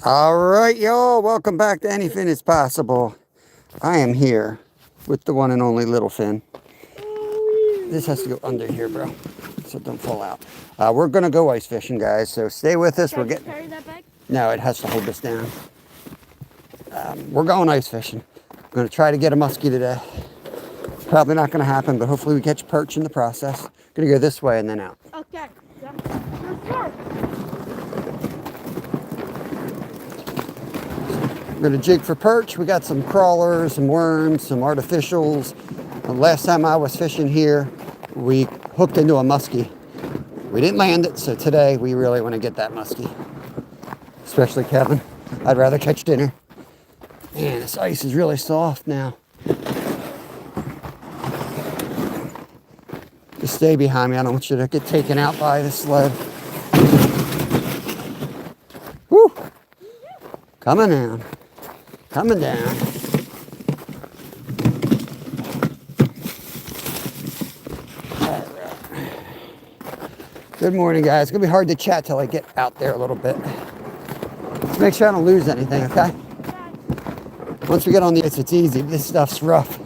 All right, y'all. Welcome back to Anything is Possible. I am here with the one and only Little Finn. This has to go under here, bro, so it don't fall out. We're gonna go ice fishing, guys. So stay with us. Can I just carry that bag? No, it has to hold us down. We're going ice fishing. I'm gonna try to get a muskie today. Probably not gonna happen, but hopefully we catch perch in the process. Gonna go this way and then out. Okay. Yeah. Let's go. We're gonna jig for perch. We got some crawlers, some worms, some artificials. The last time I was fishing here, we hooked into a muskie. We didn't land it, so today we really want to get that muskie. Especially Kevin. I'd rather catch dinner. Man, this ice is really soft now. Just stay behind me. I don't want you to get taken out by the sled. Woo! Coming down. Coming down. Good morning, guys. It's gonna be hard to chat till I get out there a little bit. Let's make sure I don't lose anything, okay? Once we get on the ice, it's easy. This stuff's rough.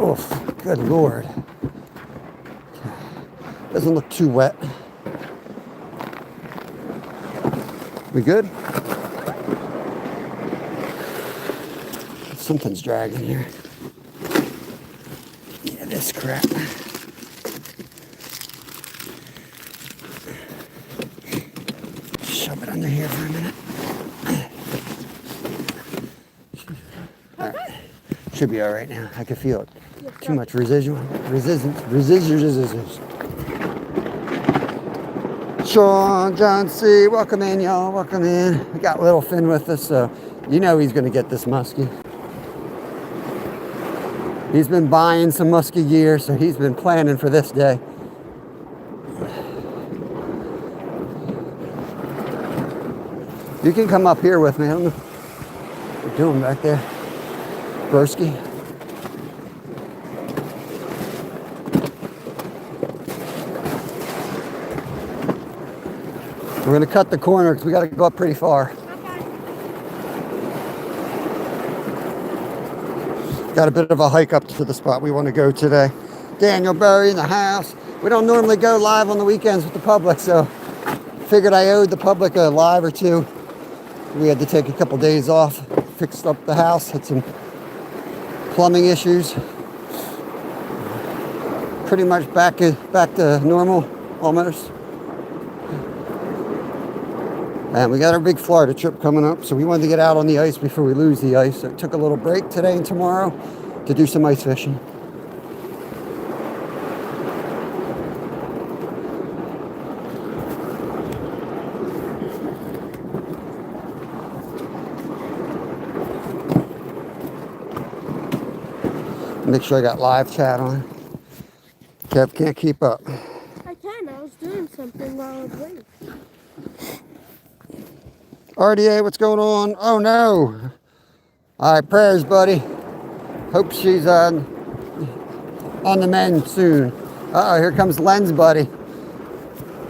Oof, good Lord. Doesn't look too wet. We good? Something's dragging here. Yeah, this crap. Shove it under here for a minute. All right. Should be all right now. I can feel it. Too much resistance. Sean, John C., welcome in, y'all. Welcome in. We got Little Finn with us, so you know he's going to get this muskie. He's been buying some muskie gear, so he's been planning for this day. You can come up here with me. I don't know what you're doing back there, broski. We're gonna cut the corner because we gotta go up pretty far. Got a bit of a hike up to the spot we want to go today. Daniel Berry in the house. We don't normally go live on the weekends with the public, so figured I owed the public a live or two. We had to take a couple days off, fixed up the house, had some plumbing issues. Pretty much back to normal, almost. And we got our big Florida trip coming up, so we wanted to get out on the ice before we lose the ice. So I took a little break today and tomorrow to do some ice fishing. Make sure I got live chat on. Kev can't keep up. I can. I was doing something while I was waiting. RDA, what's going on? Oh no. All right, prayers, buddy. Hope she's on the mend soon. Uh-oh, here comes Len's buddy.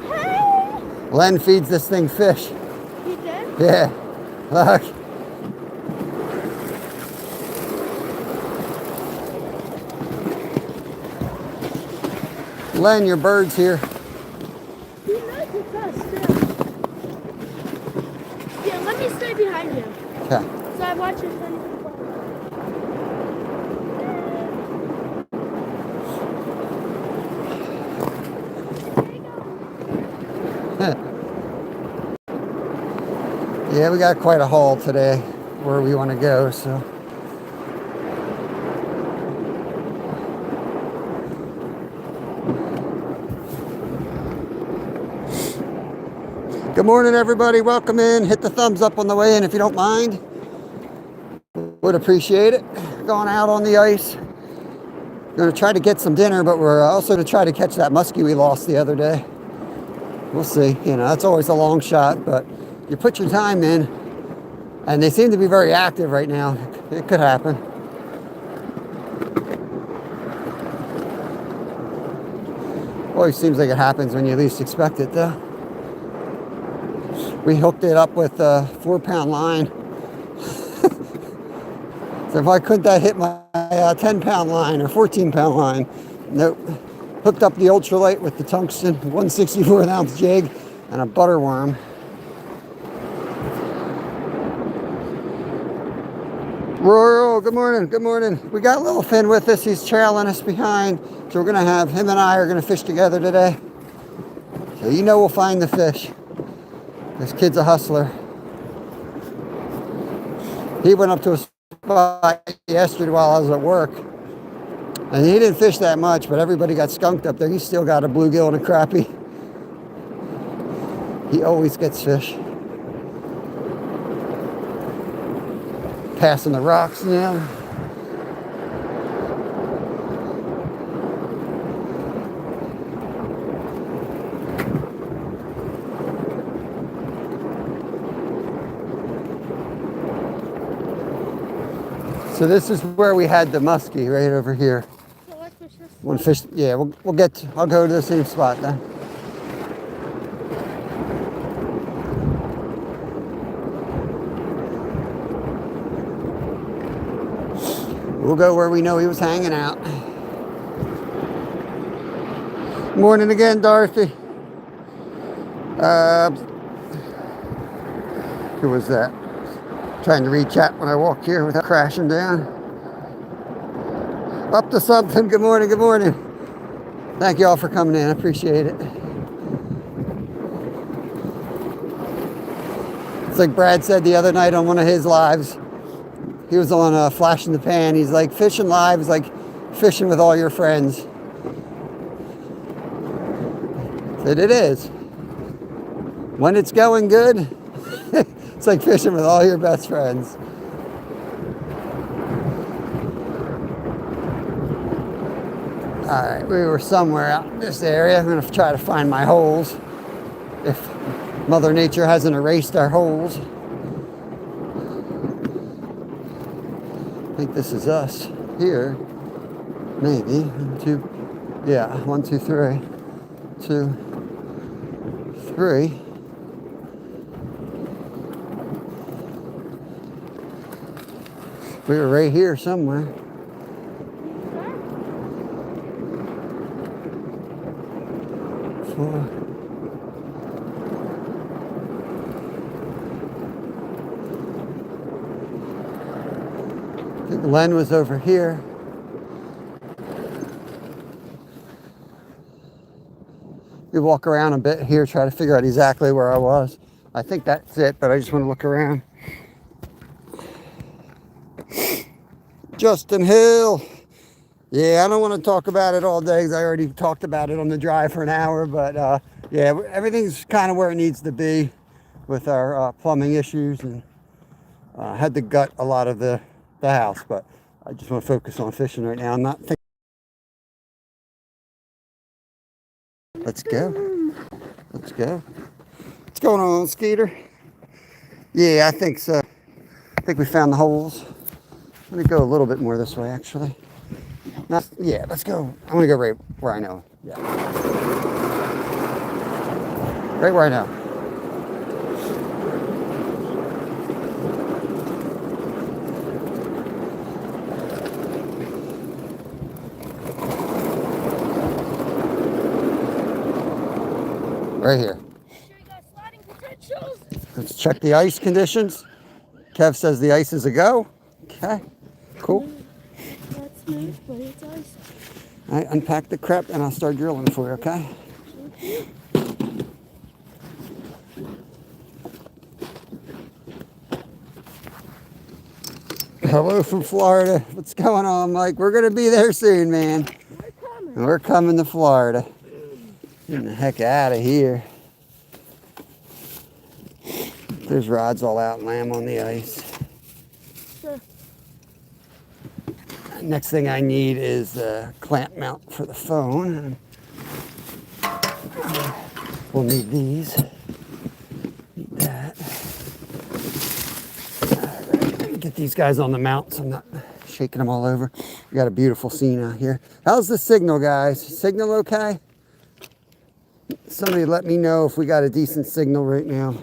Hey! Len feeds this thing fish. You did? Yeah. Look. Len, your bird's here. You know you fast still. Yeah, let me stay behind you. Okay. So I watch your friend. Yeah, we got quite a haul today where we want to go, so. Good morning, everybody. Welcome in. Hit the thumbs up on the way in if you don't mind. Would appreciate it. Going out on the ice. Going to try to get some dinner, but we're also to try to catch that muskie we lost the other day. We'll see. You know, that's always a long shot, but you put your time in, and they seem to be very active right now. It could happen. Always seems like it happens when you least expect it, though. We hooked it up with a 4-pound line. So if I couldn't that hit my 10-pound line or 14-pound line. Nope. Hooked up the ultralight with the tungsten 1/64 jig and a butter worm. Royal, good morning, good morning. We got little Finn with us. He's trailing us behind. So we're gonna have him and I are gonna fish together today. So you know we'll find the fish. This kid's a hustler. He went up to a spot yesterday while I was at work. And he didn't fish that much, but everybody got skunked up there. He still got a bluegill and a crappie. He always gets fish. Passing the rocks now. So this is where we had the musky, right over here. So what fish is One fish, yeah, we'll get to, I'll go to the same spot then. We'll go where we know he was hanging out. Morning again, Dorothy. Who was that? Trying to reach out when I walk here without crashing down. Up to something. Good morning, good morning. Thank you all for coming in. I appreciate it. It's like Brad said the other night on one of his lives. He was on Flash in the Pan. He's like, fishing live is like fishing with all your friends. Said it is. When it's going good, it's like fishing with all your best friends. All right, we were somewhere out in this area. I'm gonna try to find my holes. If Mother Nature hasn't erased our holes. I think this is us here. Maybe. 1, 2, yeah, 1, 2, 3. 2, 3. We were right here somewhere. 4. I think Len was over here. We walk around a bit here, try to figure out exactly where I was. I think that's it, but I just want to look around. Justin Hill. Yeah, I don't want to talk about it all day because I already talked about it on the drive for an hour. But yeah, everything's kind of where it needs to be with our plumbing issues, and had to gut a lot of the house. But I just want to focus on fishing right now. I'm not thinking. Let's go. Let's go. What's going on, Skeeter? Yeah, I think so. I think we found the holes. I'm gonna go a little bit more this way, actually. Yeah, let's go. I'm gonna go right where I know. Yeah. Right where I know. Right here. sure you got sliding potentials? Let's check the ice conditions. Kev says the ice is a go. Okay, cool. That's nice, but it's ice. All right, unpack the crap and I'll start drilling for you, okay? Hello from Florida. What's going on, Mike? We're going to be there soon, man. We're coming. We're coming to Florida. Getting the heck out of here. There's rods all out and lamb on the ice. Sure. Next thing I need is a clamp mount for the phone. We'll need these. Need that. Get these guys on the mount so I'm not shaking them all over. We got a beautiful scene out here. How's the signal, guys? Signal okay? Somebody let me know if we got a decent signal right now.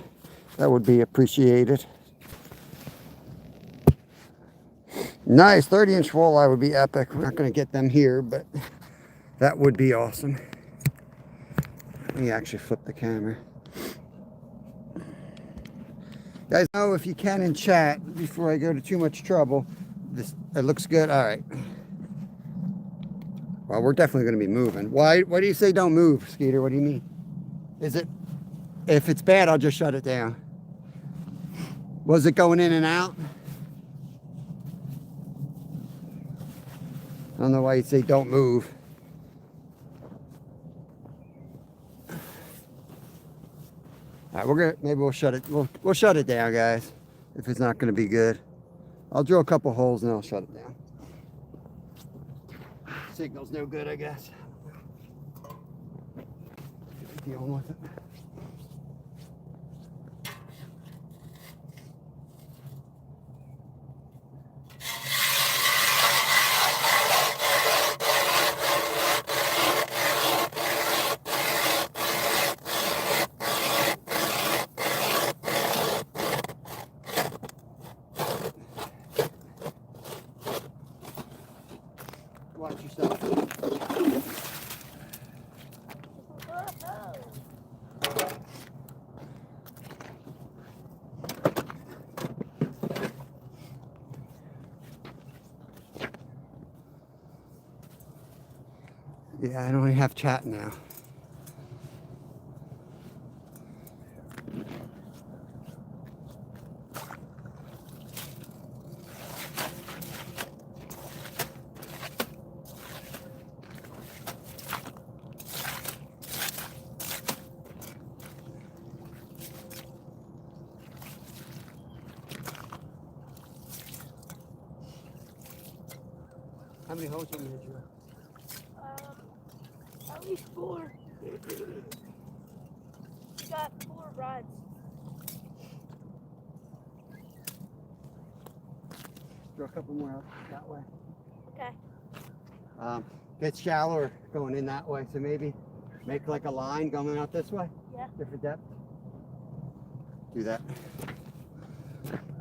That would be appreciated. Nice, 30-inch walleye would be epic. We're not going to get them here, but that would be awesome. Let me actually flip the camera. Guys, know if you can in chat before I go to too much trouble. It looks good. All right. Well, we're definitely going to be moving. Why do you say don't move, Skeeter? What do you mean? Is it, if it's bad, I'll just shut it down. Was it going in and out? I don't know why you say don't move. All right, maybe we'll shut it. We'll shut it down, guys. If it's not going to be good, I'll drill a couple holes and I'll shut it down. Signal's no good, I guess. Dealing with it. Watch yourself. Yeah, I don't even have chat now. How many holes are you going to drill? At least 4. We got 4 rods. Drill a couple more out that way. Okay. It's shallower going in that way, so maybe make like a line going out this way. Yeah. Different depth. Do that.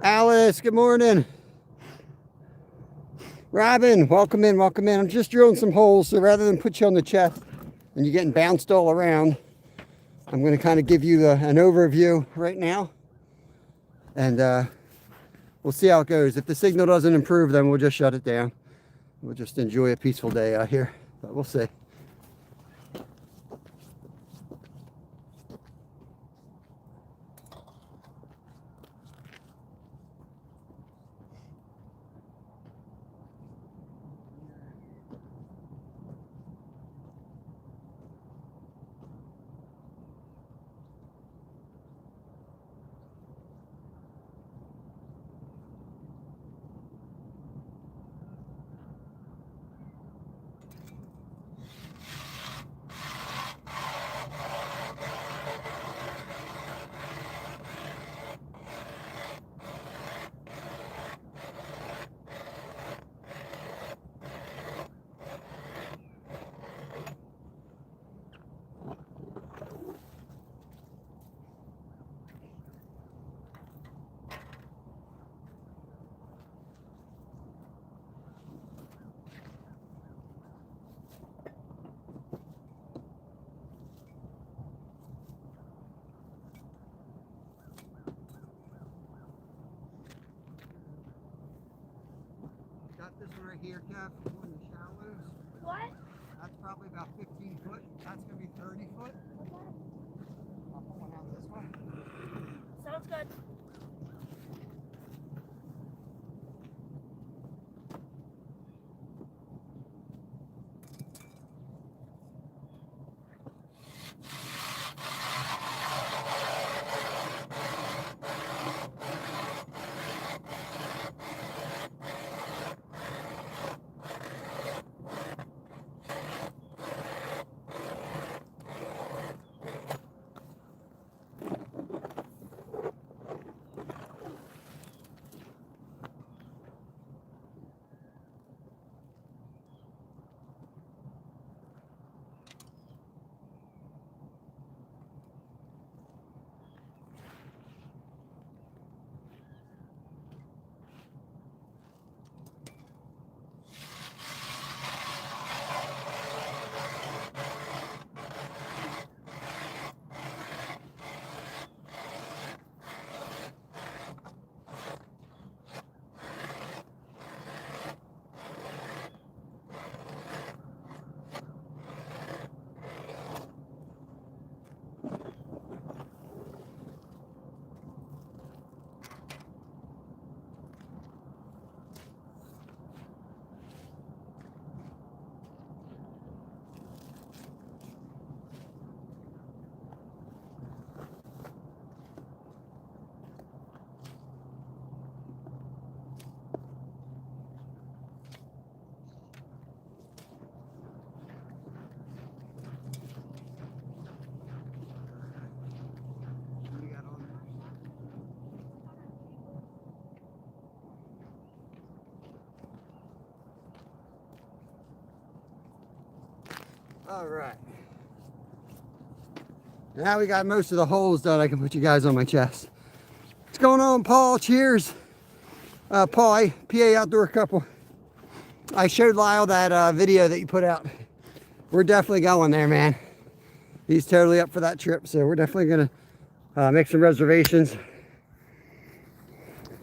Alice, good morning. Robin, welcome in, welcome in. I'm just drilling some holes, so rather than put you on the chest and you're getting bounced all around, I'm going to kind of give you an overview right now. And we'll see how it goes. If the signal doesn't improve, then we'll just shut it down. We'll just enjoy a peaceful day out here, but we'll see. Got this one right here, Kev, one of the shallows. What? That's probably about 15 foot. That's going to be 30 foot. I'll put one out this way. Sounds good. All right. Now we got most of the holes done. I can put you guys on my chest. What's going on, Paul? Cheers. Paul, PA Outdoor Couple. I showed Lyle that video that you put out. We're definitely going there, man. He's totally up for that trip, so we're definitely gonna make some reservations.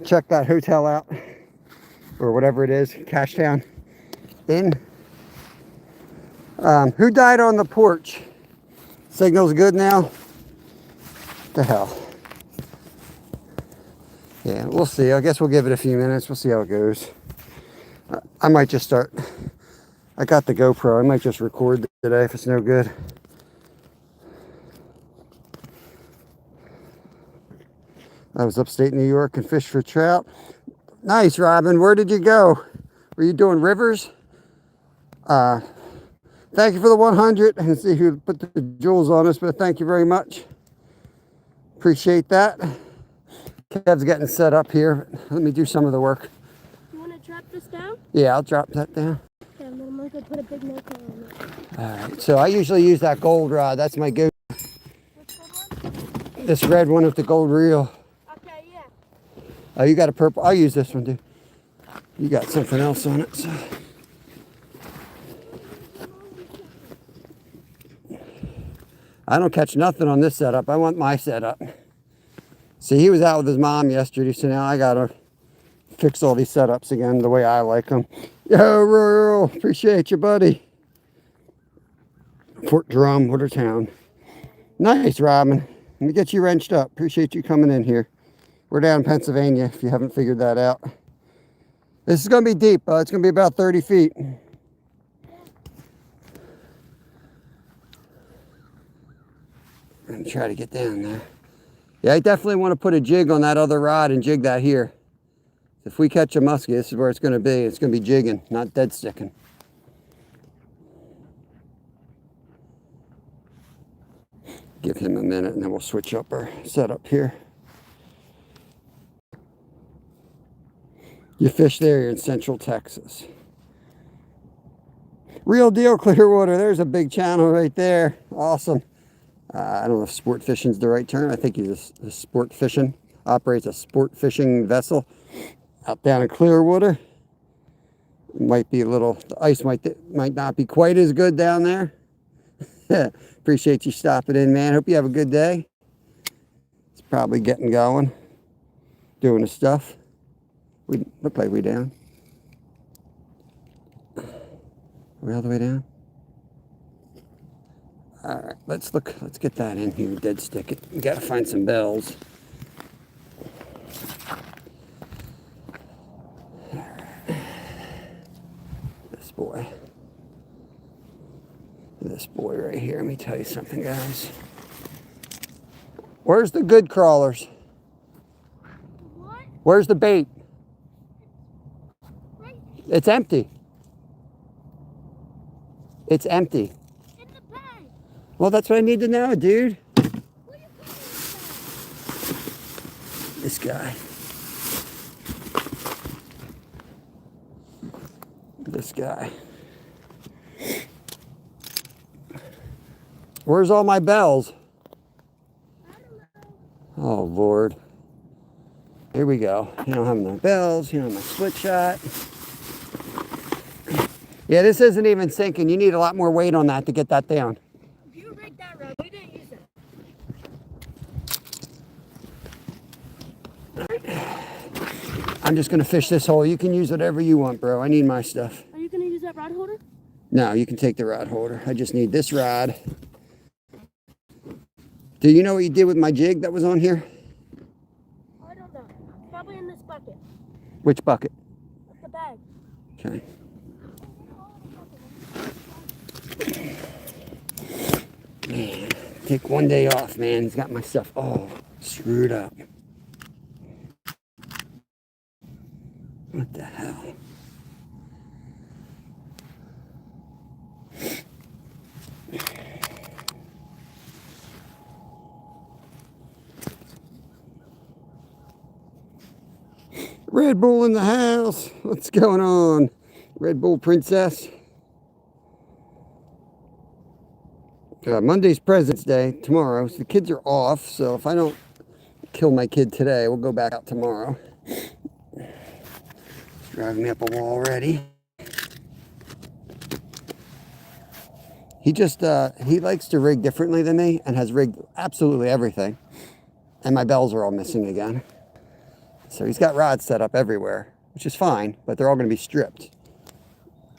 Check that hotel out, or whatever it is, Cashtown Inn. Who died on the porch? Signal's good now? What the hell? Yeah, we'll see. I guess we'll give it a few minutes. We'll see how it goes. I might just start. I got the GoPro. I might just record today if it's no good. I was upstate New York and fished for trout. Nice, Robin. Where did you go? Were you doing rivers? Thank you for the 100. I can see who put the jewels on us, but thank you very much. Appreciate that. Kev's getting set up here. Let me do some of the work. You want to drop this down? Yeah, I'll drop that down. Okay, and then I'm going to put a big marker on it. All right, so I usually use that gold rod. That's my go. Which one? This red one with the gold reel. Okay, yeah. Oh, you got a purple. I'll use this one, dude. You got something else on it, so. I don't catch nothing on this setup. I want my setup. See, he was out with his mom yesterday, so now I gotta fix all these setups again the way I like them. Yo, Royal, appreciate you, buddy. Fort Drum, Watertown. Nice, Robin. Let me get you wrenched up. Appreciate you coming in here. We're down in Pennsylvania, if you haven't figured that out. This is gonna be deep. It's gonna be about 30 feet. I'm gonna try to get down there. Yeah, I definitely want to put a jig on that other rod and jig that here. If we catch a muskie, this is where it's going to be. It's going to be jigging, not dead sticking. Give him a minute and then we'll switch up our setup here. You fish there, you're in Central Texas. Real deal Clearwater. There's a big channel right there. Awesome. I don't know if sport fishing is the right term. I think he's a sport fishing, operates a sport fishing vessel out down in Clearwater. It might be a little, the ice might not be quite as good down there. Appreciate you stopping in, man. Hope you have a good day. It's probably getting going, doing the stuff. We look like we down. Are we all the way down? All right, let's get that in here, dead stick it. We gotta find some bells. All right. This boy right here, let me tell you something, guys. Where's the good crawlers? What? Where's the bait? Right It's empty. It's empty. in the bag. Well, that's what I need to know, dude. Where you put it? This guy. This guy. Where's all my bells? I don't know. Oh, Lord. Here we go. You don't have my bells. You don't have my split shot. Yeah, this isn't even sinking. You need a lot more weight on that to get that down. You rigged that rod. We didn't use it. I'm just going to fish this hole. You can use whatever you want, bro. I need my stuff. Are you going to use that rod holder? No, you can take the rod holder. I just need this rod. Do you know what you did with my jig that was on here? I don't know. Probably in this bucket. Which bucket? The bag. Okay. Man, take one day off, man. He's got my stuff all screwed up. What the hell? Red Bull in the house. What's going on? Red Bull Princess. Monday's President's Day tomorrow, so the kids are off. So if I don't kill my kid today, we'll go back out tomorrow. It's driving me up a wall already. He just, he likes to rig differently than me and has rigged absolutely everything. And my bells are all missing again. So he's got rods set up everywhere, which is fine, but they're all going to be stripped.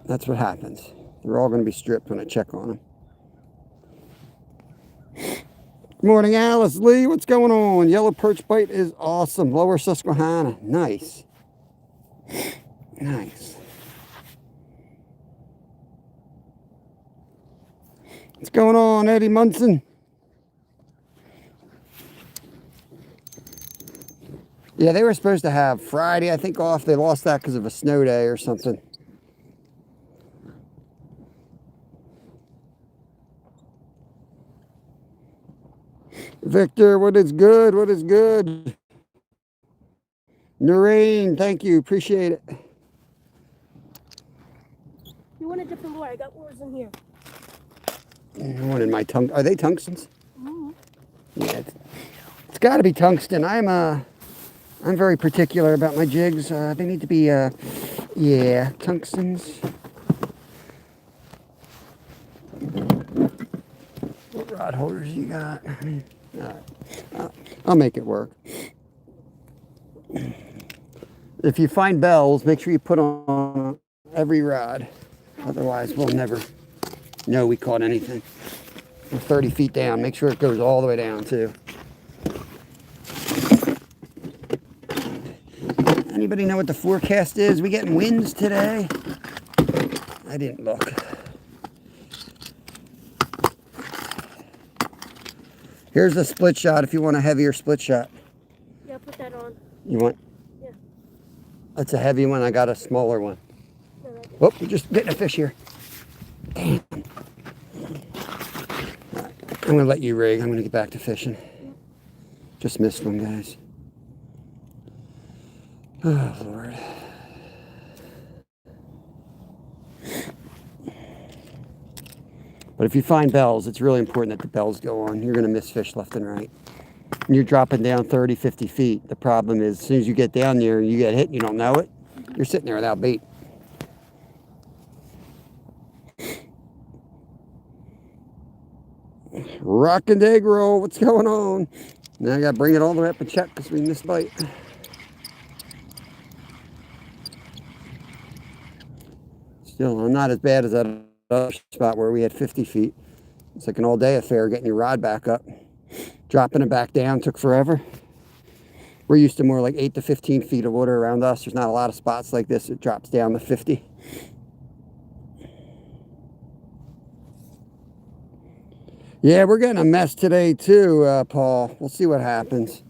That's what happens. They're all going to be stripped when I check on them. Good morning, Alice Lee. What's going on? Yellow perch bite is awesome. Lower Susquehanna. Nice. Nice. What's going on, Eddie Munson? Yeah, they were supposed to have Friday, I think, off. They lost that because of a snow day or something. Victor, what is good? What is good? Noreen, thank you. Appreciate it. You want a different lure? I got lures in here. One in my tongue. Are they tungstens? Mm-hmm. Yeah, it's got to be tungsten. I'm very particular about my jigs. They need to be, yeah, tungstens. What rod holders you got? I'll make it work. If you find bells, make sure you put on every rod. Otherwise, we'll never know we caught anything. We're 30 feet down. Make sure it goes all the way down, too. Anybody know what the forecast is? We getting winds today? I didn't look. Here's a split shot if you want a heavier split shot. Yeah, put that on. You want? Yeah. That's a heavy one. I got a smaller one. No, that Whoop, we're just getting a fish here. Damn. All right, I'm going to let you rig. I'm going to get back to fishing. Just missed one, guys. Oh, Lord. But if you find bells, it's really important that the bells go on. You're going to miss fish left and right. And you're dropping down 30, 50 feet. The problem is, as soon as you get down there and you get hit and you don't know it, you're sitting there without bait. Rock and egg roll. What's going on? Now I got to bring it all the way up and check because we missed bite. Still, I'm not as bad as that other spot where we had 50 feet. It's like an all-day affair getting your rod back up. Dropping it back down took forever. We're used to more like 8 to 15 feet of water around us. There's not a lot of spots like this. It drops down to 50. Yeah, we're getting a mess today too, Paul. We'll see what happens.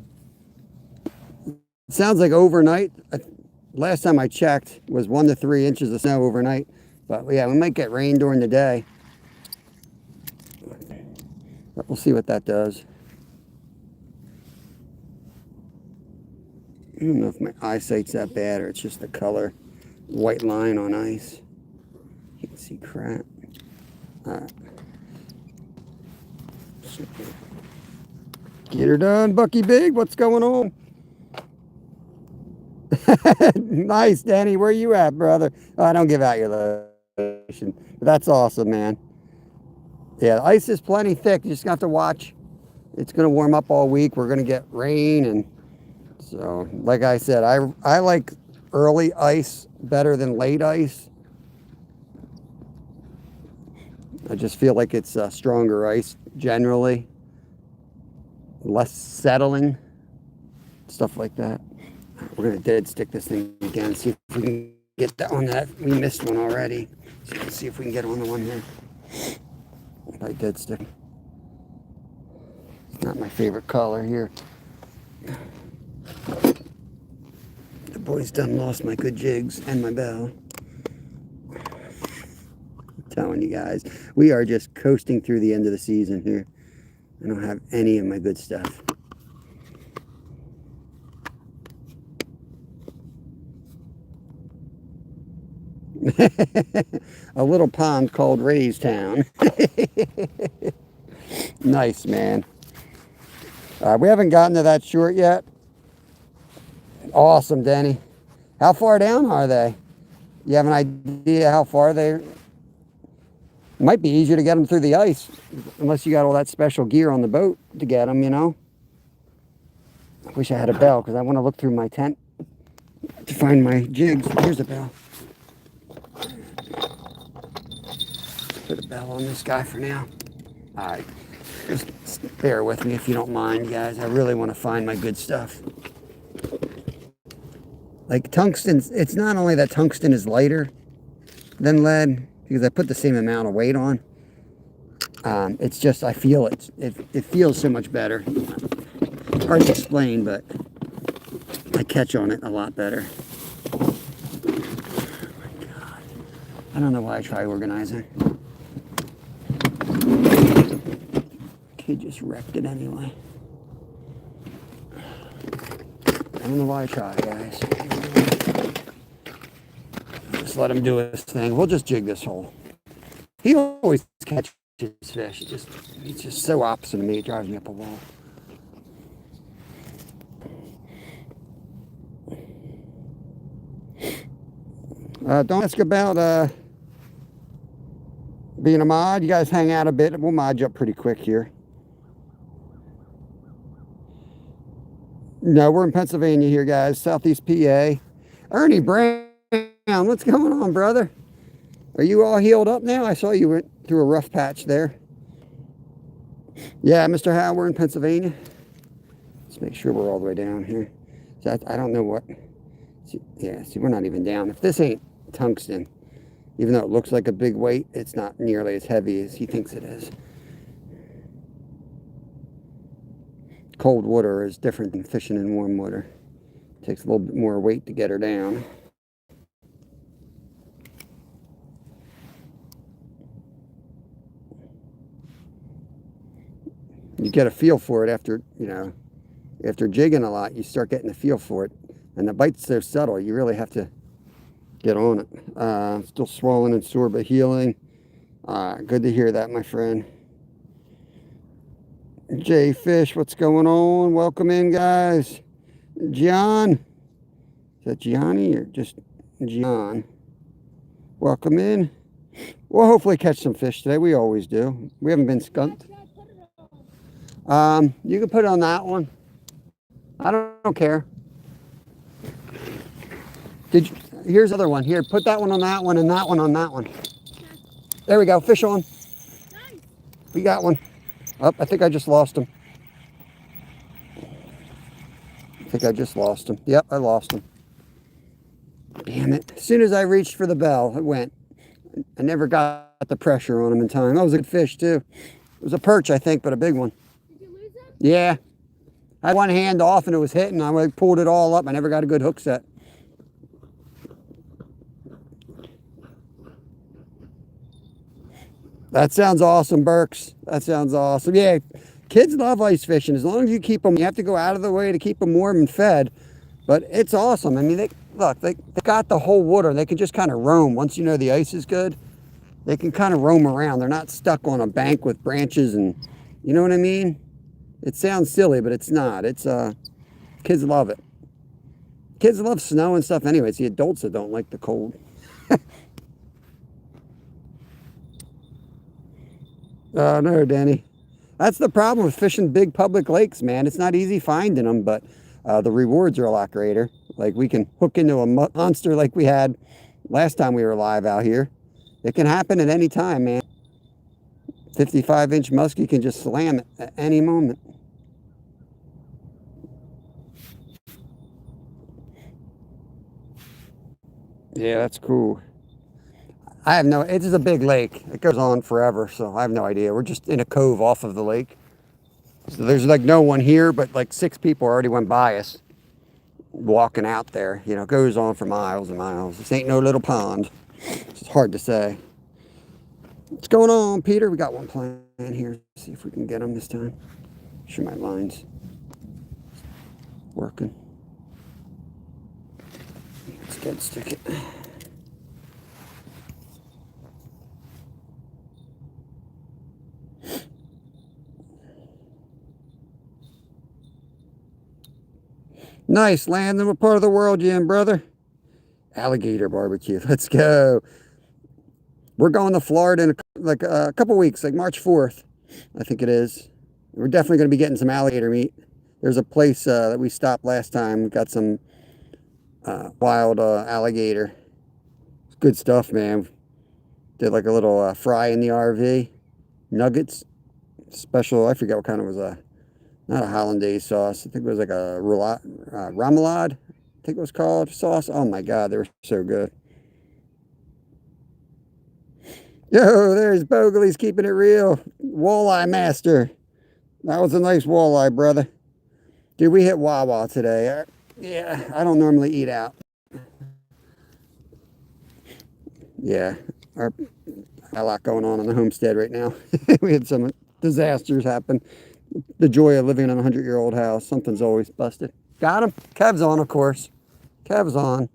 It sounds like overnight. Last time I checked was 1 to 3 inches of snow overnight. But yeah, we might get rain during the day. But we'll see what that does. I don't know if my eyesight's that bad or it's just the color. White line on ice. You can see crap. Alright. Get her done, Bucky Big. What's going on? Nice, Danny. Where you at, brother? Oh, I don't give out your location. But that's awesome, man. Yeah, the ice is plenty thick. You just have to watch. It's going to warm up all week. We're going to get rain. And so, like I said, I like early ice better than late ice. I just feel like it's stronger ice generally. Less settling. Stuff like that. We're going to dead stick this thing again. See if we can get that one. We missed one already. So let's see if we can get on the one here. By dead stick. It's not my favorite color here. The boys done lost my good jigs and my bell. I'm telling you guys, we are just coasting through the end of the season here. I don't have any of my good stuff. A little pond called Ray's Town. Nice, man. We haven't gotten to that short yet. Awesome, Denny. How far down are they? You have an idea how far they? It might be easier to get them through the ice, unless you got all that special gear on the boat to get them, you know. I wish I had a bell, because I want to look through my tent to find my jigs. Here's a bell. Put a bell on this guy for now. All right, just bear with me if you don't mind, guys. I really want to find my good stuff. Like tungsten, it's not only that tungsten is lighter than lead, because I put the same amount of weight on. It's just, I feel it. It feels so much better. Hard to explain, but I catch on it a lot better. Oh my God. I don't know why I try organizing. Kid just wrecked it anyway. I don't know why I try, guys. Just let him do his thing. We'll just jig this hole. He always catches fish. He's just so opposite of me. It drives me up a wall. Don't ask about being a mod. You guys hang out a bit. We'll mod you up pretty quick here. No, we're in Pennsylvania here, guys. Southeast PA. Ernie Brown, what's going on, brother? Are you all healed up now? I saw you went through a rough patch there. Yeah, Mr. Howe, we're in Pennsylvania. Let's make sure we're all the way down here. So I don't know what. Yeah, see, we're not even down. If this ain't tungsten, even though it looks like a big weight, it's not nearly as heavy as he thinks it is. Cold water is different than fishing in warm water. It takes a little bit more weight to get her down. You get a feel for it after, after jigging a lot, you start getting a feel for it. And the bite's so subtle, you really have to get on it. Still swollen and sore, but healing. Good to hear that, my friend. Jay Fish, what's going on? Welcome in, guys. John. Is that Gianni or just John? Welcome in. We'll hopefully catch some fish today. We always do. We haven't been skunked. You can put it on that one. I don't care. Here's the other one. Here, put that one on that one and that one on that one. There we go. Fish on. We got one. Oh, I think I just lost him. Yep, I lost him. Damn it. As soon as I reached for the bell, it went. I never got the pressure on him in time. That was a good fish, too. It was a perch, I think, but a big one. Did you lose him? Yeah. I had one hand off and it was hitting. I pulled it all up. I never got a good hook set. That sounds awesome, Burks. That sounds awesome. Yeah, kids love ice fishing. As long as you keep them, you have to go out of the way to keep them warm and fed. But it's awesome. I mean, they got the whole water. They can just kind of roam. Once you know the ice is good, they can kind of roam around. They're not stuck on a bank with branches and, you know what I mean? It sounds silly, but it's not. It's, kids love it. Kids love snow and stuff anyway. It's the adults that don't like the cold. No, Danny. That's the problem with fishing big public lakes, man. It's not easy finding them, but the rewards are a lot greater. Like, we can hook into a monster like we had last time we were live out here. It can happen at any time, man. 55-inch musky can just slam it at any moment. Yeah, that's cool. I have no, it is a big lake. It goes on forever, so I have no idea. We're just in a cove off of the lake. So there's like no one here, but like 6 people already went by us walking out there. You know, it goes on for miles and miles. This ain't no little pond. It's hard to say. What's going on, Peter? We got one plan here. See if we can get him this time. Make sure my line's working. Let's dead stick it. Nice. Landon, what part of the world you in, brother? Alligator barbecue. Let's go. We're going to Florida in a couple weeks, like March 4th, I think it is. We're definitely going to be getting some alligator meat. There's a place that we stopped last time. We got some wild alligator. It's good stuff, man. Did like a little fry in the RV. Nuggets. Special, I forget what kind it was. Not a hollandaise sauce. I think it was like a remoulade, I think it was called, sauce. Oh my God, they were so good. Yo, there's Bogle. He's keeping it real. Walleye master. That was a nice walleye, brother. Dude, we hit Wawa today. Yeah, I don't normally eat out. Yeah, got a lot going on the homestead right now. We had some disasters happen. The joy of living in a 100-year-old house. Something's always busted. Got him. Kev's on, of course. Kev's on.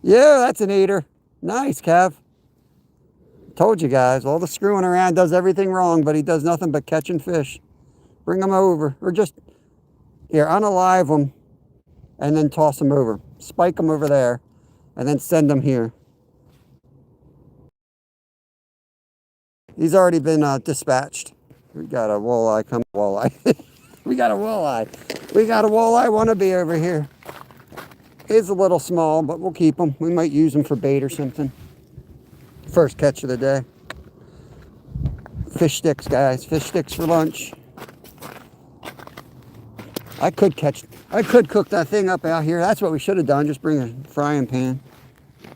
Yeah, that's an eater. Nice, Kev. Told you guys, all the screwing around does everything wrong, but he does nothing but catching fish. Bring them over. Or just, here, unalive them and then toss them over. Spike them over there and then send them here. He's already been dispatched. We got a walleye coming. Walleye. We got a walleye. We got a walleye wannabe over here. He's a little small, but we'll keep him. We might use him for bait or something. First catch of the day. Fish sticks, guys. Fish sticks for lunch. I could cook that thing up out here. That's what we should have done. Just bring a frying pan.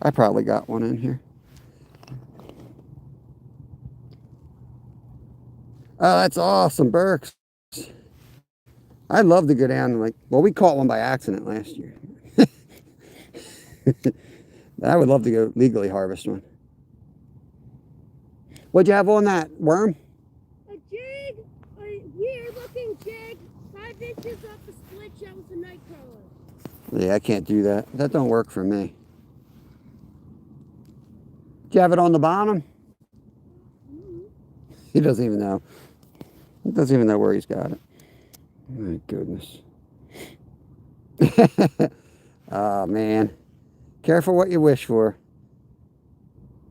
I probably got one in here. Oh, that's awesome, Burks. I'd love to go down and well, we caught one by accident last year. I would love to go legally harvest one. What'd you have on that, worm? A jig, a weird-looking jig, 5 inches off the split shell with a night crawler. Yeah, I can't do that. That don't work for me. Did you have it on the bottom? Mm-hmm. He doesn't even know. He doesn't even know where he's got it. My goodness. Oh, man. Careful what you wish for.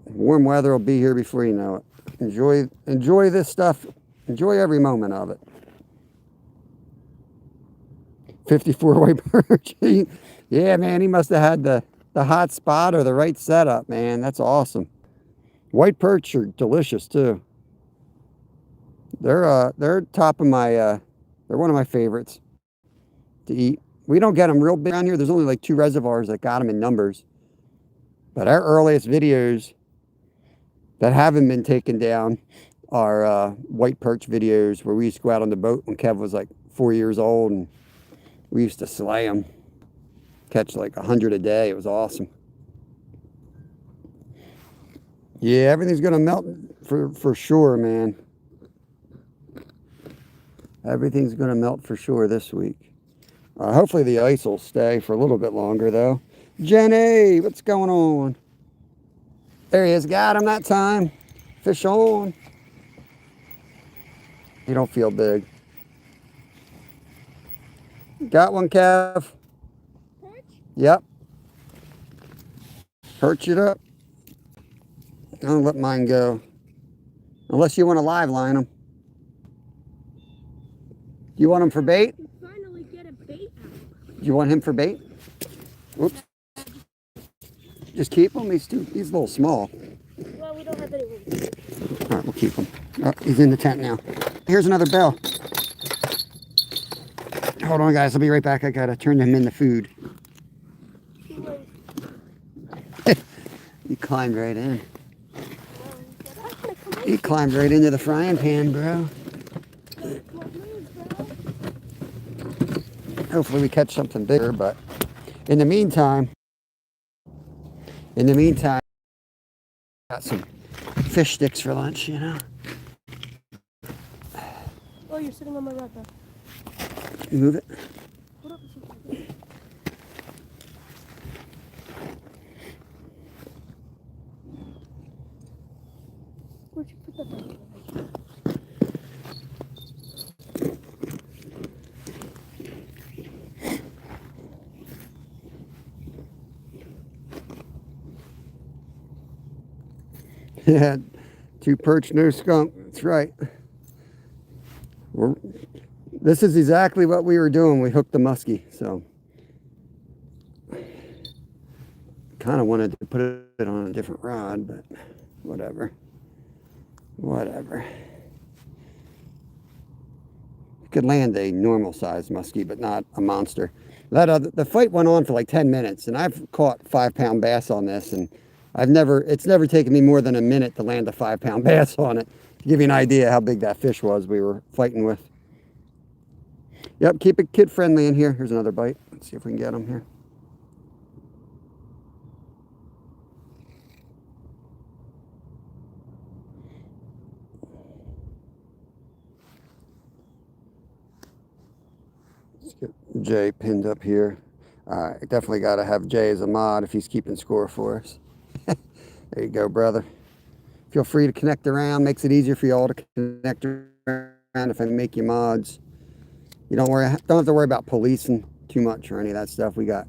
Warm weather will be here before you know it. Enjoy this stuff. Enjoy every moment of it. 54 white perch. Yeah, man, he must have had the hot spot or the right setup, man. That's awesome. White perch are delicious too. They're top of my they're one of my favorites to eat. We don't get them real big around here. There's only like 2 reservoirs that got them in numbers. But our earliest videos that haven't been taken down are white perch videos where we used to go out on the boat when Kev was like 4 years old, and we used to slay them, catch like 100 a day. It was awesome. Yeah, everything's gonna melt for sure, man. Everything's gonna melt for sure this week. Hopefully the ice will stay for a little bit longer though. Jenny, what's going on? There he is. Got him that time. Fish on. You don't feel big. Got one, Kev. Perch? Yep. Perch it up. I'll let mine go. Unless you want to live line them. You want him for bait? Finally get a bait out. You want him for bait? Whoops. Just keep him. He's a little small. Well, we don't have any room. All right, we'll keep him. Oh, he's in the tent now. Here's another bell. Hold on, guys. I'll be right back. I gotta turn them into food. He climbed right in. He climbed right into the frying pan, bro. Hopefully we catch something bigger, but in the meantime, got some fish sticks for lunch, you know. Oh, you're sitting on my lap. Move it. Hold up. Where'd you put that thing? Yeah, 2 perch, no skunk. That's right. This is exactly what we were doing. We hooked the musky, so kind of wanted to put it on a different rod, but whatever. Whatever. Could land a normal sized muskie, but not a monster. The fight went on for like 10 minutes, and I've caught 5-pound bass on this, and it's never taken me more than a minute to land a 5-pound bass on it. To give you an idea how big that fish was we were fighting with. Yep, keep it kid friendly in here. Here's another bite. Let's see if we can get him here. Let's get Jay pinned up here. Definitely got to have Jay as a mod if he's keeping score for us. There you go, brother. Feel free to connect around. Makes it easier for you all to connect around if I make you mods. You don't have to worry about policing too much or any of that stuff. We got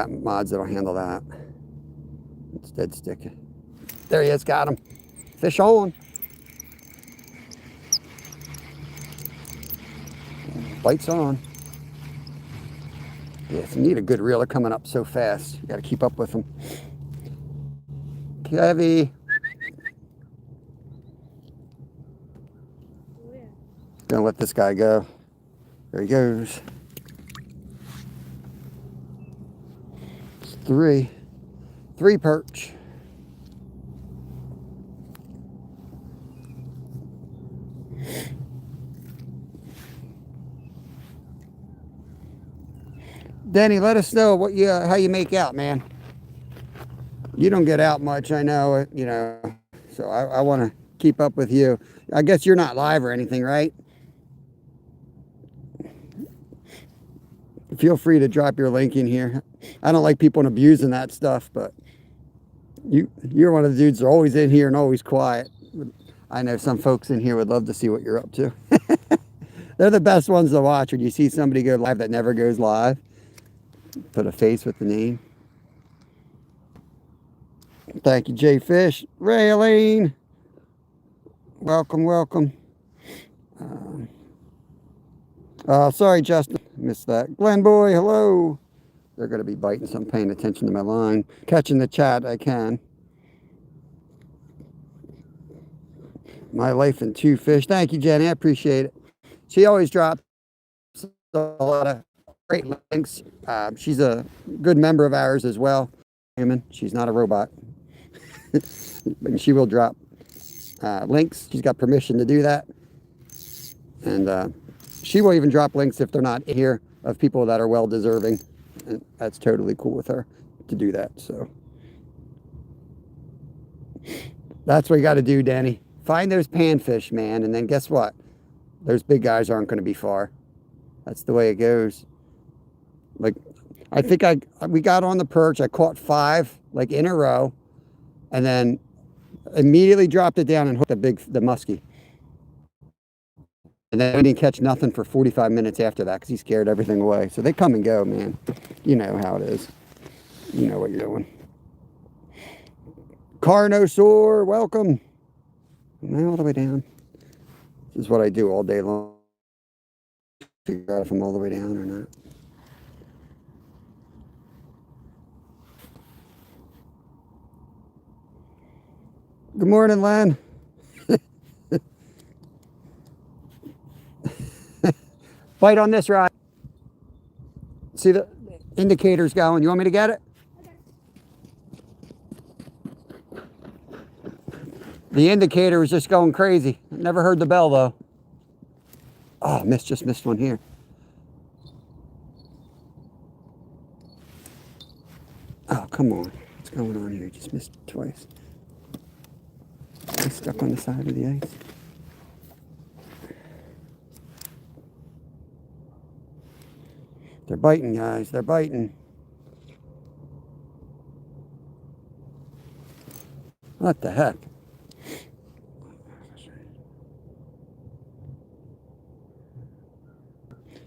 mods that'll handle that. It's dead sticky. There he is, got him. Fish on. Bites on. Yeah, if you need a good reel, they're coming up so fast. You got to keep up with them. Heavy. Oh, yeah. Gonna let this guy go. There he goes. It's 3 perch. Denny, let us know how you make out, man. You don't get out much, I know, so I want to keep up with you. I guess you're not live or anything, right? Feel free to drop your link in here. I don't like people abusing that stuff, but you're one of the dudes that are always in here and always quiet. I know some folks in here would love to see what you're up to. They're the best ones to watch when you see somebody go live that never goes live. Put a face with the name. Thank you, Jay Fish. Raylene. Welcome, welcome. Sorry, Justin. Missed that. Glenn Boy, hello. They're going to be biting, so I'm paying attention to my line. Catching the chat, I can. My life in 2 fish. Thank you, Jenny. I appreciate it. She always drops a lot of great links. She's a good member of ours as well. She's not a robot. But she will drop links. She's got permission to do that. And she will even drop links if they're not here of people that are well deserving. And that's totally cool with her to do that. So that's what you got to do, Danny. Find those panfish, man. And then guess what? Those big guys aren't going to be far. That's the way it goes. Like, I think we got on the perch. I caught 5 like in a row, and then immediately dropped it down and hooked the muskie. And then we didn't catch nothing for 45 minutes after that because he scared everything away. So they come and go, man. You know how it is. You know what you're doing. Carnosaur, welcome. Am I all the way down? This is what I do all day long. Figure out if I'm all the way down or not. Good morning, Len. Bite on this rod. See the indicators going. You want me to get it? The indicator was just going crazy. Never heard the bell though. Oh, just missed one here. Oh, come on. What's going on here? Just missed it twice. I'm stuck on the side of the ice. They're biting, guys. They're biting. What the heck?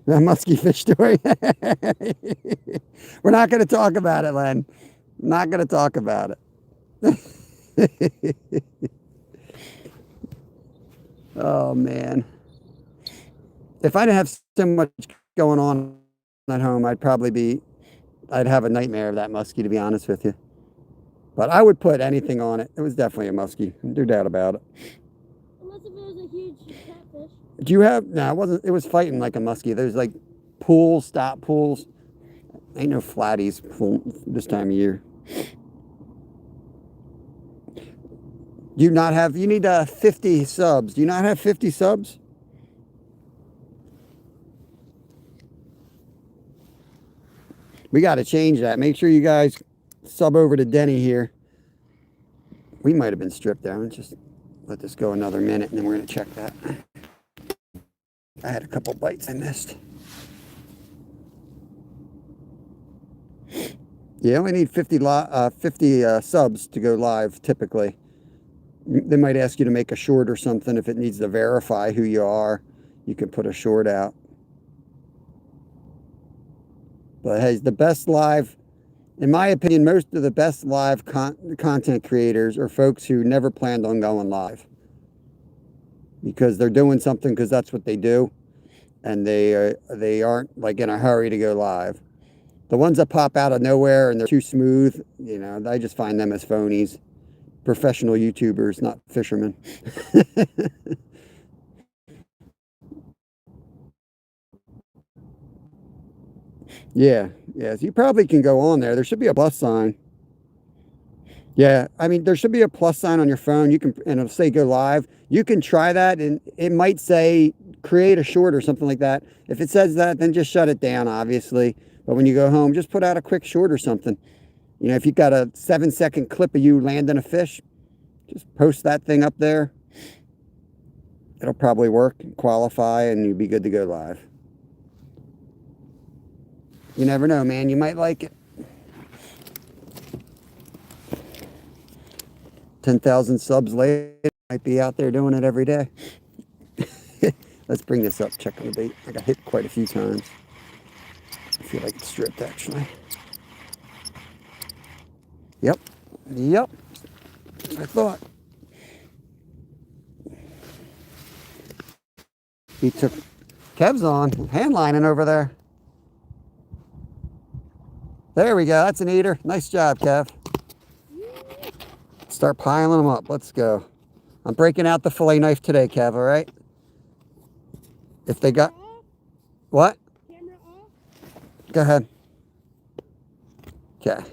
That musky fish story. We're not going to talk about it, Len. Not going to talk about it. Oh man. If I didn't have so much going on at home, I'd have a nightmare of that muskie, to be honest with you. But I would put anything on it. It was definitely a muskie. No doubt about it. Unless if it was a huge catfish. Do you have, no, it wasn't, it was fighting like a muskie. There's like pools, stop pools. Ain't no flatties this time of year. Do you not have, you need 50 subs. Do you not have 50 subs? We got to change that. Make sure you guys sub over to Denny here. We might have been stripped down. Just let this go another minute and then we're going to check that. I had a couple bites I missed. You only need 50 subs to go live typically. They might ask you to make a short or something. If it needs to verify who you are, you can put a short out. But hey, the best live, in my opinion, most of the best live content creators are folks who never planned on going live. Because they're doing something because that's what they do. And they aren't like in a hurry to go live. The ones that pop out of nowhere and they're too smooth, you know, I just find them as phonies. Professional YouTubers, not fishermen. Yeah, so you probably can go on there. There should be a plus sign. Yeah, I mean, there should be a plus sign on your phone. You can, and it'll say go live. You can try that, and it might say create a short or something like that. If it says that, then just shut it down, obviously. But when you go home, just put out a quick short or something. You know, if you've got a 7-second clip of you landing a fish, just post that thing up there. It'll probably work, qualify, and you'll be good to go live. You never know, man. You might like it. 10,000 subs later, might be out there doing it every day. Let's bring this up, check on the bait. I got hit quite a few times. I feel like it's stripped, actually. Yep. I thought. He took Kev's on, hand lining over there. There we go. That's an eater. Nice job, Kev. Start piling them up. Let's go. I'm breaking out the fillet knife today, Kev, all right? If they got... What? Camera off? Go ahead. Okay.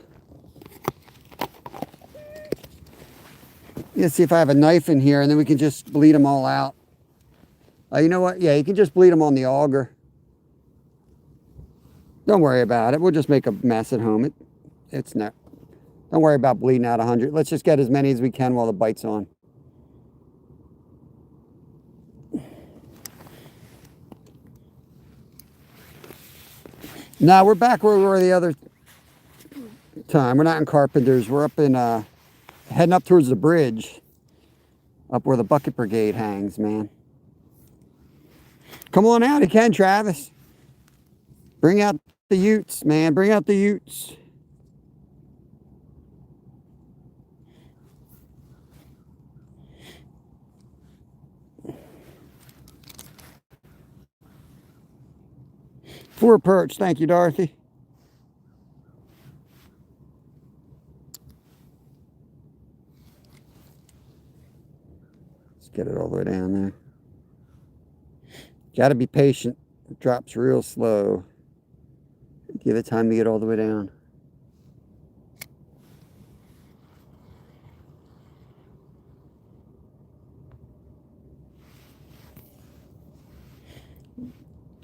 Let's see if I have a knife in here, and then we can just bleed them all out. You know what? Yeah, you can just bleed them on the auger. Don't worry about it. We'll just make a mess at home. It's not... Don't worry about bleeding out 100. Let's just get as many as we can while the bite's on. Now we're back where we were the other time. We're not in Carpenter's. We're up in, heading up towards the bridge. Up where the bucket brigade hangs, man. Come on out, you can, Travis. Bring out the utes, man. Bring out the utes. For perch. Thank you, Dorothy. Let's get it all the way down there. Got to be patient. It drops real slow. Give it time to get all the way down.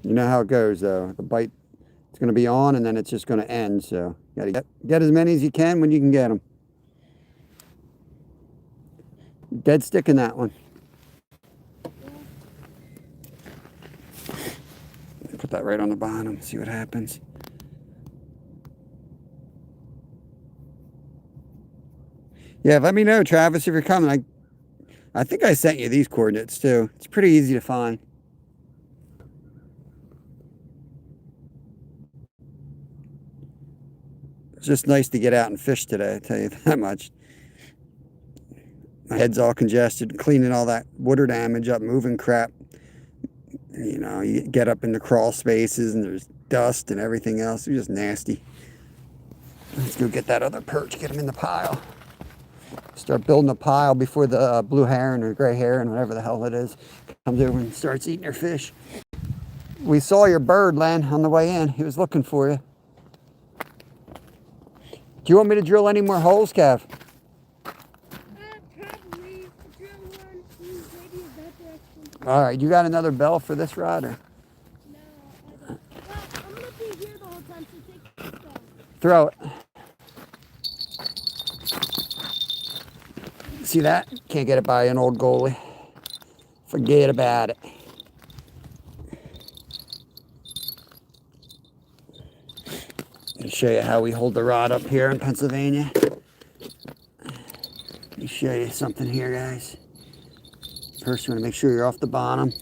You know how it goes, though. The bite, it's going to be on, and then it's just going to end. So you got to get as many as you can when you can get them. Dead stick in that one. Put that right on the bottom. See what happens. Yeah, let me know, Travis, if you're coming. I think I sent you these coordinates, too. It's pretty easy to find. It's just nice to get out and fish today, I tell you that much. My head's all congested, cleaning all that water damage up, moving crap. You know, you get up in the crawl spaces and there's dust and everything else. It's just nasty. Let's go get that other perch, get him in the pile. Start building a pile before the blue heron or gray heron, whatever the hell it is, comes over and starts eating their fish. We saw your bird, Len, on the way in. He was looking for you. Do you want me to drill any more holes, Kev? Probably drill one, maybe in that direction. All right, you got another bell for this rod? Or? No, I don't. Well, I'm gonna be here the whole time, so take this down. Throw it. See that? Can't get it by an old goalie. Forget about it. Let me show you how we hold the rod up here in Pennsylvania. Let me show you something here, guys. First, you want to make sure you're off the bottom.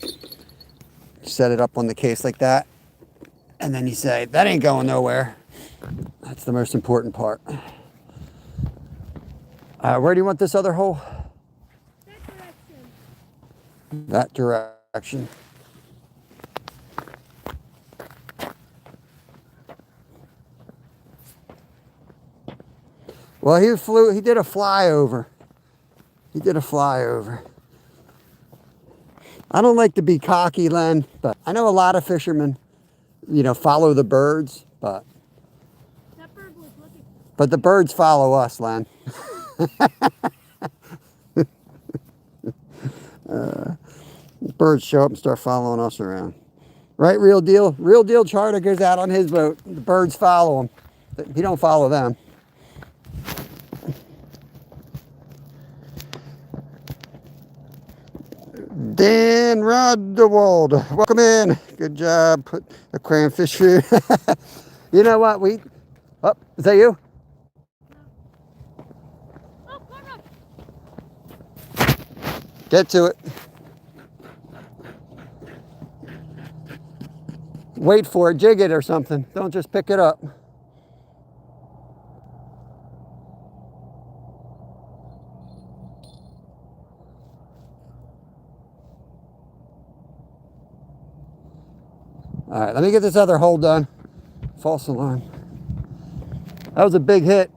Set it up on the case like that. And then you say, that ain't going nowhere. That's the most important part. Where do you want this other hole? That direction. That direction. Well, he did a flyover. He did a flyover. I don't like to be cocky, Len, but I know a lot of fishermen, you know, follow the birds, but That bird was looking. But the birds follow us, Len. Birds show up and start following us around. Right, Real Deal? Real Deal Charter goes out on his boat. The birds follow him. He don't follow them. Dan Rodewald, welcome in. Good job. Put aquarium fish food. You know what? Oh, is that you? Oh, Connor! Get to it. Wait for it, jig it or something. Don't just pick it up. All right, let me get this other hole done. False alarm. That was a big hit.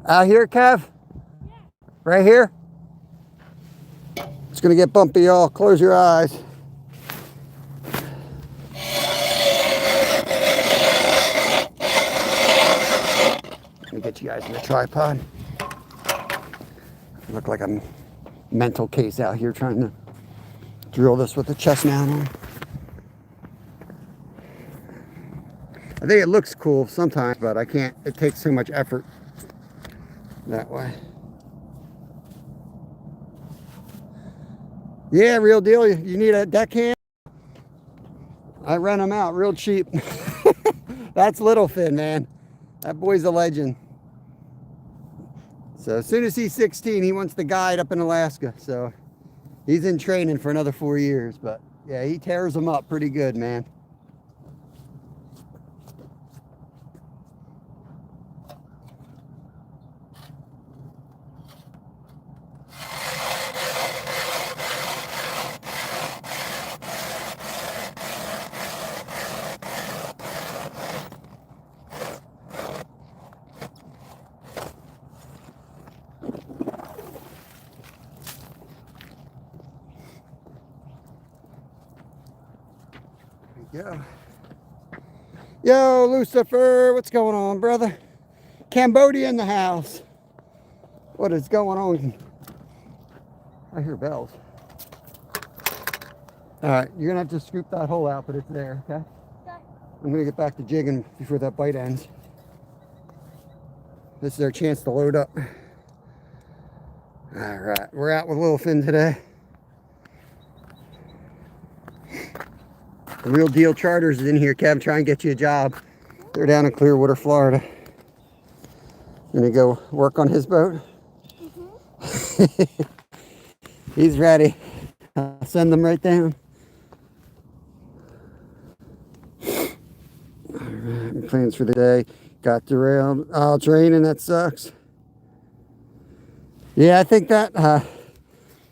Out here, Kev? Yeah. Right here? It's gonna get bumpy, y'all. Close your eyes. Let me get you guys in the tripod. I look like a mental case out here trying to drill this with the chest mount on. I think it looks cool sometimes, but I can't. It takes too much effort that way. Yeah, Real Deal. You need a deckhand? I rent them out real cheap. That's Littlefin, man. That boy's a legend. So as soon as he's 16, he wants to guide up in Alaska. So he's in training for another 4 years. But yeah, he tears them up pretty good, man. Yo, Lucifer, what's going on, brother? Cambodia in the house. What is going on? I hear bells. All right, you're gonna have to scoop that hole out, but it's there, okay? Okay. I'm gonna get back to jigging before that bite ends. This is our chance to load up. All right, we're out with Littlefin today. The Real Deal Charters is in here, Kev, trying to get you a job. They're down in Clearwater, Florida. Gonna go work on his boat? Mm-hmm. He's ready. I'll send them right down. All right, plans for the day. Got derailed. Oh, it's raining. That sucks. Yeah, I think that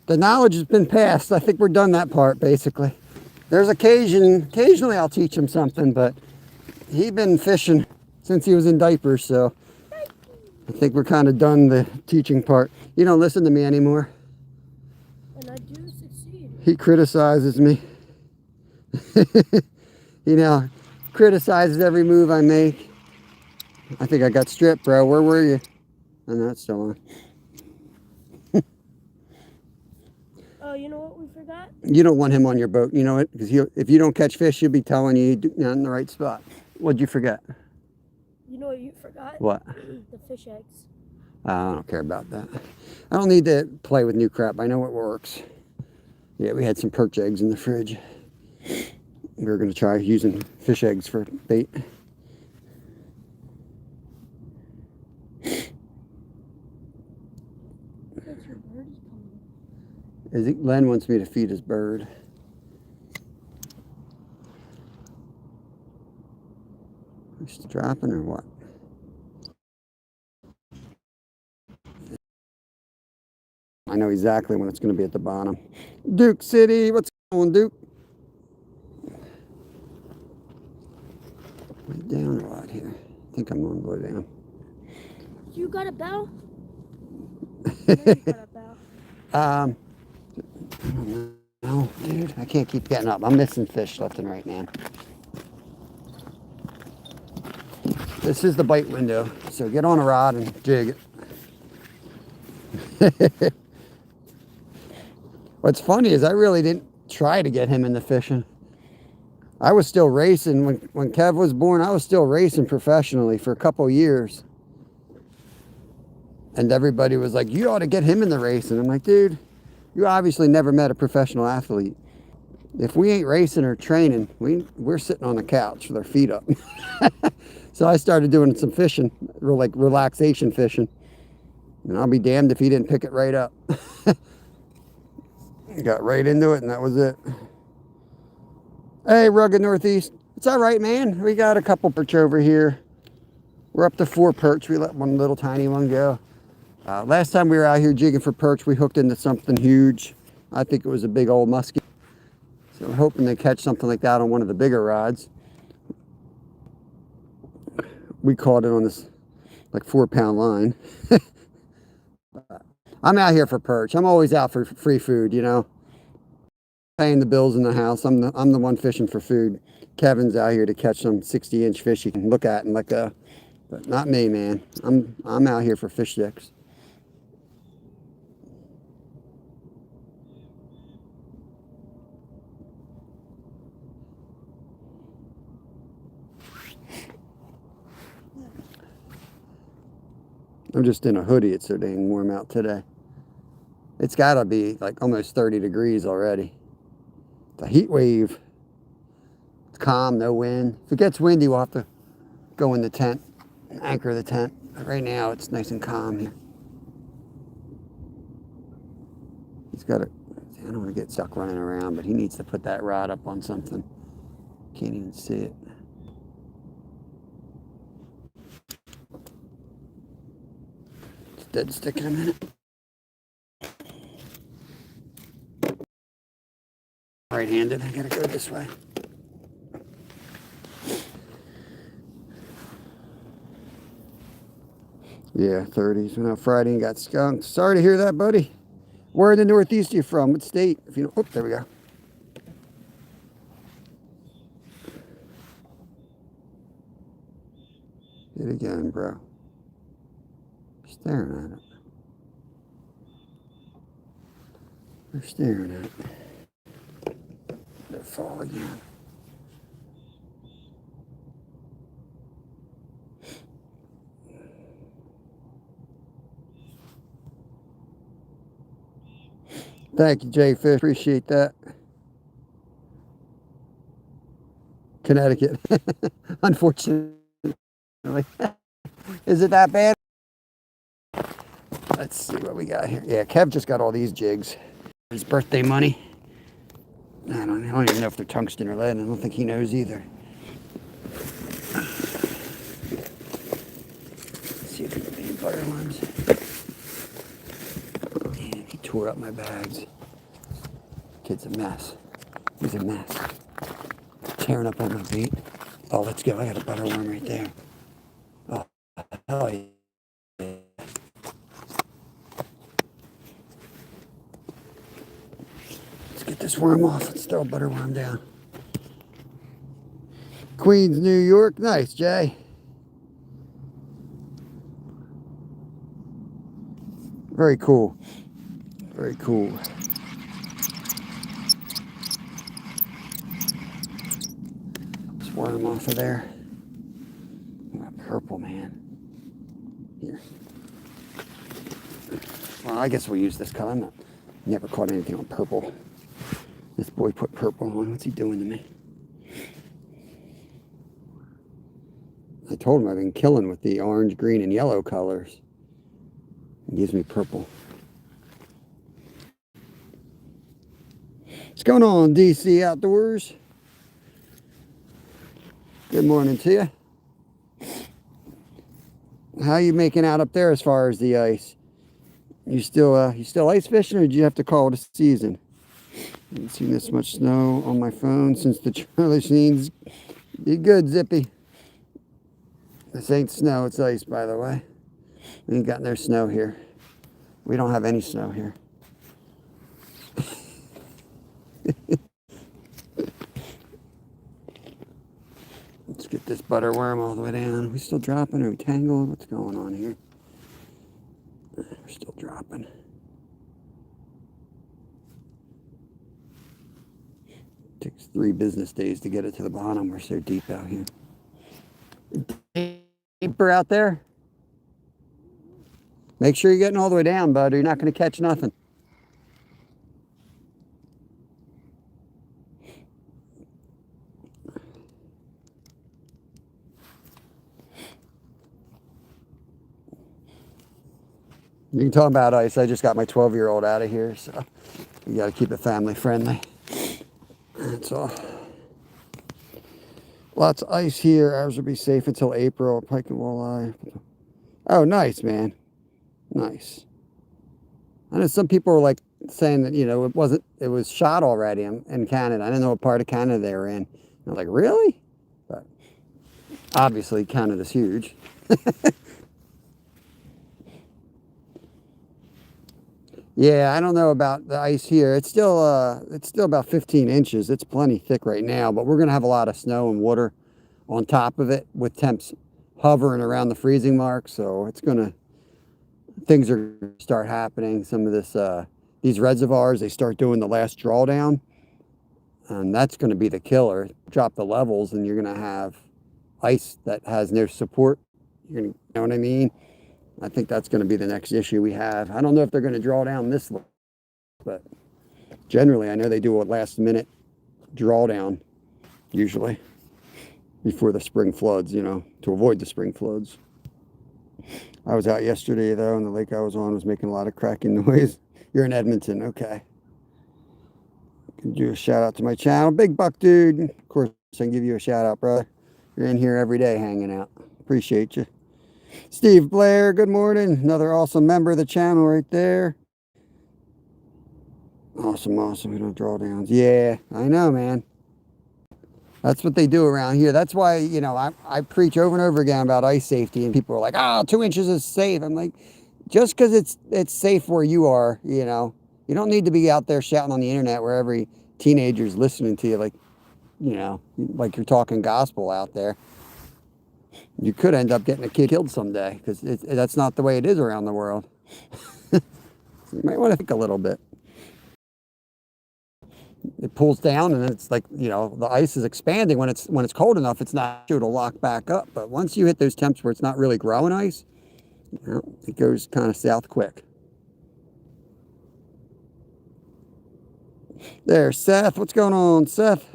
the knowledge has been passed. I think we're done that part, basically. There's occasionally I'll teach him something, but he's been fishing since he was in diapers, so I think we're kind of done the teaching part. You don't listen to me anymore. And I do succeed. He criticizes me. You know, criticizes every move I make. I think I got stripped, bro. Where were you? Oh, no, it's still on. Oh, you know what we forgot? You don't want him on your boat, you know it? Because if you don't catch fish, he'll be telling you you're not in the right spot. What'd you forget? You know what you forgot? What? The fish eggs. I don't care about that. I don't need to play with new crap. I know what works. Yeah, we had some perch eggs in the fridge. We were going to try using fish eggs for bait. That's your bird is coming. Is he, Len wants me to feed his bird. Is he dropping or what? I know exactly when it's going to be at the bottom. Duke City, what's going on, Duke? Way down or what here? I think I'm going to go down. You got a bell? I know you got a bell. I don't know, dude. I can't keep getting up. I'm missing fish left and right, man. This is the bite window, so get on a rod and jig it. What's funny is I really didn't try to get him into fishing. I was still racing. When Kev was born, I was still racing professionally for a couple years. And everybody was like, you ought to get him in the race. And I'm like, dude, you obviously never met a professional athlete. If we ain't racing or training, we're sitting on the couch with our feet up. So I started doing some fishing, like relaxation fishing. And I'll be damned if he didn't pick it right up. Got right into it, and that was it. Hey, Rugged Northeast. It's all right, man. We got a couple perch over here. We're up to 4 perch. We let one little tiny one go. Last time we were out here jigging for perch, we hooked into something huge. I think it was a big old musky. So we're hoping to catch something like that on one of the bigger rods. We caught it on this like 4-pound line. I'm out here for perch. I'm always out for free food, you know. Paying the bills in the house. I'm the one fishing for food. Kevin's out here to catch some 60-inch fish you can look at and let go. But not me, man. I'm out here for fish sticks. I'm just in a hoodie. It's so dang warm out today. It's got to be like almost 30 degrees already. It's a heat wave. It's calm, no wind. If it gets windy, we'll have to go in the tent, anchor the tent. But right now, it's nice and calm here. He's got to, I don't want to get stuck running around, but he needs to put that rod up on something. Can't even see it. It's dead stick in a minute. Right-handed, I gotta go this way. Yeah, 30s. Went out Friday and got skunked. Sorry to hear that, buddy. Where in the Northeast are you from? What state? If you know, oh, there we go. Hit again, bro. Staring at it. They're staring at it. They'll fall again. Thank you, Jay Fish. Appreciate that. Connecticut. Unfortunately. Is it that bad? Let's see what we got here. Yeah, Kev just got all these jigs. His birthday money. I don't even know if they're tungsten or lead. I don't think he knows either. butterworms. Man, he tore up my bags. Kid's a mess. He's a mess. Tearing up all my bait. Oh, let's go. I got a butterworm right there. Oh, hell yeah. Let's get this worm off. Let's throw a butterworm down. Queens, New York. Nice, Jay. Very cool. Very cool. Just worm off of there. Oh, purple, man. Here. Well, I guess we'll use this color. I'm never caught anything on purple. This boy put purple on. What's he doing to me? I told him I've been killing with the orange, green, and yellow colors. He gives me purple. What's going on, DC Outdoors? Good morning to you. How you making out up there as far as the ice? You still ice fishing, or did you have to call it a season? I haven't seen this much snow on my phone since the Charlie Sheen's. Be good, Zippy. This ain't snow, it's ice, by the way. We ain't got no snow here. We don't have any snow here. Let's get this butterworm all the way down. We still dropping? Are we tangled? What's going on here? We're still dropping. Takes 3 business days to get it to the bottom. We're so deep out here. Deeper out there? Make sure you're getting all the way down, bud, or you're not going to catch nothing. You can talk about ice. I just got my 12-year-old out of here, so you got to keep it family friendly. That's all. Lots of ice here. Ours will be safe until April. Pike and walleye. Oh, nice, man. Nice. I know some people were like saying that, it was shot already in Canada. I didn't know what part of Canada they were in. I'm like, really? But obviously, Canada's huge. Yeah, I don't know about the ice here. It's still about 15 inches. It's plenty thick right now, but we're going to have a lot of snow and water on top of it with temps hovering around the freezing mark. So things are going to start happening. Some of these reservoirs, they start doing the last drawdown, and that's going to be the killer. Drop the levels, and you're going to have ice that has no support. You know what I mean? I think that's going to be the next issue we have. I don't know if they're going to draw down this, but generally I know they do a last minute drawdown usually before the spring floods, to avoid the spring floods. I was out yesterday though, and the lake I was on was making a lot of cracking noise. You're in Edmonton, okay. Can do a shout out to my channel. Big Buck Dude. Of course, I can give you a shout out, brother. You're in here every day hanging out. Appreciate you. Steve Blair, good morning. Another awesome member of the channel right there. Awesome. We don't draw downs. Yeah, I know, man. That's what they do around here. That's why, I preach over and over again about ice safety, and people are like, 2 inches is safe. I'm like, just because it's safe where you are, you don't need to be out there shouting on the internet where every teenager's listening to you like you're talking gospel out there. You could end up getting a kid killed someday, because that's not the way it is around the world. So you might want to think a little bit. It pulls down, and then it's like, the ice is expanding. When it's cold enough, it's not sure to lock back up. But once you hit those temps where it's not really growing ice, it goes kind of south quick. There, Seth. What's going on, Seth?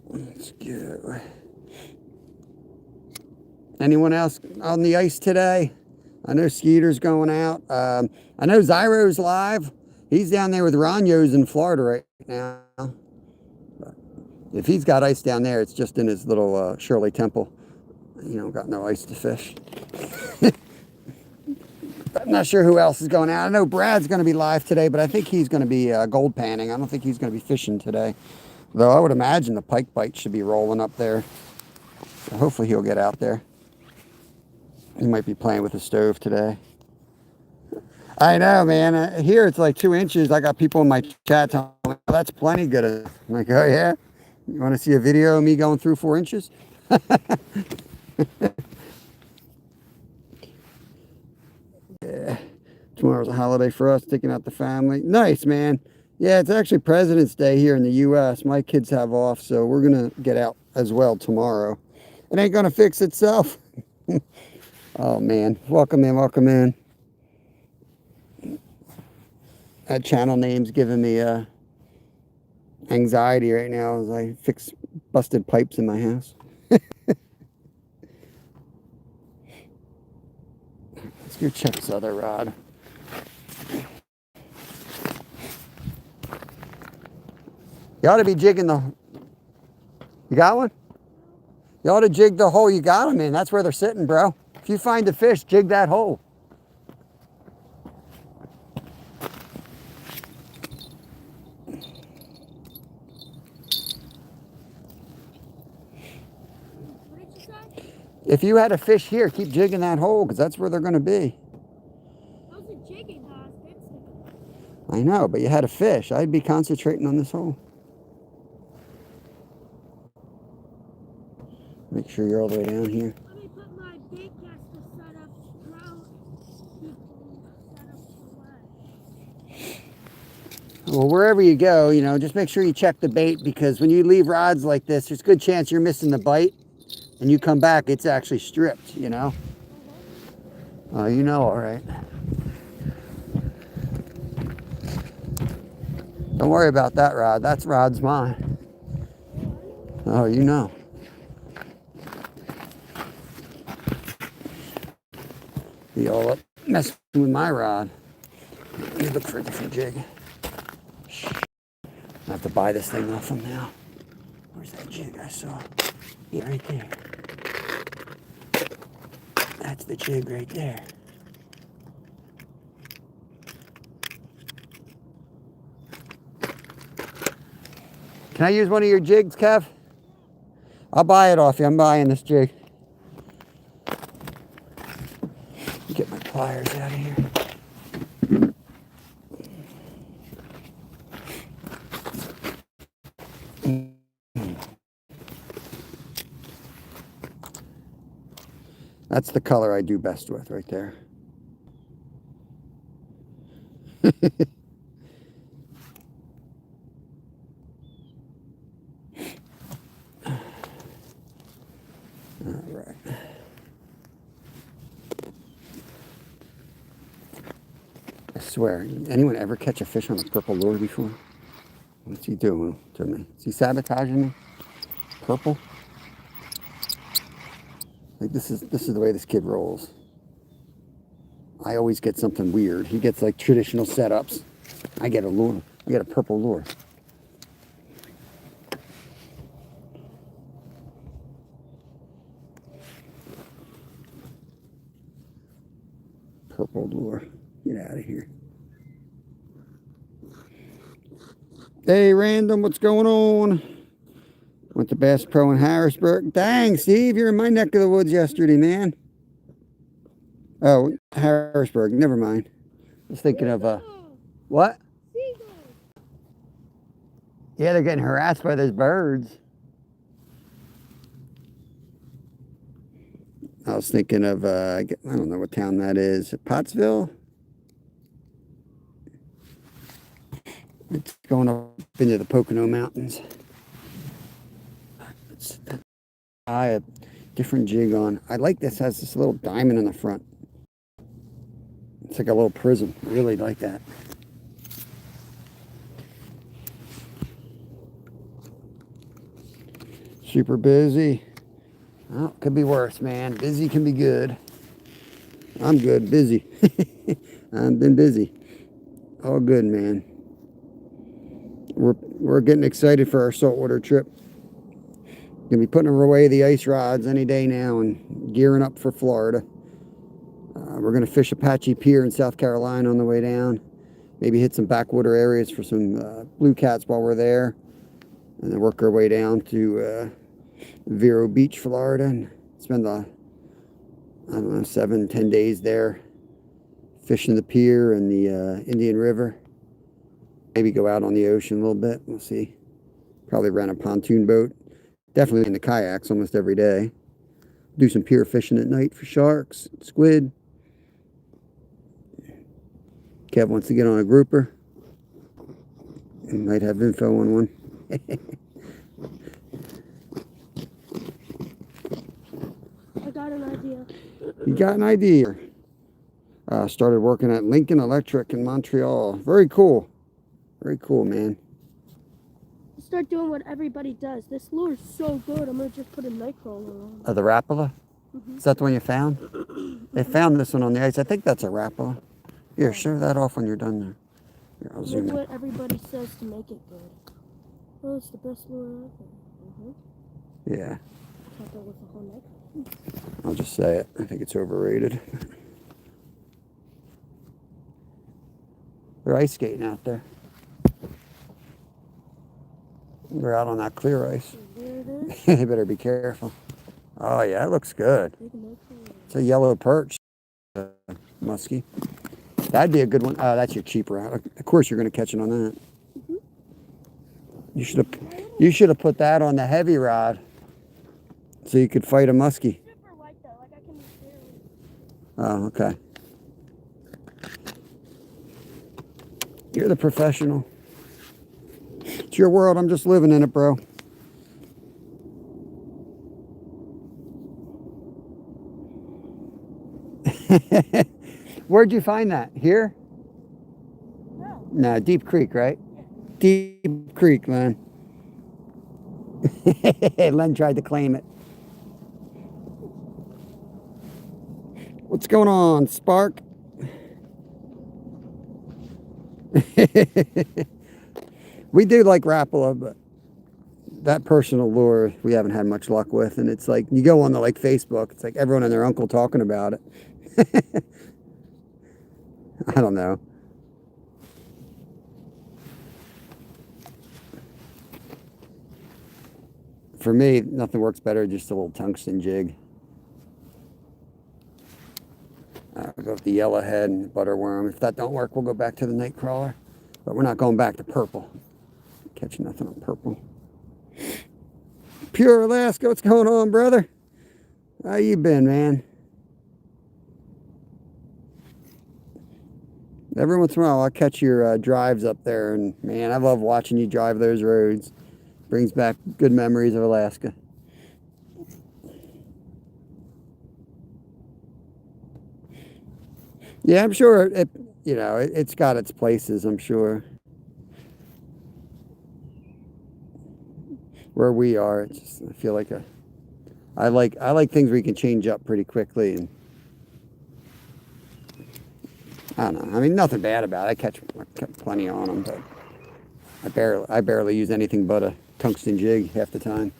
Let's go. Anyone else on the ice today? I know Skeeter's going out. I know Zyro's live. He's down there with Ronyo's in Florida right now. But if he's got ice down there, it's just in his little Shirley Temple You don't got no ice to fish. I'm not sure who else is going out. I know Brad's going to be live today, but I think he's going to be gold panning. I don't think he's going to be fishing today. Though I would imagine the pike bite should be rolling up there. So hopefully he'll get out there. He might be playing with the stove today. I know, man. Here it's like 2 inches. I got people in my chat telling me, oh, that's plenty good. I'm like, oh yeah? You want to see a video of me going through 4 inches? Yeah. Tomorrow's a holiday for us, taking out the family. Nice, man. Yeah, it's actually President's Day here in the U.S. My kids have off, so we're going to get out as well tomorrow. It ain't going to fix itself. Oh, man. Welcome in, welcome in. That channel name's giving me anxiety right now as I fix busted pipes in my house. Let's go check this other rod. You ought to be jigging the... You got one? You ought to jig the hole you got them in. That's where they're sitting, bro. If you find a fish, jig that hole. If you had a fish here, keep jigging that hole because that's where they're going to be. I wasn't jigging, I was fixing. I know, but you had a fish. I'd be concentrating on this hole. Make sure you're all the way down here. Let me put my bait caster set up, Well, wherever you go, you know, just make sure you check the bait because when you leave rods like this, there's a good chance you're missing the bite. And you come back, it's actually stripped, you know? Oh, you know, all right. Don't worry about that rod. That rod's mine. Oh, you know. You all up messing with my rod. Let me look for a different jig. I have to buy this thing off him now. Where's that jig I saw? Yeah, right there. That's the jig right there. Can I use one of your jigs, Kev? I'll buy it off you. I'm buying this jig. Get my pliers out of here. That's the color I do best with right there. All right. I swear, anyone ever catch a fish on a purple lure before? What's he doing to me? Is he sabotaging me? Purple? Like this is the way this kid rolls. I always get something weird. He gets like traditional setups. I get a lure. I get a purple lure. Purple lure. Get out of here. Hey, Random, what's going on? Went to Bass Pro in Harrisburg. Dang, Steve, you're in my neck of the woods yesterday, man. Oh, Harrisburg. Never mind. I was thinking of, what? Seagulls. Yeah, they're getting harassed by those birds. I was thinking of, I don't know what town that is. Pottsville? It's going up into the Pocono Mountains. I a different jig on. I like this. Has this little diamond in the front. It's like a little prism. I really like that. Super busy. Oh, could be worse, man. Busy can be good. I'm good. Busy. I've been busy. All good, man. We're getting excited for our saltwater trip. Gonna be putting away the ice rods any day now and gearing up for Florida. We're gonna fish Apache Pier in South Carolina on the way down. Maybe hit some backwater areas for some blue cats while we're there, and then work our way down to Vero Beach, Florida, and spend I don't know, 7-10 days there fishing the pier and the Indian River. Maybe go out on the ocean a little bit. We'll see. Probably rent a pontoon boat. Definitely in the kayaks almost every day. Do some pier fishing at night for sharks, squid. Kev wants to get on a grouper. He might have info on one. I got an idea. You got an idea. Started working at Lincoln Electric in Montreal. Very cool. Very cool, man. Start doing what everybody does. This lure is so good. I'm gonna just put a night crawler on. The Rapala? Is that the one you found? They found this one on the ice. I think that's a Rapala. Here, show that off when you're done there. Here, I'll zoom That's in. what everybody says to make it good. Oh, it's the best lure ever. Yeah, Top it with the whole night. I'll just say it. I think it's overrated. They're ice skating out there. They're out on that clear ice. There it is. They better be careful. Oh yeah, it looks good. Big night crawler. It's a yellow perch, musky. That'd be a good one. Oh, that's your cheap route. Of course, you're going to catch it on that. You should have put that on the heavy rod, so you could fight a musky. Super light though, like I can barely. Oh, okay. You're the professional. It's your world. I'm just living in it, bro. Where'd you find that? Here? No. No, Deep Creek, right? Deep Creek, Len. Len tried to claim it. What's going on, Spark? We do like Rapala, but that personal lure we haven't had much luck with. And it's like, you go on the like Facebook, it's like everyone and their uncle talking about it. I don't know. For me, nothing works better, just a little tungsten jig. I'll go with the yellowhead and butterworm. If that don't work, we'll go back to the night crawler. But we're not going back to purple. Catch nothing on purple. Pure Alaska, what's going on, brother? How you been, man? Every once in a while, I'll catch your drives up there, and man, I love watching you drive those roads. Brings back good memories of Alaska. Yeah, I'm sure it. You know, it's got its places. I'm sure. Where we are, it's just, I feel like I like things where you can change up pretty quickly, and I don't know. I mean, nothing bad about it. I catch plenty on them, but I barely use anything but a tungsten jig half the time.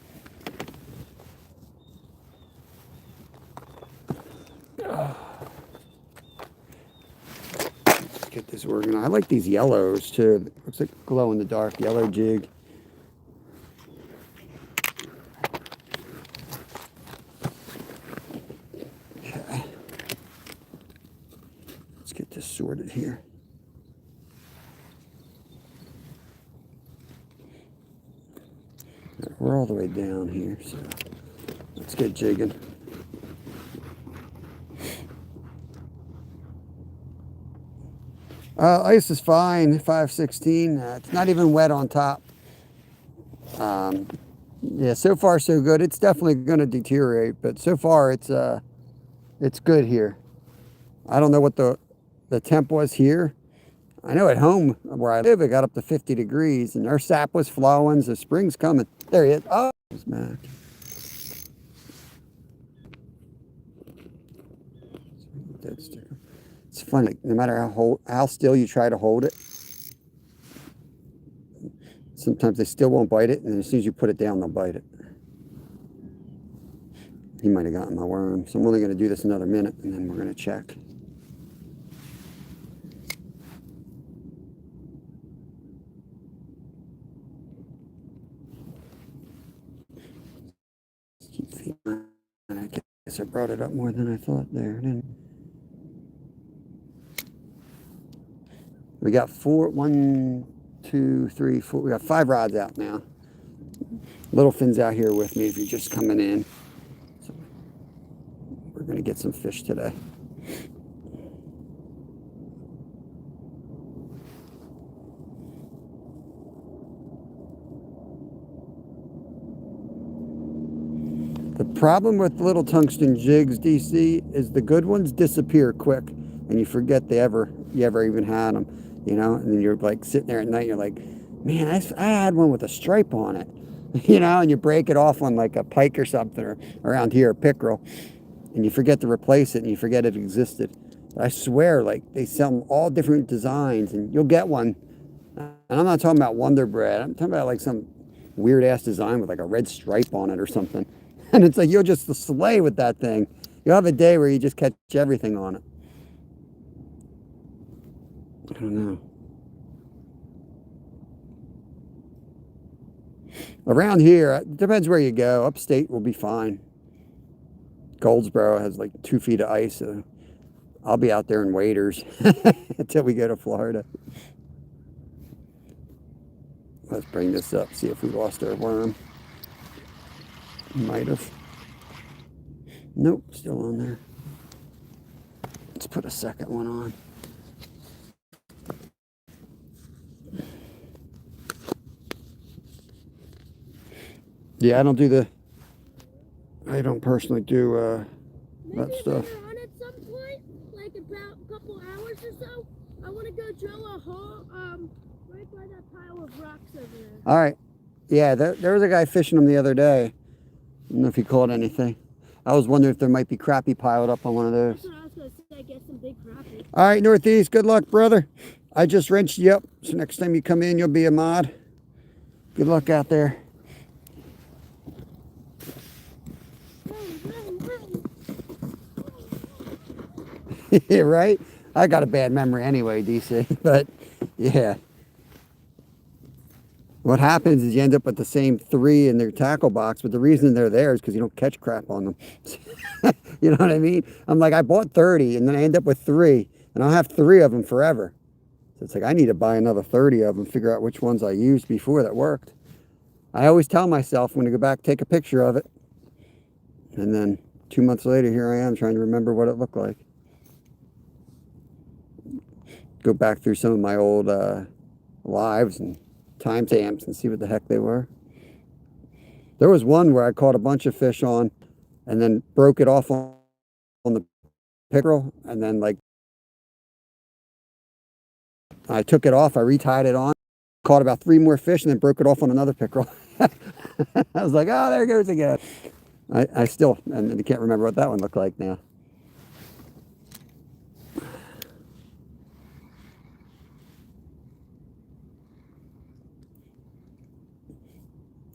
Let's get this organized. I like these yellows too. Looks like glow in the dark yellow jig. Okay. Let's get this sorted here. We're all the way down here, so let's get jigging. Ice is fine, 516. It's not even wet on top. Yeah, so far so good. It's definitely going to deteriorate, but so far it's good here. I don't know what the temp was here. I know at home where I live, it got up to 50 degrees, and our sap was flowing, so spring's coming. There he is. Oh, it's Mac. Dead sticker. It's funny, like, no matter how still you try to hold it, sometimes they still won't bite it, and then as soon as you put it down, they'll bite it. He might have gotten my worm. So I'm only going to do this another minute, and then we're going to check. Keep feeding. I guess I brought it up more than I thought there, didn't I? We got 1, 2, 3, 4. We got 5 rods out now. Littlefin's out here with me if you're just coming in. So we're going to get some fish today. The problem with little tungsten jigs, DC, is the good ones disappear quick, and you forget you ever even had them, you know. And then you're like sitting there at night, you're like, man, I had one with a stripe on it, you know, and you break it off on like a pike or something, or around here, a pickerel, and you forget to replace it, and you forget it existed. But I swear, like, they sell them all different designs, and you'll get one. And I'm not talking about Wonder Bread. I'm talking about like some weird ass design with like a red stripe on it or something. And it's like, you'll just slay with that thing. You'll have a day where you just catch everything on it. I don't know. Around here, it depends where you go. Upstate will be fine. Goldsboro has like 2 feet of ice. So I'll be out there in waders until we go to Florida. Let's bring this up, see if we lost our worm. Might have. Nope, still on there. Let's put a second one on. Yeah, I don't personally do that stuff. Maybe later on at some point, like about a couple hours or so, I want to go drill a hole right by that pile of rocks over there. All right. Yeah, there was a guy fishing them the other day. I don't know if he caught anything. I was wondering if there might be crappie piled up on one of those. That's what I was going to say, get some big crappie. All right, Northeast, good luck, brother. I just wrenched you up, so next time you come in, you'll be a mod. Good luck out there. Yeah, right? I got a bad memory anyway, DC, but yeah. What happens is you end up with the same 3 in their tackle box, but the reason they're there is because you don't catch crap on them. You know what I mean? I'm like, I bought 30, and then I end up with 3, and I'll have 3 of them forever. So it's like, I need to buy another 30 of them, figure out which ones I used before that worked. I always tell myself when I go back, take a picture of it. And then 2 months later, here I am trying to remember what it looked like. Go back through some of my old lives and timestamps and see what the heck they were. There was one where I caught a bunch of fish on and then broke it off on the pickerel, and then like I took it off, I retied it on, caught about 3 more fish, and then broke it off on another pickerel. I was like, oh, there it goes again. I still, and I can't remember what that one looked like now.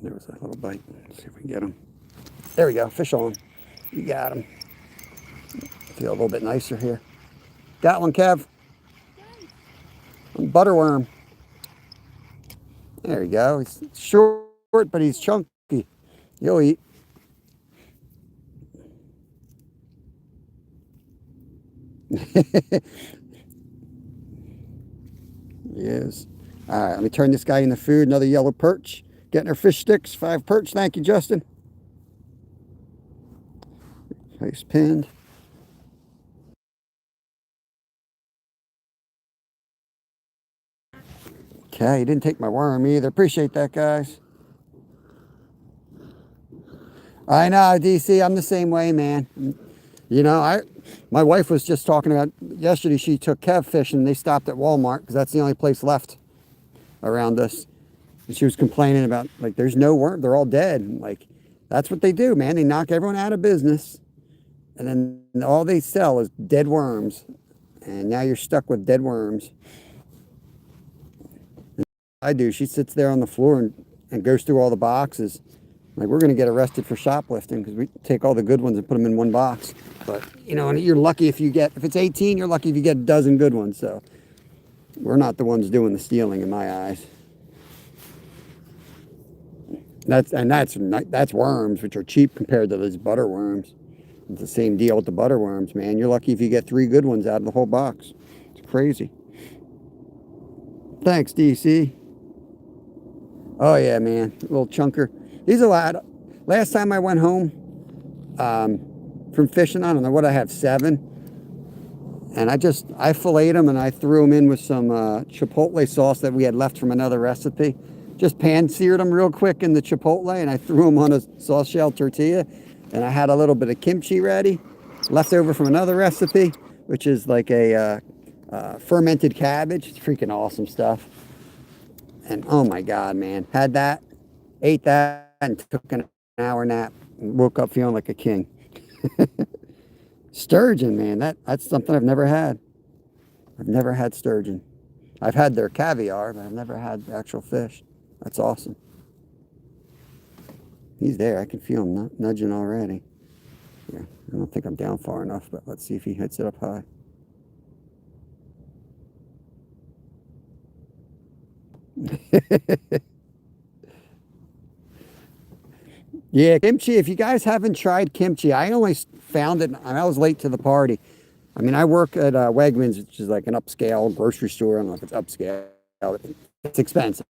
There was that little bite. Let's see if we can get him. There we go. Fish on. You got him. Feel a little bit nicer here. Got one, Kev. Butterworm. There we go. He's short, but he's chunky. You'll eat. Yes. All right, let me turn this guy into food. Another yellow perch. Getting our fish sticks. 5 perch. Thank you, Justin. Nice pinned. Okay, you didn't take my worm either. Appreciate that, guys. I know, DC. I'm the same way, man. You know, my wife was just talking about yesterday. She took Kev fishing. And they stopped at Walmart because that's the only place left around us. And she was complaining about, like, there's no worm. They're all dead. And, like, that's what they do, man. They knock everyone out of business. And then all they sell is dead worms. And now you're stuck with dead worms. And I do. She sits there on the floor and goes through all the boxes. Like, we're going to get arrested for shoplifting because we take all the good ones and put them in one box. But, you know, and you're lucky if it's 18, you're lucky if you get a dozen good ones. So we're not the ones doing the stealing in my eyes. That's worms, which are cheap compared to those butter worms. It's the same deal with the butter worms, man. You're lucky if you get 3 good ones out of the whole box. It's crazy. Thanks, DC. Oh yeah, man, a little chunker. These are a lot. Last time I went home from fishing, I don't know what I have, 7. And I filleted them and I threw them in with some chipotle sauce that we had left from another recipe. Just pan-seared them real quick in the chipotle, and I threw them on a sauce shell tortilla. And I had a little bit of kimchi ready, left over from another recipe, which is like a fermented cabbage. It's freaking awesome stuff. And oh my God, man. Had that, ate that, and took an hour nap. And woke up feeling like a king. Sturgeon, man. That's something I've never had. I've never had sturgeon. I've had their caviar, but I've never had the actual fish. That's awesome. He's there. I can feel him nudging already. Yeah, I don't think I'm down far enough, but let's see if he hits it up high. Yeah, kimchi. If you guys haven't tried kimchi, I only found it, I was late to the party. I mean, I work at Wegmans, which is like an upscale grocery store. I don't know if it's upscale. It's expensive.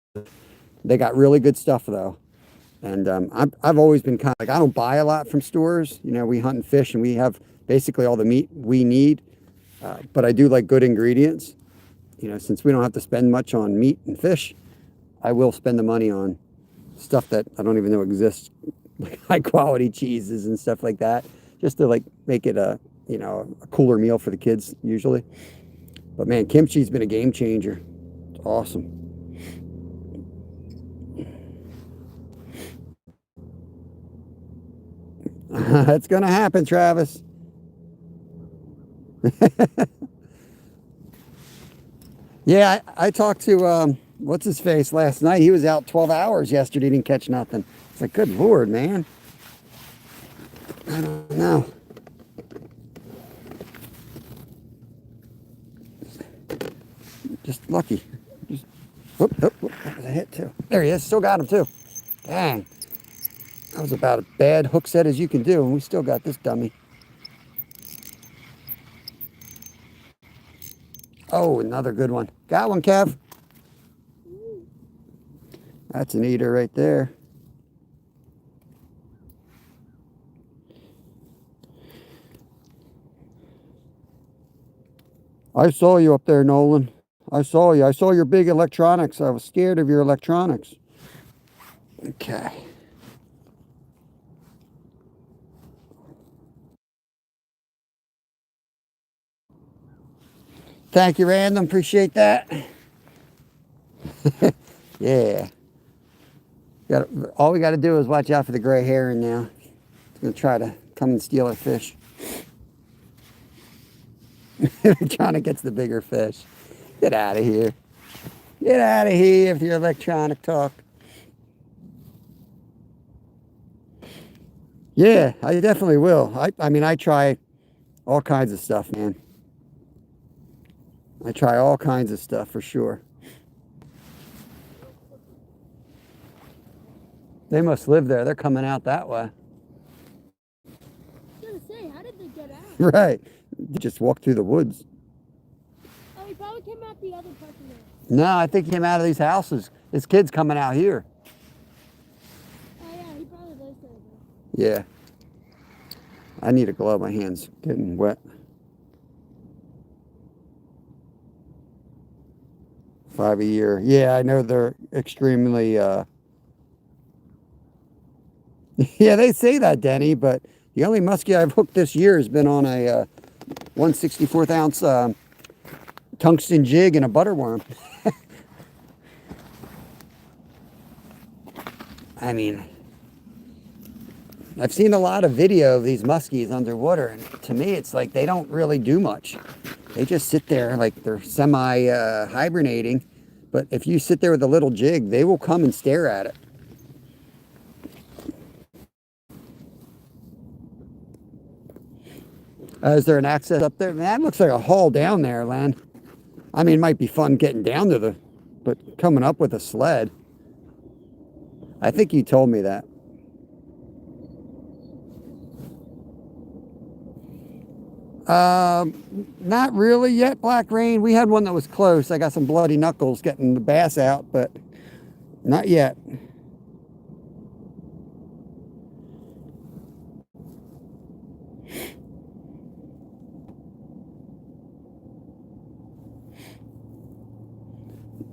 They got really good stuff, though. And I've always been kind of like, I don't buy a lot from stores. You know, we hunt and fish, and we have basically all the meat we need. But I do like good ingredients. You know, since we don't have to spend much on meat and fish, I will spend the money on stuff that I don't even know exists, like high quality cheeses and stuff like that, just to like make it a cooler meal for the kids usually. But man, kimchi's been a game changer. It's awesome. It's gonna happen, Travis. Yeah, I talked to what's his face last night. He was out 12 hours yesterday, didn't catch nothing. It's like, good Lord, man. I don't know. Just lucky. Whoop, that was a hit too. There he is. Still got him too. Dang. That was about a bad hook set as you can do, and we still got this dummy. Oh, another good one. Got one, Kev. That's an eater right there. I saw you up there, Nolan. I saw you. I saw your big electronics. I was scared of your electronics. Okay. Thank you, Random. Appreciate that. Yeah. All we got to do is watch out for the gray heron now. It's going to try to come and steal our fish. Electronic gets the bigger fish. Get out of here. Get out of here with your electronic talk. Yeah, I definitely will. I mean, I try all kinds of stuff, man. I try all kinds of stuff for sure. They must live there. They're coming out that way. I was gonna say, how did they get out? Right. They just walk through the woods. Oh, he probably came out the other parking lot. No, I think he came out of these houses. His kid's coming out here. Oh yeah, he probably lives there. Yeah. I need a glove. My hand's getting wet. 5 a year. Yeah, I know they're extremely yeah, they say that, Denny, but the only muskie I've hooked this year has been on a 1/64 ounce tungsten jig and a butterworm. I mean, I've seen a lot of video of these muskies underwater, and to me it's like they don't really do much. They just sit there like they're semi hibernating, but if you sit there with a little jig, they will come and stare at it. Is there an access up there? Man, that looks like a hole down there, Len. I mean, it might be fun getting down to the, but coming up with a sled. I think you told me that. Not really yet, Black Rain. We had one that was close. I got some bloody knuckles getting the bass out, but not yet.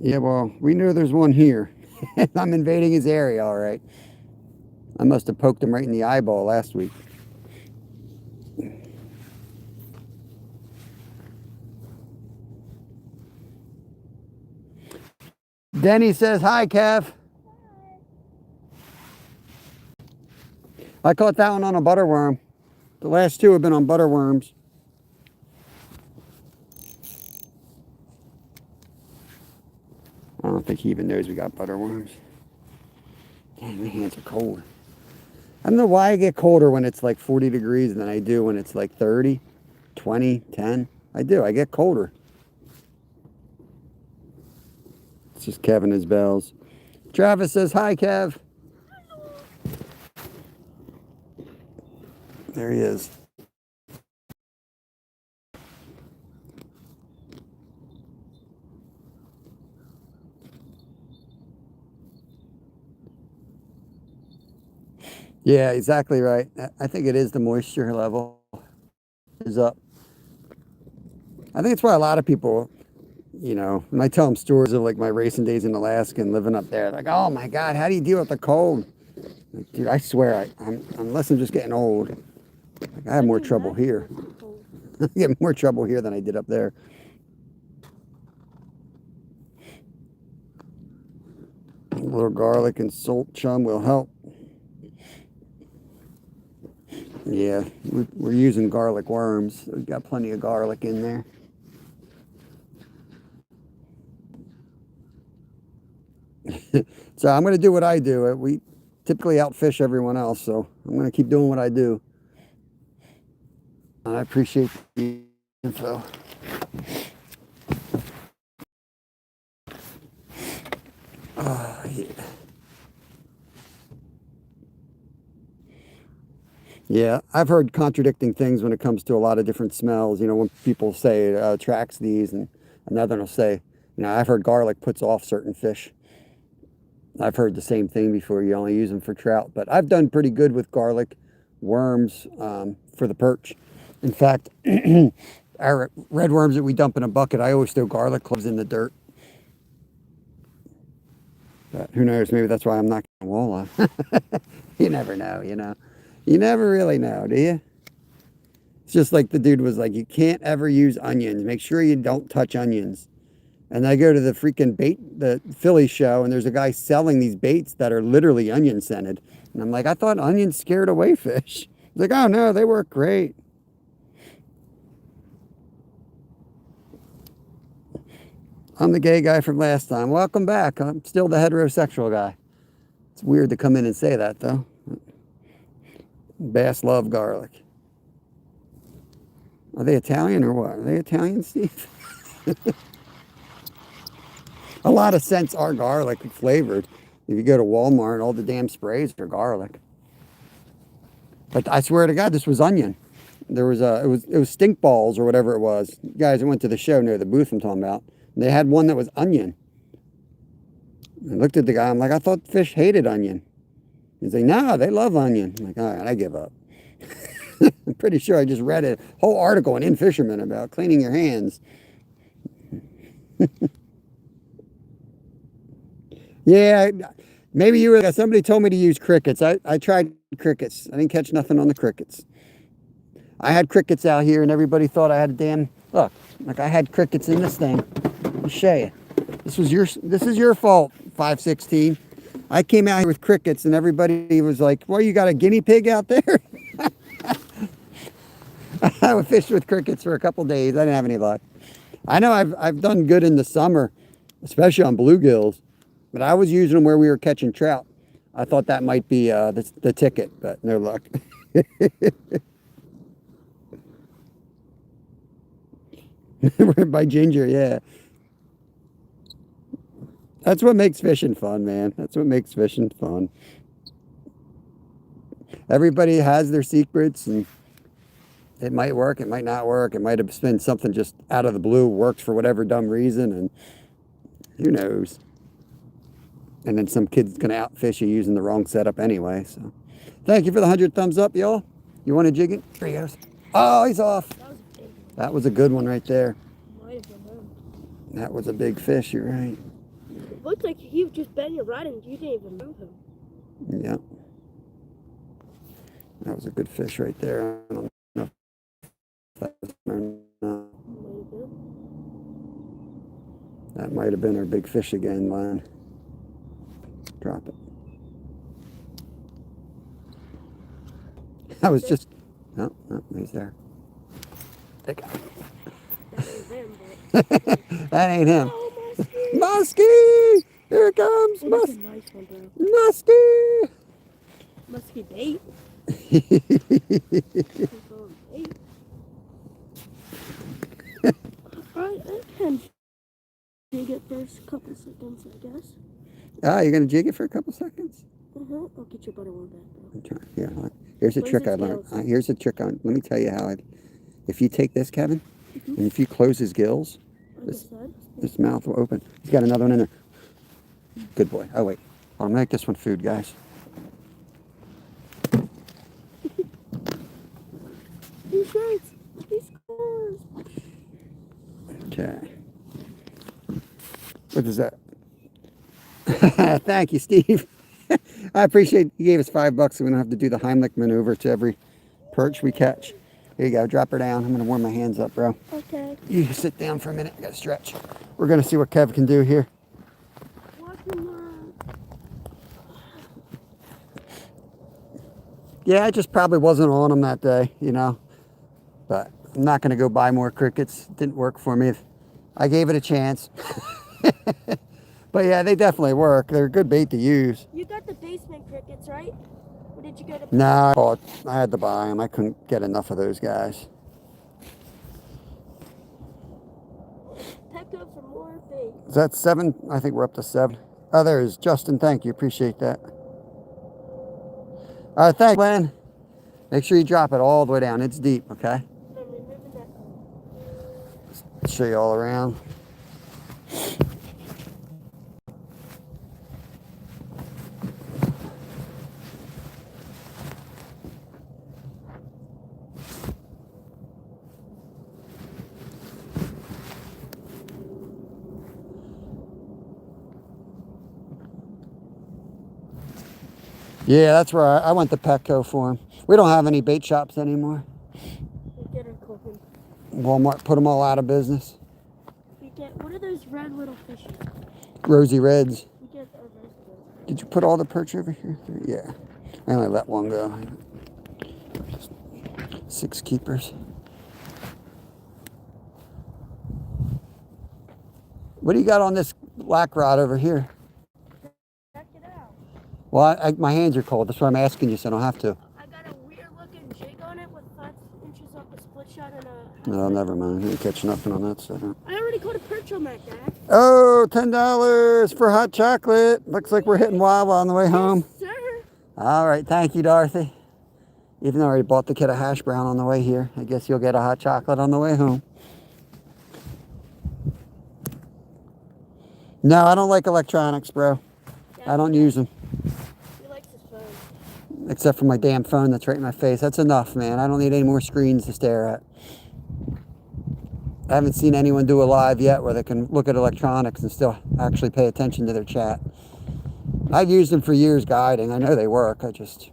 Yeah, well, we know there's one here. I'm invading his area, all right. I must have poked him right in the eyeball last week. Denny says, hi, Kev. I caught that one on a butterworm. The last two have been on butterworms. I don't think he even knows we got butterworms. Damn, my hands are cold. I don't know why I get colder when it's like 40 degrees than I do when it's like 30, 20, 10. I do. I get colder. It's just Kevin and his bells. Travis says, hi, Kev. There he is. Yeah, exactly right. I think it is the moisture level is up. I think it's why a lot of people, you know, when I tell them stories of like my racing days in Alaska and living up there, like, oh my God, how do you deal with the cold? Like, dude, I swear, unless I'm just getting old, like, I have more trouble here. I get more trouble here than I did up there. A little garlic and salt chum will help. Yeah, we're using garlic worms. We've got plenty of garlic in there. So I'm going to do what I do. We typically outfish everyone else, so I'm going to keep doing what I do. And I appreciate the info. Oh, yeah. Yeah, I've heard contradicting things when it comes to a lot of different smells. You know, when people say it attracts these, and another will say, you know, I've heard garlic puts off certain fish. I've heard the same thing before. You only use them for trout, but I've done pretty good with garlic worms for the perch. In fact, our red worms that we dump in a bucket, I always throw garlic cloves in the dirt. But who knows? Maybe that's why I'm not getting walleye. You never know, you know. You never really know, do you? It's just like the dude was like, you can't ever use onions. Make sure you don't touch onions. And I go to the freaking the Philly show, and there's a guy selling these baits that are literally onion scented. And I'm like, I thought onions scared away fish. He's like, oh no, they work great. I'm the gay guy from last time. Welcome back. I'm still the heterosexual guy. It's weird to come in and say that, though. Bass love garlic. Are they Italian or what? Are they Italian, Steve? A lot of scents are garlic flavored. If you go to Walmart, all the damn sprays are garlic. But I swear to God, this was onion. There was it was stink balls or whatever it was. You guys that went to the show know the booth I'm talking about. They had one that was onion. I looked at the guy. I'm like, I thought fish hated onion. He's like, no, they love onion. I'm like, all right, I give up. I'm pretty sure I just read a whole article in Fisherman about cleaning your hands. Yeah, maybe you were. Somebody told me to use crickets. I tried crickets. I didn't catch nothing on the crickets. I had crickets out here, and everybody thought I had a damn look. Like I had crickets in this thing. I'll show you. This is your fault. 516. I came out here with crickets, and everybody was like, "Well, you got a guinea pig out there?" I fished with crickets for a couple days. I didn't have any luck. I know I've done good in the summer, especially on bluegills, but I was using them where we were catching trout. I thought that might be the ticket, but no luck. By Ginger, yeah. That's what makes fishing fun, man. That's what makes fishing fun. Everybody has their secrets, and it might work, it might not work. It might have been something just out of the blue, works for whatever dumb reason, and who knows. And then some kid's going to outfish you using the wrong setup anyway. So, thank you for the 100 thumbs up, y'all. You want to jig it? There he goes. Oh, he's off. That was a big one. That was a good one right there. Might have been him. That was a big fish, you're right. It looked like he was just bent your rod and you didn't even move him. Yeah. That was a good fish right there. I don't know if that was or not. Might have been. That might have been our big fish again, line. Drop it. I was just, no, he's there. Take it. That ain't him, but... That ain't him. Oh, musky! Musky! Here it comes. Oh, that's a nice one, bro. Musky! Musky bait. I can jig it first couple seconds, I guess. Ah, you're going to jig it for a couple seconds? I'll get your butter one back, bro. Here, here's a trick I learned. Here's a trick on. Let me tell you how. If you take this, Kevin, and if you close his gills, this mouth will open. He's got another one in there. Good boy. Oh wait, I'll make this one food, guys. He shoots. He scores. Okay. What is that? Thank you, Steve. I appreciate you gave us $5 so we don't have to do the Heimlich maneuver to every perch we catch. Here you go. Drop her down. I'm going to warm my hands up, bro. Okay. You sit down for a minute. I got to stretch. We're going to see what Kev can do here. Yeah, I just probably wasn't on him that day, you know. But I'm not going to go buy more crickets. Didn't work for me. I gave it a chance. But yeah, they definitely work. They're a good bait to use. You got the basement crickets, right? Or did you go to... No, I had to buy them. I couldn't get enough of those guys. Petco for more bait. Is that 7? I think we're up to 7. Oh, there's Justin. Thank you. Appreciate that. All right, thanks, Glenn. Make sure you drop it all the way down. It's deep, okay? I'm removing that. Show you all around. Yeah, that's where I went to Petco for them. We don't have any bait shops anymore. We get her cooking. Walmart put them all out of business. We get... What are those red little fishes? Rosy Reds. We get those red. Did you put all the perch over here? Yeah. I only let one go. Just 6 keepers. What do you got on this black rod over here? Check it out. Well, my hands are cold. That's why I'm asking you, so I don't have to. I got a weird looking jig on it with 5 inches up a split shot and a... No, never mind. I didn't catch nothing on that setup. I already caught a perch on that, Dad. Oh, $10 for hot chocolate. Looks like we're hitting Wawa on the way home. Yes, sir. All right. Thank you, Dorothy. Even though I already bought the kid a hash brown on the way here, I guess you'll get a hot chocolate on the way home. No, I don't like electronics, bro. Yeah, I don't use them. he likes his phone. Except for my damn phone that's right in my face. That's enough, man. I don't need any more screens to stare at. I haven't seen anyone do a live yet where they can look at electronics and still actually pay attention to their chat. I've used them for years guiding. I know they work. I just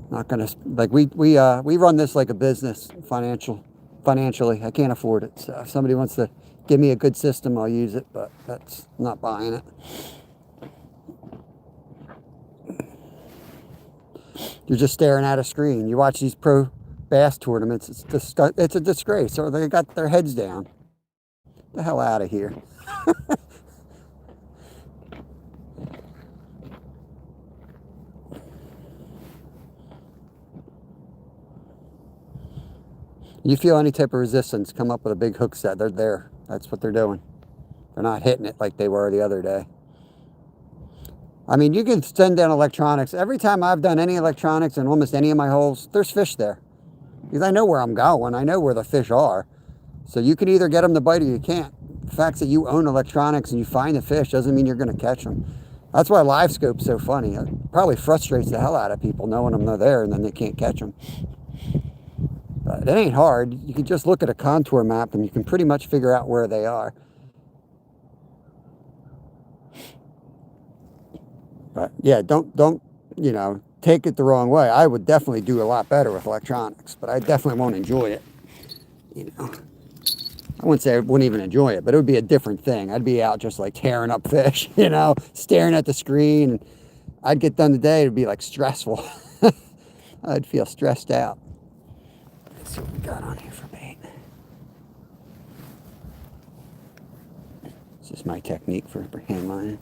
not gonna like we run this like a business financially. I can't afford it. So if somebody wants to give me a good system, I'll use it, but that's not buying it. You're just staring at a screen. You watch these pro bass tournaments, it's a disgrace. Or they got their heads down. Get the hell out of here. You feel any type of resistance, come up with a big hook set. They're there. That's what they're doing. They're not hitting it like they were the other day. I mean, you can send down electronics. Every time I've done any electronics in almost any of my holes, there's fish there. Because I know where I'm going. I know where the fish are. So you can either get them to bite or you can't. The fact that you own electronics and you find the fish doesn't mean you're going to catch them. That's why live scope's so funny. It probably frustrates the hell out of people knowing them they're there and then they can't catch them. But it ain't hard. You can just look at a contour map and you can pretty much figure out where they are. But yeah, don't you know, take it the wrong way. I would definitely do a lot better with electronics, but I definitely won't enjoy it. You know, I wouldn't say I wouldn't even enjoy it, but it would be a different thing. I'd be out just like tearing up fish, you know, staring at the screen. And I'd get done today. It'd be like stressful. I'd feel stressed out. Let's see what we got on here for bait. This is my technique for hand lining.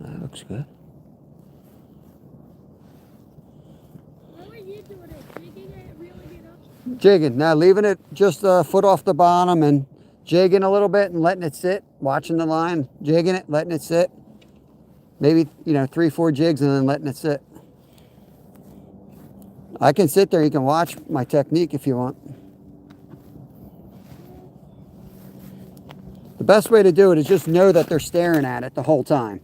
That looks good. What were you doing? Jigging it, reeling it up? Jigging. Now leaving it just a foot off the bottom and jigging a little bit and letting it sit. Watching the line, jigging it, letting it sit. Maybe, you know, 3-4 jigs and then letting it sit. I can sit there. You can watch my technique if you want. The best way to do it is just know that they're staring at it the whole time.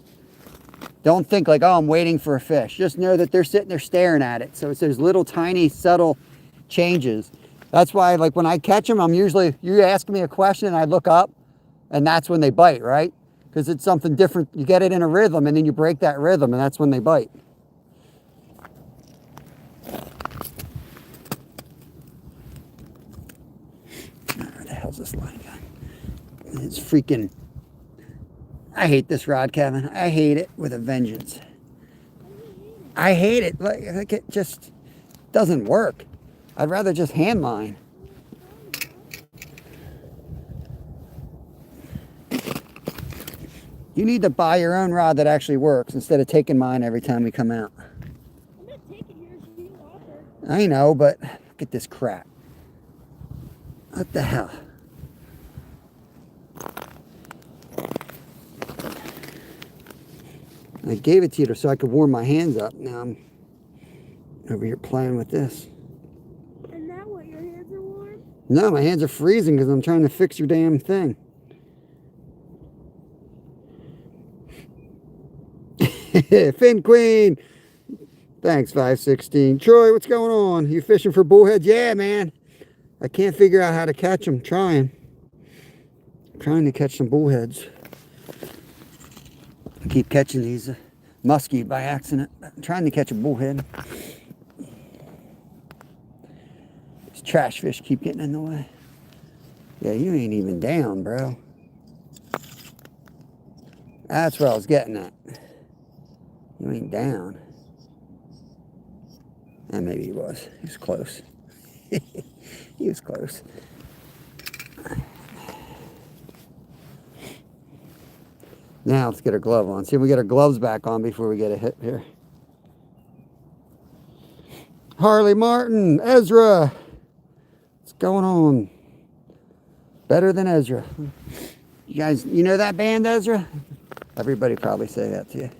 Don't think like, oh, I'm waiting for a fish. Just know that they're sitting there staring at it. So it's those little tiny subtle changes. That's why, like, when I catch them, I'm usually, you ask me a question and I look up and that's when they bite, right? Because it's something different. You get it in a rhythm and then you break that rhythm and that's when they bite. Where the hell's this line guy? It's freaking... I hate this rod, Kevin. I hate it with a vengeance. I hate it. Like it just doesn't work. I'd rather just hand line. You need to buy your own rod that actually works instead of taking mine every time we come out. I'm not taking yours. You offer. I know, but look at this crap. What the hell? I gave it to you so I could warm my hands up. Now I'm over here playing with this. And now what? Your hands are warm? No, my hands are freezing because I'm trying to fix your damn thing. Fin Queen. Thanks, 516. Troy, what's going on? You fishing for bullheads? Yeah, man. I can't figure out how to catch them. Trying to catch some bullheads. I keep catching these musky by accident. I'm trying to catch a bullhead. These trash fish keep getting in the way. Yeah, you ain't even down, bro. That's what I was getting at. You ain't down. And maybe he was. He was close. He was close. Now let's get our glove on. See if we get our gloves back on before we get a hit here. Harley Martin, Ezra. What's going on? Better than Ezra. You guys, you know that band, Ezra? Everybody probably say that to you.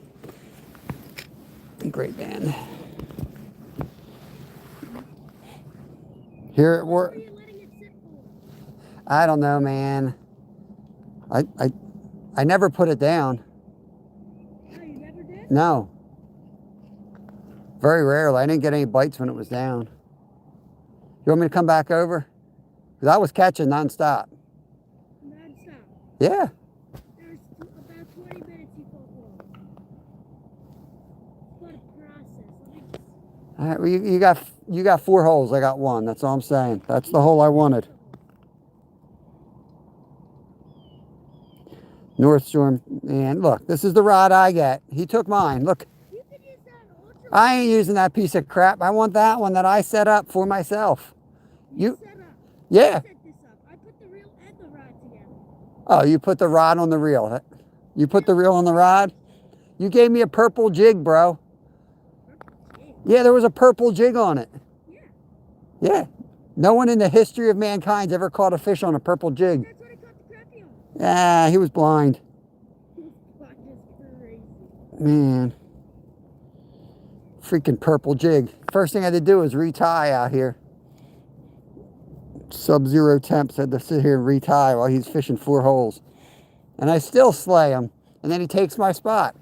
Great band. Here at work. I don't know, man. I never put it down. Oh, you never did? No. Very rarely. I didn't get any bites when it was down. You want me to come back over? Because I was catching nonstop. Non-stop? Yeah. There's about 20 minutes you go home. What a process. All right, well, you got 4 holes. I got 1. That's all I'm saying. That's the hole I wanted. North Storm. And look, this is the rod I get. He took mine. Look. You can use that ultra. I ain't using that piece of crap. I want that one that I set up for myself. You set up. Yeah. I set this up. I put the reel and the rod together. Oh, you put the rod on the reel. You put the reel on the rod? You gave me a purple jig, bro. Yeah, there was a purple jig on it. Yeah. Yeah. No one in the history of mankind's ever caught a fish on a purple jig. That's what I caught the crappie on. Ah, he was blind. God, that's crazy. Man. Freaking purple jig. First thing I had to do was retie out here. Sub-zero temps, had to sit here and retie while he's fishing 4 holes. And I still slay him. And then he takes my spot.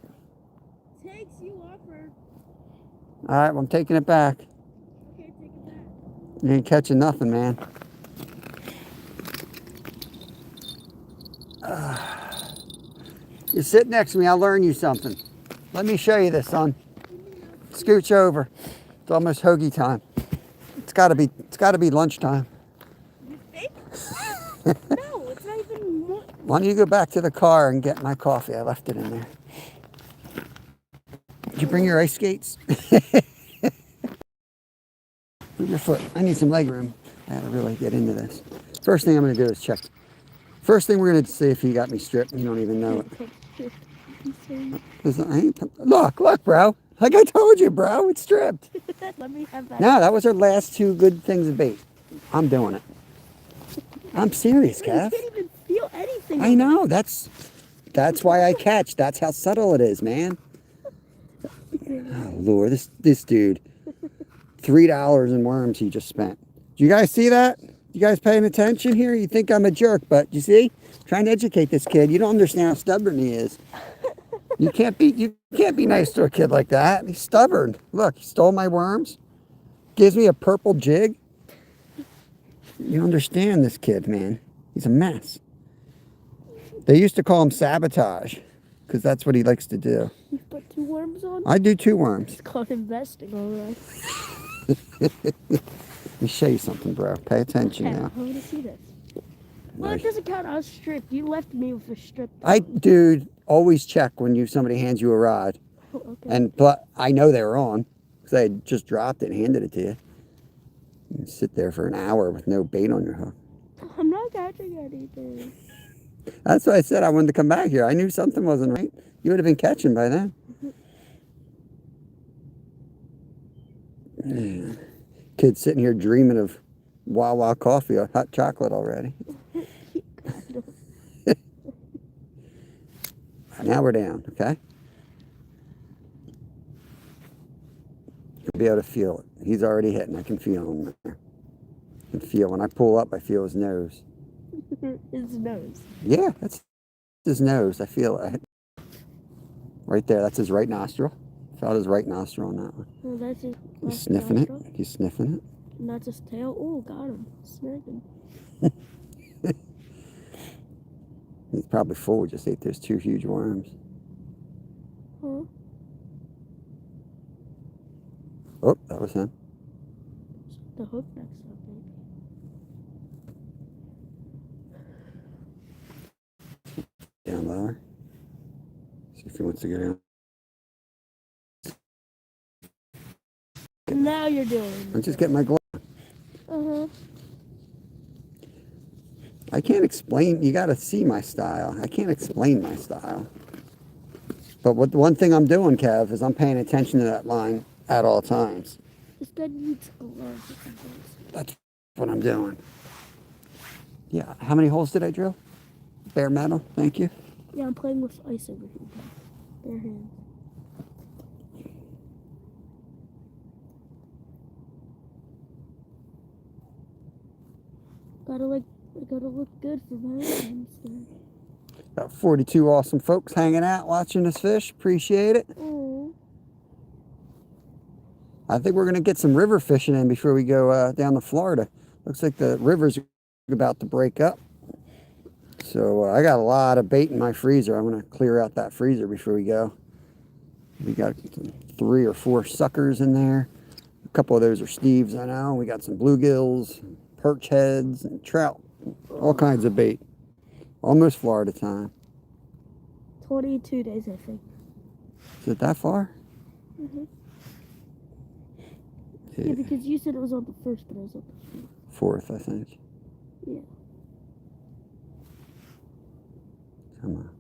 Takes you off her. All right, well, I'm taking it back. Okay, take it back. You ain't catching nothing, man. You sit next to me, I'll learn you something. Let me show you this, son. Scooch over. It's almost hoagie time. It's gotta be lunchtime. You think? No, it's not even more. Why don't you go back to the car and get my coffee? I left it in there. Did you bring your ice skates? Move your foot. I need some leg room. I gotta really get into this. First thing I'm gonna do is check. First thing we're gonna see if you got me stripped and you don't even know it. Look, bro. Like I told you, bro, it's stripped. Let me have that. No, that was our last 2 good things of bait. I'm doing it. I'm serious, You Kev. can't even feel anything. I know. That's why I catch. That's how subtle it is, man. Oh, Lord, this dude. $3 in worms he just spent. Do you guys see that? You guys paying attention here? You think I'm a jerk, but you see? I'm trying to educate this kid. You don't understand how stubborn he is. You can't be nice to a kid like that. He's stubborn. Look, he stole my worms. Gives me a purple jig. You understand this kid, man. He's a mess. They used to call him Sabotage because that's what he likes to do. You put 2 worms on? I do 2 worms. It's called investing, alright. Let me show you something, bro. Pay attention Okay, now. I want to see this. Well, it doesn't count. I was stripped. You left me with a stripped. Dude, always check when somebody hands you a rod. Oh, okay. And but I know they were on because I had just dropped it and handed it to you. You sit there for an hour with no bait on your hook. I'm not catching anything. That's why I said I wanted to come back here. I knew something wasn't right. You would have been catching by then. Man. Kid sitting here dreaming of Wawa coffee or hot chocolate already. Now we're down, okay? You'll be able to feel it. He's already hitting. I can feel him there. I can feel when I pull up, I feel his nose. His nose. Yeah, that's his nose. I feel it. Right there, that's his right nostril. Felt his right nostril on that one. Oh, that's his. He's sniffing it. He's sniffing it. And that's his tail. Oh, got him. Snagging. He's probably full. We just ate those 2 huge worms. Huh? Oh, that was him. The hook next up, baby. Down lower. See if he wants to get down. Now you're doing it. I'm just getting my glove. Uh-huh. I can't explain. You got to see my style. I can't explain my style. But the one thing I'm doing, Kev, is I'm paying attention to that line at all times. This guy needs gloves. That's what I'm doing. Yeah. How many holes did I drill? Bare metal. Thank you. Yeah, I'm playing with ice over here. Bare hands. Gotta look good for my hands there. Got 42 awesome folks hanging out watching us fish. Appreciate it. Oh. I think we're going to get some river fishing in before we go down to Florida. Looks like the river's about to break up. So I got a lot of bait in my freezer. I'm going to clear out that freezer before we go. We got 3 or 4 suckers in there. A couple of those are Steves, I know. We got some bluegills, perch heads, and trout. All kinds of bait. Almost Florida time. 22 days, I think. Is it that far? Mm-hmm. Yeah. Yeah, because you said it was on the 1st, but it was on the 4th, I think. Yeah. Come on.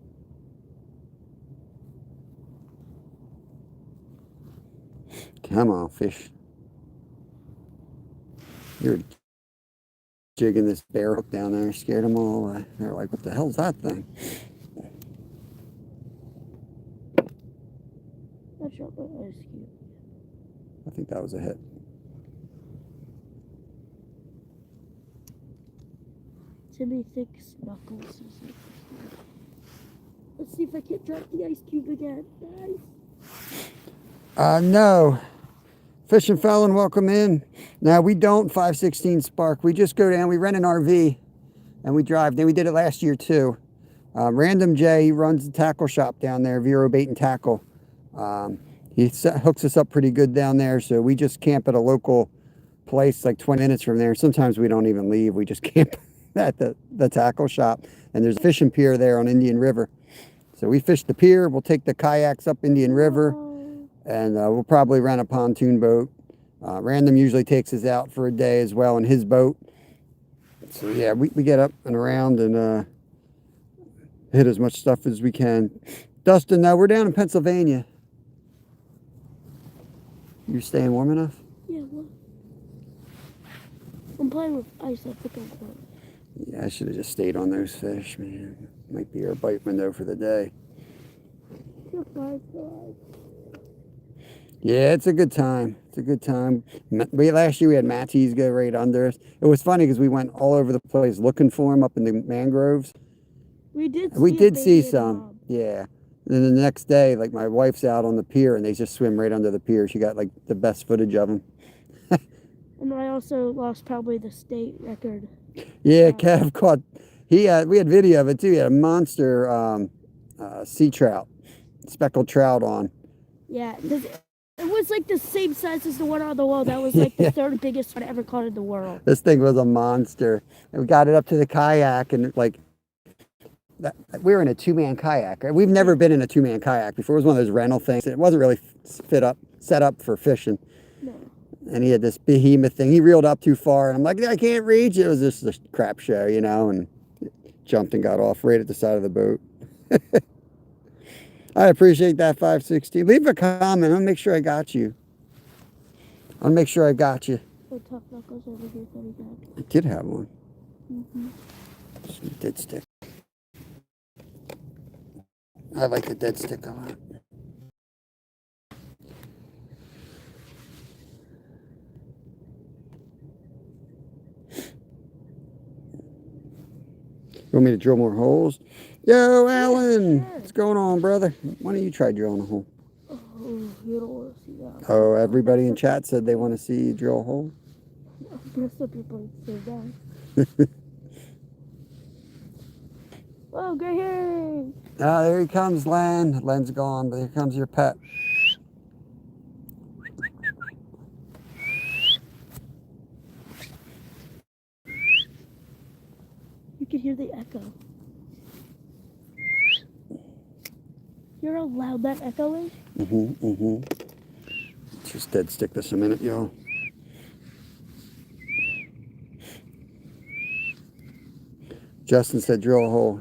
Come on, fish. You're jigging this bear hook down there, scared them all away. They're like, what the hell's that thing? That's not what ice cube. I think that was a hit. Timmy thinks Knuckles. Let's see if I can drop the ice cube again, guys. No. Fishing Felon, welcome in. Now, we don't 516 Spark. We just go down, we rent an RV, and we drive. Then we did it last year, too. Random J, he runs the tackle shop down there, Vero Bait and Tackle. He hooks us up pretty good down there, so we just camp at a local place like 20 minutes from there. Sometimes we don't even leave. We just camp at the tackle shop. And there's a fishing pier there on Indian River. So we fish the pier. We'll take the kayaks up Indian River, and we'll probably rent a pontoon boat. Random usually takes us out for a day as well in his boat. So yeah, we get up and around and hit as much stuff as we can. Dustin, now we're down in Pennsylvania. You staying warm enough? Yeah, well, I'm playing with ice. I think I'm fine. Yeah, I should have just stayed on those fish, man. Might be our bite window for the day. You're fine, guys. Yeah, it's a good time. It's a good time. Last year we had manatees go right under us. It was funny because we went all over the place looking for them up in the mangroves. We did see some. Yeah. And then the next day, like my wife's out on the pier and they just swim right under the pier. She got like the best footage of them. And I also lost probably the state record. Yeah, Kev caught. We had video of it too. He had a monster sea trout, speckled trout on. Yeah, because it was like the same size as the one on the wall. That was like the third biggest one ever caught in the world. This thing was a monster. And we got it up to the kayak and like, we were in a two-man kayak. Right? We've never been in a two-man kayak before. It was one of those rental things. It wasn't really set up for fishing. No. And he had this behemoth thing. He reeled up too far, and I'm like, I can't reach. It was just a crap show, you know, and jumped and got off right at the side of the boat. I appreciate that, 560. Leave a comment. I'll make sure I got you. I'll make sure I got you. So Tough Knuckles over here that he got. I did have one. Mm-hmm. Some dead stick. I like the dead stick a lot. You want me to drill more holes? Yo, Alan! Yeah, sure. What's going on, brother? Why don't you try drilling a hole? Oh, you don't want to see that. Oh, everybody in chat said they want to see you drill a hole? There's some people say that. Oh, great hearing! Ah, there he comes, Len. Len's gone, but here comes your pet. You can hear the echo. Hear how loud that echo is? Just dead stick this a minute, y'all. Justin said drill a hole.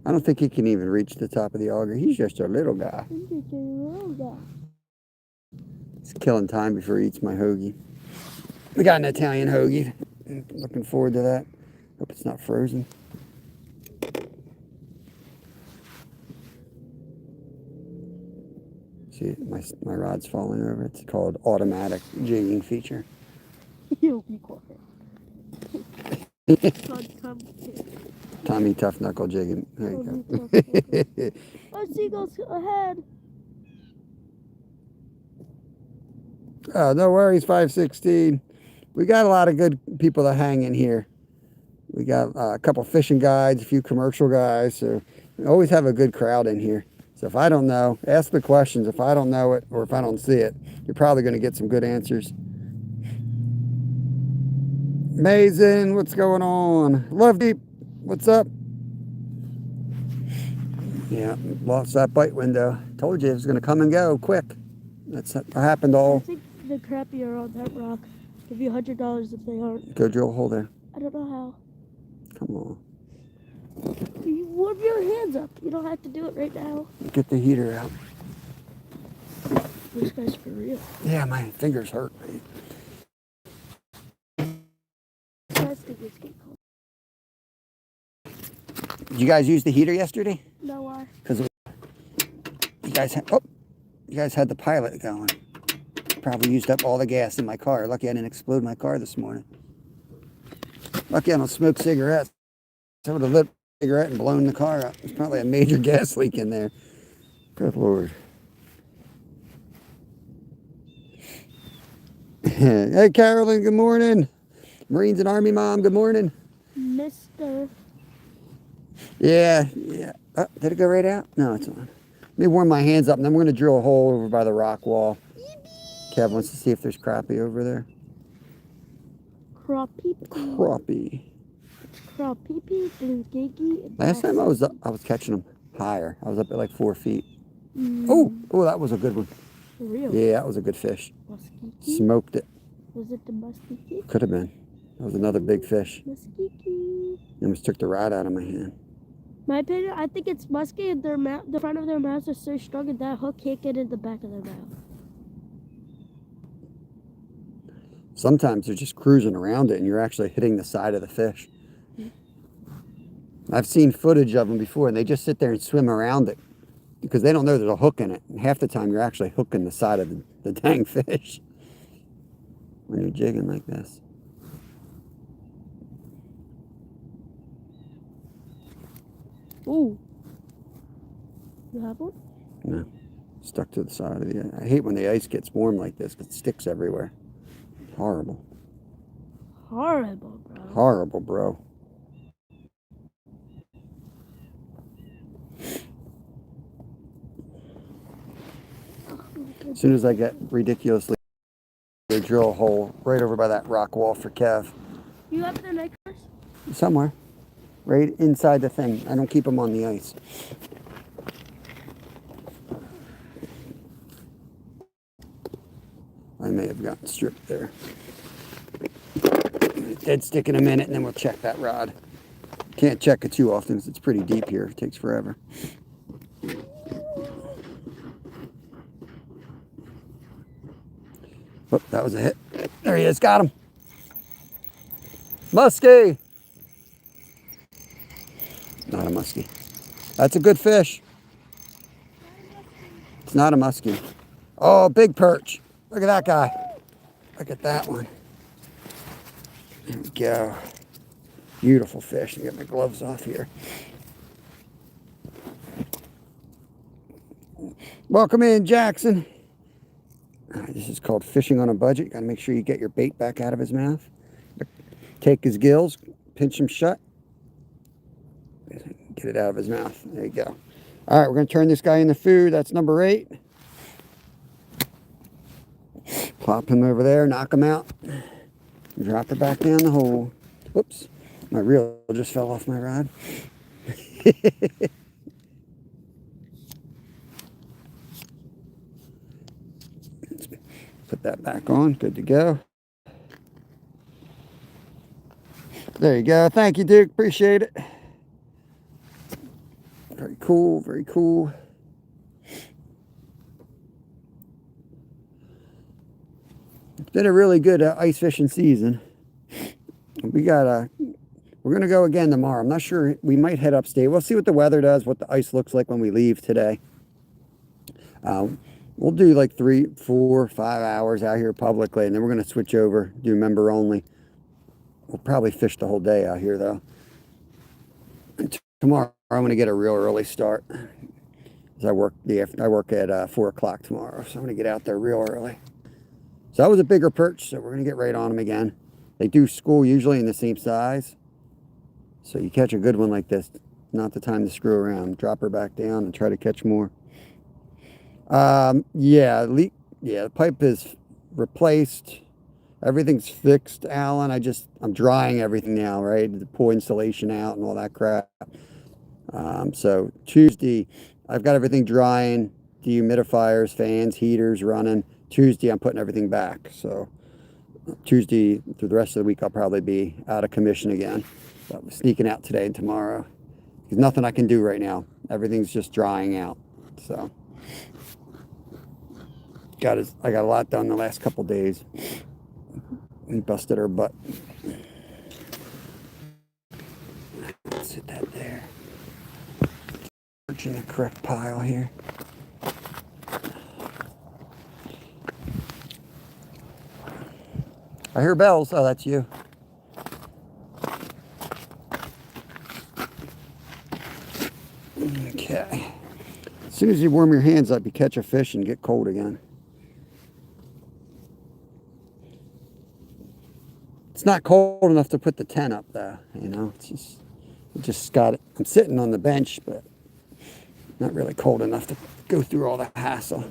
I don't think he can even reach the top of the auger. He's just a little guy. He's killing time before he eats my hoagie. We got an Italian hoagie. Looking forward to that. Hope it's not frozen. See, my rod's falling over. It's called automatic jigging feature. You'll be quiet. Tommy Tough Knuckle jigging. There you go. Oh, seagulls ahead. Oh, no worries, 516. We got a lot of good people that hang in here. We got a couple fishing guides, a few commercial guys. So we always have a good crowd in here. So if I don't know, ask the questions. If I don't know it or if I don't see it, you're probably going to get some good answers. Amazing. What's going on? Love Deep. What's up? Yeah, lost that bite window. Told you it was going to come and go quick. That's what happened all. I think the crappie are on that rock. Give you $100 if they aren't. Go drill a hole there. I don't know how. Come on. You warm your hands up. You don't have to do it right now. Get the heater out. This guy's for real. Yeah, my fingers hurt. Guys think it's getting cold. Did you guys use the heater yesterday? No, why? Because you guys had the pilot going. Probably used up all the gas in my car. Lucky I didn't explode my car this morning. Lucky I don't smoke cigarettes. I would have lit a cigarette and blown the car up. There's probably a major gas leak in there. Good Lord. Hey, Carolyn, good morning. Marines and Army Mom, good morning. Mr. Yeah. Oh, did it go right out? No, it's on. Let me warm my hands up, and then we're going to drill a hole over by the rock wall. Kev wants to see if there's crappie over there. Crappie. Crappie, blue giggy. Last time I was catching them higher. I was up at like 4 feet. Mm. Oh, that was a good one. For real? Yeah, that was a good fish. Musky. Smoked it. Was it the musky? Could have been. That was another big fish. Musky. Almost took the rod out of my hand. My opinion, I think it's musky and the front of their mouths are so strong and that hook can't get in the back of their mouth. Sometimes they're just cruising around it and you're actually hitting the side of the fish. I've seen footage of them before and they just sit there and swim around it because they don't know there's a hook in it. And half the time you're actually hooking the side of the dang fish when you're jigging like this. Ooh. You have one? No. Stuck to the side of the ice. I hate when the ice gets warm like this because it sticks everywhere. Horrible. Horrible, bro. Horrible, bro. As soon as I get ridiculously, they drill a hole right over by that rock wall for Kev. You have the necklace? Somewhere. Right inside the thing. I don't keep them on the ice. I may have gotten stripped there. Dead stick in a minute and then we'll check that rod. Can't check it too often because it's pretty deep here. It takes forever. Oh, that was a hit. There he is. Got him. Musky. Not a musky. That's a good fish. It's not a musky. Oh, big perch. Look at that guy. Look at that one. There we go. Beautiful fish. Let me get my gloves off here. Welcome in, Jackson. This is called fishing on a budget. You got to make sure you get your bait back out of his mouth. Take his gills, pinch them shut. Get it out of his mouth. There you go. All right, we're going to turn this guy into food. That's number 8. Plop him over there, knock him out. Drop it back down the hole. Whoops, my reel just fell off my rod. Put that back on, good to go. There you go. Thank you, Duke. Appreciate it. Very cool, very cool. It's been a really good ice fishing season. We're gonna go again tomorrow. I'm not sure. We might head upstate. We'll see what the weather does, what the ice looks like when we leave today. We'll do like 3, 4, 5 hours out here publicly, and then we're gonna switch over, do member only. We'll probably fish the whole day out here though. And tomorrow I'm gonna get a real early start. I work at 4 o'clock tomorrow, so I'm gonna get out there real early. So that was a bigger perch, so we're gonna get right on them again. They do school usually in the same size. So you catch a good one like this, not the time to screw around. Drop her back down and try to catch more. Yeah, the pipe is replaced. Everything's fixed, Alan. I'm drying everything now, right? To pull insulation out and all that crap. So Tuesday, I've got everything drying, dehumidifiers, fans, heaters running. Tuesday, I'm putting everything back. So Tuesday through the rest of the week, I'll probably be out of commission again. But I'm sneaking out today and tomorrow. There's nothing I can do right now. Everything's just drying out. So I got a lot done the last couple days. We busted our butt. Let's hit that there. Perch in the correct pile here. I hear bells. Oh, that's you. Okay. As soon as you warm your hands up, you catch a fish and get cold again. It's not cold enough to put the tent up though, you know. It just got it. I'm sitting on the bench, but not really cold enough to go through all the hassle.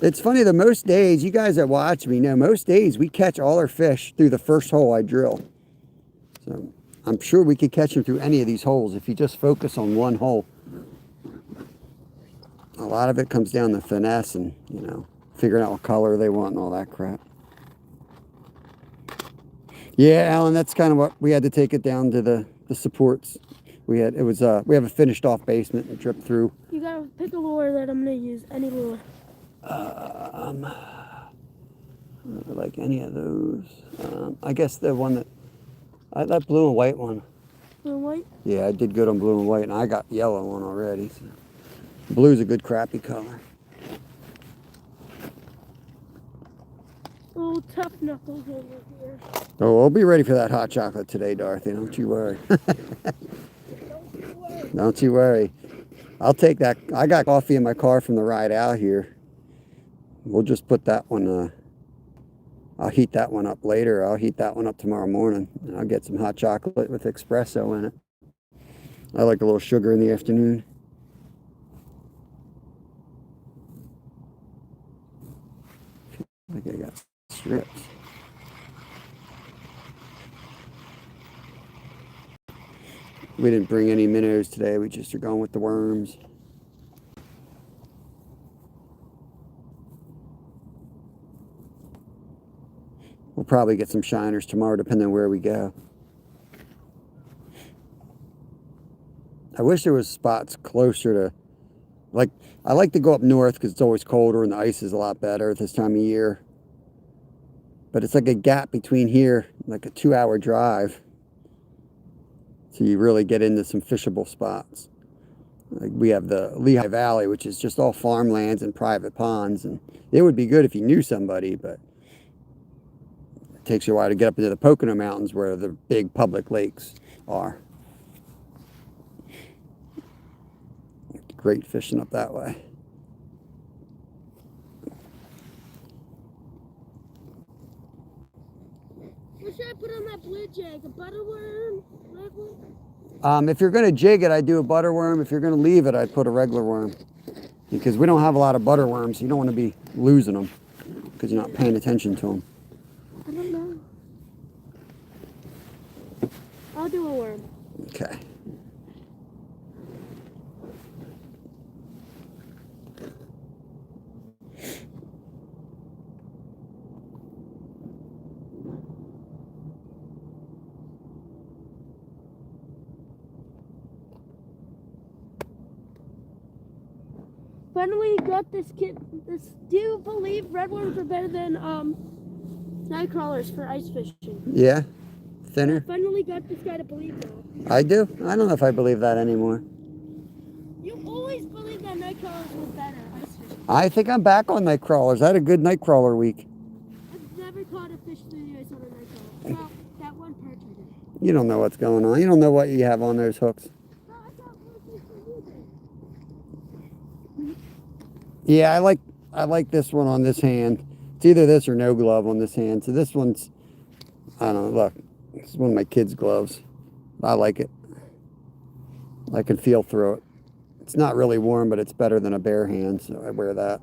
It's funny, the most days, you guys that watch me know, most days we catch all our fish through the first hole I drill. So I'm sure we could catch them through any of these holes if you just focus on one hole. A lot of it comes down to finesse and, you know, figuring out what color they want and all that crap. Yeah, Alan, that's kind of what we had to take it down to the supports. We have a finished off basement and dripped through. You gotta pick a lure that I'm gonna use, any lure. Like any of those. I guess the one that blue and white one. Blue and white? Yeah, I did good on blue and white, and I got yellow one already. So. Blue's a good crappie color. Little tough knuckles over here. Oh, we'll be ready for that hot chocolate today, Dorothy. Don't you worry. Don't you worry. I'll take that. I got coffee in my car from the ride out here. We'll just put that one, I'll heat that one up later. I'll heat that one up tomorrow morning. And I'll get some hot chocolate with espresso in it. I like a little sugar in the afternoon. I think I got strips. We didn't bring any minnows today. We just are going with the worms. We'll probably get some shiners tomorrow, depending on where we go. I wish there was spots closer to, like, I like to go up north because it's always colder and the ice is a lot better this time of year. But it's like a gap between here, like a 2-hour drive. So you really get into some fishable spots. Like we have the Lehigh Valley, which is just all farmlands and private ponds. And it would be good if you knew somebody, but it takes you a while to get up into the Pocono Mountains where the big public lakes are. Great fishing up that way. What should I put on that blue jig? A butterworm? Red one? If you're going to jig it, I'd do a butterworm. If you're going to leave it, I'd put a regular worm. Because we don't have a lot of butterworms. You don't want to be losing them because you're not paying attention to them. I don't know. I'll do a worm. Okay. Finally got this kid. Do you believe redworms are better than night crawlers for ice fishing? Yeah? Thinner? Finally got this guy to believe that. I do? I don't know if I believe that anymore. You always believed that night crawlers were better ice fishing. I think I'm back on night crawlers. I had a good night crawler week. I've never caught a fish through the ice on a night crawler. Well, that one perch I did. You don't know what's going on. You don't know what you have on those hooks. No, I got more fish than you did. Yeah, I like this one on this hand. It's either this or no glove on this hand. So this one's, I don't know, look. This is one of my kids' gloves. I like it. I can feel through it. It's not really warm, but it's better than a bare hand, so I wear that.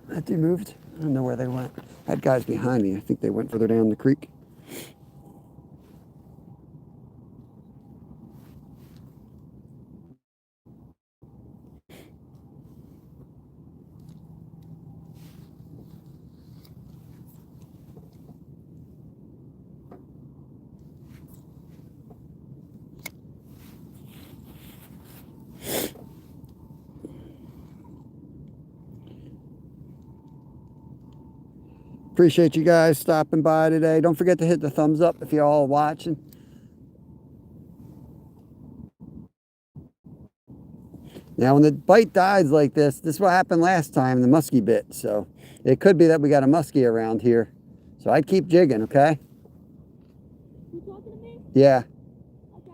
That dude moved. I don't know where they went. I had guys behind me. I think they went further down the creek. appreciate you guys stopping by today. Don't forget to hit the thumbs up if you're all watching. Now, when the bite dies like this is what happened last time, the muskie bit. So it could be that we got a muskie around here. So I'd keep jigging, okay? You talking to me? Yeah. Okay.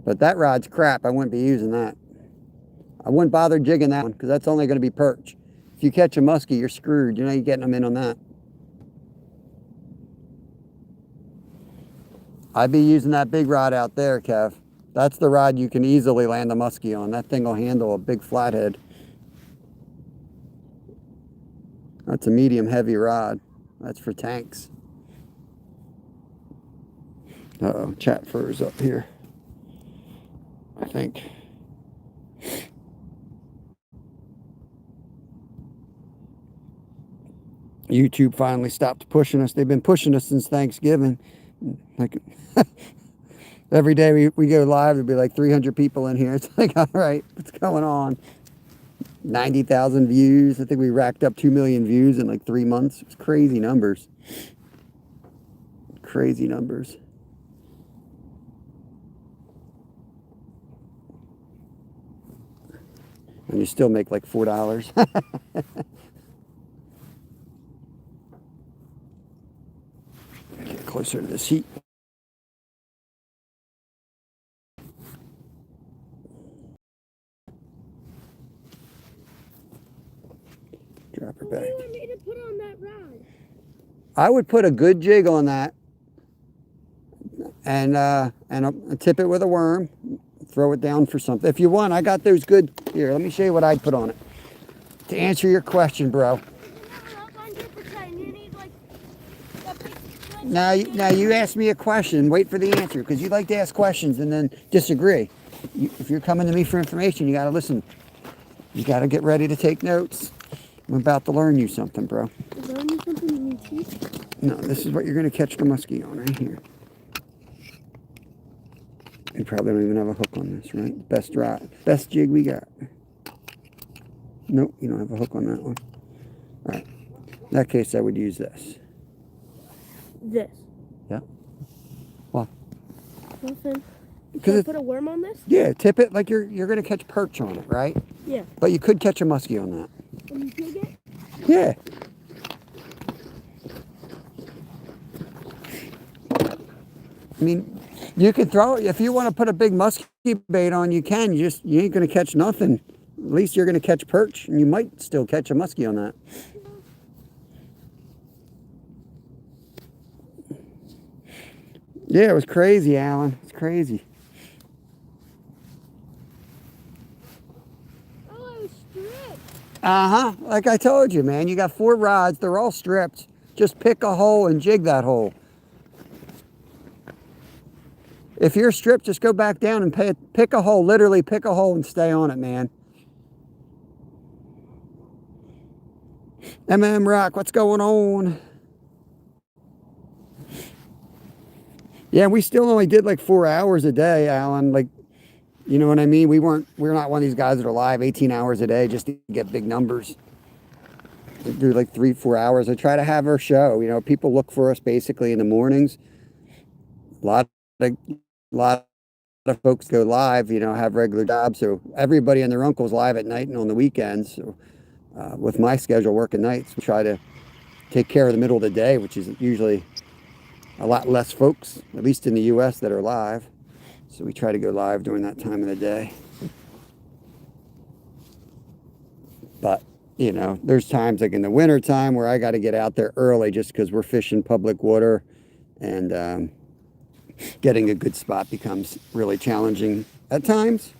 But that rod's crap. I wouldn't be using that. I wouldn't bother jigging that one because that's only going to be perch. If you catch a muskie, you're screwed. You know, you're getting them in on that. I'd be using that big rod out there, Kev. That's the rod you can easily land a muskie on. That thing will handle a big flathead. That's a medium heavy rod. That's for tanks. Uh-oh, chat fur's up here, I think. YouTube finally stopped pushing us. They've been pushing us since Thanksgiving. Like every day we go live, there'll be like 300 people in here. It's like, all right, what's going on? 90,000 views. I think we racked up 2 million views in like 3 months. It's crazy numbers. Crazy numbers. And you still make like $4. Get closer to this heat. Drop her What back. do you want me to put on that rod? I would put a good jig on that and tip it with a worm. Throw it down for something. If you want, I got those good. Here, let me show you what I'd put on it. To answer your question, bro. Now you ask me a question. Wait for the answer, because you like to ask questions and then disagree. If you're coming to me for information, you got to listen. You got to get ready to take notes. I'm about to learn you something, bro. Learn you something you teach? No, this is what you're going to catch the muskie on right here. You probably don't even have a hook on this, right? Best rod, best jig we got. Nope, you don't have a hook on that one. All right. In that case, I would use this. This? Yeah. Well. Nothing. Because Can I put a worm on this? Yeah, tip it like you're going to catch perch on it, right? Yeah. But you could catch a muskie on that. And you jig it? Yeah. I mean, you can throw it. If you want to put a big musky bait on, you can. You ain't going to catch nothing. At least you're going to catch perch, and you might still catch a muskie on that. Yeah, it was crazy, Alan. It's crazy. Oh, it was stripped. Uh-huh. Like I told you, man. You got 4 rods. They're all stripped. Just pick a hole and jig that hole. If you're stripped, just go back down and pick a hole. Literally pick a hole and stay on it, man. Rock, what's going on? Yeah, we still only did like 4 hours a day, Alan. Like, you know what I mean? We're not one of these guys that are live 18 hours a day just to get big numbers. We do like 3-4 hours. I try to have our show. You know, people look for us basically in the mornings. A lot of folks go live, you know, have regular jobs. So everybody and their uncle's live at night and on the weekends. So with my schedule working nights, we try to take care of the middle of the day, which is usually a lot less folks, at least in the US, that are live. So we try to go live during that time of the day. But, you know, there's times like in the winter time where I got to get out there early just because we're fishing public water, and getting a good spot becomes really challenging at times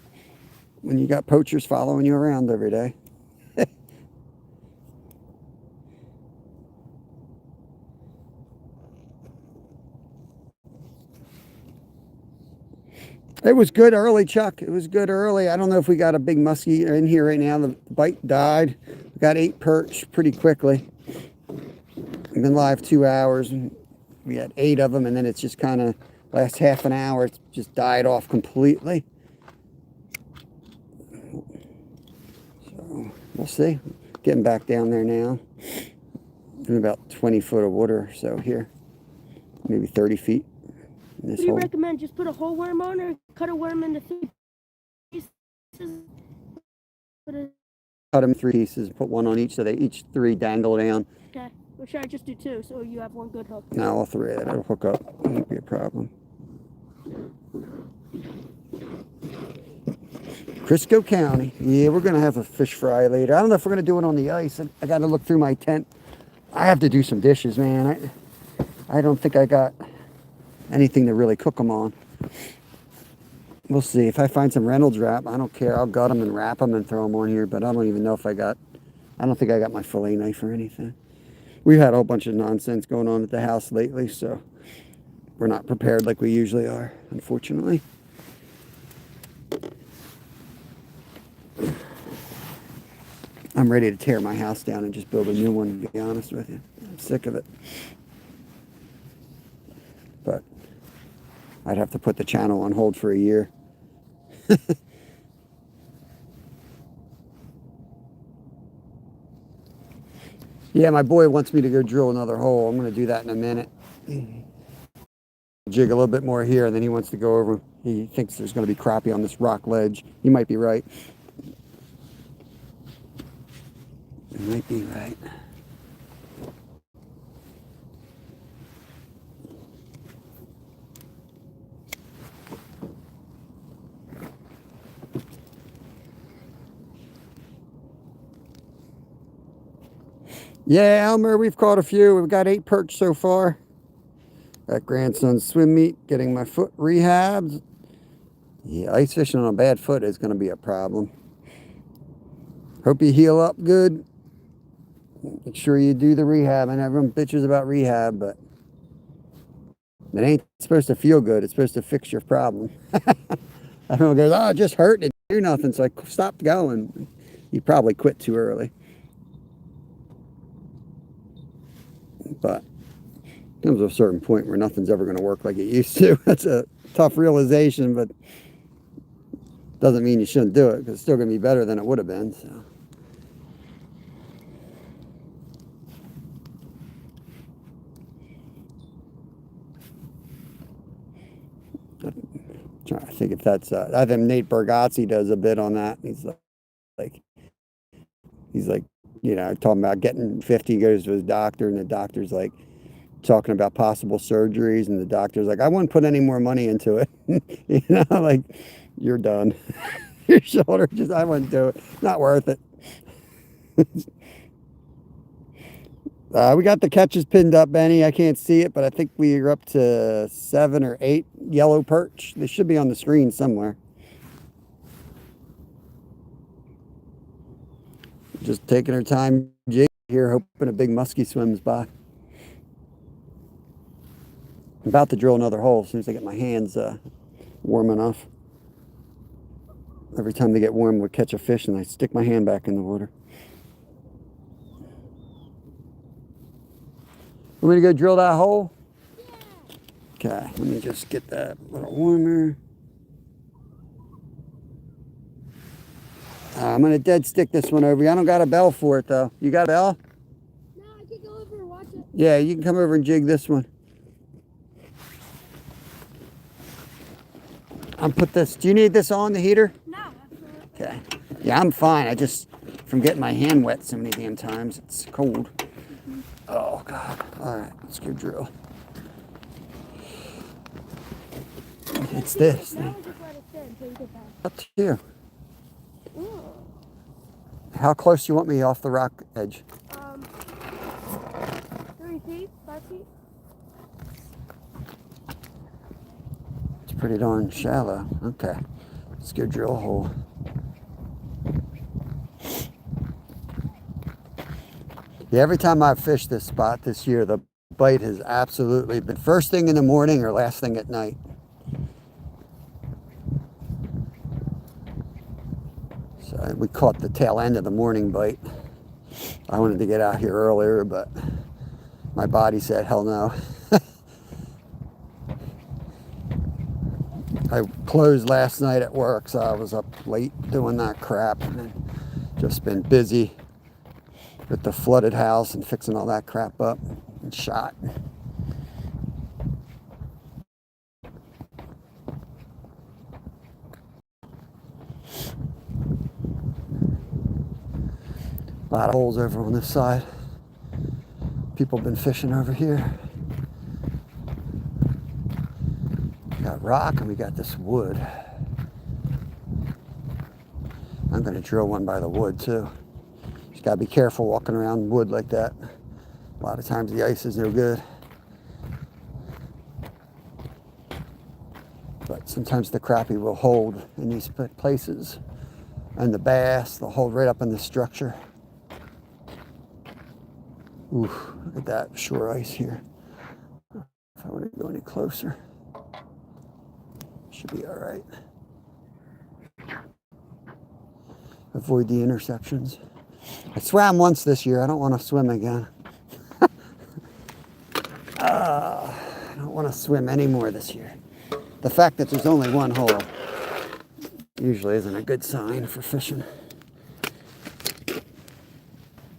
when you got poachers following you around every day. It was good early, Chuck. It was good early. I don't know if we got a big muskie in here right now. The bite died. We got 8 perch pretty quickly. I've been live 2 hours, and we had 8 of them, and then it's just kind of last half an hour, it's just died off completely. So we'll see. Getting back down there now. in about 20 foot of water, so here, maybe 30 feet in this What do you hole. recommend? Just put a whole worm on, or cut a worm into 3 pieces? Cut them 3 pieces, put one on each, so they each 3 dangle down. Okay. Or should I just do 2 so you have one good hook? No, all 3. That'll hook up. Won't be a problem. Crisco County. Yeah, we're going to have a fish fry later. I don't know if we're going to do it on the ice. I got to look through my tent. I have to do some dishes, man. I don't think I got anything to really cook them on. We'll see. If I find some Reynolds wrap, I don't care. I'll gut them and wrap them and throw them on here, but I don't even know if I don't think I got my fillet knife or anything. We've had a whole bunch of nonsense going on at the house lately, so we're not prepared like we usually are, unfortunately. I'm ready to tear my house down and just build a new one, to be honest with you. I'm sick of it. But I'd have to put the channel on hold for a year. Yeah, my boy wants me to go drill another hole. I'm going to do that in a minute. Jig a little bit more here, and then he wants to go over. He thinks there's going to be crappie on this rock ledge. He might be right. He might be right. Yeah, Elmer, we've caught a few. We've got 8 perch so far. Got grandson's swim meet, getting my foot rehabbed. Yeah, ice fishing on a bad foot is going to be a problem. Hope you heal up good. Make sure you do the rehab. And everyone bitches about rehab, but it ain't supposed to feel good. It's supposed to fix your problem. Everyone goes, oh, it just hurt. It didn't do nothing. So I stopped going. You probably quit too early. But comes to a certain point where nothing's ever going to work like it used to. That's a tough realization, but doesn't mean you shouldn't do it, because it's still going to be better than it would have been. So. I'm trying to think if that's I think Nate Bergazzi does a bit on that. He's like you know, talking about getting 50, goes to his doctor, and the doctor's like talking about possible surgeries, and the doctor's like, I wouldn't put any more money into it. You know, like, you're done. Your shoulder, just, I wouldn't do it. Not worth it. We got the catches pinned up, Benny. I can't see it, but I think we're up to 7 or 8 yellow perch. They should be on the screen somewhere. Just taking her time jigging here, hoping a big musky swims by. I'm about to drill another hole as soon as I get my hands warm enough. Every time they get warm, we'll catch a fish, and I stick my hand back in the water. Want me to go drill that hole? Yeah. Okay, let me just get that a little warmer. I'm going to dead stick this one over. I don't got a bell for it, though. You got a bell? No, I can go over and watch it. Yeah, you can come over and jig this one. I'll put this. Do you need this on the heater? No. Okay. Yeah, I'm fine. I just, from getting my hand wet so many damn times, it's cold. Oh, God. All right, let's go drill. It's this. Now just let it sit until you get back. Up to you. Ooh. How close you want me off the rock edge? 3 feet, 5 feet. It's pretty darn shallow. Okay. Let's go drill a hole. Yeah, every time I've fished this spot this year, the bite has absolutely been first thing in the morning or last thing at night. So we caught the tail end of the morning bite. I wanted to get out here earlier, but my body said, hell no. I closed last night at work, so I was up late doing that crap, and then just been busy with the flooded house and fixing all that crap up and shot. A lot of holes over on this side. People have been fishing over here. We got rock and we got this wood. I'm going to drill one by the wood too. Just got to be careful walking around wood like that. A lot of times the ice is no good. But sometimes the crappie will hold in these places. And the bass, they'll hold right up in the structure. Ooh, look at that shore ice here. If I want to go any closer, should be all right. Avoid the intersections. I swam once this year. I don't want to swim again. I don't want to swim anymore this year. The fact that there's only one hole usually isn't a good sign for fishing.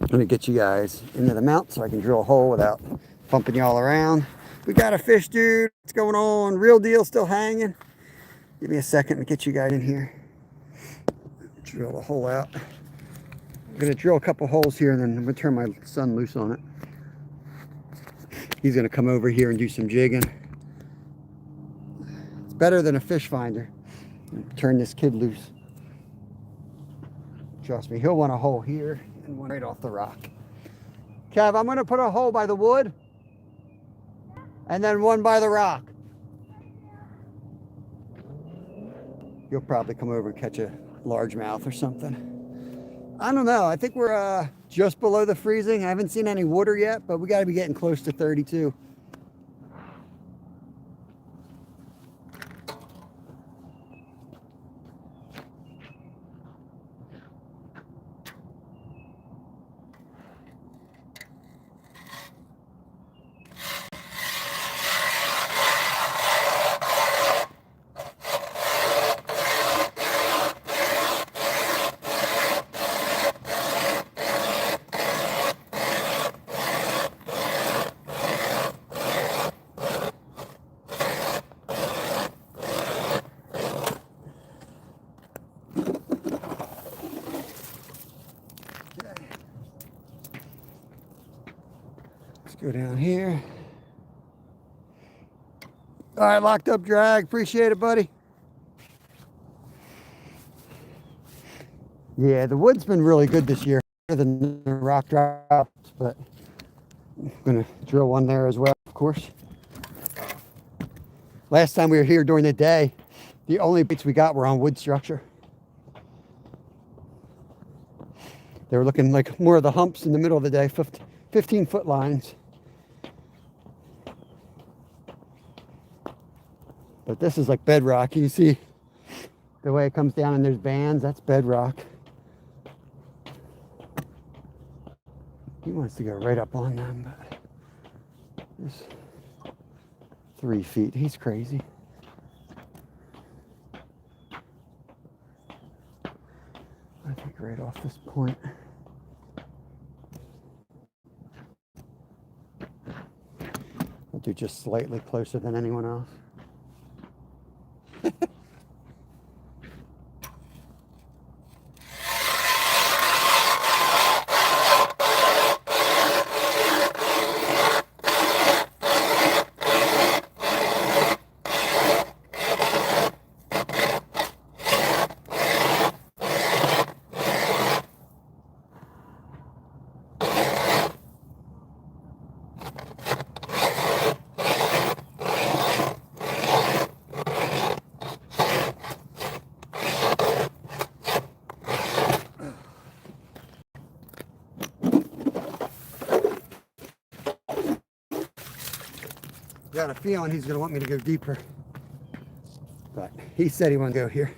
I'm going to get you guys into the mount so I can drill a hole without bumping you all around. We got a fish, dude. What's going on? Real deal still hanging. Give me a second to get you guys in here. Drill the hole out. I'm going to drill a couple holes here and then I'm going to turn my son loose on it. He's going to come over here and do some jigging. It's better than a fish finder. Turn this kid loose. Trust me, he'll want a hole here and one right off the rock. Kev, I'm going to put a hole by the wood and then one by the rock. You'll probably come over and catch a largemouth or something. I don't know. I think we're just below the freezing. I haven't seen any water yet, but we got to be getting close to 32. Go down here. All right, locked up drag. Appreciate it, buddy. Yeah, the wood's been really good this year, better than the rock drops, but I'm gonna drill one there as well, of course. Last time we were here during the day, the only baits we got were on wood structure. They were looking like more of the humps in the middle of the day, 15-foot lines. But this is like bedrock. You see the way it comes down and there's bands, that's bedrock. He wants to go right up on them, but there's 3 feet. He's crazy. I think right off this point. I'll do just slightly closer than anyone else. Got a feeling he's going to want me to go deeper, but he said he wanted to go here.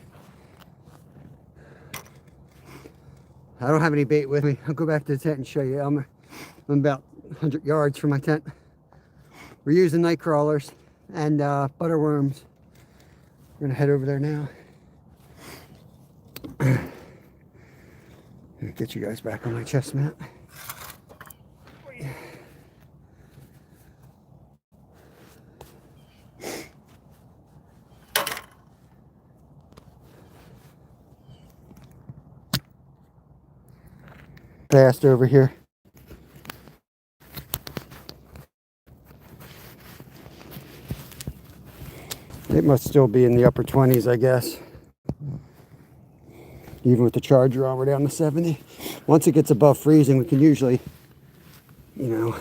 I don't have any bait with me. I'll go back to the tent and show you. I'm about 100 yards from my tent. We're using night crawlers and butter worms. We're going to head over there now. Get you guys back on my chest mat. fast over here. It must still be in the upper 20s, I guess. Even with the charger on, we're down to 70. Once it gets above freezing, we can usually, you know,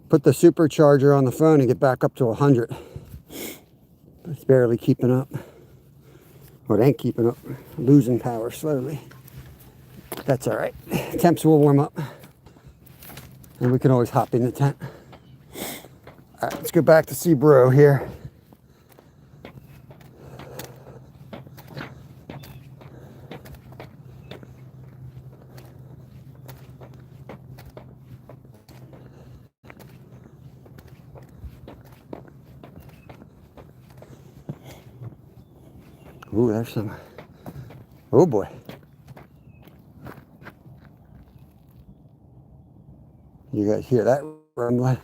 put the supercharger on the phone and get back up to 100. But it's barely keeping up. Well, it ain't keeping up. Losing power slowly. That's all right. Temps will warm up. And we can always hop in the tent. All right, let's go back to see Bro here. Ooh, there's some. Oh boy. You guys hear that rumbling?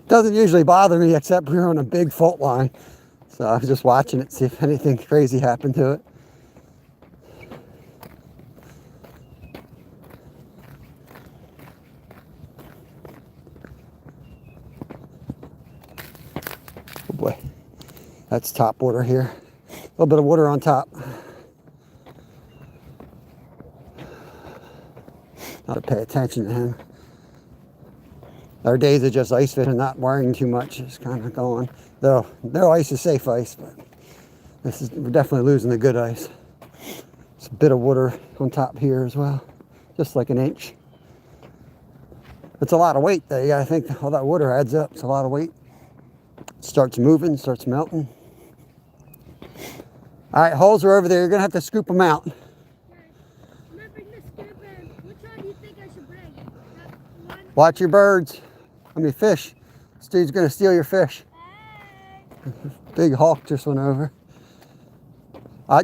Doesn't usually bother me except we're on a big fault line. So I was just watching it, see if anything crazy happened to it. Oh boy. That's top water here. A little bit of water on top. Not to pay attention to him. Our days of just ice fishing, not worrying too much, is kind of going. Though no ice is safe ice, but we're definitely losing the good ice. It's a bit of water on top here as well, just like an inch. It's a lot of weight though. You gotta think all that water adds up. It's a lot of weight. It starts moving, starts melting. All right, holes are over there. You're gonna have to scoop them out. I'm gonna bring the scoop in. Which one do you think I should bring? That one? Watch your birds. I mean fish. This dude's gonna steal your fish. Hey. Big hawk just went over.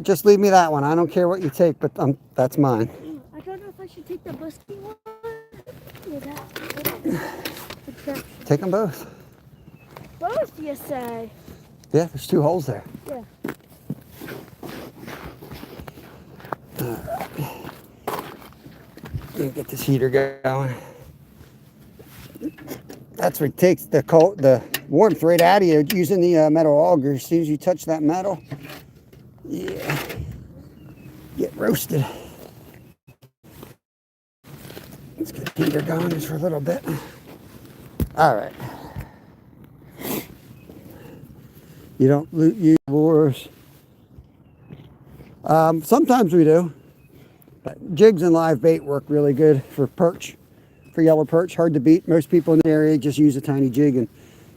Just leave me that one. I don't care what you take, but that's mine. I don't know if I should take the musky one or that. Take them both. Both, you say? Yeah, there's 2 holes there. Yeah. Let me get this heater going. That's what takes the warmth right out of you using the metal auger. As soon as you touch that metal, yeah, get roasted. Let's get the heater going just for a little bit. All right. You don't use lures. Sometimes we do. But jigs and live bait work really good for perch, for yellow perch. Hard to beat. Most people in the area just use a tiny jig and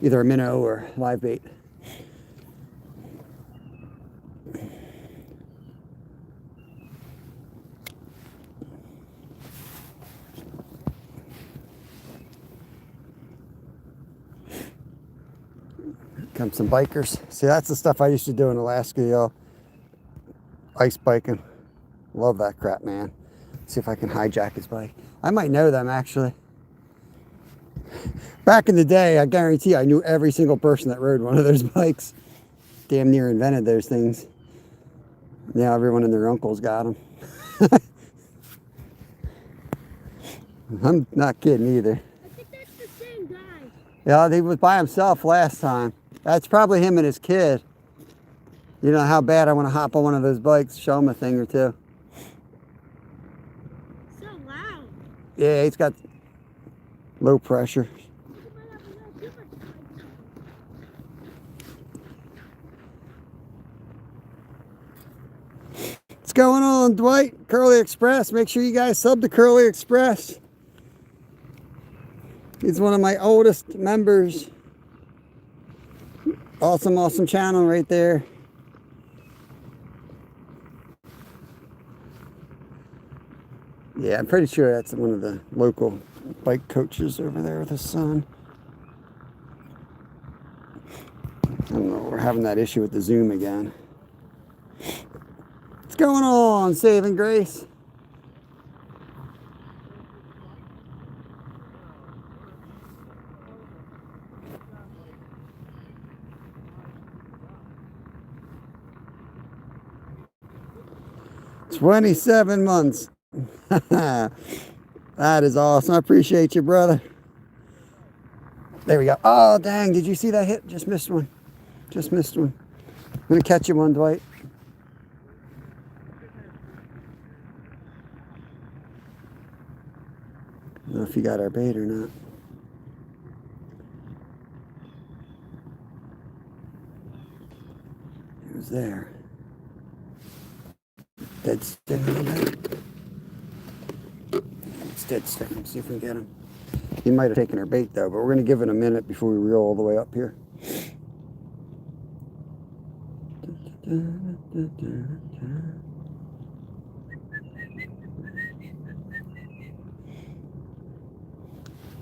either a minnow or live bait. Come some bikers. See, that's the stuff I used to do in Alaska, y'all. Ice biking. Love that crap, man. See if I can hijack his bike. I might know them, actually. Back in the day, I guarantee I knew every single person that rode one of those bikes. Damn near invented those things. Now everyone and their uncles got them. I'm not kidding either. I think that's the same guy. Yeah, he was by himself last time. That's probably him and his kid. You know how bad I want to hop on one of those bikes, show him a thing or two. So loud. Yeah, he's got low pressure. What's going on, Dwight? Curly Express. Make sure you guys sub to Curly Express. He's one of my oldest members. Awesome, awesome channel right there. Yeah, I'm pretty sure that's one of the local bike coaches over there with his son. I don't know, we're having that issue with the Zoom again. What's going on, Saving Grace? 27 months. That is awesome. I appreciate you, brother. There we go. Oh, dang. Did you see that hit? Just missed one. Just missed one. I'm going to catch you one, Dwight. I don't know if you got our bait or not. It was there. Dead stick a little bit. It's dead stick. Let's see if we can get him. He might have taken our bait though, but we're going to give it a minute before we reel all the way up here.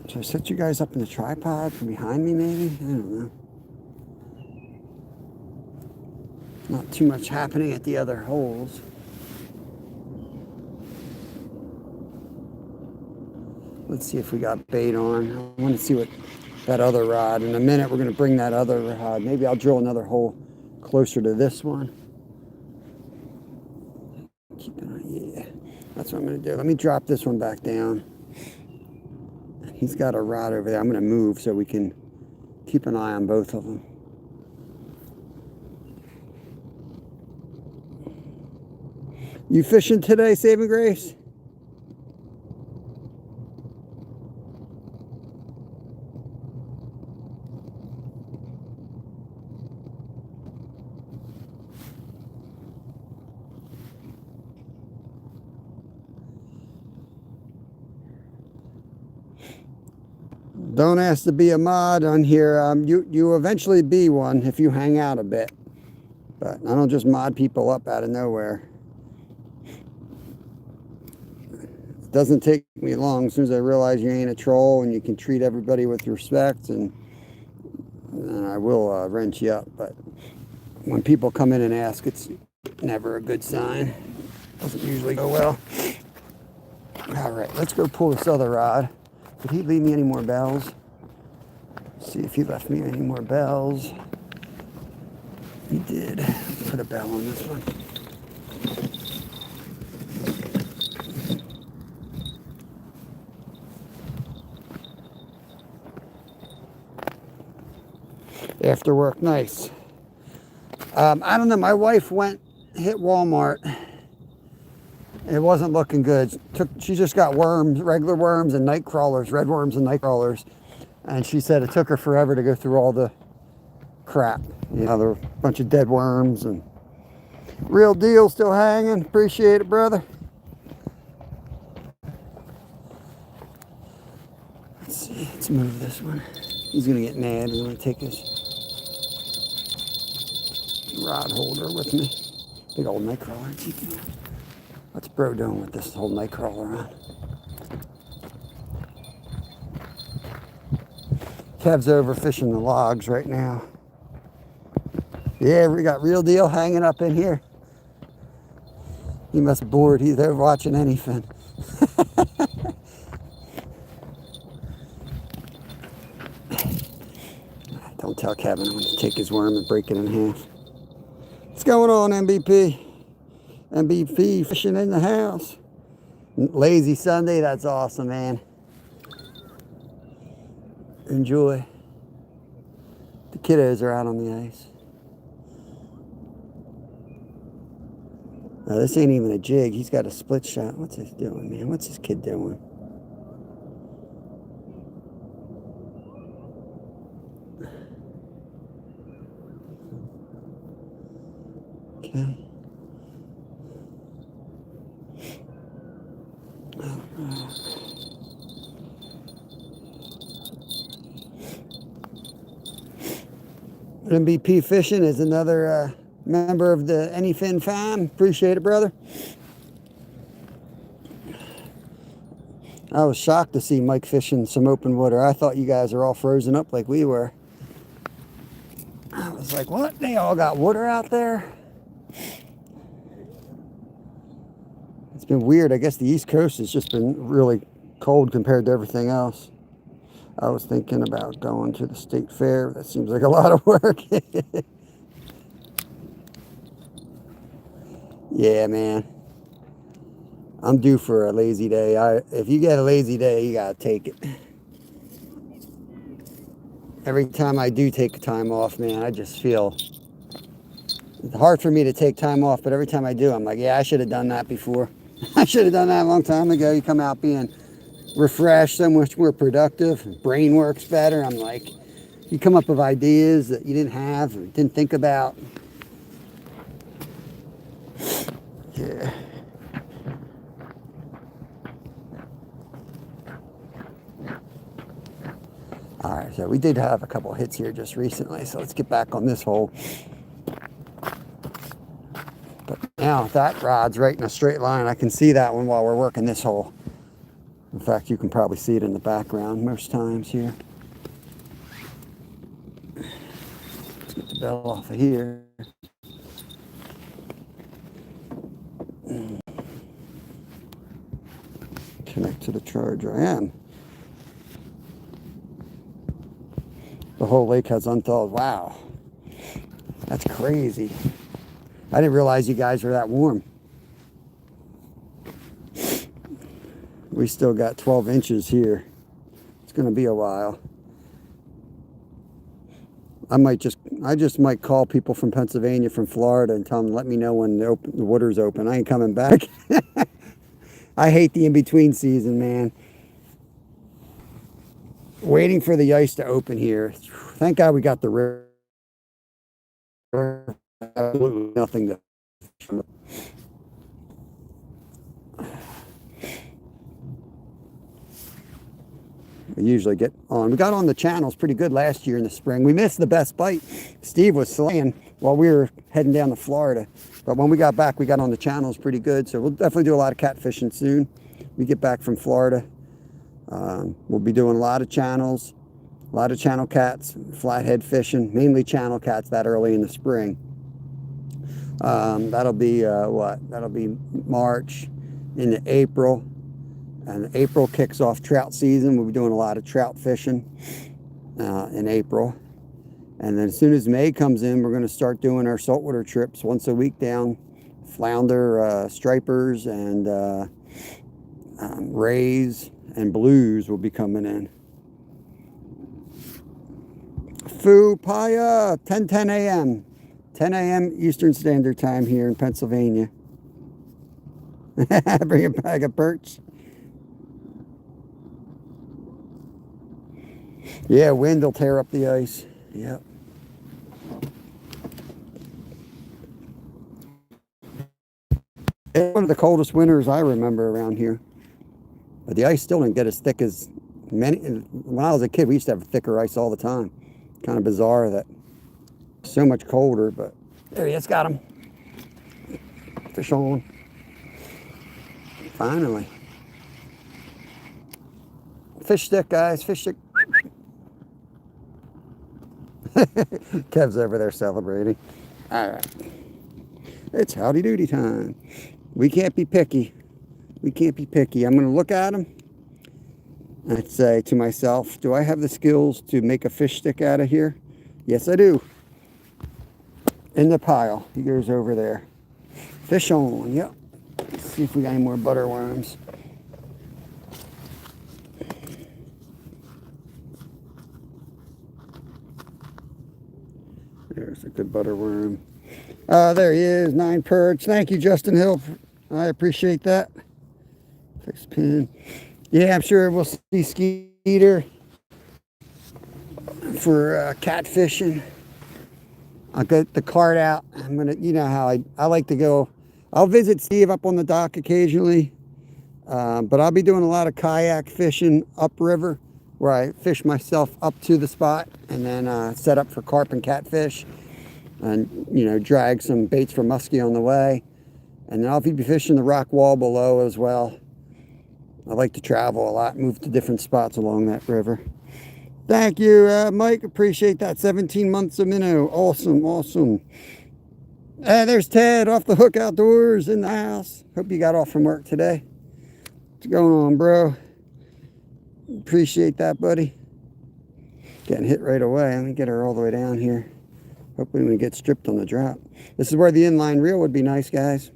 Should I set you guys up in the tripod from behind me maybe? I don't know. Not too much happening at the other holes. Let's see if we got bait on. I want to see what that other rod. In a minute, we're going to bring that other rod. Maybe I'll drill another hole closer to this one. Keep an eye. Yeah, that's what I'm going to do. Let me drop this one back down. He's got a rod over there. I'm going to move so we can keep an eye on both of them. You fishing today, Saving Grace? Don't ask to be a mod on here. You eventually be one if you hang out a bit. But I don't just mod people up out of nowhere. It doesn't take me long as soon as I realize you ain't a troll and you can treat everybody with respect, and I will wrench you up. But when people come in and ask, it's never a good sign. Doesn't usually go well. All right, let's go pull this other rod. Did he leave me any more bells? Let's see if he left me any more bells. He did. Let's put a bell on this one. After work, nice. I don't know, my wife hit Walmart. It wasn't looking good. She just got worms, regular worms and night crawlers, red worms and night crawlers. And she said it took her forever to go through all the crap. You know, there were a bunch of dead worms and real deal still hanging. Appreciate it, brother. Let's see, let's move this one. He's gonna get mad. He's gonna take his rod holder with me. Big old night crawler. What's bro doing with this whole night crawler on? Kev's over fishing the logs right now. Yeah, we got real deal hanging up in here. He must be bored. He's there watching anything. Don't tell Kevin I'm going to take his worm and break it in half. What's going on, MVP? MVP fishing in the house. Lazy Sunday, that's awesome, man. Enjoy. The kiddos are out on the ice. Now, this ain't even a jig. He's got a split shot. What's he doing, man? What's this kid doing? Okay. MVP Fishing is another member of the Anyfin fam. Appreciate it, brother. I was shocked to see Mike fishing some open water. I thought you guys are all frozen up like we were. I was like, what? They all got water out there? It's been weird. I guess the East Coast has just been really cold compared to everything else. I was thinking about going to the state fair. That seems like a lot of work. Yeah, man. I'm due for a lazy day. If you get a lazy day, you gotta take it. Every time I do take time off, man, I just feel it's hard for me to take time off, but every time I do, I'm like, yeah, I should have done that before. I should have done that a long time ago. You come out being refreshed, so much more productive, brain works better. I'm like, you come up with ideas that you didn't have or didn't think about. Yeah. All right, so we did have a couple hits here just recently, so let's get back on this hole. But now that rod's right in a straight line. I can see that one while we're working this hole. In fact, you can probably see it in the background most times here. Let's get the bell off of here. Connect to the charger. I am. The whole lake has unthawed. Wow. That's crazy. I didn't realize you guys were that warm. We still got 12 inches here. It's going to be a while. I just might call people from Pennsylvania, from Florida, and tell them, let me know when the water's open. I ain't coming back. I hate the in-between season, man. Waiting for the ice to open here. Thank God we got the river. Absolutely nothing to. We usually get on. We got on the channels pretty good last year in the spring. We missed the best bite. Steve was slaying while we were heading down to Florida. But when we got back, we got on the channels pretty good. So we'll definitely do a lot of catfishing soon. We get back from Florida. We'll be doing a lot of channels, a lot of channel cats, flathead fishing, mainly channel cats that early in the spring. That'll be That'll be March into April. And April kicks off trout season. We'll be doing a lot of trout fishing in April. And then as soon as May comes in, we're going to start doing our saltwater trips once a week down. Flounder, stripers, and rays and blues will be coming in. Foo Paya, 10 a.m. 10 a.m. Eastern Standard Time here in Pennsylvania. Bring a bag of perch. Yeah, wind will tear up the ice. Yep. It's one of the coldest winters I remember around here. But the ice still didn't get as thick as many. When I was a kid, we used to have thicker ice all the time. Kind of bizarre that so much colder, but there he is, got him. Fish on. Finally. Fish stick, guys, fish stick. Kev's over there celebrating. All right. It's howdy doody time. We can't be picky. We can't be picky. I'm going to look at him and I'd say to myself, do I have the skills to make a fish stick out of here? Yes, I do. In the pile. He goes over there. Fish on. Yep. Let's see if we got any more butter worms. There's a good butter worm. There he is, 9 perch. Thank you, Justin Hill. I appreciate that. Fix pin. Yeah, I'm sure we'll see Skeeter for catfishing. I'll get the cart out. I'm gonna, you know how I like to go. I'll visit Steve up on the dock occasionally, but I'll be doing a lot of kayak fishing upriver, where I fish myself up to the spot and then set up for carp and catfish, and drag some baits for musky on the way. And then I'll be fishing the rock wall below as well. I like to travel a lot, move to different spots along that river. Thank you, Mike. Appreciate that. 17 months of minnow. Awesome, awesome. There's Ted off the hook outdoors in the house. Hope you got off from work today. What's going on, bro? Appreciate that, buddy. Getting hit right away. Let me get her all the way down here. Hopefully we get stripped on the drop. This is where the inline reel would be nice, guys.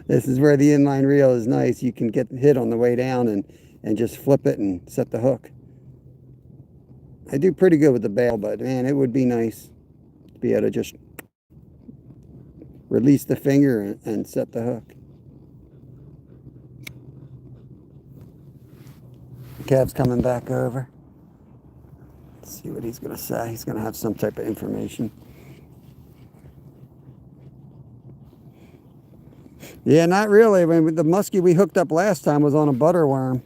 This is where the inline reel is nice. You can get hit on the way down and just flip it and set the hook. I do pretty good with the bail, but man, it would be nice to be able to just release the finger and set the hook. Kev's coming back over. Let's see what he's going to say. He's going to have some type of information. Yeah, not really. I mean, the muskie we hooked up last time was on a butterworm.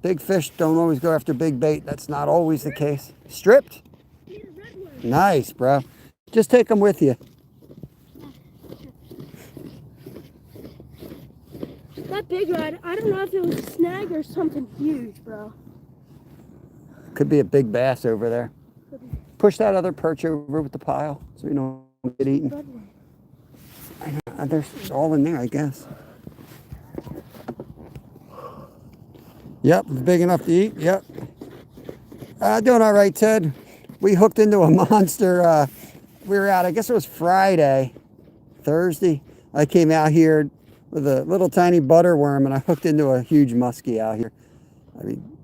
Big fish don't always go after big bait. That's not always the case. Stripped? Nice, bro. Just take them with you. That big rod, I don't know if it was a snag or something huge, bro. Could be a big bass over there. Push that other perch over with the pile so we don't get eaten. I know, there's all in there, I guess. Yep, big enough to eat. Yep. Doing all right, Ted. We hooked into a monster. We were out, I guess it was Friday, Thursday. I came out here with a little tiny butterworm and I hooked into a huge muskie out here. I mean,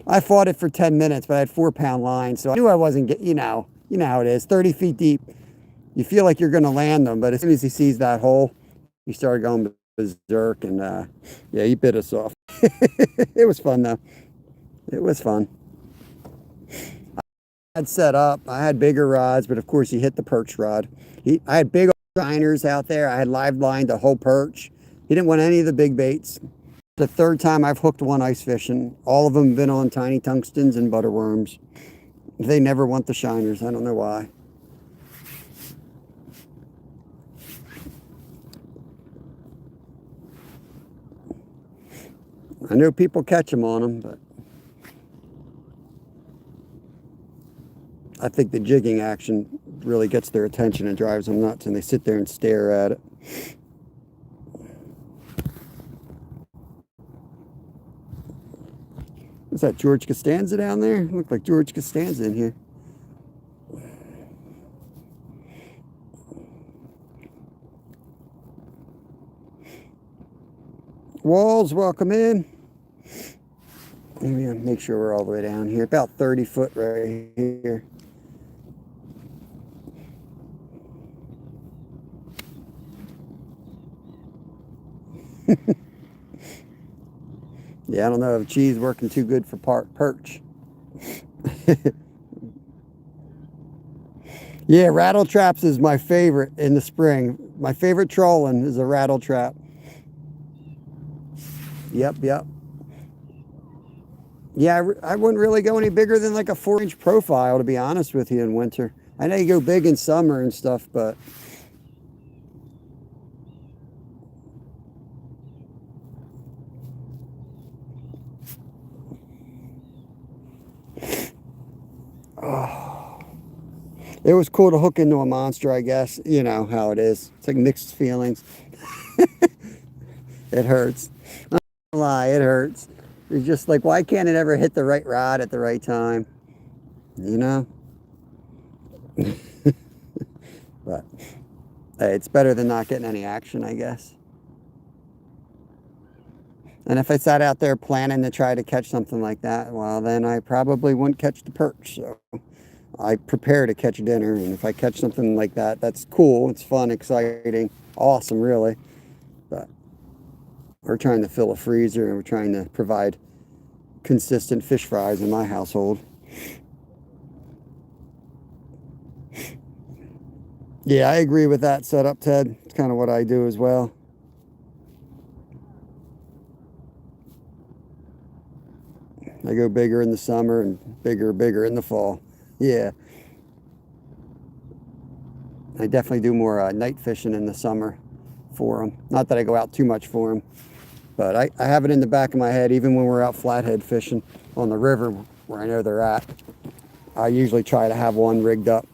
I fought it for 10 minutes, but I had 4-pound line, so I knew I wasn't getting, you know how it is, 30 feet deep. You feel like you're going to land them, but as soon as he sees that hole, he started going berserk, and yeah, he bit us off. It was fun, though. It was fun. I had set up. I had bigger rods, but of course he hit the perch rod. I had big shiners out there. I had live lined the whole perch. He didn't want any of the big baits. The third time I've hooked one ice fishing. All of them have been on tiny tungstens and butterworms. They never want the shiners. I don't know why. I know people catch them on them, but I think the jigging action really gets their attention and drives them nuts, and they sit there and stare at it. Is that George Costanza down there? Look like George Costanza in here. Walls, welcome in. Let me make sure we're all the way down here. About 30 foot right here. Yeah, I don't know if cheese working too good for perch. Yeah, rattle traps is my favorite in the spring. My favorite trolling is a rattle trap. Yep. Yeah, I wouldn't really go any bigger than like a 4-inch profile, to be honest with you, in winter. I know you go big in summer and stuff, but oh, it was cool to hook into a monster, I guess. You know how it is. It's like mixed feelings. It hurts. I'm not gonna lie, it hurts. It's just like, why can't it ever hit the right rod at the right time? You know? But hey, it's better than not getting any action, I guess. And if I sat out there planning to try to catch something like that, well, then I probably wouldn't catch the perch. So I prepare to catch dinner, and if I catch something like that, that's cool. It's fun, exciting, awesome, really. But we're trying to fill a freezer, and we're trying to provide consistent fish fries in my household. Yeah, I agree with that setup, Ted. It's kind of what I do as well. I go bigger in the summer and bigger in the fall. Yeah. I definitely do more night fishing in the summer for them. Not that I go out too much for them, but I have it in the back of my head, even when we're out flathead fishing on the river where I know they're at. I usually try to have one rigged up,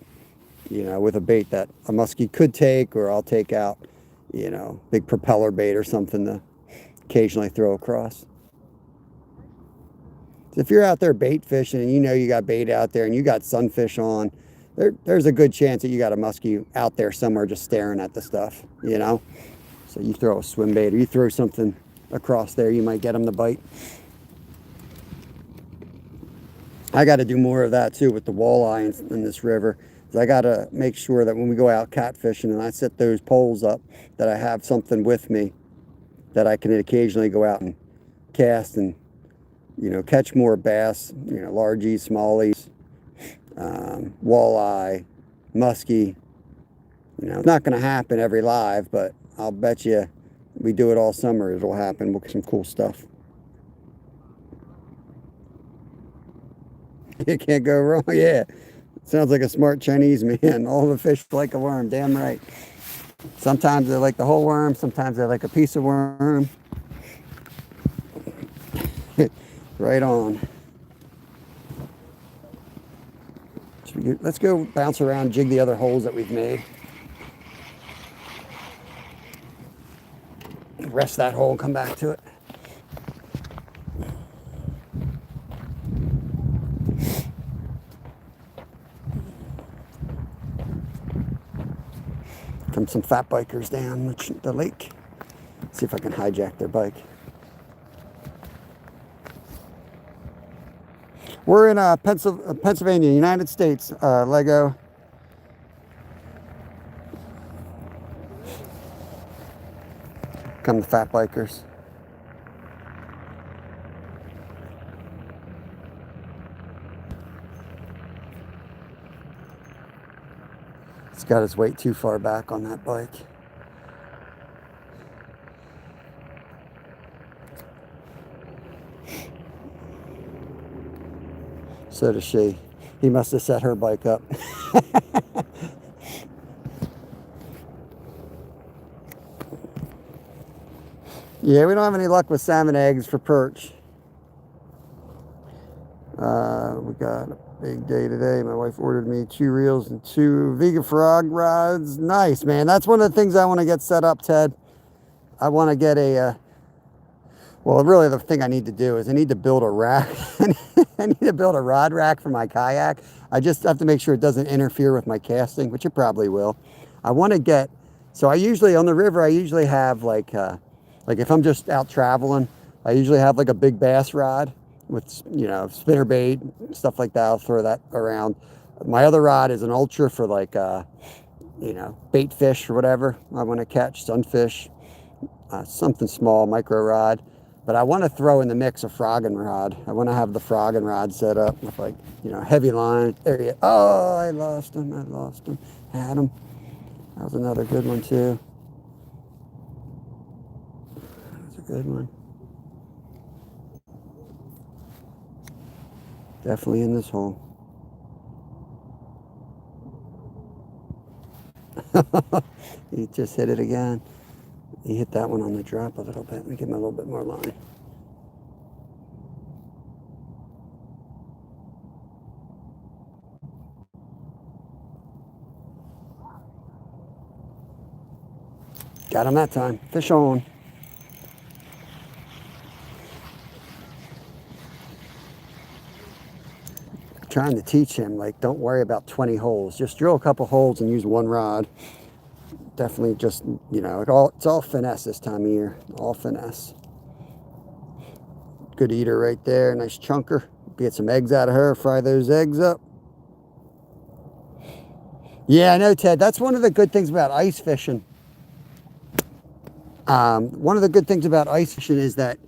you know, with a bait that a muskie could take, or I'll take out, you know, big propeller bait or something to occasionally throw across. So if you're out there bait fishing and you know you got bait out there and you got sunfish on, there's a good chance that you got a muskie out there somewhere just staring at the stuff, you know? So you throw a swim bait or you throw something across there, you might get them to bite. I got to do more of that too with the walleye in this river. I got to make sure that when we go out catfishing and I set those poles up, that I have something with me that I can occasionally go out and cast and, you know, catch more bass, you know, largies, smallies, walleye, musky. You know, it's not going to happen every live, but I'll bet you we do it all summer, it'll happen. We'll get some cool stuff. You can't go wrong. Yeah. Sounds like a smart Chinese man. All the fish like a worm. Damn right. Sometimes they like the whole worm. Sometimes they like a piece of worm. Right on. Let's go bounce around, jig the other holes that we've made. Rest that hole and come back to it. Come some fat bikers down the lake. See if I can hijack their bike. We're in Pennsylvania, United States, Lego. Come the fat bikers. He's got his weight too far back on that bike. So does she. He must have set her bike up. Yeah, we don't have any luck with salmon eggs for perch. We got a big day today. My wife ordered me 2 reels and 2 vegan frog rods. Nice, man. That's one of the things I want to get set up, Ted. I want to get a... well, really the thing I need to do is I need to build a rack. I need to build a rod rack for my kayak. I just have to make sure it doesn't interfere with my casting, which it probably will. I want to get... So I usually, on the river, I usually have like if I'm just out traveling, I usually have like a big bass rod with, you know, spinner bait, stuff like that. I'll throw that around. My other rod is an ultra for like, you know, bait fish or whatever I want to catch, sunfish, something small, micro rod. But I want to throw in the mix a frogging rod. I want to have the frogging rod set up with like, you know, heavy line. There you go. Oh, I lost him. Had him. That was another good one too. That was a good one. Definitely in this hole. He just hit it again. He hit that one on the drop a little bit. Let me give him a little bit more line. Got him that time. Fish on. Trying to teach him, like, don't worry about 20 holes. Just drill a couple holes and use one rod. Definitely just, you know, it's all finesse this time of year. All finesse. Good eater right there. Nice chunker. Get some eggs out of her. Fry those eggs up. Yeah, I know, Ted. That's one of the good things about ice fishing. One of the good things about ice fishing is that,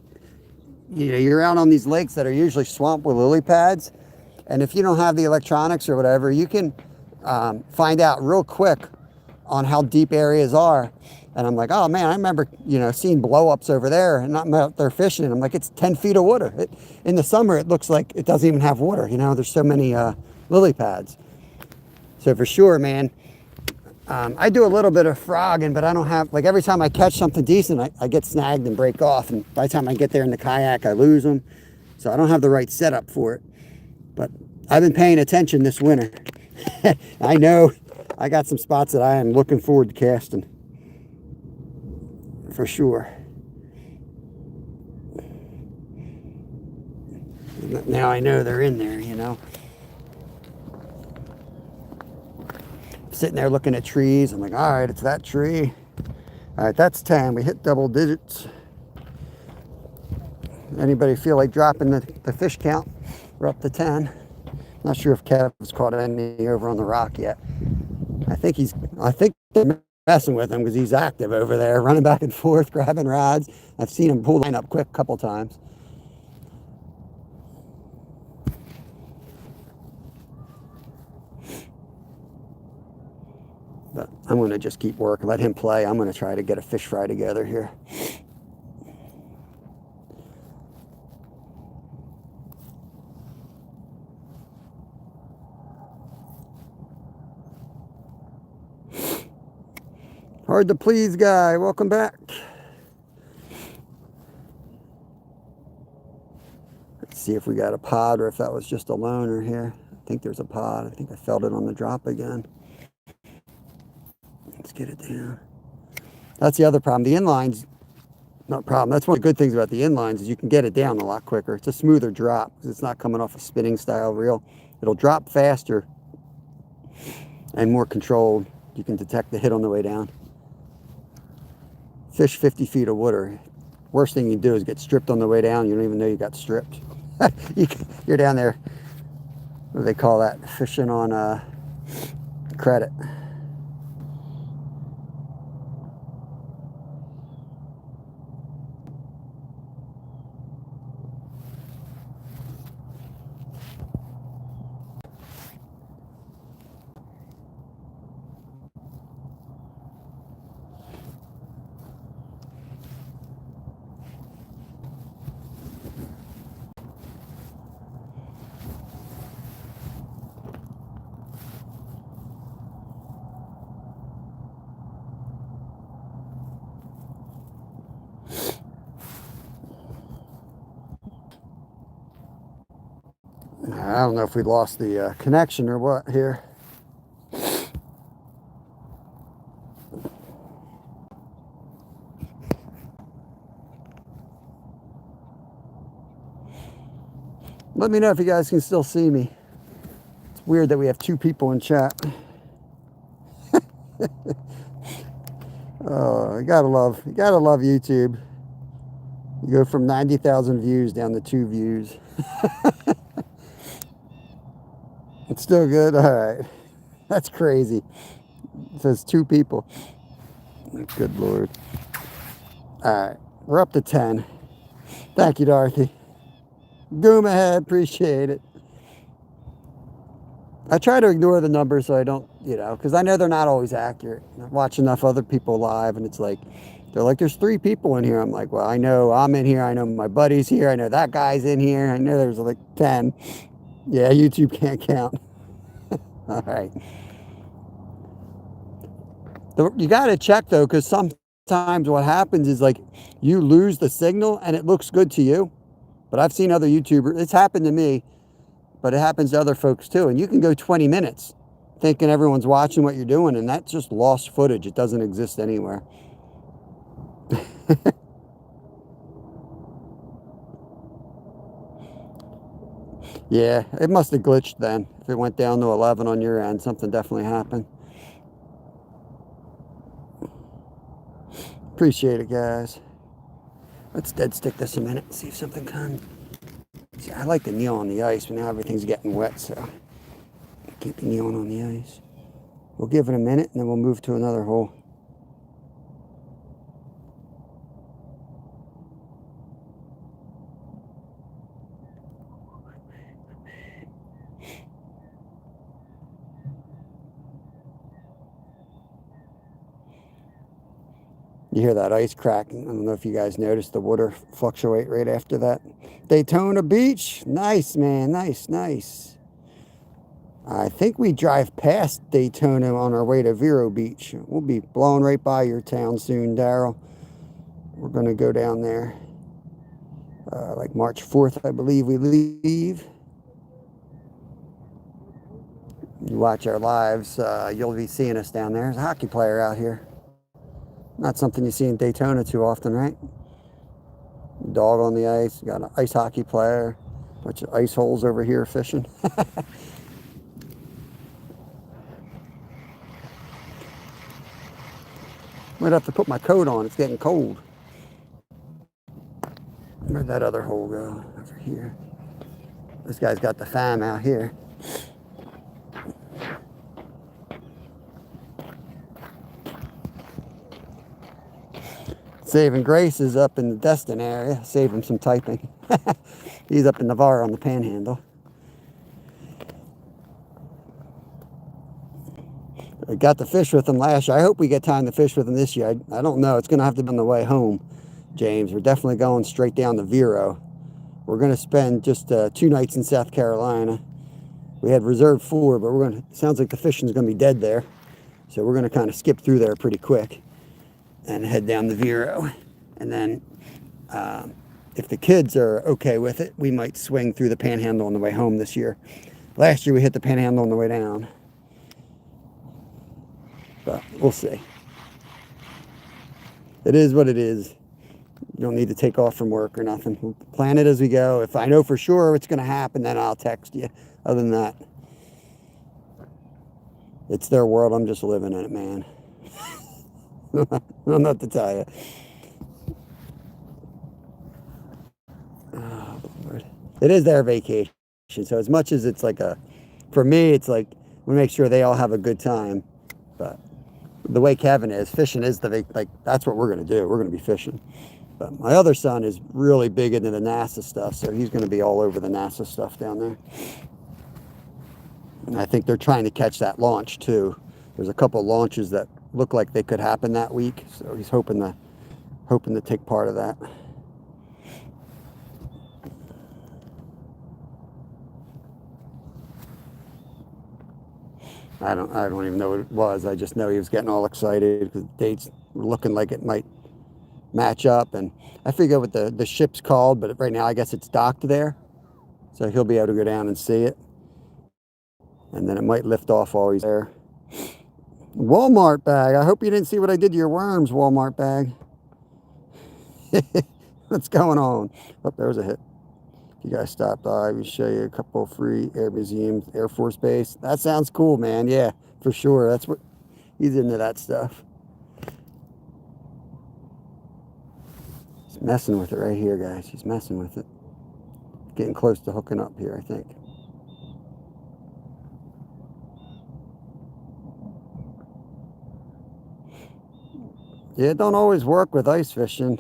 you know, you're out on these lakes that are usually swamped with lily pads. And if you don't have the electronics or whatever, you can find out real quick on how deep areas are. And I'm like, oh man, I remember, you know, seeing blow-ups over there, and I'm out there fishing, and I'm like, it's 10 feet of water. In the summer, it looks like it doesn't even have water. You know, there's so many lily pads. So for sure, man, I do a little bit of frogging, but I don't have, like, every time I catch something decent, I get snagged and break off. And by the time I get there in the kayak, I lose them. So I don't have the right setup for it. But I've been paying attention this winter. I know I got some spots that I am looking forward to casting. For sure. Now I know they're in there, you know. Sitting there looking at trees. I'm like, all right, it's that tree. All right, that's 10. We hit double digits. Anybody feel like dropping the fish count? We're up to 10. Not sure if Kevin's caught any over on the rock yet. I think they're messing with him because he's active over there, running back and forth, grabbing rods. I've seen him pull the line up quick a couple times. But I'm going to just keep working, let him play. I'm going to try to get a fish fry together here. Hard to please guy, welcome back. Let's see if we got a pod or if that was just a loner here. I think there's a pod. I think I felt it on the drop again. Let's get it down. That's the other problem. The inlines, not problem. That's one of the good things about the inlines is you can get it down a lot quicker. It's a smoother drop because it's not coming off a spinning style reel. It'll drop faster and more controlled. You can detect the hit on the way down. Fish 50 feet of water. Worst thing you can do is get stripped on the way down. You don't even know you got stripped. You're down there, what do they call that? Fishing on credit. I don't know if we lost the connection or what here. Let me know if you guys can still see me. It's weird that we have 2 people in chat. Oh, you gotta love YouTube. You go from 90,000 views down to 2 views. It's still good? All right. That's crazy. It says 2 people. Good Lord. All right. We're up to 10. Thank you, Dorothy. Goom ahead. Appreciate it. I try to ignore the numbers so I don't, because I know they're not always accurate. I watch enough other people live and it's like, they're like, there's 3 people in here. I'm like, well, I know I'm in here. I know my buddy's here. I know that guy's in here. I know there's like 10. Yeah, YouTube can't count. All right. You got to check, though, because sometimes what happens is, like, you lose the signal and it looks good to you. But I've seen other YouTubers. It's happened to me, but it happens to other folks, too. And you can go 20 minutes thinking everyone's watching what you're doing, and that's just lost footage. It doesn't exist anywhere. Yeah, it must have glitched then. If it went down to 11 on your end, something definitely happened. Appreciate it, guys. Let's dead stick this a minute and see if something comes. See, I like to kneel on the ice, but now everything's getting wet, so I can't be kneeling on the ice. We'll give it a minute, and then we'll move to another hole. You hear that ice cracking. I don't know if you guys noticed the water fluctuate right after that. Daytona Beach. Nice, man. Nice, nice. I think we drive past Daytona on our way to Vero Beach. We'll be blowing right by your town soon, Daryl. We're going to go down there. Like March 4th, I believe we leave. You watch our lives, you'll be seeing us down there. There's a hockey player out here. Not something you see in Daytona too often, right? Dog on the ice. You got an ice hockey player. Bunch of ice holes over here fishing. Might have to put my coat on. It's getting cold. Where'd that other hole go? Over here. This guy's got the fam out here. Saving Grace is up in the Destin area. Save him some typing. He's up in Navarre on the Panhandle. I got to fish with him last year. I hope we get time to fish with him this year. I don't know. It's going to have to be on the way home, James. We're definitely going straight down to Vero. We're going to spend just 2 nights in South Carolina. We had reserved 4, but we're going to, sounds like the fishing's going to be dead there. So we're going to kind of skip through there pretty quick and head down to Vero. And then if the kids are okay with it, we might swing through the Panhandle on the way home this year. Last year we hit the Panhandle on the way down. But we'll see. It is what it is. You don't need to take off from work or nothing. We'll plan it as we go. If I know for sure it's going to happen, then I'll text you. Other than that, it's their world. I'm just living in it, man. I don't know what to tell you. Oh, Lord. It is their vacation. So as much as it's like for me, it's like we make sure they all have a good time. But the way Kevin is, fishing is that's what we're going to do. We're going to be fishing. But my other son is really big into the NASA stuff, so he's going to be all over the NASA stuff down there. And I think they're trying to catch that launch too. There's a couple of launches that look like they could happen that week, so he's hoping to take part of that. I don't even know what it was. I just know he was getting all excited because the dates were looking like it might match up. And I forget what the ship's called, but right now I guess it's docked there. So he'll be able to go down and see it. And then it might lift off while he's there. Walmart bag. I hope you didn't see what I did to your worms, Walmart bag. What's going on? Oh, there was a hit. You guys stop by, we show you a couple free air museums, Air Force Base. That sounds cool, man. Yeah, for sure. That's what he's into, that stuff. He's messing with it right here, guys. He's messing with it. Getting close to hooking up here, I think. Yeah, it don't always work with ice fishing.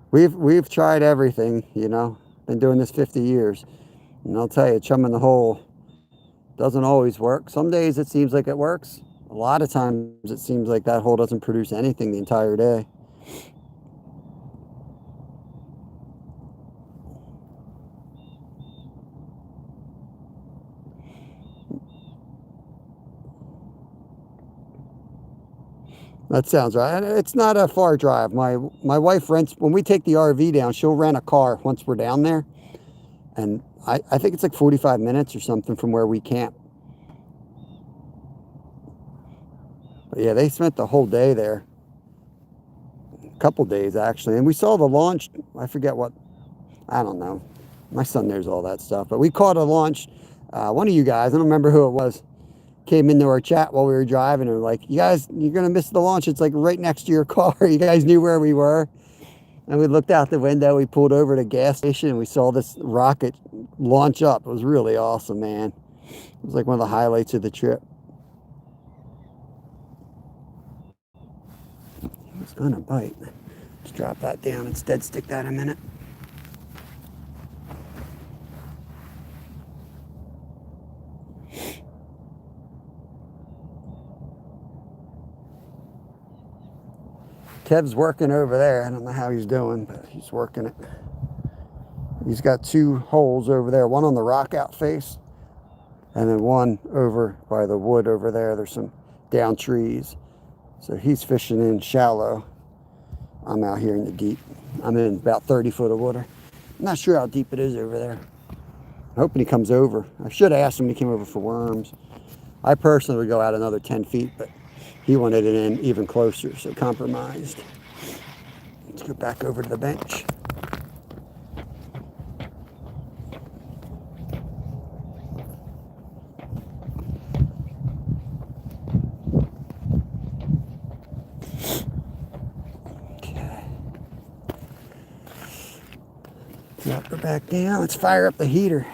We've tried everything, you know. Been doing this 50 years. And I'll tell you, chumming the hole doesn't always work. Some days it seems like it works. A lot of times it seems like that hole doesn't produce anything the entire day. That sounds right. It's not a far drive. My wife rents, when we take the RV down, she'll rent a car once we're down there. And I think it's like 45 minutes or something from where we camp. But yeah, they spent the whole day there. A couple days, actually. And we saw the launch. I forget what. I don't know. My son knows all that stuff. But we caught a launch. One of you guys, I don't remember who it was, came into our chat while we were driving and were like, you guys, you're going to miss the launch. It's like right next to your car. You guys knew where we were. And we looked out the window. We pulled over to a gas station and we saw this rocket launch up. It was really awesome, man. It was like one of the highlights of the trip. It was going to bite. Let's drop that down. It's dead. Stick that a minute. Kev's working over there. I don't know how he's doing, but he's working it. He's got 2 holes over there, one on the rock out face, and then one over by the wood over there. There's some down trees. So he's fishing in shallow. I'm out here in the deep. I'm in about 30 foot of water. I'm not sure how deep it is over there. I'm hoping he comes over. I should have asked him when he came over for worms. I personally would go out another 10 feet, but he wanted it in even closer, so compromised. Let's go back over to the bench. Drop her back down. Let's fire up the heater.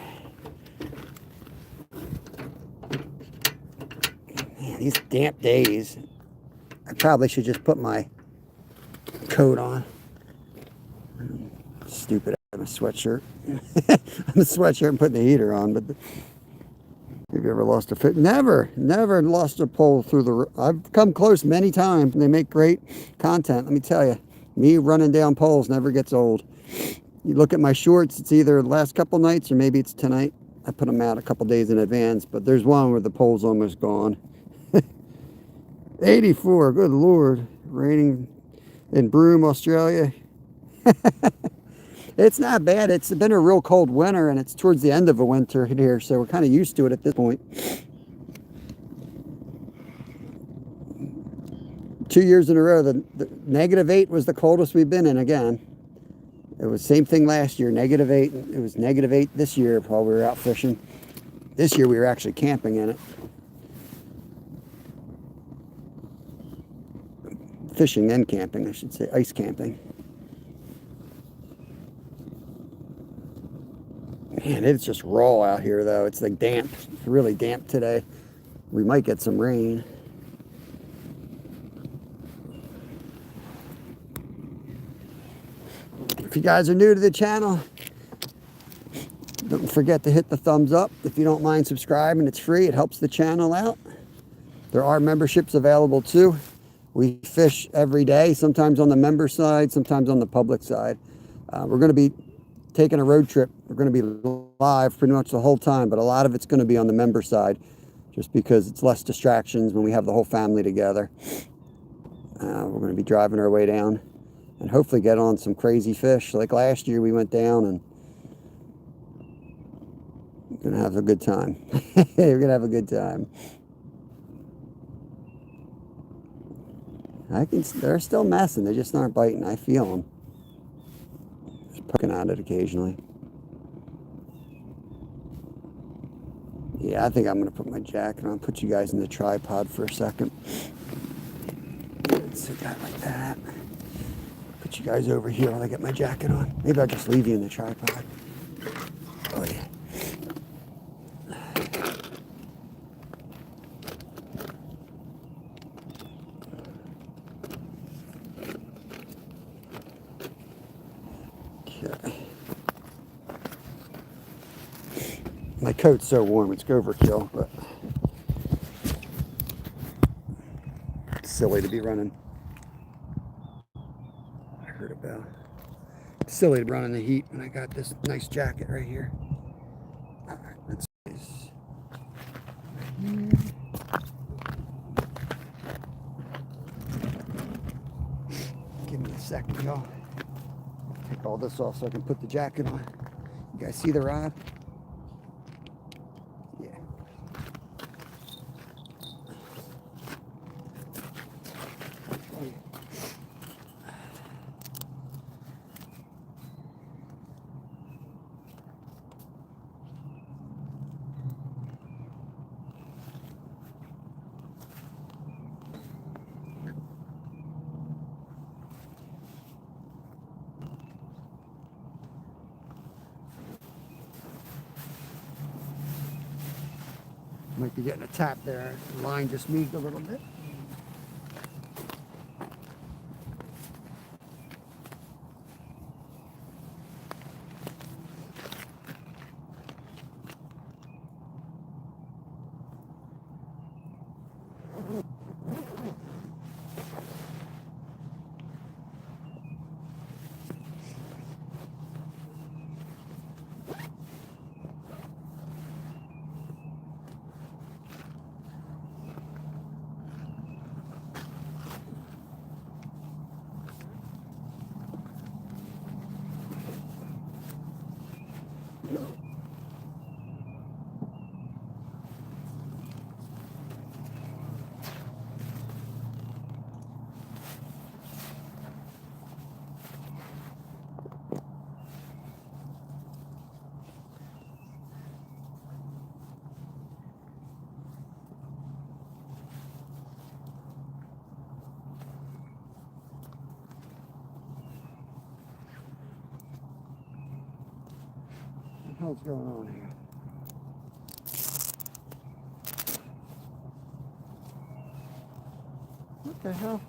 Man, these damp days. I probably should just put my coat on. Stupid. I'm a sweatshirt. I'm a sweatshirt and putting the heater on, but have you ever lost a fit? Never lost a pole through the. I've come close many times. They make great content. Let me tell you, me running down poles never gets old. You look at my shorts. It's either the last couple nights or maybe it's tonight. I put them out a couple days in advance, but there's one where the pole's almost gone. 84. Good Lord, raining in Broome, Australia. It's not bad. It's been a real cold winter, and it's towards the end of a winter here, so we're kind of used to it at this point. 2 years in a row, the -8 was the coldest we've been in again. It was same thing last year, -8. It was -8 this year while we were out fishing. This year we were actually camping in it. Fishing and camping, I should say, ice camping. Man, it's just raw out here, though. It's like damp. It's really damp today. We might get some rain. If you guys are new to the channel, don't forget to hit the thumbs up. If you don't mind subscribing, it's free. It helps the channel out. There are memberships available, too. We fish every day, sometimes on the member side, sometimes on the public side. We're going to be taking a road trip. We're going to be live pretty much the whole time, but a lot of it's going to be on the member side just because it's less distractions when we have the whole family together. We're going to be driving our way down and hopefully get on some crazy fish. Like last year we went down, and we're going to have a good time. We're going to have a good time. They're still messing. They just aren't biting. I feel them. Just poking at it occasionally. Yeah, I think I'm going to put my jacket on. Put you guys in the tripod for a second. Sit that like that. Put you guys over here while I get my jacket on. Maybe I'll just leave you in the tripod. Oh, yeah. My coat's so warm, it's overkill, but it's silly to be running. I heard a bell. It's silly to run in the heat when I got this nice jacket right here. All right, let's see. Give me a second, y'all. Take all this off so I can put the jacket on. You guys see the rod? Might be getting a tap there. The line just moved a little bit. hell's going on here? What the hell?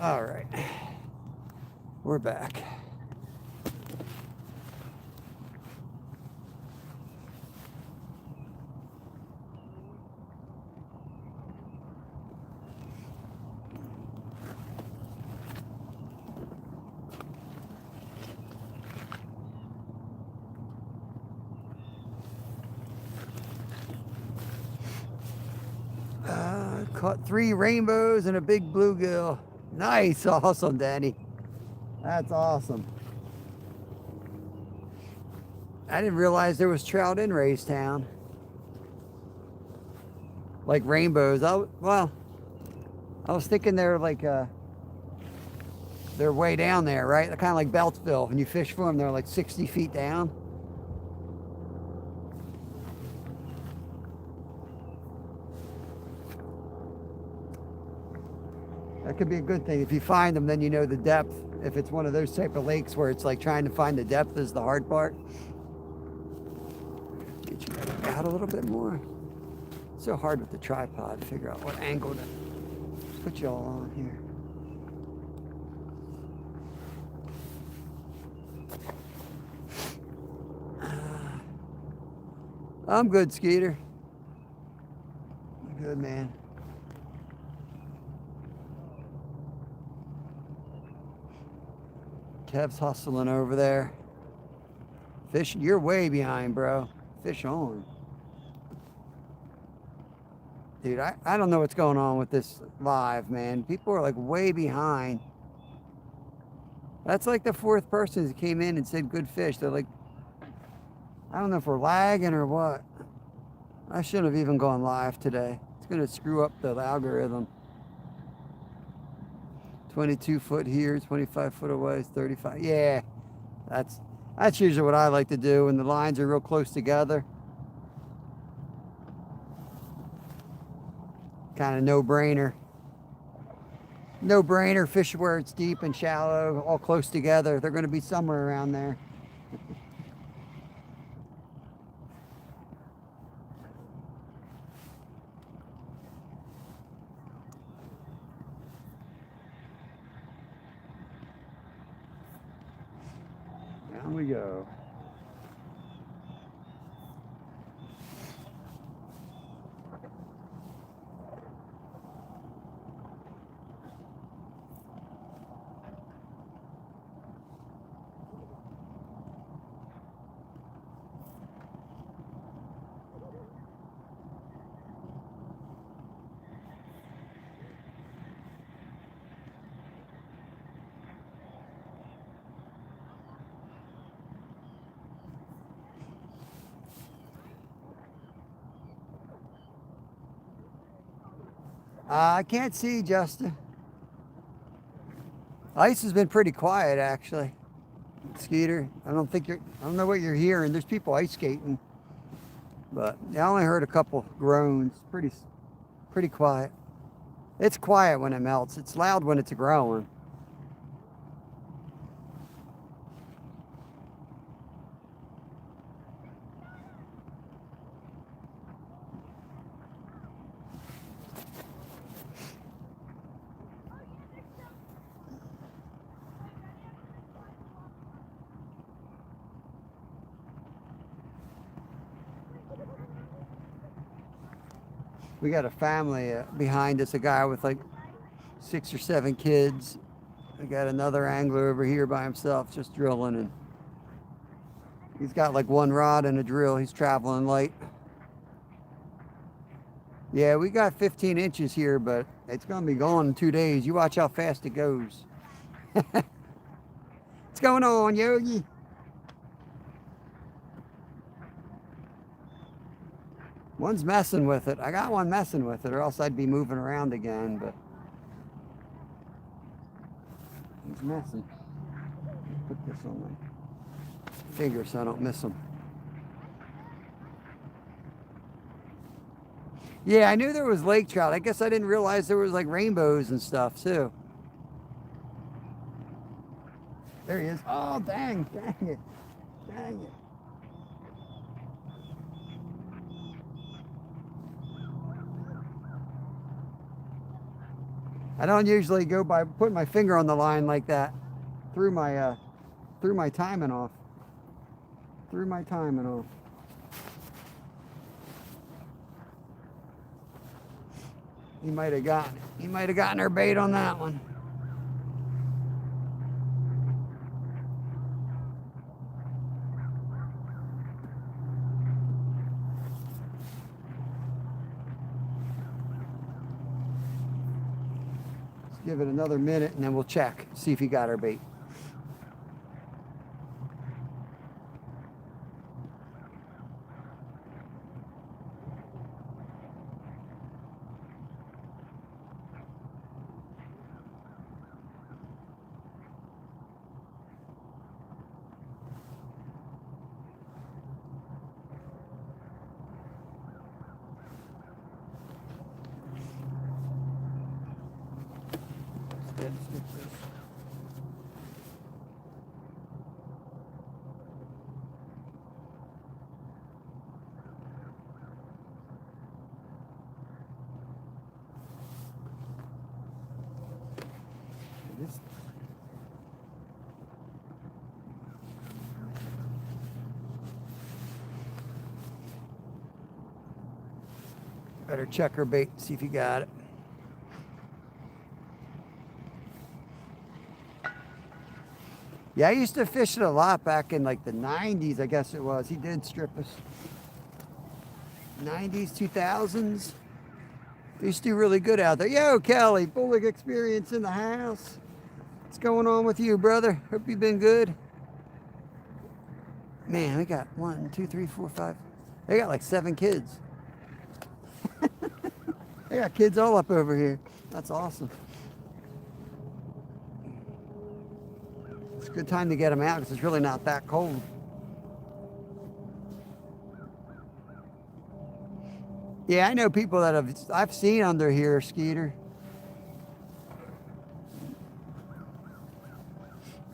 All right, we're back. Caught 3 rainbows and a big bluegill. Nice, awesome, Danny. That's awesome. I didn't realize there was trout in Raystown. Like rainbows. I was thinking they're like they're way down there, right? They're kind of like Beltsville. When you fish for them, they're like 60 feet down. That could be a good thing. If you find them, then you know the depth. If it's one of those type of lakes where it's like trying to find the depth is the hard part. Get you out a little bit more. It's so hard with the tripod to figure out what angle to put you all on here. I'm good, Skeeter. I'm good, man. Kev's hustling over there. Fish, you're way behind, bro. Fish on. Dude, I don't know what's going on with this live, man. People are like way behind. That's like the 4th person that came in and said good fish. They're like, I don't know if we're lagging or what. I shouldn't have even gone live today. It's going to screw up the algorithm. 22 foot here, 25 foot away, 35. Yeah, that's usually what I like to do when the lines are real close together. Kind of no-brainer. No-brainer, fish where it's deep and shallow, all close together. They're going to be somewhere around there. Down we go. I can't see, Justin. Ice has been pretty quiet, actually. Skeeter, I don't know what you're hearing. There's people ice skating, but I only heard a couple groans. Pretty quiet. It's quiet when it melts. It's loud when it's growing. We got a family behind us, a guy with like 6 or 7 kids. We got another angler over here by himself just drilling, and he's got like 1 rod and a drill. He's traveling light. Yeah, we got 15 inches here, but it's gonna be gone in 2 days. You watch how fast it goes. What's going on, Yogi? One's messing with it. I got one messing with it, or else I'd be moving around again, but he's messing. Put this on my finger so I don't miss him. Yeah, I knew there was lake trout. I guess I didn't realize there was like rainbows and stuff too. There he is. Oh, dang it. Dang it. I don't usually go by putting my finger on the line like that. Threw my timing off. Threw my timing off. He might have gotten her bait on that one. Let's give it another minute and then we'll check, see if he got her bait. Better check her bait, see if you got it. Yeah, I used to fish it a lot back in like the 90s, I guess it was. He did strip us. 90s, 2000s. They used to do really good out there. Yo, Kelly, Bullock Experience in the house. What's going on with you, brother? Hope you've been good. Man, we got 1, 2, 3, 4, 5. They got like 7 kids. They got kids all up over here. That's awesome. It's a good time to get them out because it's really not that cold. Yeah, I know people that I've seen under here, Skeeter.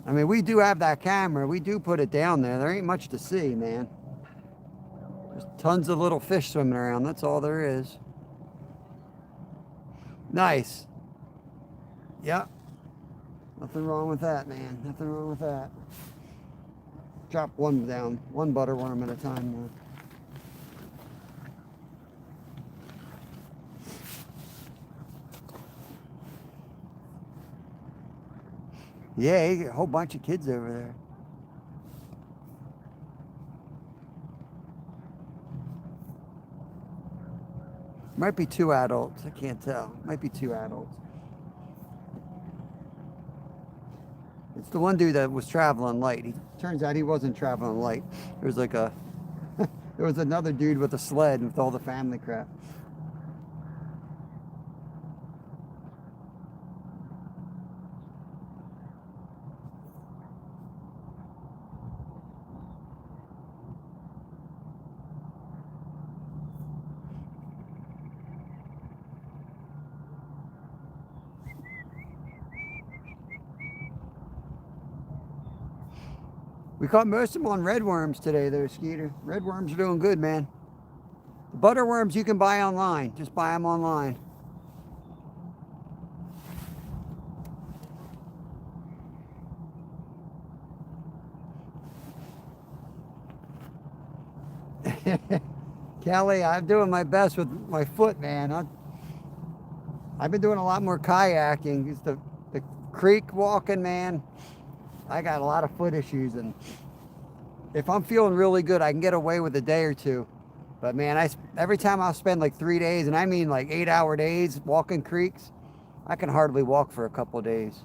I mean, we do have that camera. We do put it down there. There ain't much to see, man. There's tons of little fish swimming around. That's all there is. Nice. Yep. Nothing wrong with that, man. Nothing wrong with that. Drop one down. One butterworm at a time now. Yeah, you got a whole bunch of kids over there. Might be 2 adults. I can't tell. Might be 2 adults. It's the one dude that was traveling light. Turns out he wasn't traveling light. There was like there was another dude with a sled with all the family crap. We caught most of them on redworms today, though, Skeeter. Redworms are doing good, man. The butterworms you can buy online. Just buy them online. Kelly, I'm doing my best with my foot, man. I've been doing a lot more kayaking. It's the creek walking, man. I got a lot of foot issues, and if I'm feeling really good, I can get away with a day or two. But man, every time I'll spend like 3 days, and I mean like 8-hour days walking creeks, I can hardly walk for a couple of days.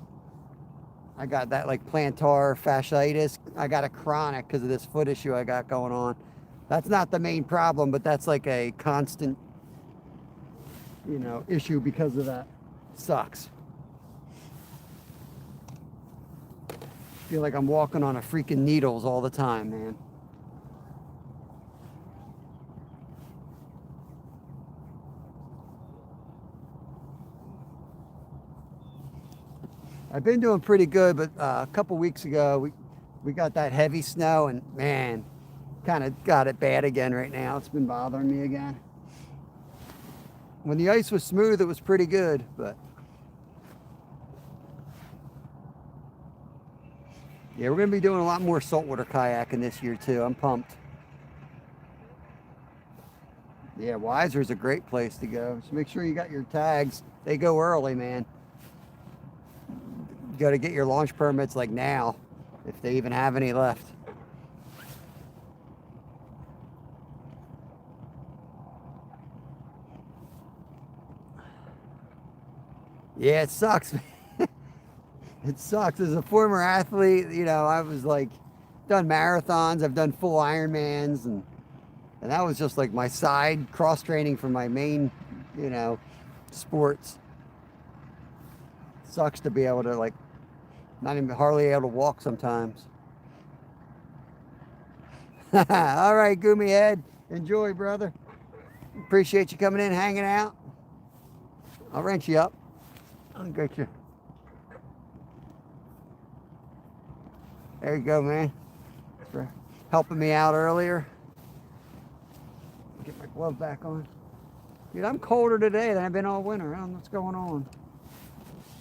I got that like plantar fasciitis. I got a chronic because of this foot issue I got going on. That's not the main problem, but that's like a constant, you know, issue because of that. Sucks. Feel like I'm walking on a freaking needles all the time, man. I've been doing pretty good, but a couple weeks ago we got that heavy snow, and man, kind of got it bad again right now. It's been bothering me again. When the ice was smooth, it was pretty good, but yeah, we're gonna be doing a lot more saltwater kayaking this year too. I'm pumped. Yeah, Weiser's a great place to go. Just make sure you got your tags. They go early, man. You got to get your launch permits like now, if they even have any left. Yeah, it sucks. It sucks. As a former athlete, you know, I was like, done marathons, I've done full Ironmans, and that was just like my side cross training for my main, you know, sports. Sucks to be able to like not even hardly able to walk sometimes. All right, Goomy Head. Enjoy, brother. Appreciate you coming in, hanging out. I'll wrench you up. I'll get you. There you go, man. Thanks for helping me out earlier. Get my glove back on. Dude, I'm colder today than I've been all winter. I don't know what's going on.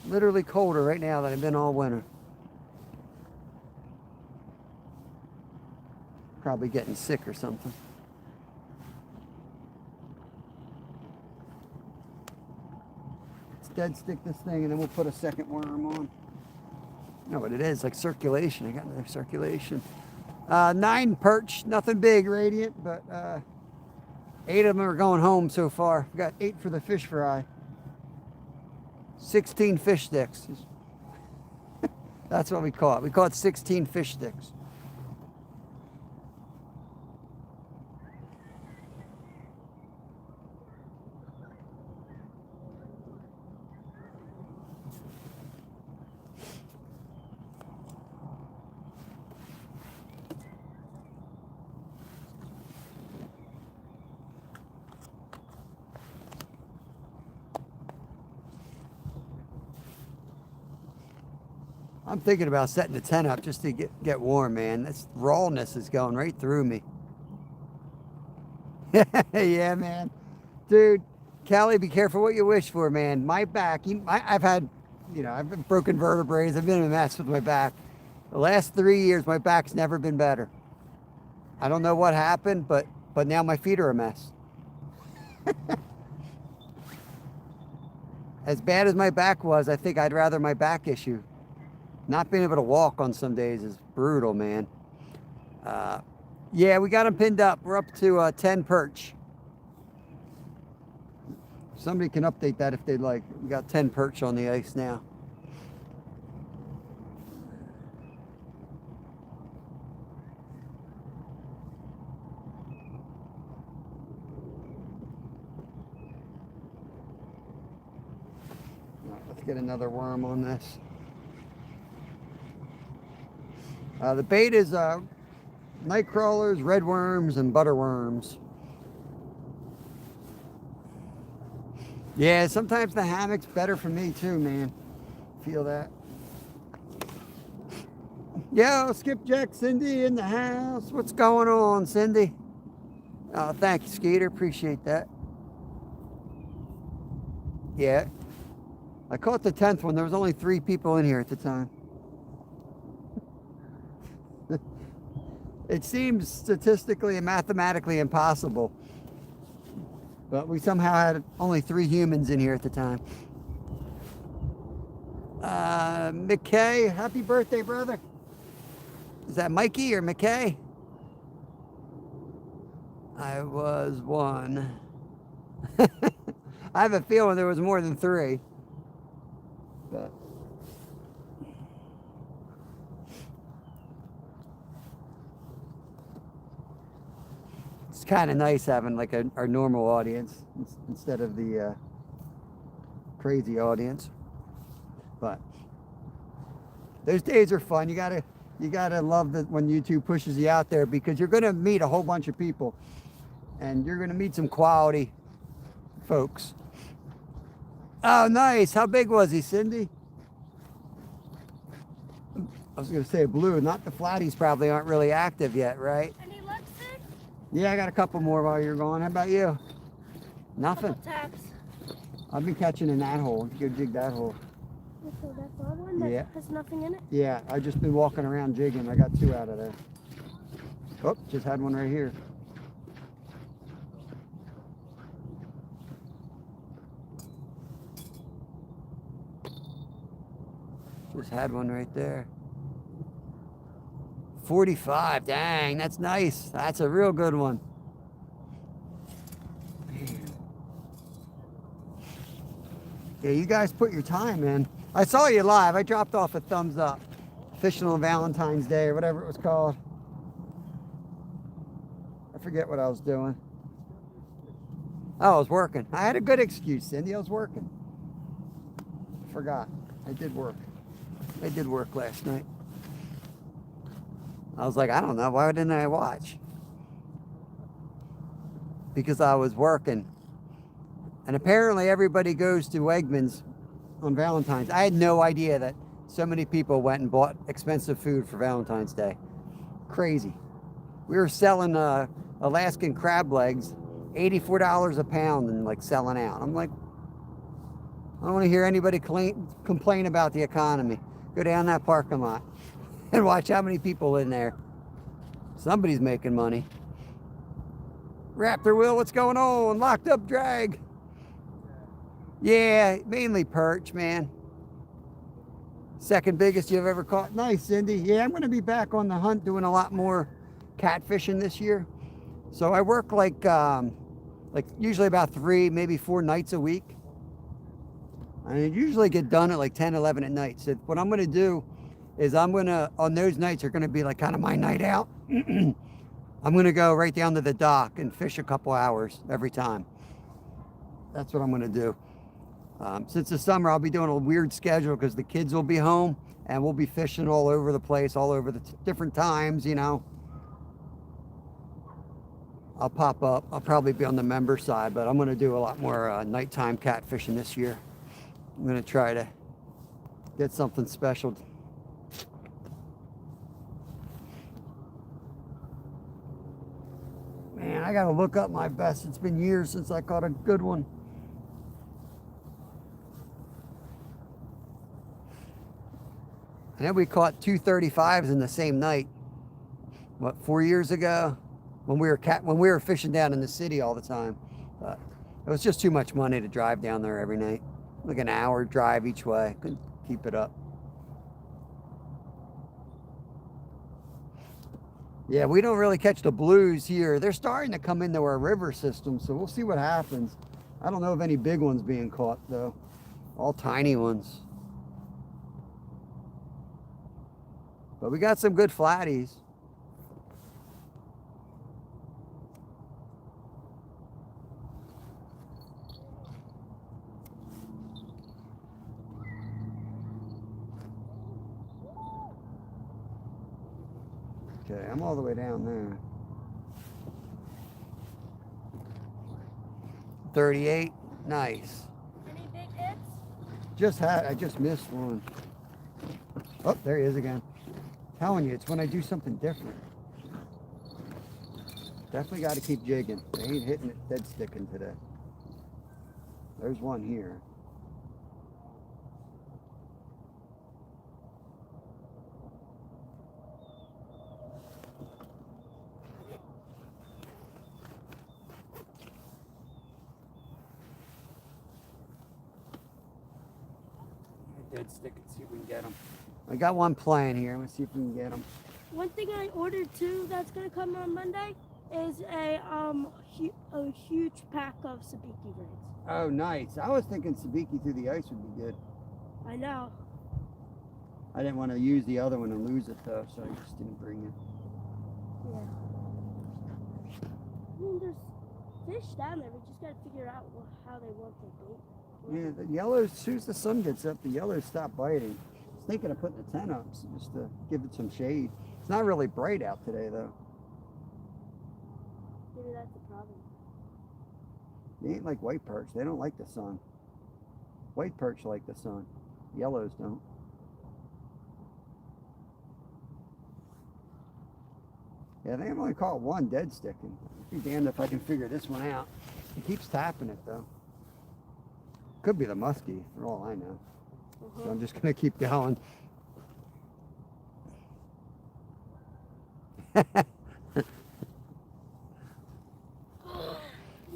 Literally colder right now than I've been all winter. Probably getting sick or something. Let's dead stick this thing and then we'll put a second worm on. You know what it is, like circulation. I got another circulation. 9 perch, nothing big, radiant, but 8 of them are going home so far. We got 8 for the fish fry. 16 fish sticks. That's what we call it. We call it 16 fish sticks. I'm thinking about setting the tent up just to get warm, man. This rawness is going right through me. Yeah, man. Dude, Callie, be careful what you wish for, man. My back, I've had, you know, I've been broken vertebrae. I've been in a mess with my back. The last 3 years, my back's never been better. I don't know what happened, but now my feet are a mess. As bad as my back was, I think I'd rather my back issue. Not being able to walk on some days is brutal, man. Yeah, we got them pinned up. We're up to 10 perch. Somebody can update that if they'd like. We got 10 perch on the ice now. Let's get another worm on this. The bait is night crawlers, red worms, and butter worms. Yeah, sometimes the hammock's better for me too, man. Feel that. Yo, Skipjack Cindy in the house. What's going on, Cindy? Oh, thank you, Skeeter. Appreciate that. Yeah. I caught the 10th one. There was only 3 people in here at the time. It seems statistically and mathematically impossible, but we somehow had only 3 humans in here at the time. McKay, happy birthday, brother. Is that Mikey or McKay? I was 1. I have a feeling there was more than 3. But kind of nice having like our normal audience instead of the crazy audience. But those days are fun. You gotta love that when YouTube pushes you out there, because you're gonna meet a whole bunch of people, and you're gonna meet some quality folks. Oh, nice. How big was he, Cindy? I was gonna say blue. Not the flatties probably aren't really active yet, right? Any luck, Sid? Yeah, I got a couple more while you're gone. How about you? Nothing. Couple taps. I've been catching in that hole. Go dig that hole. So that's the other one that Yeah. has nothing in it? Yeah, I've just been walking around jigging. I got 2 out of there. Oh, just had one right here. Just had one right there. 45, dang, that's nice. That's a real good one. Man. Yeah, you guys put your time in. I saw you live. I dropped off a thumbs up. Fishing on Valentine's Day or whatever it was called. I forget what I was doing. Oh, I was working. I had a good excuse, Cindy. I was working. Forgot. I did work. I did work last night. I was like, I don't know. Why didn't I watch? Because I was working. And apparently everybody goes to Wegmans on Valentine's. I had no idea that so many people went and bought expensive food for Valentine's Day. Crazy. We were selling Alaskan crab legs, $84 a pound, and like selling out. I'm like, I don't want to hear anybody complain about the economy. Go down that parking lot and watch how many people in there. Somebody's making money. Raptor Will, what's going on? Locked up drag. Yeah, mainly perch, man. Second biggest you've ever caught. Nice, Cindy. Yeah, I'm going to be back on the hunt doing a lot more catfishing this year. So I work like usually about 3, maybe 4 nights a week. I usually get done at like 10, 11 at night. So what I'm going to do is on those nights are going to be like kind of my night out. I'm going to go right down to the dock and fish a couple hours every time. That's what I'm going to do. Since the summer, I'll be doing a weird schedule because the kids will be home and we'll be fishing all over the place, all over the different times, you know. I'll pop up. I'll probably be on the member side, but I'm going to do a lot more nighttime catfishing this year. I'm going to try to get something special. Man, I got to look up my best. It's been years since I caught a good one. And then we caught 2 35s in the same night. What, 4 years ago? When we were fishing down in the city all the time. But it was just too much money to drive down there every night. Like an hour drive each way. Couldn't keep it up. Yeah, we don't really catch the blues here. They're starting to come into our river system, so we'll see what happens. I don't know of any big ones being caught, though. All tiny ones. But we got some good flatties. Okay, I'm all the way down there. 38, nice. Any big hits? I just missed one. Oh, there he is again. Telling you, it's when I do something different. Definitely got to keep jigging. They ain't hitting it dead sticking today. There's one here. Dead stick and see if we can get them. I got one playing here. Let's see if we can get them. One thing I ordered too that's gonna come on Monday is a huge pack of sabiki braids. Oh, nice. I was thinking sabiki through the ice would be good. I know. I didn't want to use the other one and lose it though, so I just didn't bring it. Yeah. I mean, there's fish down there. We just gotta figure out how they want their bait. Yeah, the yellows, as soon as the sun gets up, the yellows stop biting. I was thinking of putting the tent up just to give it some shade. It's not really bright out today, though. Maybe that's the problem. They ain't like white perch. They don't like the sun. White perch like the sun. Yellows don't. Yeah, I think I'm only caught one dead sticking. Be damned if I can figure this one out. He keeps tapping it, though. Could be the musky, for all I know. So I'm just gonna keep going. You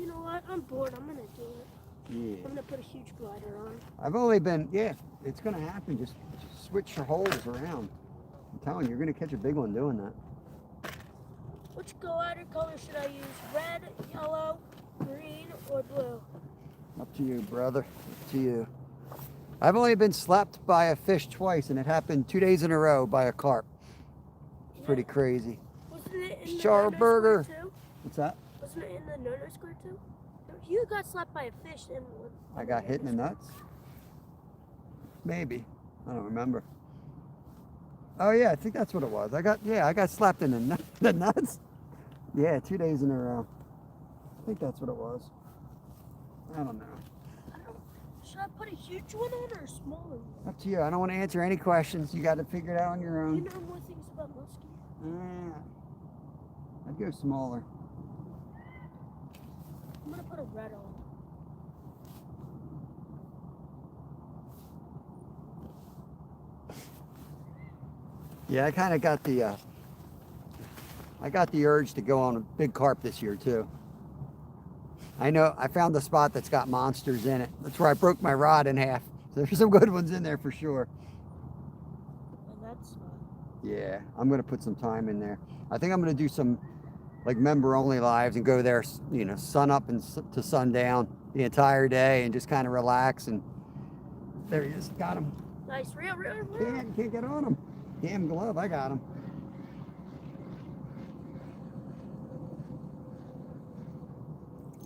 know what? I'm bored. I'm gonna do it. Yeah. I'm gonna put a huge glider on. I've only been, yeah, it's gonna happen. Just switch your holes around. I'm telling you, you're gonna catch a big one doing that. Which glider color should I use? Red, yellow, green, or blue? Up to you, brother. Up to you. I've only been slapped by a fish twice, and it happened 2 days in a row by a carp. It's pretty crazy. Wasn't it in the Char no-no burger. square too? What's that? Wasn't it in the no-no square too? You got slapped by a fish in one. I got hit in the nuts? Maybe. I don't remember. Oh yeah, I think that's what it was. I got slapped in the nuts. Yeah, 2 days in a row. I think that's what it was. I don't know. Should I put a huge one on or a smaller one? Up to you. I don't want to answer any questions. You got to figure it out on your You own. know more things about musky? I'd go smaller. I'm gonna put a red on. Yeah, I kind of got the urge to go on a big carp this year too. I know I found the spot that's got monsters in it. That's where I broke my rod in half. So there's some good ones in there for sure. And that's Yeah, I'm gonna put some time in there. I think I'm gonna do some like member only lives and go there, you know, sun up and to sundown the entire day and just kind of relax. And there he is, got him. nice, real. Can't get on him. Damn glove, I got him.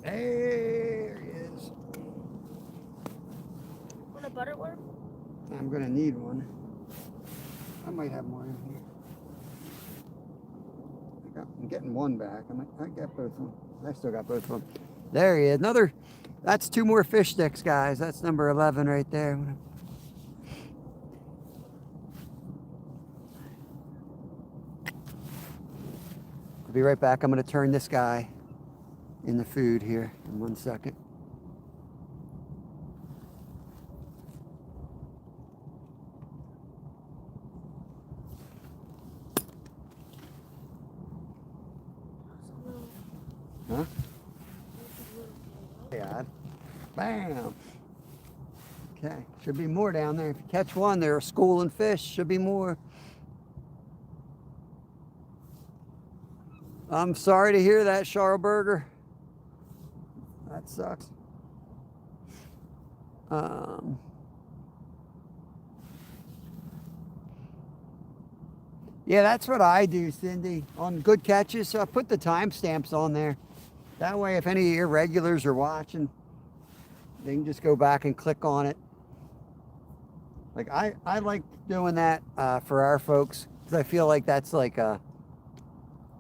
There he is. Want a butterworm? I'm gonna need one. I might have more in here. I'm getting one back. I got both of them. I still got both of them. There he is. That's 2 more fish sticks, guys. That's number 11 right there. I'll be right back. I'm gonna turn this guy in the food here in 1 second. Huh? Yeah. Bam. Okay. Should be more down there. If you catch one, they're schooling fish. Should be more. I'm sorry to hear that, Charlburger. That sucks. Yeah, that's what I do, Cindy. On good catches, so I put the timestamps on there. That way, if any irregulars are watching, they can just go back and click on it. Like, I like doing that for our folks, because I feel like that's like a...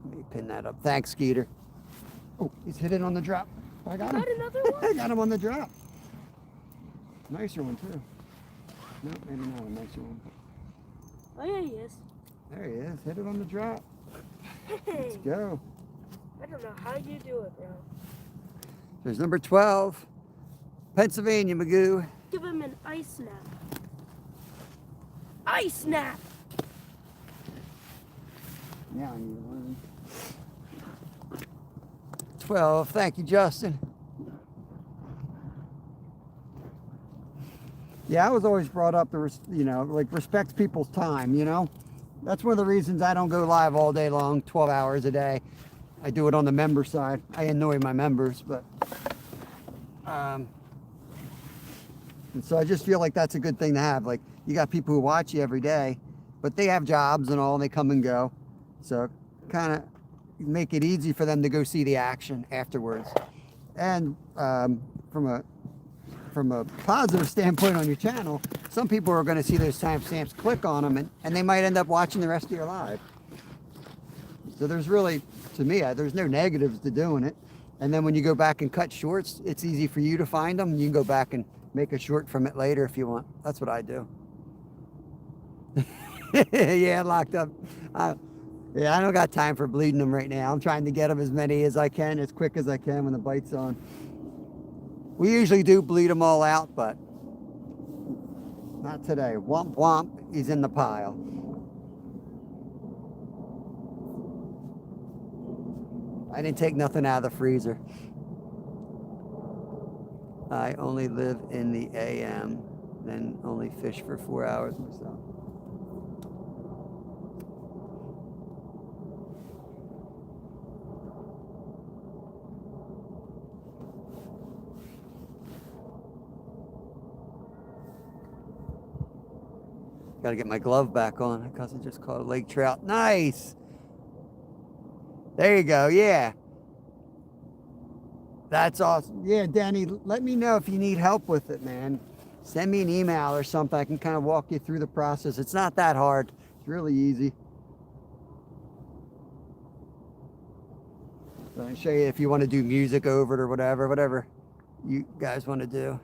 Let me pin that up. Thanks, Skeeter. Oh, he's hit it on the drop. I got him. Another one? I got him on the drop. Nicer one, too. No, maybe not a nicer one. Oh, yeah, he is. There he is. Hit it on the drop. Hey, Let's go. I don't know how you do it, bro. There's number 12. Pennsylvania, Magoo. Give him an ice snap. Ice snap! Now I need one. 12. Thank you, Justin. Yeah, I was always brought up to, like respect people's time, That's one of the reasons I don't go live all day long, 12 hours a day. I do it on the member side. I annoy my members, but and so I just feel like that's a good thing to have. Like, you got people who watch you every day, but they have jobs and all, and they come and go. So kind of make it easy for them to go see the action afterwards. And from a positive standpoint on your channel, some people are going to see those timestamps, click on them, and they might end up watching the rest of your live. So there's really, to me, there's no negatives to doing it. And then when you go back and cut shorts, it's easy for you to find them. You can go back and make a short from it later if you want. That's what I do. Yeah, locked up. Yeah, I don't got time for bleeding them right now. I'm trying to get them as many as I can, as quick as I can when the bite's on. We usually do bleed them all out, but not today. Womp womp, he's in the pile. I didn't take nothing out of the freezer. I only live in the AM, then only fish for 4 hours myself. Got to get my glove back on. My cousin just caught a lake trout. Nice. There you go. Yeah. That's awesome. Yeah, Danny, let me know if you need help with it, man. Send me an email or something. I can kind of walk you through the process. It's not that hard. It's really easy. So I can show you if you want to do music over it or whatever you guys want to do.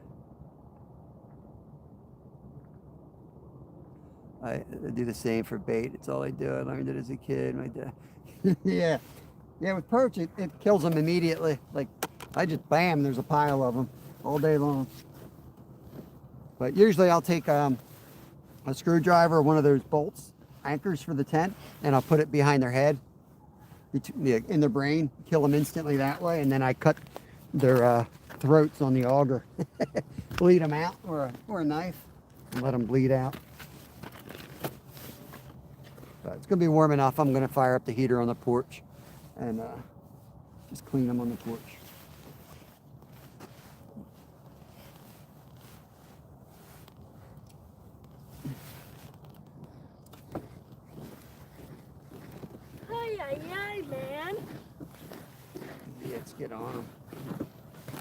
I do the same for bait. It's all I do. I learned it as a kid. My dad. Yeah. Yeah, with perch, it kills them immediately. Like, I just, bam, there's a pile of them all day long. But usually I'll take a screwdriver or one of those bolts, anchors for the tent, and I'll put it behind their head, in their brain, kill them instantly that way, and then I cut their throats on the auger. Bleed them out, or a knife, and let them bleed out. But it's going to be warm enough. I'm going to fire up the heater on the porch and just clean them on the porch. Hi, man. Let's get on them.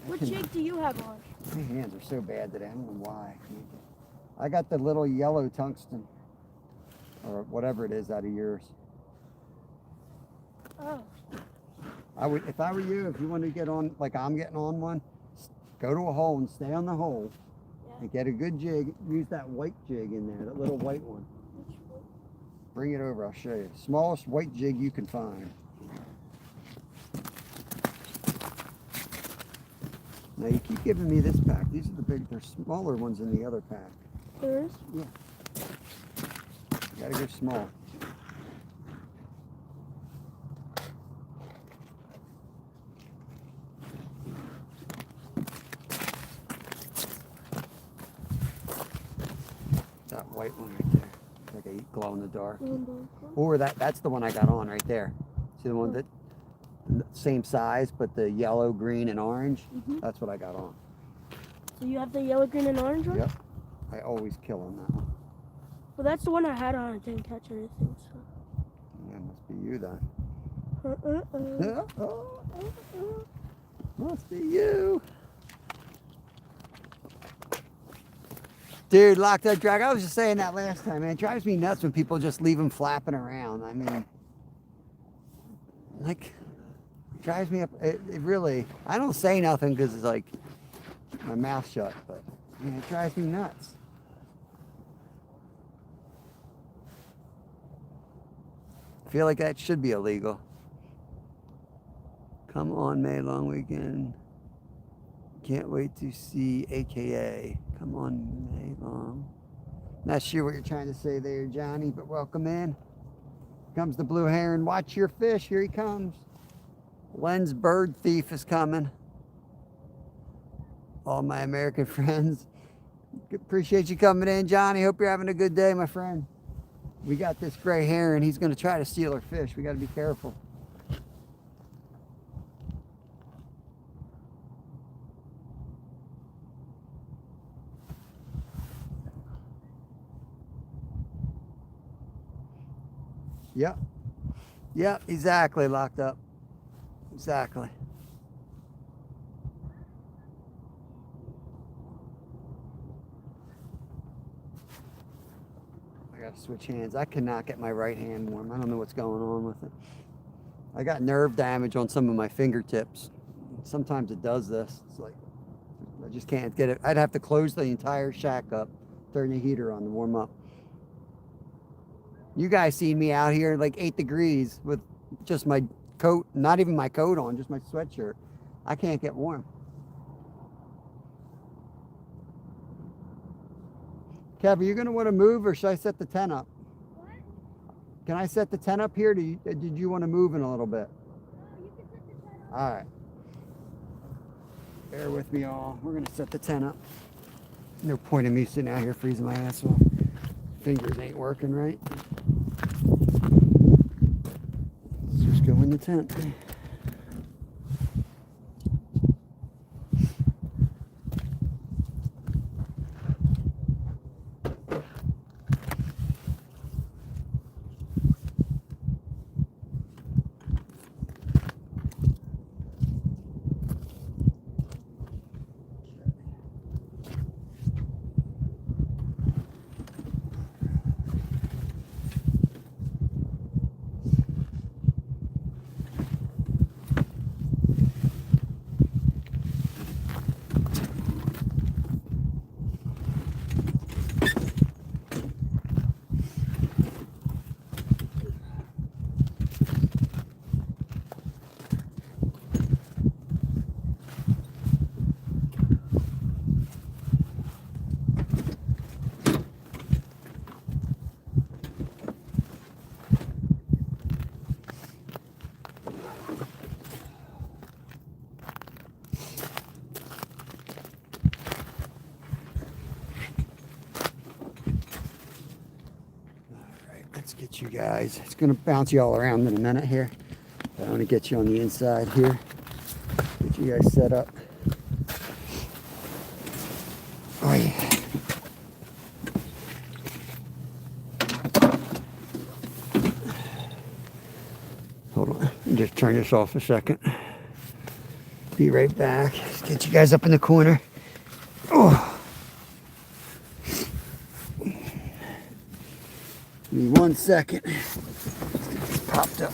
What jig do you have on? My hands are so bad today. I don't know why. I got the little yellow tungsten, or whatever it is, out of yours. Oh. If I were you, if you want to get on, like I'm getting on one, go to a hole and stay on the hole, yeah, and get a good jig. Use that white jig in there, that little white one. Which one? Bring it over, I'll show you. Smallest white jig you can find. Now you keep giving me this pack. These are the big, they're smaller ones in the other pack. There is? Yeah. You gotta go small. That white one right there. Like a glow in the dark. Or that's the one I got on right there. See the one that same size but the yellow, green, and orange? Mm-hmm. That's what I got on. So you have the yellow, green, and orange one? Yep. I always kill on that one. Well, that's the one I had on. I didn't catch anything, so. That must be you then. Must be you. Dude, locked up drag. I was just saying that last time, man. It drives me nuts when people just leave them flapping around. I mean, like, it drives me up. It really, I don't say nothing because it's like my mouth shut, but man, it drives me nuts. I feel like that should be illegal. Come on, May, long weekend. Can't wait to see AKA. Come on, May long. Not sure what you're trying to say there, Johnny, but welcome in. Comes the blue heron. Watch your fish. Here he comes. Len's bird thief is coming. All my American friends. Appreciate you coming in, Johnny. Hope you're having a good day, my friend. We got this gray heron. He's going to try to steal our fish. We got to be careful. Yep. Yep, exactly, locked up. Exactly. I gotta switch hands. I cannot get my right hand warm. I don't know what's going on with it. I got nerve damage on some of my fingertips. Sometimes it does this. It's like I just can't get it. I'd have to close the entire shack up, turn the heater on to warm up. You guys seen me out here like 8 degrees with just my coat, not even my coat on, just my sweatshirt. I can't get warm. Kev, are you gonna want to move or should I set the tent up? What? Can I set the tent up here? Did you want to move in a little bit? No, you can set the tent up. All right. Bear with me all. We're gonna set the tent up. No point in me sitting out here freezing my ass off. Fingers ain't working right. Let's just go in the tent. Let's get you guys. It's gonna bounce you all around in a minute here. I want to get you on the inside here. Get you guys set up. Oh yeah. Hold on. Let me just turn this off a second. Be right back. Let's get you guys up in the corner. Oh. Give me 1 second. It's popped up.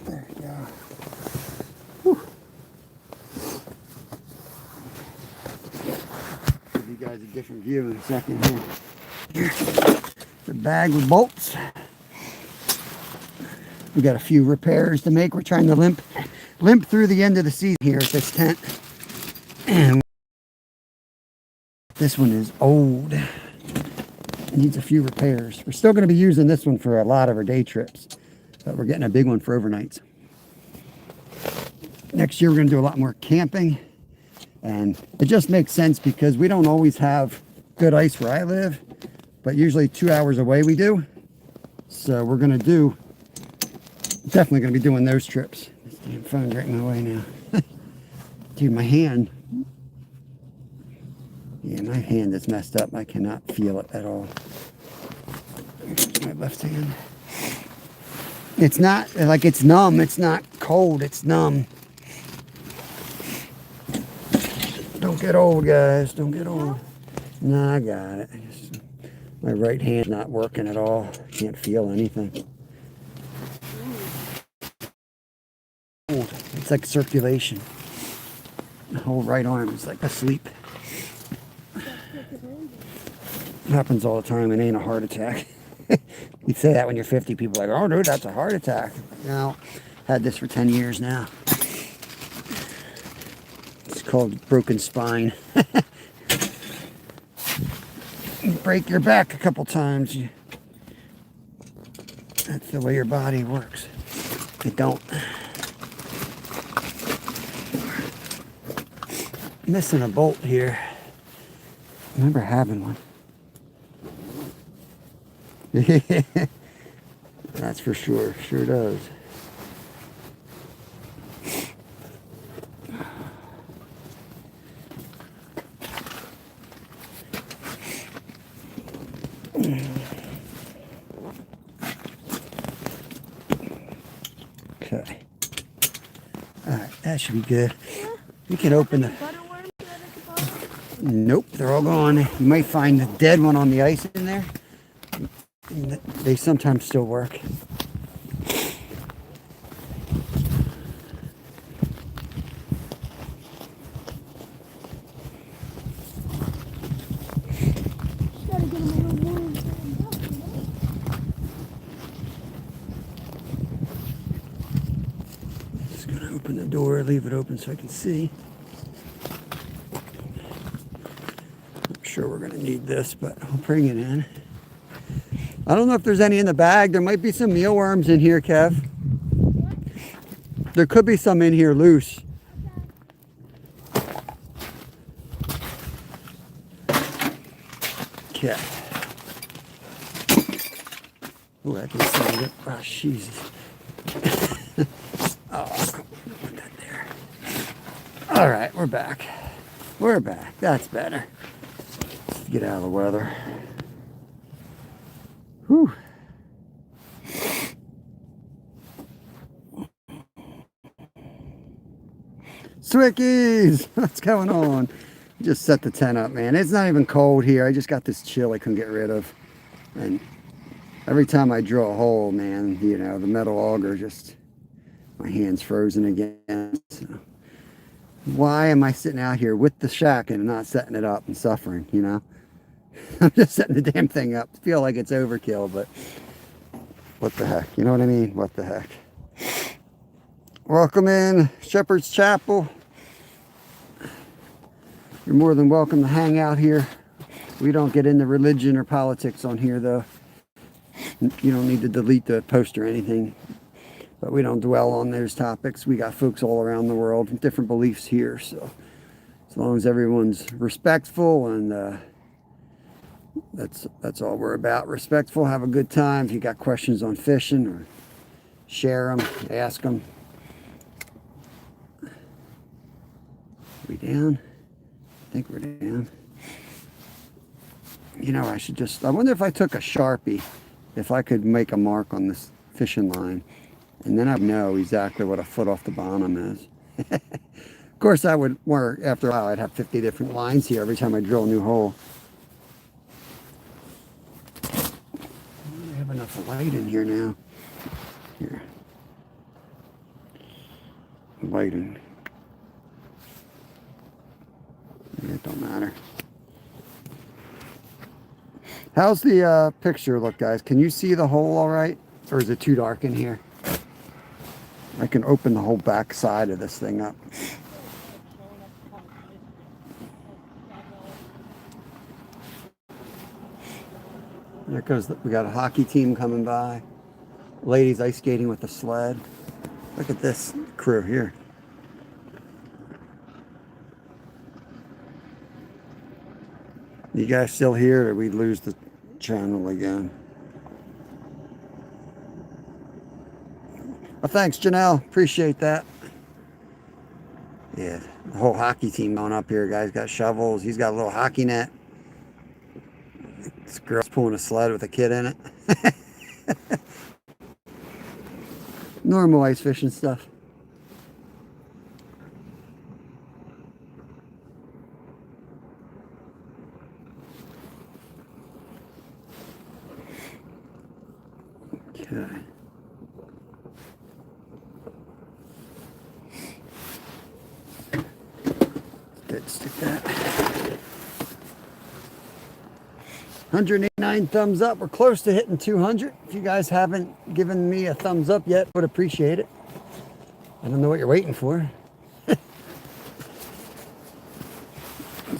There you go. Whew. Give you guys a different view in a second here. Here's the bag with bolts. We got a few repairs to make. We're trying to limp through the end of the season here at this tent. And this one is old. It needs a few repairs. We're still going to be using this one for a lot of our day trips, but we're getting a big one for overnights. Next year we're going to do a lot more camping, and it just makes sense because we don't always have good ice where I live, but usually 2 hours away we do. So we're going to definitely going to be doing those trips. This damn phone's right in my way now. Dude, my hand. Yeah, my hand is messed up. I cannot feel it at all. Here's my left hand. It's not, like, it's numb. It's not cold. It's numb. Don't get old, guys. Don't get old. No, I got it. My right hand's not working at all. Can't feel anything. It's like circulation. The whole right arm is like asleep. It happens all the time. It ain't a heart attack. You'd say that when you're 50. People are like, oh, dude, that's a heart attack. No, had this for 10 years now. It's called broken spine. You break your back a couple times. That's the way your body works. It don't. Missing a bolt here. I remember having one. That's for sure. Sure does. That should be good. Yeah. We can open the... Butterworms that I could buy? Nope, they're all gone. You might find the dead one on the ice in there. They sometimes still work. Just gotta get them a little more in the box, you know? Just gonna open the door, leave it open so I can see. I'm sure we're gonna need this, but I'll bring it in. I don't know if there's any in the bag. There might be some mealworms in here, Kev. What? There could be some in here loose. Okay. Oh, I can see it. Oh, Jesus. Oh, come on, put that there. All right, we're back. We're back. That's better. Let's get out of the weather. Whew. Swickies! What's going on? Just set the tent up, man. It's not even cold here. I just got this chill I couldn't get rid of. And every time I drill a hole, man, you know, the metal auger just, my hand's frozen again. So why am I sitting out here with the shack and not setting it up and suffering, you know? I'm just setting the damn thing up. I feel like it's overkill, but what the heck? You know what I mean? What the heck? Welcome in Shepherd's Chapel. You're more than welcome to hang out here. We don't get into religion or politics on here, though. You don't need to delete the post or anything. But we don't dwell on those topics. We got folks all around the world with different beliefs here. So as long as everyone's respectful and that's all we're about. Respectful, have a good time. If you got questions on fishing, or share them, ask them. We down? I think we're down. You know, I wonder if I took a Sharpie, if I could make a mark on this fishing line, and then I'd know exactly what a foot off the bottom is. Of course, I would work after a while. I'd have 50 different lines here every time I drill a new hole. I have enough light in here now. Here. Lighting. It don't matter. How's the picture look, guys? Can you see the hole all right? Or is it too dark in here? I can open the whole back side of this thing up. There goes, we got a hockey team coming by. Ladies ice skating with a sled. Look at this crew here. You guys still here, or we lose the channel again? Well, thanks, Janelle. Appreciate that. Yeah, the whole hockey team going up here. Guy's got shovels. He's got a little hockey net. This girl's pulling a sled with a kid in it. Normal ice fishing stuff. Okay. Good, stick that. 189 thumbs up. We're close to hitting 200. If you guys haven't given me a thumbs up yet, would appreciate it. I don't know what you're waiting for. There's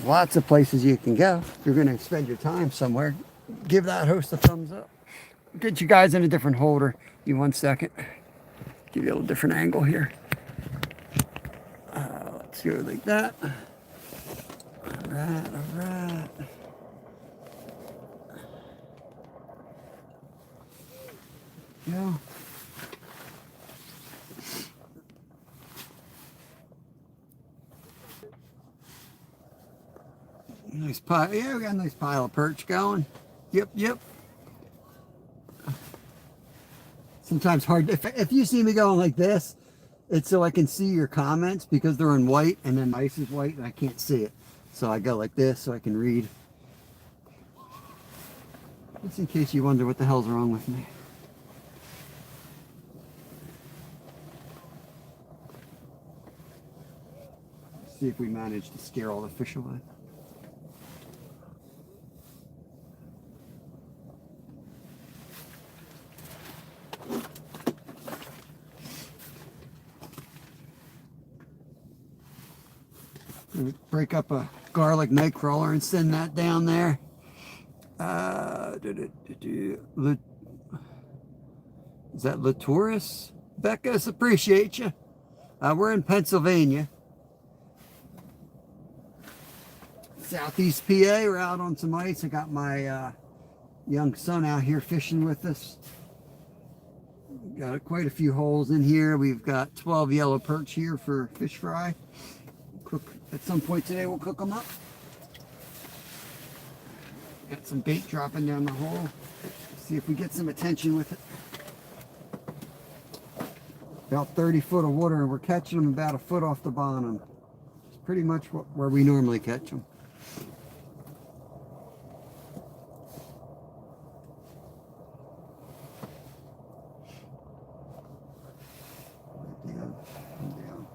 lots of places you can go. If you're going to spend your time somewhere, give that host a thumbs up. Get you guys in a different holder. Give me 1 second. Give you a little different angle here. Let's go like that. All right, all right. Yeah. Nice pile. Yeah, we got a nice pile of perch going. Yep, yep. Sometimes hard. If you see me going like this, It's so I can see your comments because they're in white and then ice is white and I can't see it. So I go like this so I can read. Just in case you wonder what the hell's wrong with me. Let's see if we manage to scare all the fish away. Break up a garlic night crawler and send that down there. Is that Latourus? Becca's, appreciate you. We're in Pennsylvania. Southeast PA, we're out on some ice. I got my young son out here fishing with us. Got quite a few holes in here. We've got 12 yellow perch here for fish fry. Cook at some point today, we'll cook them up. Got some bait dropping down the hole. See if we get some attention with it. About 30 foot of water, and we're catching them about a foot off the bottom. It's pretty much where we normally catch them. Down, down.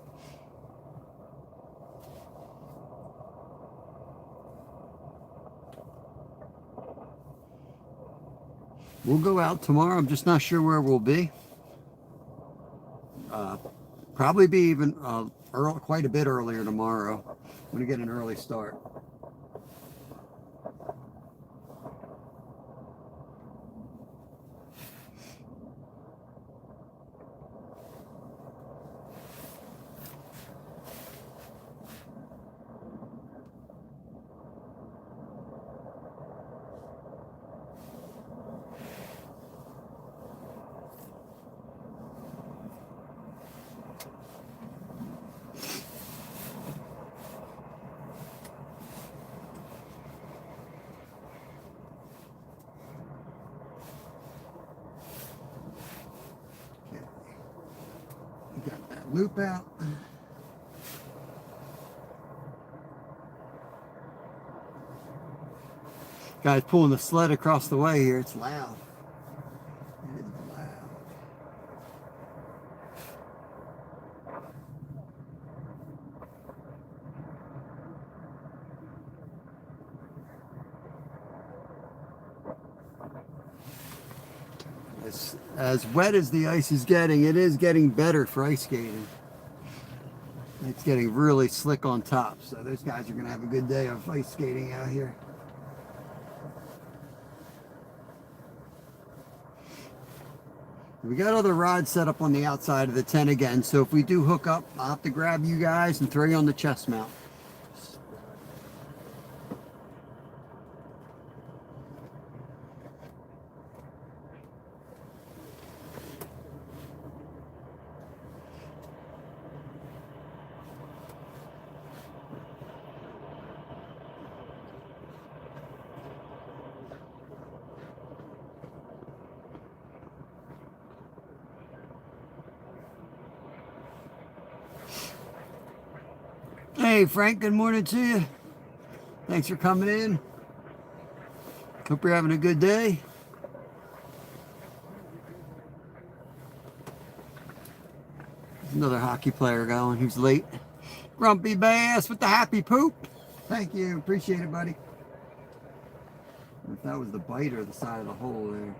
We'll go out tomorrow. I'm just not sure where we'll be. Probably be even quite a bit earlier tomorrow. I'm going to get an early start. Got that loop out. Guy's pulling the sled across the way here. It's loud. It is loud. As wet as the ice is getting, it is getting better for ice skating. It's getting really slick on top, so those guys are going to have a good day of ice skating out here. We got other rods set up on the outside of the tent again, so if we do hook up, I'll have to grab you guys and throw you on the chest mount. Hey Frank, good morning to you. Thanks for coming in. Hope you're having a good day. There's another hockey player going who's late. Grumpy Bass with the happy poop. Thank you, appreciate it, buddy. I wonder if that was the bite or the side of the hole there.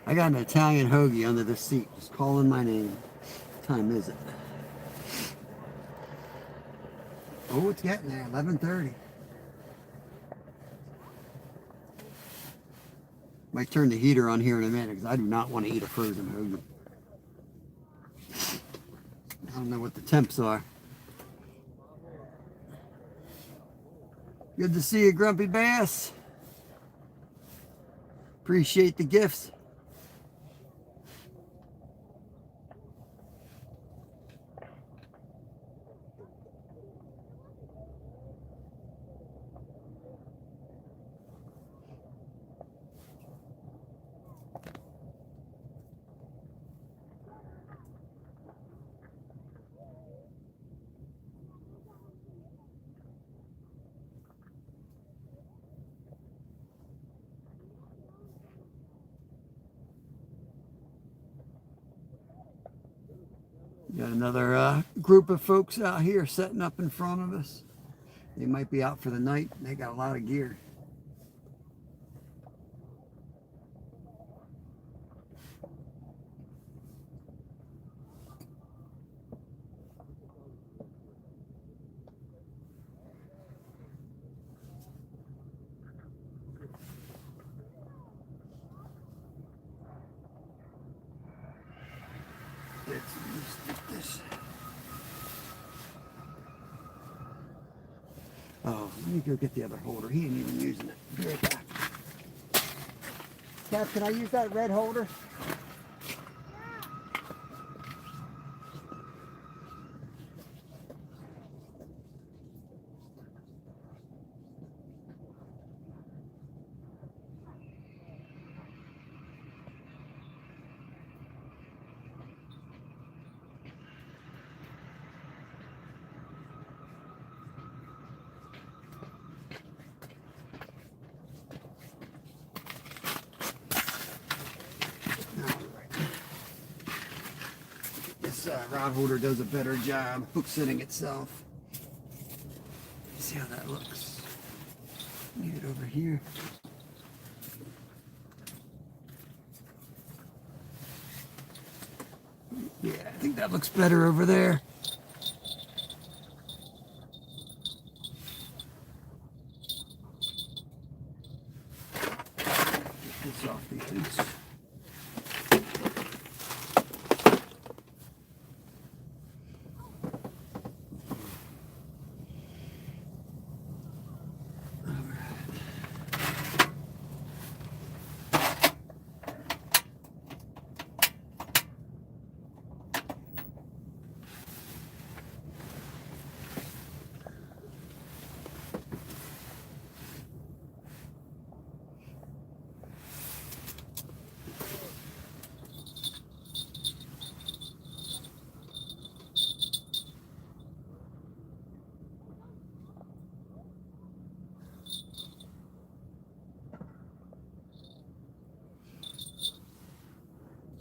I got an Italian hoagie under the seat, just calling my name. What time is it? Oh, it's getting there, 11:30. Might turn the heater on here in a minute because I do not want to eat a frozen hoagie. I don't know what the temps are. Good to see you, Grumpy Bass. Appreciate the gifts. Got another group of folks out here setting up in front of us. They might be out for the night. They got a lot of gear. Oh, let me go get the other holder. He ain't even using it. Be right back. Cap, can I use that red holder? This rod holder does a better job hook sitting itself. See how that looks. Need it over here. Yeah, I think that looks better over there. Get this off the ice.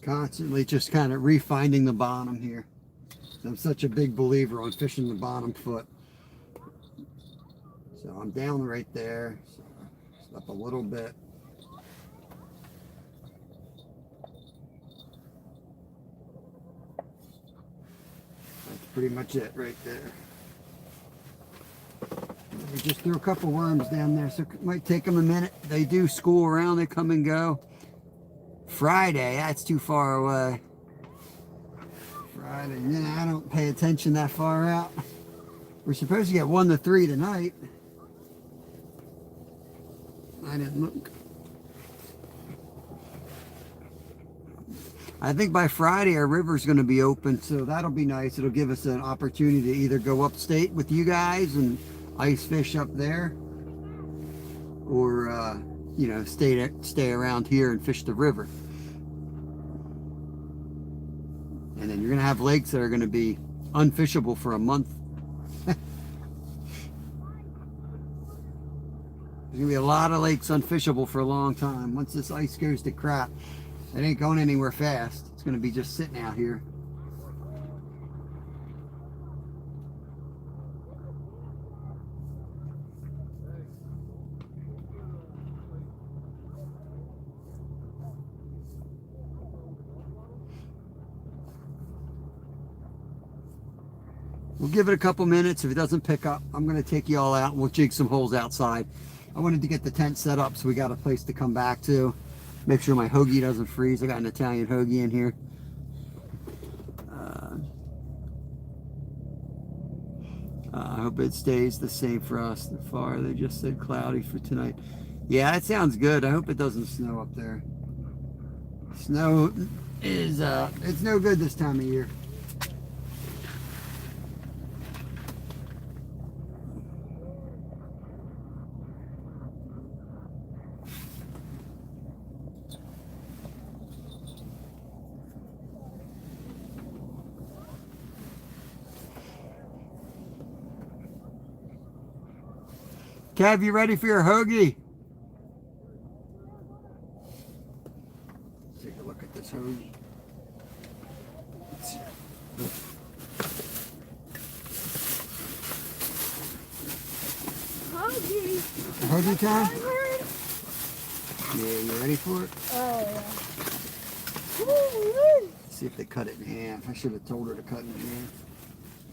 Constantly just kind of refinding the bottom here. I'm such a big believer on fishing the bottom foot. So I'm down right there. So just up a little bit. That's pretty much it right there. We just threw a couple worms down there, so it might take them a minute. They do school around, they come and go. Friday, that's too far away. Friday, yeah, I don't pay attention that far out. We're supposed to get 1 to 3 tonight. I didn't look. I think by Friday our river's going to be open, so that'll be nice. It'll give us an opportunity to either go upstate with you guys and ice fish up there, or you know, stay around here and fish the river. And then you're going to have lakes that are going to be unfishable for a month. There's going to be a lot of lakes unfishable for a long time. Once this ice goes to crap, it ain't going anywhere fast. It's going to be just sitting out here. We'll give it a couple minutes. If it doesn't pick up, I'm going to take you all out and we'll jig some holes outside. I wanted to get the tent set up so we got a place to come back to. Make sure my hoagie doesn't freeze. I got an Italian hoagie in here. I hope it stays the same for us. The far, they just said cloudy for tonight. Yeah, that sounds good. I hope it doesn't snow up there. Snow is, it's no good this time of year. Kev, you ready for your hoagie? Take a look at this hoagie. Hoagie time? I heard. Yeah, you ready for it? Oh, yeah. Let's see if they cut it in half. I should have told her to cut it in half.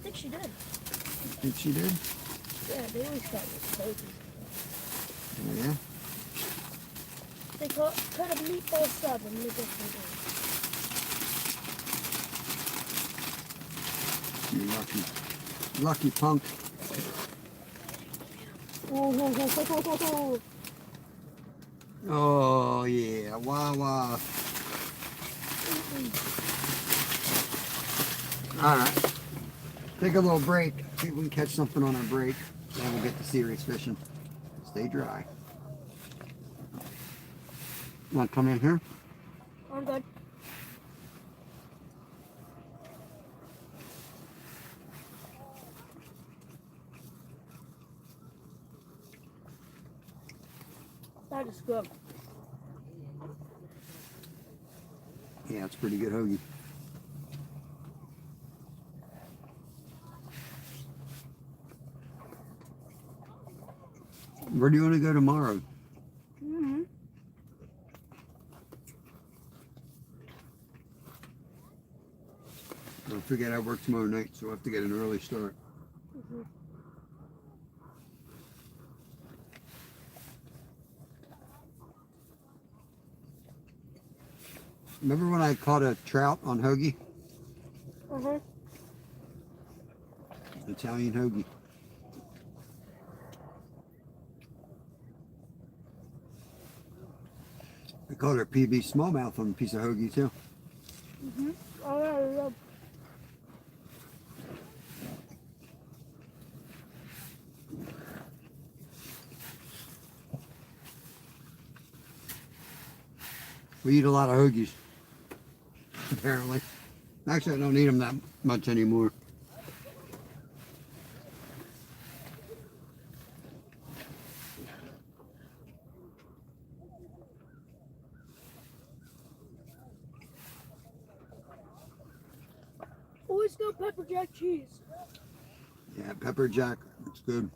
I think she did. Think she did? Yeah, they always cut with hoagies. Oh, yeah? They cut a meatball sub and they just do You lucky punk. it. Oh yeah, Wawa. All right, take a little break. See if we can catch something on our break. Then we'll get to serious fishing. Stay dry. You want to come in here? I'm good. That is good. Yeah, it's pretty good hoagie. Where do you want to go tomorrow? Mm-hmm. Don't forget I work tomorrow night, so I have to get an early start. Mm-hmm. Remember when I caught a trout on hoagie? Uh-huh. Italian hoagie. I caught her PB smallmouth on a piece of hoagie too. Mm-hmm. Oh, yeah. We eat a lot of hoagies, apparently. Actually, I don't eat them that much anymore. Always go pepper jack cheese. Yeah, pepper jack, it's good.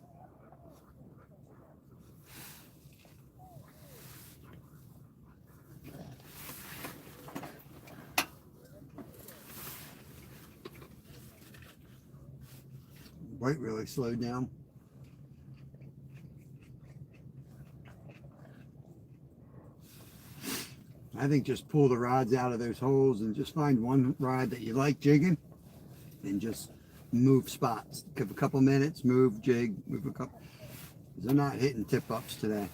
White really slowed down. I think just pull the rods out of those holes and just find one rod that you like jigging and just move spots. Give a couple minutes, move, jig, move a couple. They're not hitting tip ups today.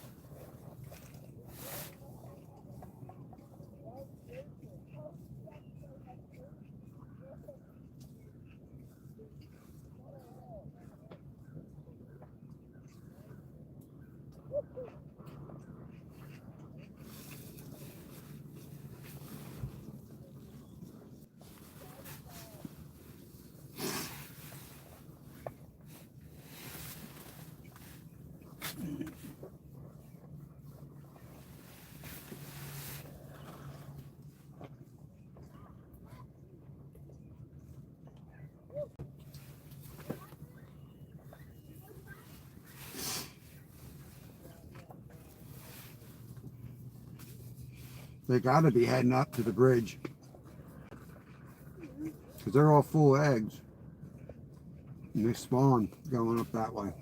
They gotta be heading up to the bridge because they're all full of eggs and they spawn going up that way.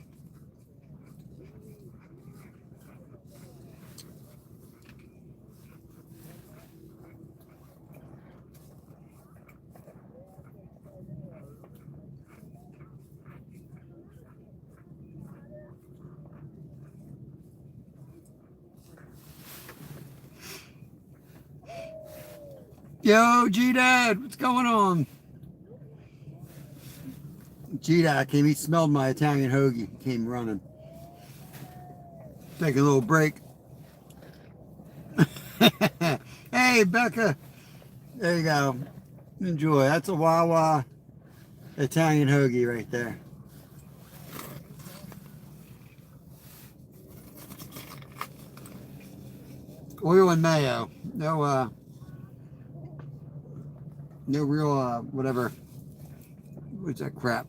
Yo, G-Dad, what's going on? G-Dad came, he smelled my Italian hoagie, came running. Take a little break. Hey, Becca. There you go. Enjoy. That's a Wawa Italian hoagie right there. Oil and mayo. No, no real, whatever. What's that crap?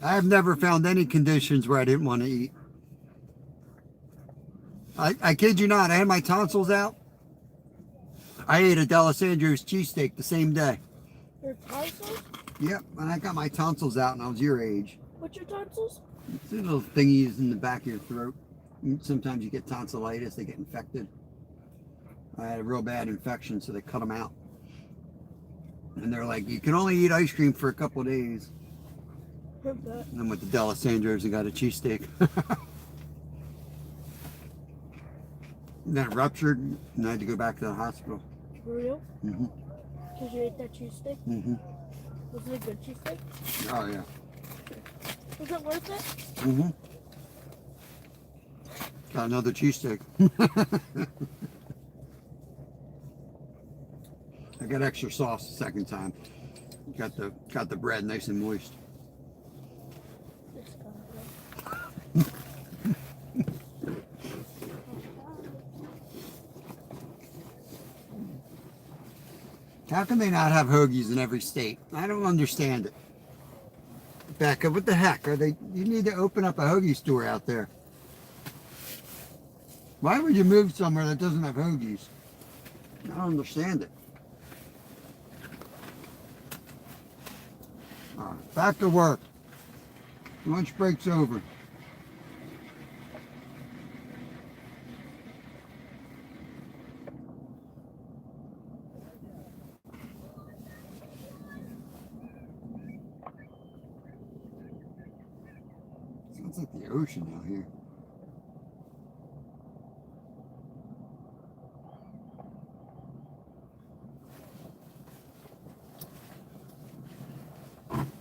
I have never found any conditions where I didn't want to eat. I kid you not, I had my tonsils out. I ate a D'Alessandro's cheesesteak the same day. Your tonsils? Yep, and I got my tonsils out when I was your age. What's your tonsils? It's a little thingies in the back of your throat. Sometimes you get tonsillitis, they get infected. I had a real bad infection, so they cut them out. And they're like, you can only eat ice cream for a couple of days. And then with the D'Alessandro's, I got a cheesesteak. And then it ruptured, and I had to go back to the hospital. For real? Mm-hmm. Because you ate that cheesesteak? Mm-hmm. Was it a good cheesesteak? Oh, yeah. Was it worth it? Mm-hmm. Got another cheesesteak. I got extra sauce the second time. Got the bread nice and moist. How can they not have hoagies in every state? I don't understand it. Becca, what the heck? Are they? You need to open up a hoagie store out there. Why would you move somewhere that doesn't have hoagies? I don't understand it. All right, back to work. Lunch break's over. Sounds like the ocean out here.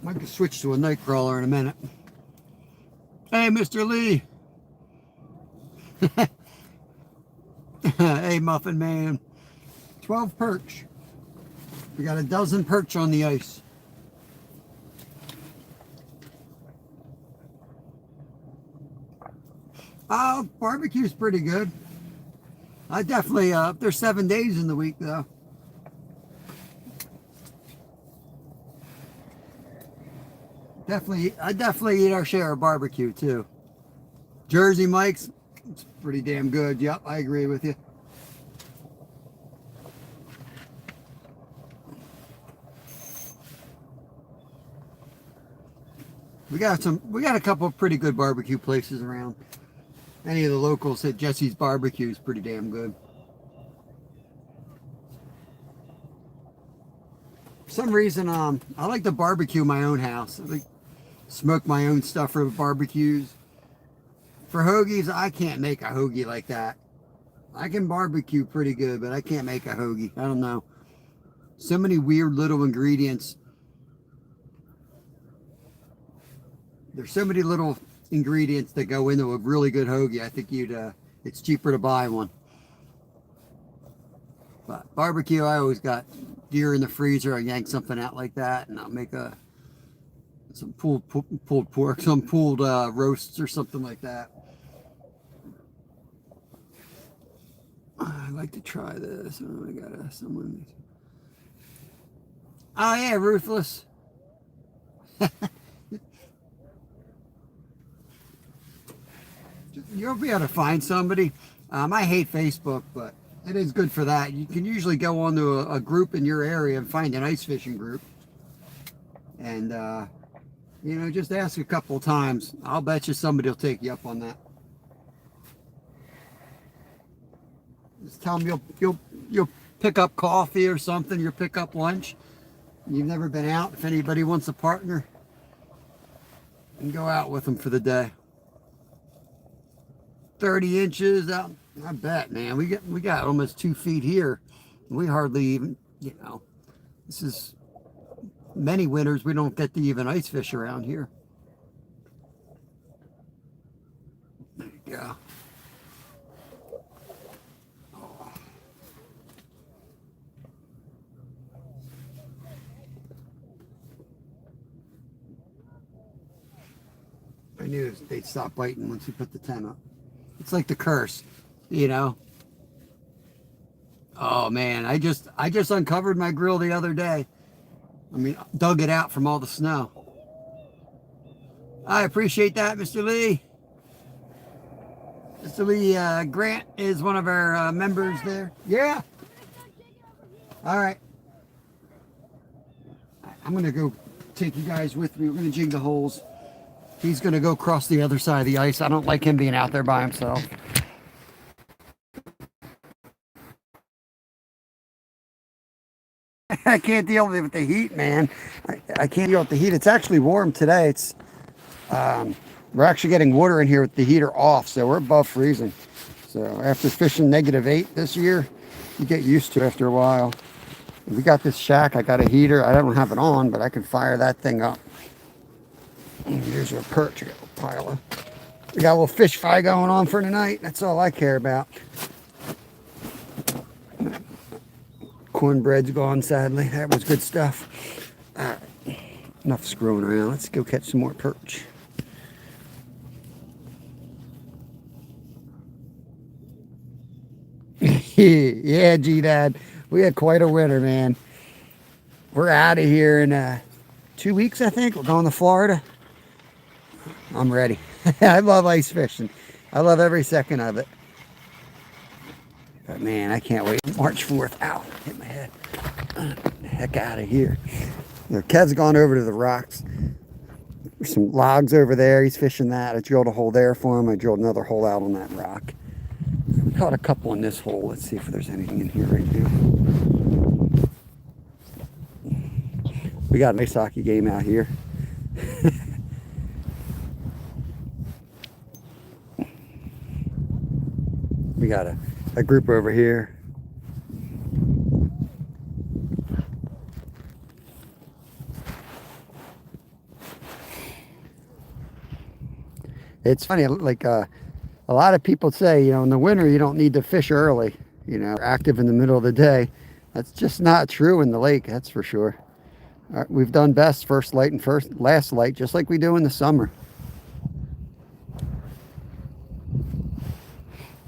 I can switch to a night crawler in a minute. Hey, Mr. Lee. Hey, Muffin Man. 12 perch. We got a dozen perch on the ice. Barbecue's pretty good. I definitely, there's 7 days in the week though. I definitely eat our share of barbecue too. Jersey Mike's, it's pretty damn good. Yep, I agree with you. We got a couple of pretty good barbecue places around. Any of the locals said Jesse's Barbecue is pretty damn good. For some reason, I like to barbecue my own house. I like smoke my own stuff for barbecues. For hoagies, I can't make a hoagie like that. I can barbecue pretty good, but I can't make a hoagie. I don't know. So many weird little ingredients. There's so many little ingredients that go into a really good hoagie. I think it's cheaper to buy one. But barbecue, I always got deer in the freezer. I yank something out like that, and I'll make some pulled pork, some pulled roasts or something like that. I'd like to try this. Oh, I got someone. Oh yeah, Ruthless. You'll be able to find somebody. I hate Facebook, but it is good for that. You can usually go onto a group in your area and find an ice fishing group. And, you know, just ask a couple of times. I'll bet you somebody will take you up on that. Just tell them you'll pick up coffee or something. You'll pick up lunch. You've never been out. If anybody wants a partner, and go out with them for the day. 30 inches out. I bet, man. We got almost 2 feet here. We hardly even, you know, this is many winters we don't get to even ice fish around here. There you go. Oh. I knew they'd stop biting once you put the tent up. It's like the curse, you know. Oh man, I just uncovered my grill the other day. I mean, dug it out from all the snow. I appreciate that, Mr. Lee. Mr. Lee Grant is one of our members there. Yeah. All right. I'm going to go take you guys with me. We're going to jig the holes. He's going to go across the other side of the ice. I don't like him being out there by himself. I can't deal with the heat, man. I can't deal with the heat. It's actually warm today. It's we're actually getting water in here with the heater off, so we're above freezing. So after fishing -8 this year, you get used to it after a while. We got this shack. I got a heater. I don't have it on, but I can fire that thing up. And here's our perch. I got a pile of. We got a little fish fry going on for tonight. That's all I care about. Cornbread's gone, sadly. That was good stuff. All right. Enough screwing around. Let's go catch some more perch. Yeah, G-Dad. We had quite a winter, man. We're out of here in 2 weeks, I think. We're going to Florida. I'm ready. I love ice fishing. I love every second of it. But man, I can't wait. March 4th. Ow, hit my head. The heck out of here. You know, Kev's gone over to the rocks. There's some logs over there. He's fishing that. I drilled a hole there for him. I drilled another hole out on that rock. We caught a couple in this hole. Let's see if there's anything in here right now. We got an ice hockey game out here. We got a group over here. It's funny, like a lot of people say, you know, in the winter you don't need to fish early, you know, active in the middle of the day. That's just not true in the lake, that's for sure. We've done best first light and last light, just like we do in the summer.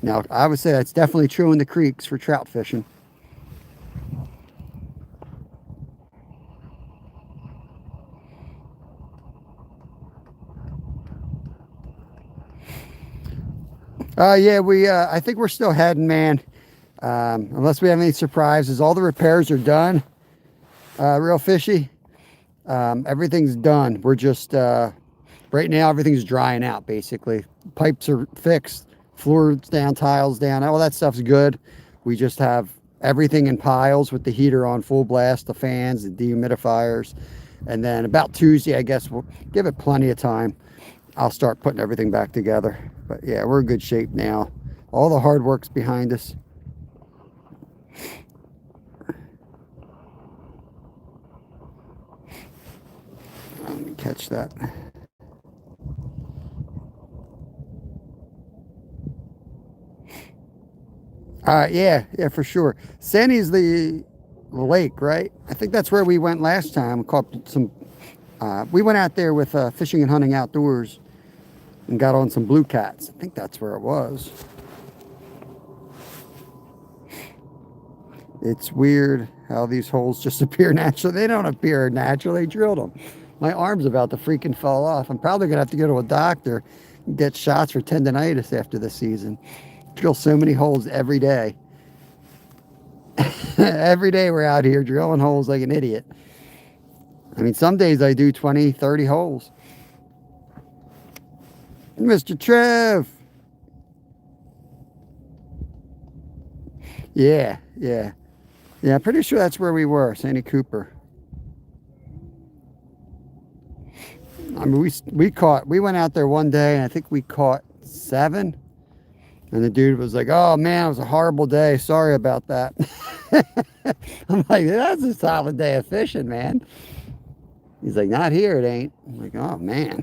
Now, I would say that's definitely true in the creeks for trout fishing. Yeah, I think we're still heading, man. Unless we have any surprises. All the repairs are done. Real fishy. Everything's done. We're just, right now, everything's drying out, basically. Pipes are fixed. Floors down, tiles down. All that stuff's good. We just have everything in piles with the heater on full blast, the fans, the dehumidifiers. And then about Tuesday, I guess we'll give it plenty of time. I'll start putting everything back together. But yeah, we're in good shape now. All the hard work's behind us. Let me catch that. Yeah, for sure. Sandy's the lake, right? I think that's where we went last time. We caught some. We went out there with Fishing and Hunting Outdoors and got on some blue cats. I think that's where it was. It's weird how these holes just appear naturally. They don't appear naturally. They drilled them. My arm's about to freaking fall off. I'm probably going to have to go to a doctor and get shots for tendonitis after the season. Drill so many holes every day. Every day we're out here drilling holes like an idiot. I mean, some days I do 20, 30 holes. Mr. Trev. Yeah. Yeah, I'm pretty sure that's where we were, Sandy Cooper. I mean, we went out there one day and I think we caught 7. And the dude was like, oh man, it was a horrible day. Sorry about that. I'm like, that's a solid day of fishing, man. He's like, not here, it ain't. I'm like, oh man.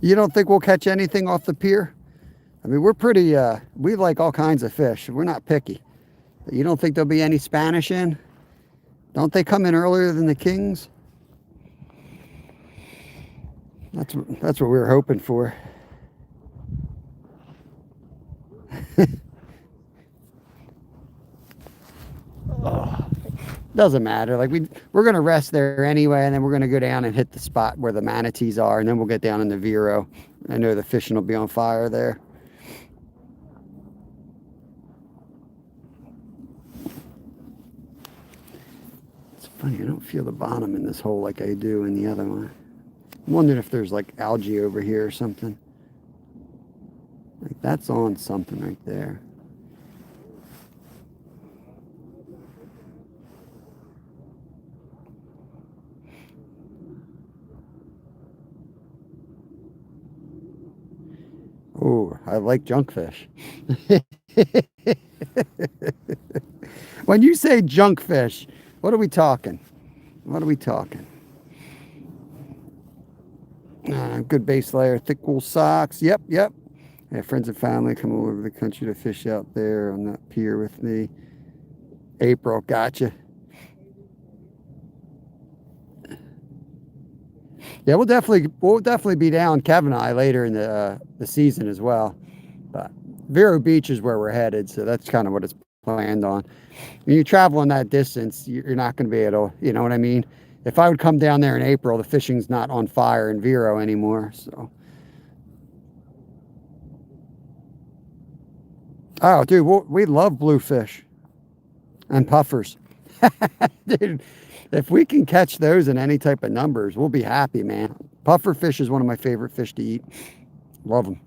You don't think we'll catch anything off the pier? I mean, we're pretty, we like all kinds of fish. We're not picky. You don't think there'll be any Spanish in? Don't they come in earlier than the kings? That's what we were hoping for. Oh, doesn't matter. Like we're gonna rest there anyway, and then we're gonna go down and hit the spot where the manatees are, and then we'll get down in the Vero. I know the fishing will be on fire there. It's funny, I don't feel the bottom in this hole like I do in the other one. I'm wondering if there's like algae over here or something. Like that's on something right there. Oh, I like junk fish. When you say junk fish, what are we talking? What are we talking? Good base layer, thick wool socks. Yep, yep. I have friends and family come all over the country to fish out there on that pier with me. April, gotcha. Yeah, we'll definitely be down, Kevin and I, later in the season as well. But Vero Beach is where we're headed, so that's kind of what it's planned on. When you travel on that distance, you're not going to be able to, you know what I mean? If I would come down there in April, the fishing's not on fire in Vero anymore. So, oh, dude, we love bluefish and puffers, dude. If we can catch those in any type of numbers, we'll be happy, man. Puffer fish is one of my favorite fish to eat. Love them.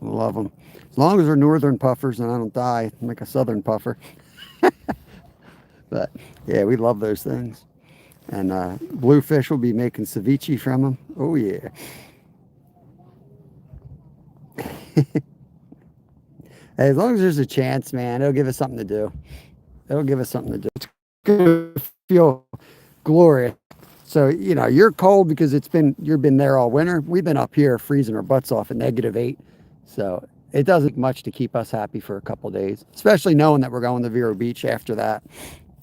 Love them. As long as they're northern puffers and I don't die like a southern puffer. But, yeah, we love those things. And bluefish will be making ceviche from them. Oh, yeah. Hey, as long as there's a chance, man, it'll give us something to do. It'll give us something to do. It's going to feel glorious. So, you know, you're cold because you've been there all winter. We've been up here freezing our butts off at -8. So it doesn't take much to keep us happy for a couple days, especially knowing that we're going to Vero Beach after that.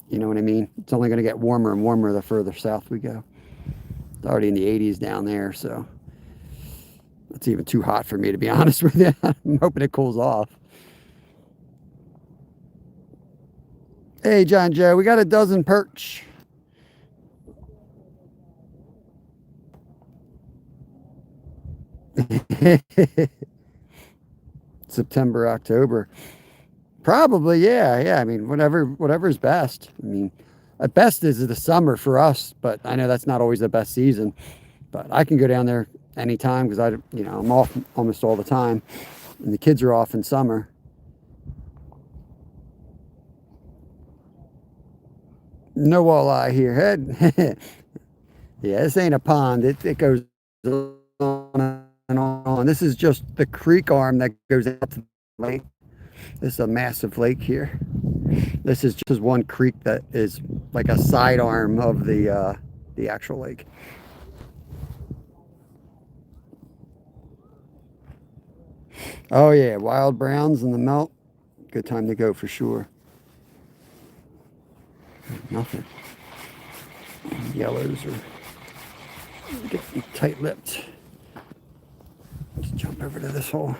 You know what I mean? It's only going to get warmer and warmer the further south we go. It's already in the 80s down there, so it's even too hot for me, to be honest with you. I'm hoping it cools off. Hey, John Joe, we got a dozen perch. September, October. Probably, yeah. I mean, whatever's best. I mean, at best is the summer for us, but I know that's not always the best season. But I can go down there anytime because I'm off almost all the time, and the kids are off in summer. No walleye here, head. Yeah, this ain't a pond. It goes on and on. This is just the creek arm that goes out to the lake. This is a massive lake here. This is just one creek that is like a side arm of the actual lake. Oh yeah, wild browns in the melt. Good time to go for sure. Nothing. Yellows are getting tight-lipped. Let's jump over to this hole.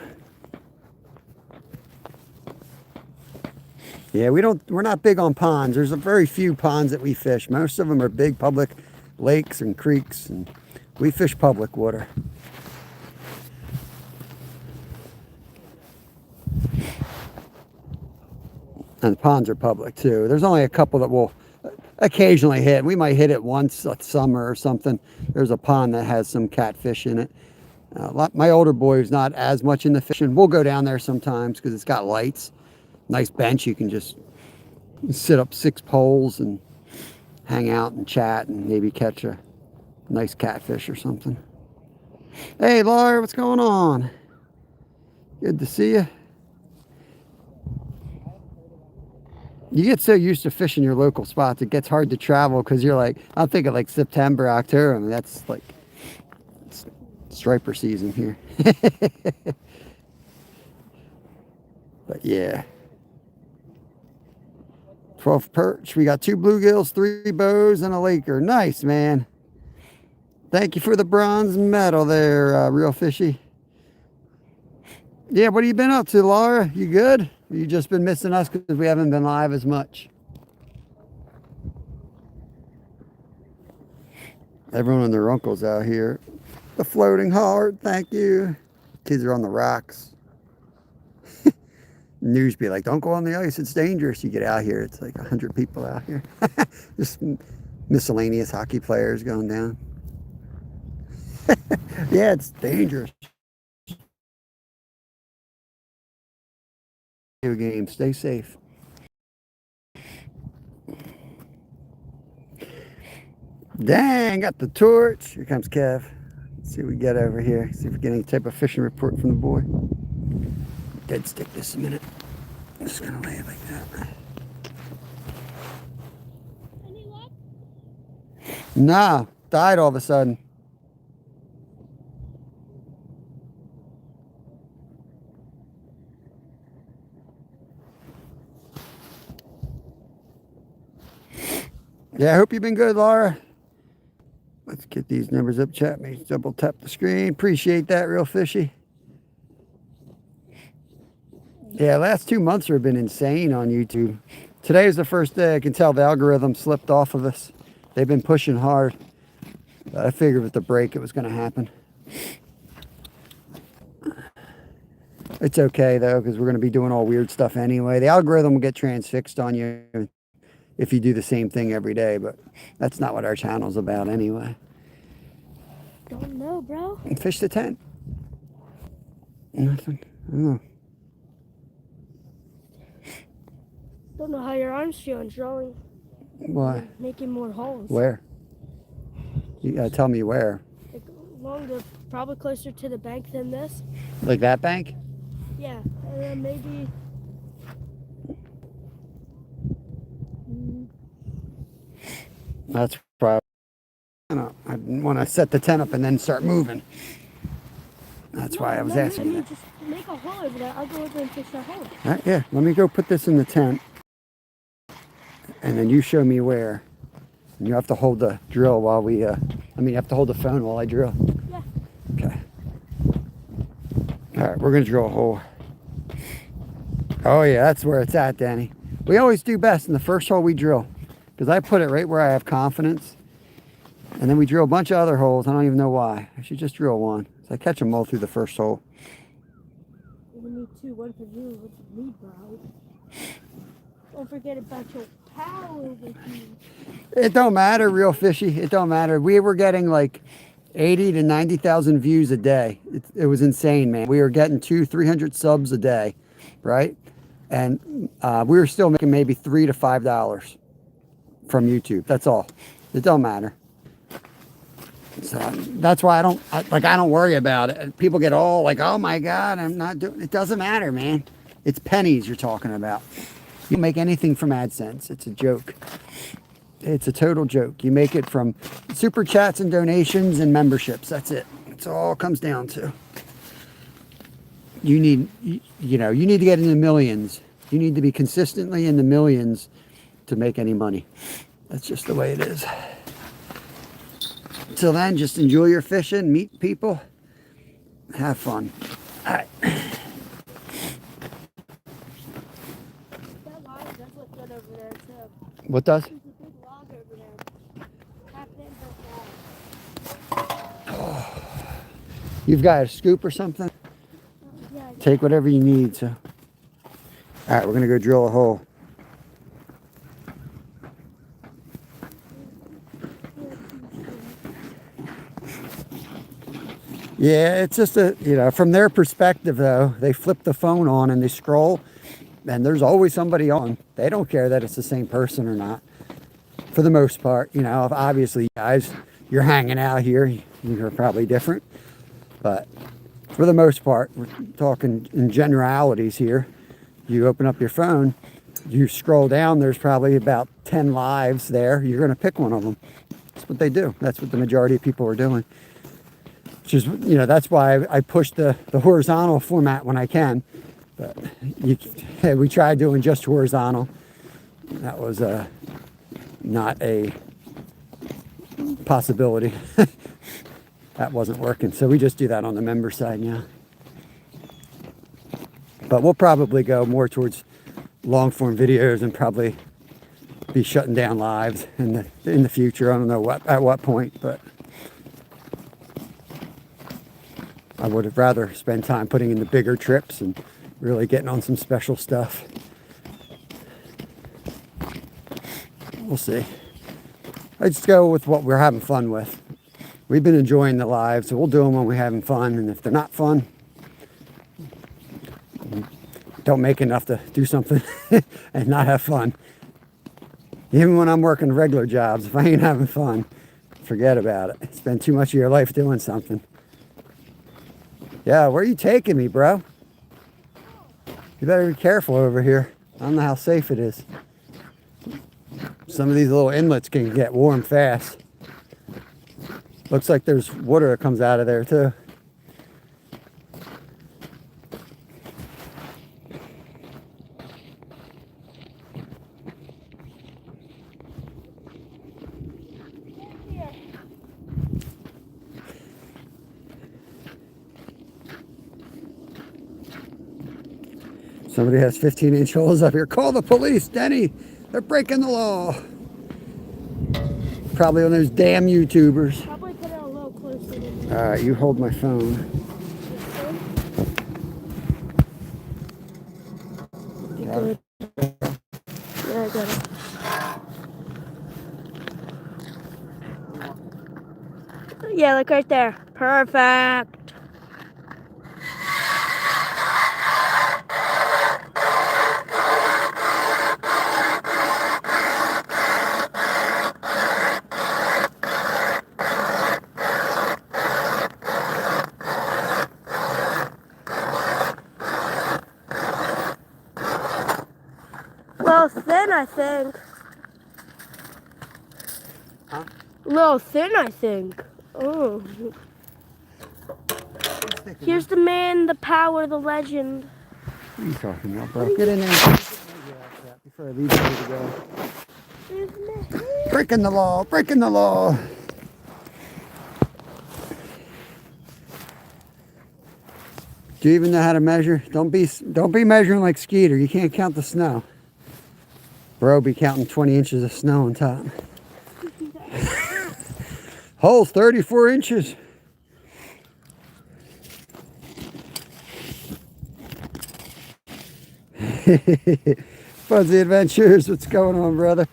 Yeah, we're not big on ponds. There's a very few ponds that we fish. Most of them are big public lakes and creeks, and we fish public water. And the ponds are public too. There's only a couple that we'll occasionally hit. We might hit it once a summer or something. There's a pond that has some catfish in it. My older boy who's not as much into fishing, we'll go down there sometimes because it's got lights. Nice bench. You can just sit up 6 poles and hang out and chat and maybe catch a nice catfish or something. Hey, Laura, what's going on? Good to see you. You get so used to fishing your local spots, it gets hard to travel because you're like, I'm thinking like September, October. I mean, that's like striper season here. But yeah. 12 perch. We got 2 bluegills, 3 bows, and a laker. Nice, man. Thank you for the bronze medal there, Real Fishy. Yeah, what have you been up to, Laura? You good? Or you just been missing us because we haven't been live as much? Everyone and their uncles out here. The floating hard, thank you. Kids are on the rocks. News be like, don't go on the ice, it's dangerous. You get out here, it's like 100 people out here. Just miscellaneous hockey players going down. Yeah, it's dangerous. Video game, stay safe. Dang, got the torch. Here comes Kev. Let's see what we get over here. See if we get any type of fishing report from the boy. Dead stick this a minute. I'm just gonna lay it like that. Any luck? Nah, died all of a sudden. Yeah, I hope you've been good, Laura. Let's get these numbers up, chat. Maybe double tap the screen. Appreciate that, real fishy. Yeah, last 2 months have been insane on YouTube. Today is the first day I can tell the algorithm slipped off of us. They've been pushing hard. But I figured with the break it was going to happen. It's okay, though, because we're going to be doing all weird stuff anyway. The algorithm will get transfixed on you if you do the same thing every day, but that's not what our channel's about anyway. Don't know, bro. Fish the tent. Nothing. I don't know. Don't know how your arms feel in drawing. Why? Making more holes. Where? You gotta tell me where. Like along the, probably closer to the bank than this. Like that bank? Yeah, and then maybe. That's probably. I didn't want to set the tent up and then start moving. That's why I was asking that. Just make a hole over there. I'll go over and fish that hole. All right, yeah, let me go put this in the tent. And then you show me where. And you have to hold the drill while we, you have to hold the phone while I drill. Yeah. Okay. All right, we're going to drill a hole. Oh, yeah, that's where it's at, Danny. We always do best in the first hole we drill. Because I put it right where I have confidence. And then we drill a bunch of other holes. I don't even know why. I should just drill one. So I catch them all through the first hole. We need two. One for you, one for me, bro. Don't forget about your power with you. It don't matter, real fishy. It don't matter. We were getting like 80 to 90,000 views a day. It was insane, man. We were getting 200-300 subs a day, right? And we were still making maybe $3 to $5 from YouTube. That's all. It don't matter. So that's why I don't worry about it. People get all like, oh my God, I'm not doing it. Doesn't matter, man. It's pennies you're talking about. You don't make anything from AdSense. It's a joke. It's a total joke. You make it from super chats and donations and memberships. That's it. That's all it comes down to. You need to get in the millions. You need to be consistently in the millions to make any money. That's just the way it is. Until then, just enjoy your fishing, meet people, have fun. All right. That log does look good over there, too. What does? There's a big log over there. Half in, half out. You've got a scoop or something? Yeah, Take whatever you need. So, all right, we're gonna go drill a hole. Yeah, it's just from their perspective though, they flip the phone on and they scroll and there's always somebody on. They don't care that it's the same person or not. For the most part, obviously guys, you're hanging out here, you're probably different. But for the most part, we're talking in generalities here. You open up your phone, you scroll down, there's probably about 10 lives there. You're gonna pick one of them. That's what they do. That's what the majority of people are doing. Which is, that's why I push the horizontal format when I can. But we tried doing just horizontal. That was not a possibility. That wasn't working. So we just do that on the member side now. But we'll probably go more towards long form videos and probably be shutting down lives in the future. I don't know at what point, but I would have rather spend time putting in the bigger trips and really getting on some special stuff. We'll see. I just go with what we're having fun with. We've been enjoying the lives, so we'll do them when we're having fun. And if they're not fun, don't make enough to do something and not have fun. Even when I'm working regular jobs, if I ain't having fun, forget about it. Spend too much of your life doing something. Yeah, where are you taking me, bro? You better be careful over here. I don't know how safe it is. Some of these little inlets can get warm fast. Looks like there's water that comes out of there too. Somebody has 15-inch holes up here. Call the police, Denny. They're breaking the law. Probably on those damn YouTubers. Probably put it a little closer. All right, you hold my phone. You good? Yeah, I got it. Yeah, look right there. Perfect. Little thin, I think. Huh? Little thin, I think. Oh. Here's the man, the power, the legend. What are you talking about, bro? Get in there. Before I leave you to go. Breaking the law. Breaking the law. Do you even know how to measure? Don't be measuring like Skeeter. You can't count the snow. Bro, be counting 20 inches of snow on top. Hole's 34 inches. Fuzzy Adventures, what's going on, brother?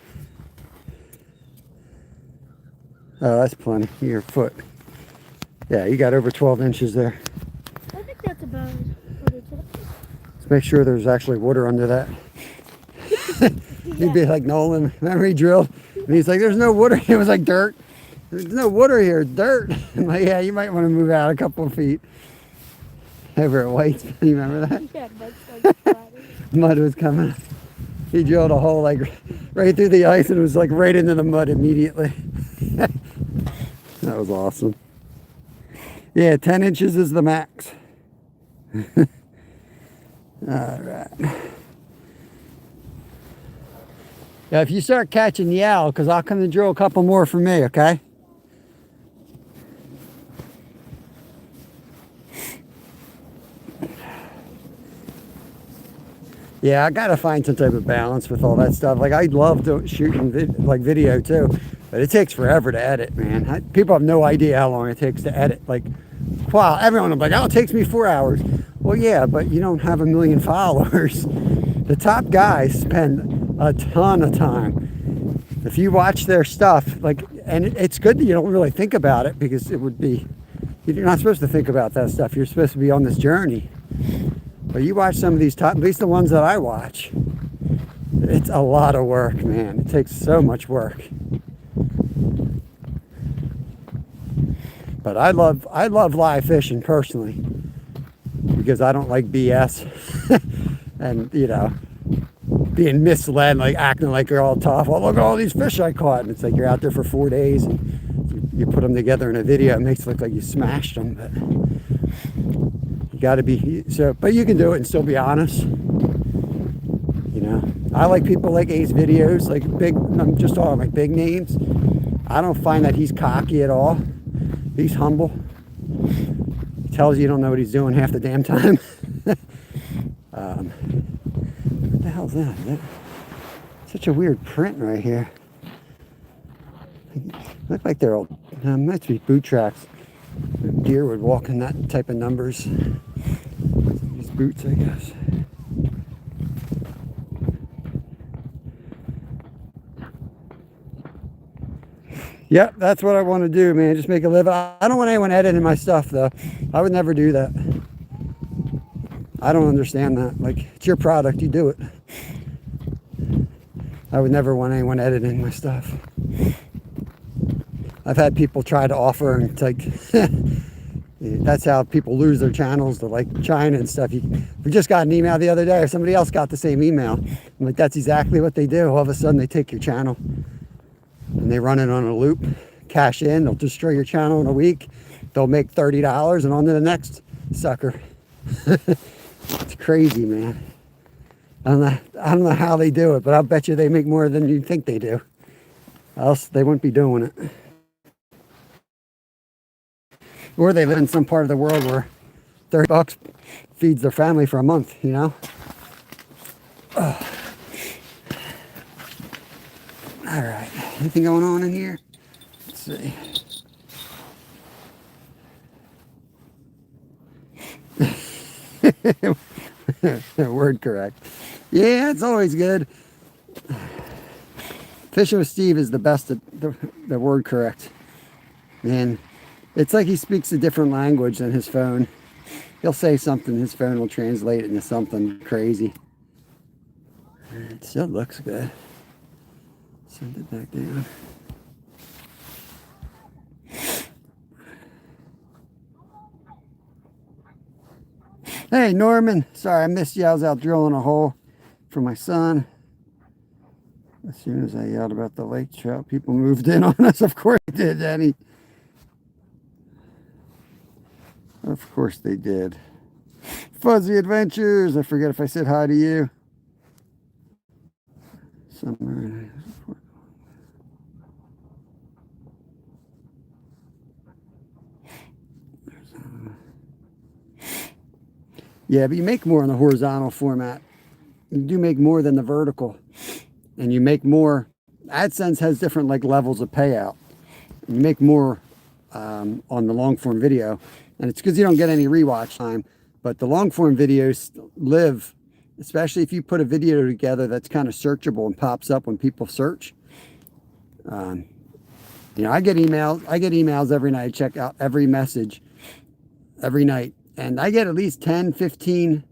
Oh, that's plenty. Your foot. Yeah, you got over 12 inches there. I think that's about it. Let's make sure there's actually water under that. You'd be like Nolan, remember he drilled? And he's like, there's no water. It was like dirt. There's no water here, dirt. I'm like, yeah, you might want to move out a couple of feet. Over at White's, you remember that? Yeah, that's Mud was coming. He drilled a hole like right through the ice and it was like right into the mud immediately. That was awesome. Yeah, 10 inches is the max. All right. Yeah, if you start catching yell, because I'll come and drill a couple more for me, okay? Yeah, I gotta find some type of balance with all that stuff. Like, I love shooting video too, but it takes forever to edit, man. People have no idea how long it takes to edit. Like, wow, everyone will be like, oh, it takes me 4 hours. Well, yeah, but you don't have 1 million followers. The top guys spend a ton of time. If you watch their stuff, like, and it's good that you don't really think about it, because it would be, you're not supposed to think about that stuff. You're supposed to be on this journey. But you watch some of these top, at least the ones that I watch, it's a lot of work, man. It takes so much work. But I love live fishing personally, because I don't like BS and, you know, being misled, like acting like you're all tough. Oh, look at all these fish I caught. And it's like you're out there for 4 days and you put them together in a video. It makes it look like you smashed them. But you got to be, so, but you can do it and still be honest. You know, I like people like Ace videos, like big, I'm just talking like big names. I don't find that he's cocky at all. He's humble. He tells you don't know what he's doing half the damn time. that? Such a weird print right here. Look like they're old. Might be boot tracks. Deer would walk in that type of numbers. These boots, I guess. Yep, that's what I want to do, man. Just make a living. I don't want anyone editing my stuff, though. I would never do that. I don't understand that. Like, it's your product, you do it. I would never want anyone editing my stuff. I've had people try to offer, and it's like, that's how people lose their channels to like China and stuff. We just got an email the other day, or somebody else got the same email. I'm like, that's exactly what they do. All of a sudden, they take your channel and they run it on a loop, cash in, they'll destroy your channel in a week. They'll make $30 and on to the next sucker. It's crazy, man. I don't know how they do it, but I'll bet you they make more than you think they do. Else they wouldn't be doing it. Or they live in some part of the world where $30 feeds their family for a month, you know? Ugh. All right, anything going on in here? Let's see. Word correct. Yeah, it's always good. Fishing with Steve is the best at the word correct. Man, it's like he speaks a different language than his phone. He'll say something, his phone will translate it into something crazy. It still looks good. Send it back down. Hey, Norman. Sorry, I missed you. I was out drilling a hole for my son. As soon as I yelled about the lake trout, people moved in on us. Of course they did, Danny. Of course they did. Fuzzy Adventures. I forget if I said hi to you. Somewhere. Yeah, but you make more in the horizontal format. You do make more than the vertical. And you make more. AdSense has different like levels of payout. And you make more on the long form video. And it's because you don't get any rewatch time. But the long form videos live, especially if you put a video together that's kind of searchable and pops up when people search. You know, I get emails every night. I check out every message every night. And I get at least 10, 15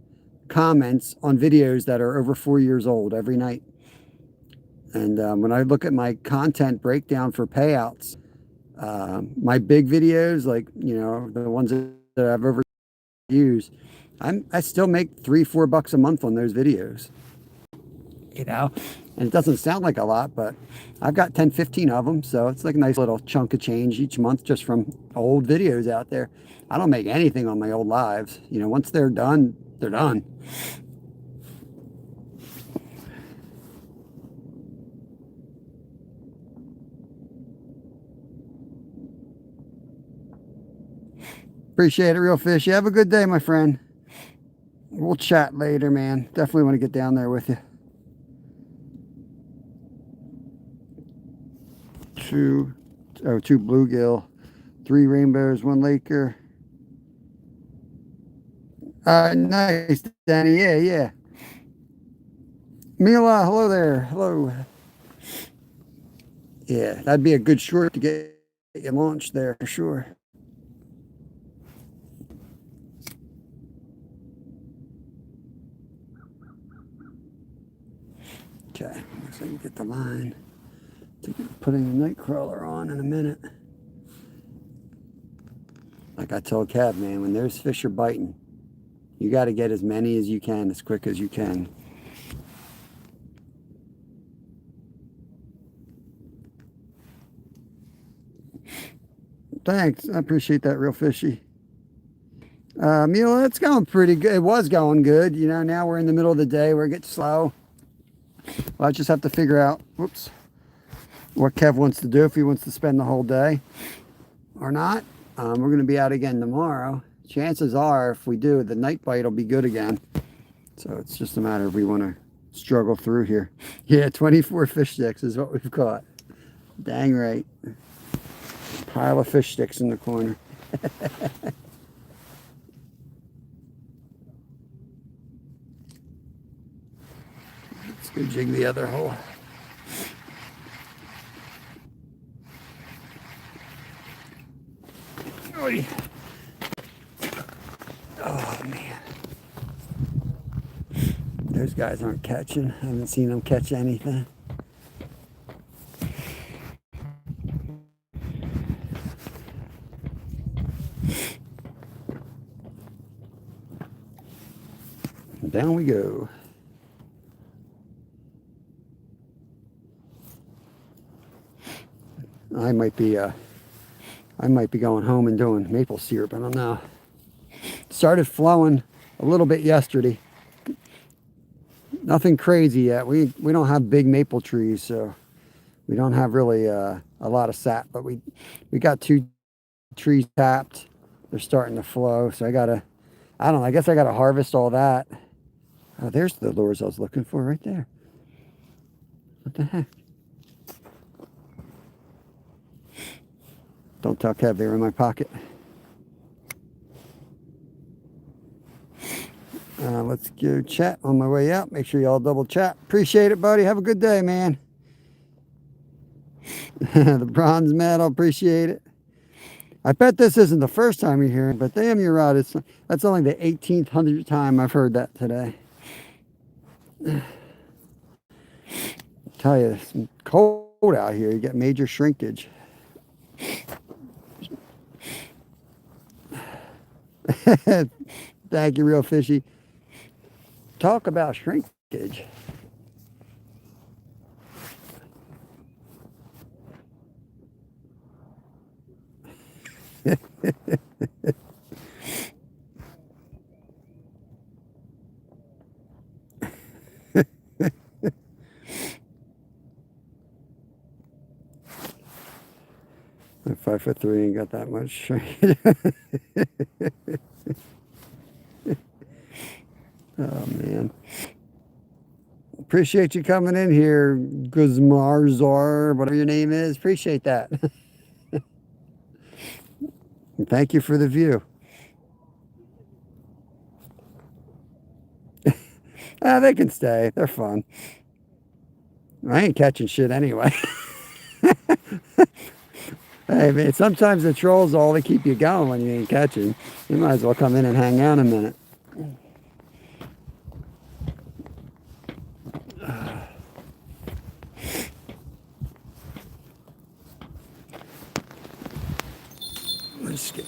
comments on videos that are over 4 years old every night. And when I look at my content breakdown for payouts, my big videos, like, you know, the ones that I've ever used, I still make $3-4 a month on those videos. You know, and it doesn't sound like a lot, but I've got 10, 15 of them. So it's like a nice little chunk of change each month just from old videos out there. I don't make anything on my old lives. You know, once they're done, they're done. Appreciate it, Real Fish. You have a good day, my friend. We'll chat later, man. Definitely want to get down there with you. Two bluegill, 3 rainbows, 1 laker. Nice, Danny. Yeah. Mila, hello there. Hello. Yeah, that'd be a good short to get you launched there for sure. Okay, looks like I can get the line. Putting the night crawler on in a minute. Like I told Kev, man, when there's fish are biting, you got to get as many as you can, as quick as you can. Thanks, I appreciate that, Real Fishy. Mila, it's going pretty good. It was going good. You know, now we're in the middle of the day where it gets slow. Well, I just have to figure out, whoops, what Kev wants to do, if he wants to spend the whole day or not. We're going to be out again tomorrow. Chances are, if we do, the night bite will be good again. So it's just a matter if we want to struggle through here. Yeah, 24 fish sticks is what we've caught. Dang right. Pile of fish sticks in the corner. Let's go jig the other hole. Oh man. Those guys aren't catching. I haven't seen them catch anything. Down we go. I might be going home and doing maple syrup. I don't know. Started flowing a little bit yesterday. Nothing crazy yet. We don't have big maple trees, so we don't have really a lot of sap. But we got 2 trees tapped. They're starting to flow. So I don't know. I guess I gotta harvest all that. Oh, there's the lures I was looking for right there. What the heck? Don't tell Kev they were in my pocket. Let's go chat on my way out. Make sure y'all double chat. Appreciate it, buddy. Have a good day, man. The bronze medal. Appreciate it. I bet this isn't the first time you're hearing, but damn, you're right. That's only the 1800th time I've heard that today. I tell you, it's cold out here. You get major shrinkage. Thank you, Real Fishy. Talk about shrinkage. I'm 5'3" and got that much shrinkage. Oh man. Appreciate you coming in here, Guzmarzar, whatever your name is. Appreciate that. And thank you for the view. They can stay. They're fun. I ain't catching shit anyway. Hey man, sometimes the trolls all they keep you going when you ain't catching. You might as well come in and hang out a minute.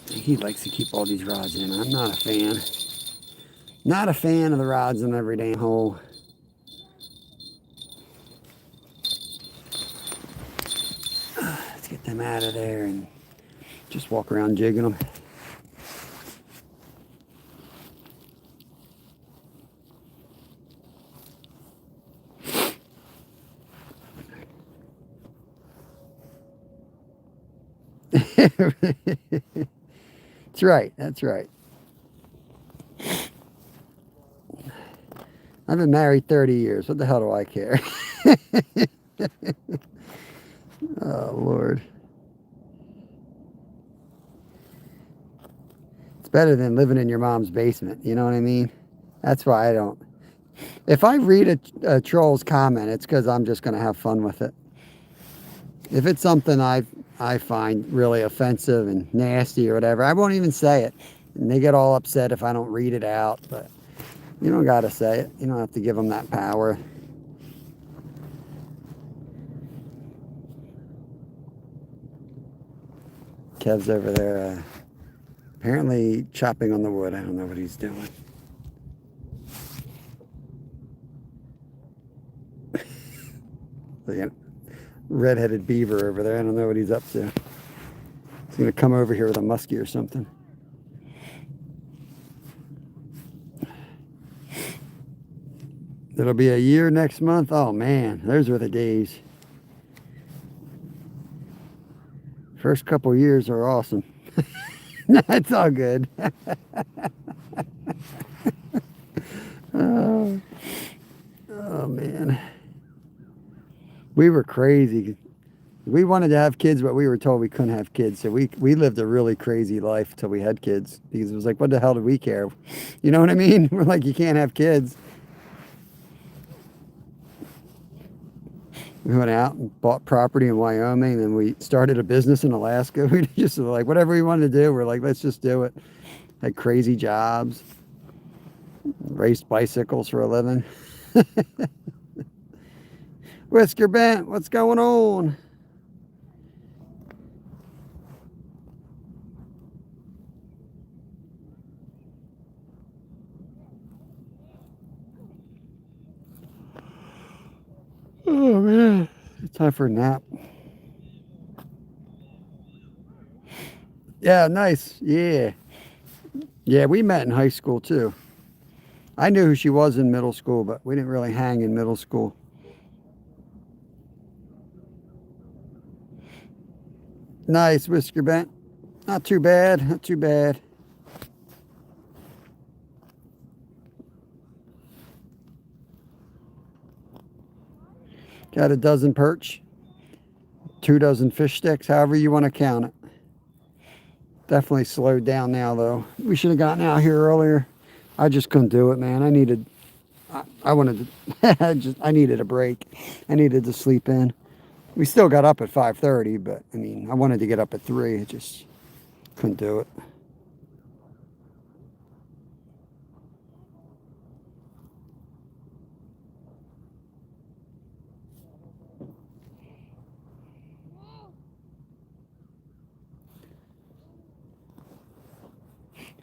He likes to keep all these rods in. I'm not a fan. Not a fan of the rods in every damn hole. Let's get them out of there and just walk around jigging them. That's right. That's right. I've been married 30 years. What the hell do I care? Oh, Lord. It's better than living in your mom's basement. You know what I mean? That's why I don't. If I read a troll's comment, it's because I'm just going to have fun with it. If it's something I find really offensive and nasty or whatever, I won't even say it. And they get all upset if I don't read it out. But you don't got to say it. You don't have to give them that power. Kev's over there apparently chopping on the wood. I don't know what he's doing. Look at red-headed beaver over there. I don't know what he's up to. He's going to come over here with a musky or something. It'll be a year next month. Oh, man. Those were the days. First couple years are awesome. That's all good. Oh. Oh man, we were crazy. We wanted to have kids, but we were told we couldn't have kids. So we lived a really crazy life till we had kids because it was like, what the hell do we care? You know what I mean? We're like, you can't have kids. We went out and bought property in Wyoming, and we started a business in Alaska. We just were like, whatever we wanted to do, we're like, let's just do it. Had crazy jobs, raced bicycles for a living. Whisker Bent, what's going on? Oh man, it's time for a nap. Yeah, nice. Yeah. Yeah, we met in high school too. I knew who she was in middle school, but we didn't really hang in middle school. Nice, Whisker Bent. Not too bad, not too bad. Got a dozen perch, 2 dozen fish sticks, however you want to count it. Definitely slowed down now though. We should have gotten out here earlier. I just couldn't do it, man. I wanted to, I needed a break. I needed to sleep in. We still got up at 5:30, but I mean, I wanted to get up at 3. I just couldn't do it.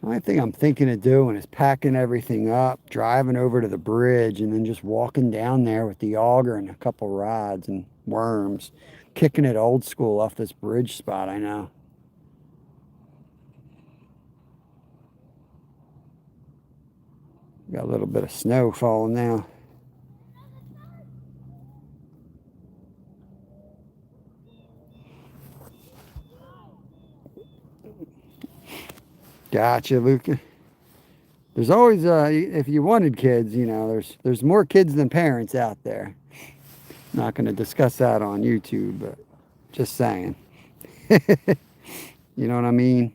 The only thing I'm thinking of doing is packing everything up, driving over to the bridge, and then just walking down there with the auger and a couple rods and worms, kicking it old school off this bridge spot I know. Got a little bit of snow falling now. Gotcha, Luca. There's always, if you wanted kids, you know, there's more kids than parents out there. Not going to discuss that on YouTube, but just saying. You know what I mean?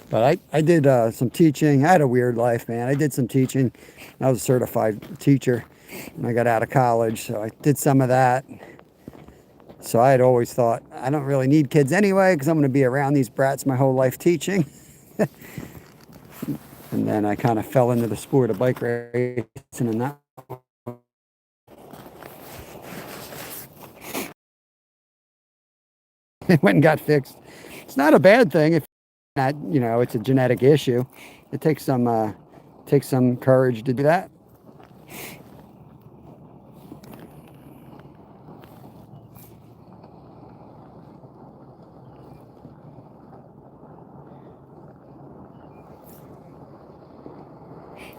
But I did some teaching. I had a weird life, man. I did some teaching. I was a certified teacher when I got out of college, so I did some of that. So I had always thought, I don't really need kids anyway because I'm going to be around these brats my whole life teaching. And then I kind of fell into the sport of bike racing and that. It went and got fixed. It's not a bad thing if not, you know, it's a genetic issue. It takes some courage to do that.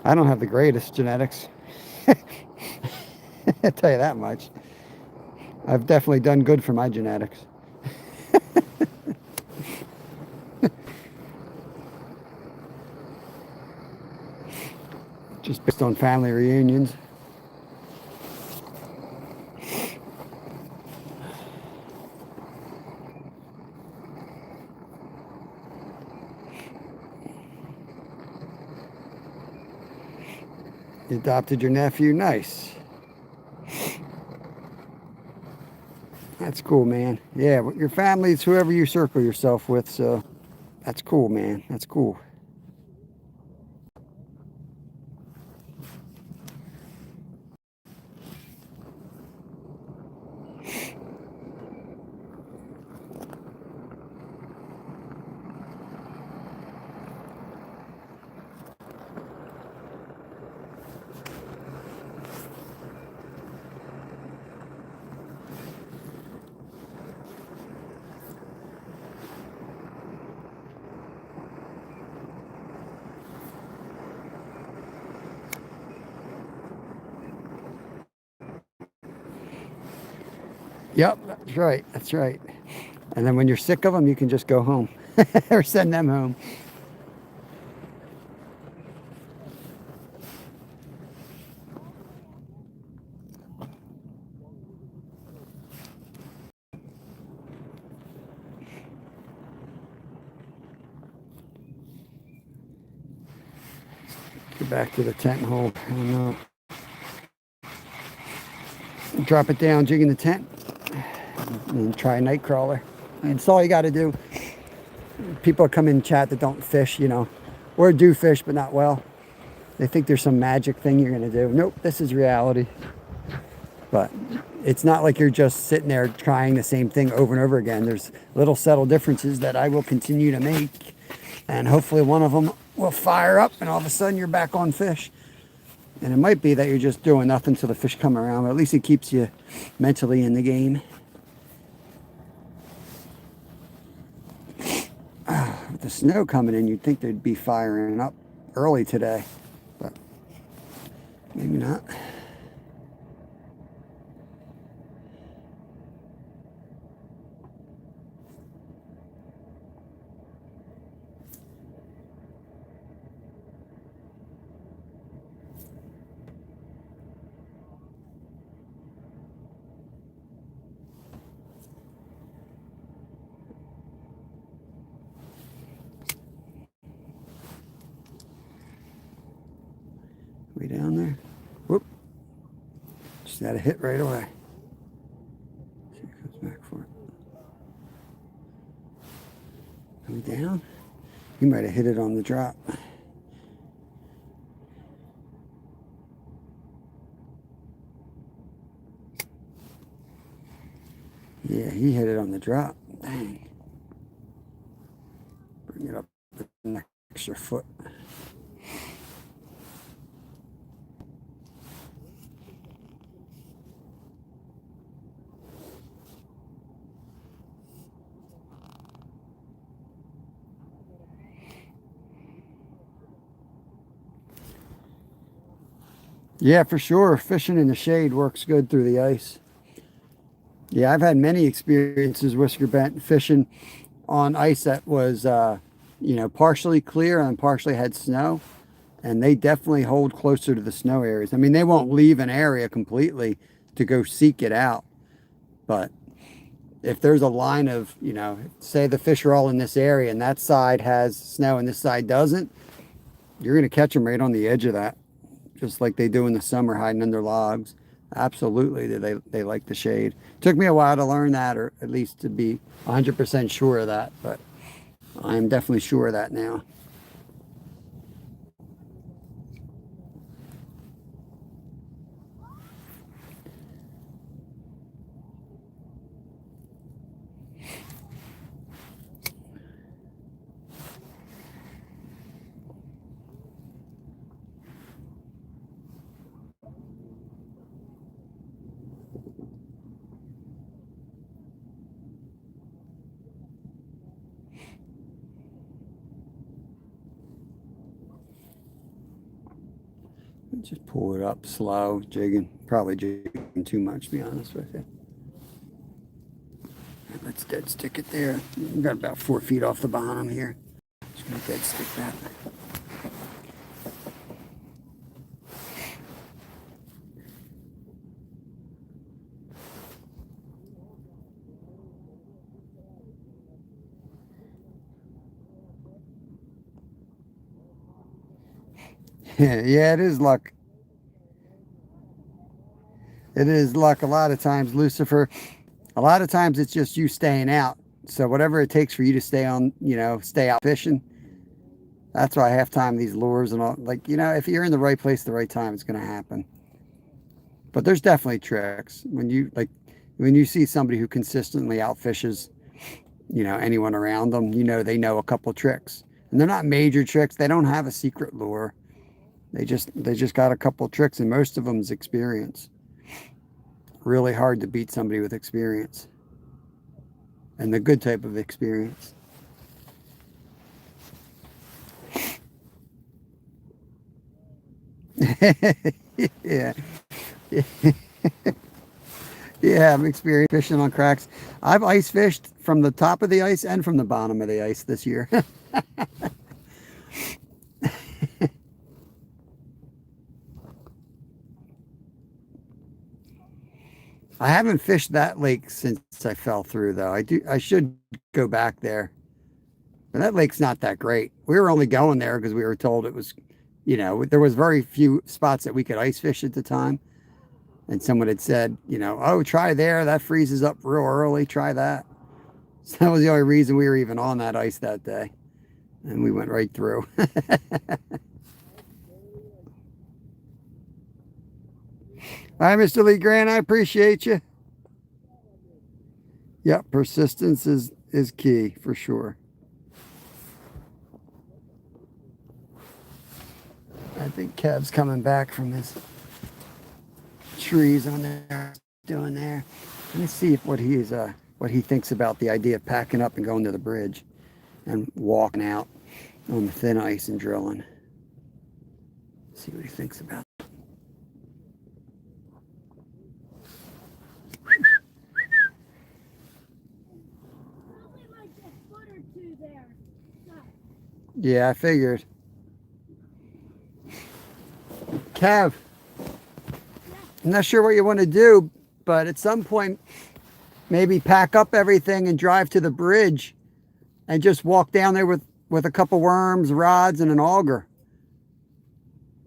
I don't have the greatest genetics. I'll tell you that much. I've definitely done good for my genetics. Just based on family reunions. You adopted your nephew, nice. That's cool, man. Yeah, your family's whoever you circle yourself with, so that's cool, man. That's cool. Yep, that's right. That's right. And then when you're sick of them, you can just go home or send them home. Get back to the tent hole. I don't know. Drop it down, jig in the tent, and try a night crawler. And it's all you got to do. People come in chat that don't fish, you know, or do fish but not well. They think there's some magic thing you're going to do. Nope, this is reality. But it's not like you're just sitting there trying the same thing over and over again. There's little subtle differences that I will continue to make. And hopefully one of them will fire up and all of a sudden you're back on fish. And it might be that you're just doing nothing till the fish come around, but at least it keeps you mentally in the game. With the snow coming in, you'd think they'd be firing up early today, but maybe not. Way down there. Whoop. Just had a hit right away. See if it comes back for it. Coming down. You might have hit it on the drop. Yeah, he hit it on the drop. Dang. Bring it up an extra foot. Yeah, for sure. Fishing in the shade works good through the ice. Yeah, I've had many experiences, Whisker Bent, fishing on ice that was, you know, partially clear and partially had snow. And they definitely hold closer to the snow areas. I mean, they won't leave an area completely to go seek it out. But if there's a line of, you know, say the fish are all in this area and that side has snow and this side doesn't, you're going to catch them right on the edge of that. Just like they do in the summer, hiding under logs. Absolutely, they like the shade. Took me a while to learn that, or at least to be 100% sure of that, but I'm definitely sure of that now. Just pull it up slow, jigging. Probably jigging too much, to be honest with you. Let's dead stick it there. We've got about 4 feet off the bottom here. Just gonna dead stick that. Yeah, it is luck. It is luck a lot of times, Lucifer. A lot of times it's just you staying out. So whatever it takes for you to stay on, you know, stay out fishing. That's why half time these lures and all, like, you know, if you're in the right place at the right time, it's going to happen. But there's definitely tricks. When you see somebody who consistently outfishes, you know, anyone around them, you know, they know a couple tricks. And they're not major tricks. They don't have a secret lure. They just got a couple tricks, and most of them is experience. Really hard to beat somebody with experience, and the good type of experience. Yeah. Yeah, I'm experienced fishing on cracks. I've ice fished from the top of the ice and from the bottom of the ice this year. I haven't fished that lake since I fell through, though. I should go back there. But that lake's not that great. We were only going there because we were told it was, you know, there was very few spots that we could ice fish at the time. And someone had said, you know, oh, try there. That freezes up real early. Try that. So that was the only reason we were even on that ice that day. And we went right through. All right, Mr. Lee Grant, I appreciate you. Yep, persistence is key for sure. I think Kev's coming back from his trees on there, doing there. Let me see what he thinks about the idea of packing up and going to the bridge and walking out on the thin ice and drilling. See what he thinks about it. Yeah, I figured. Kev, I'm not sure what you want to do, but at some point, maybe pack up everything and drive to the bridge and just walk down there with a couple worms, rods, and an auger.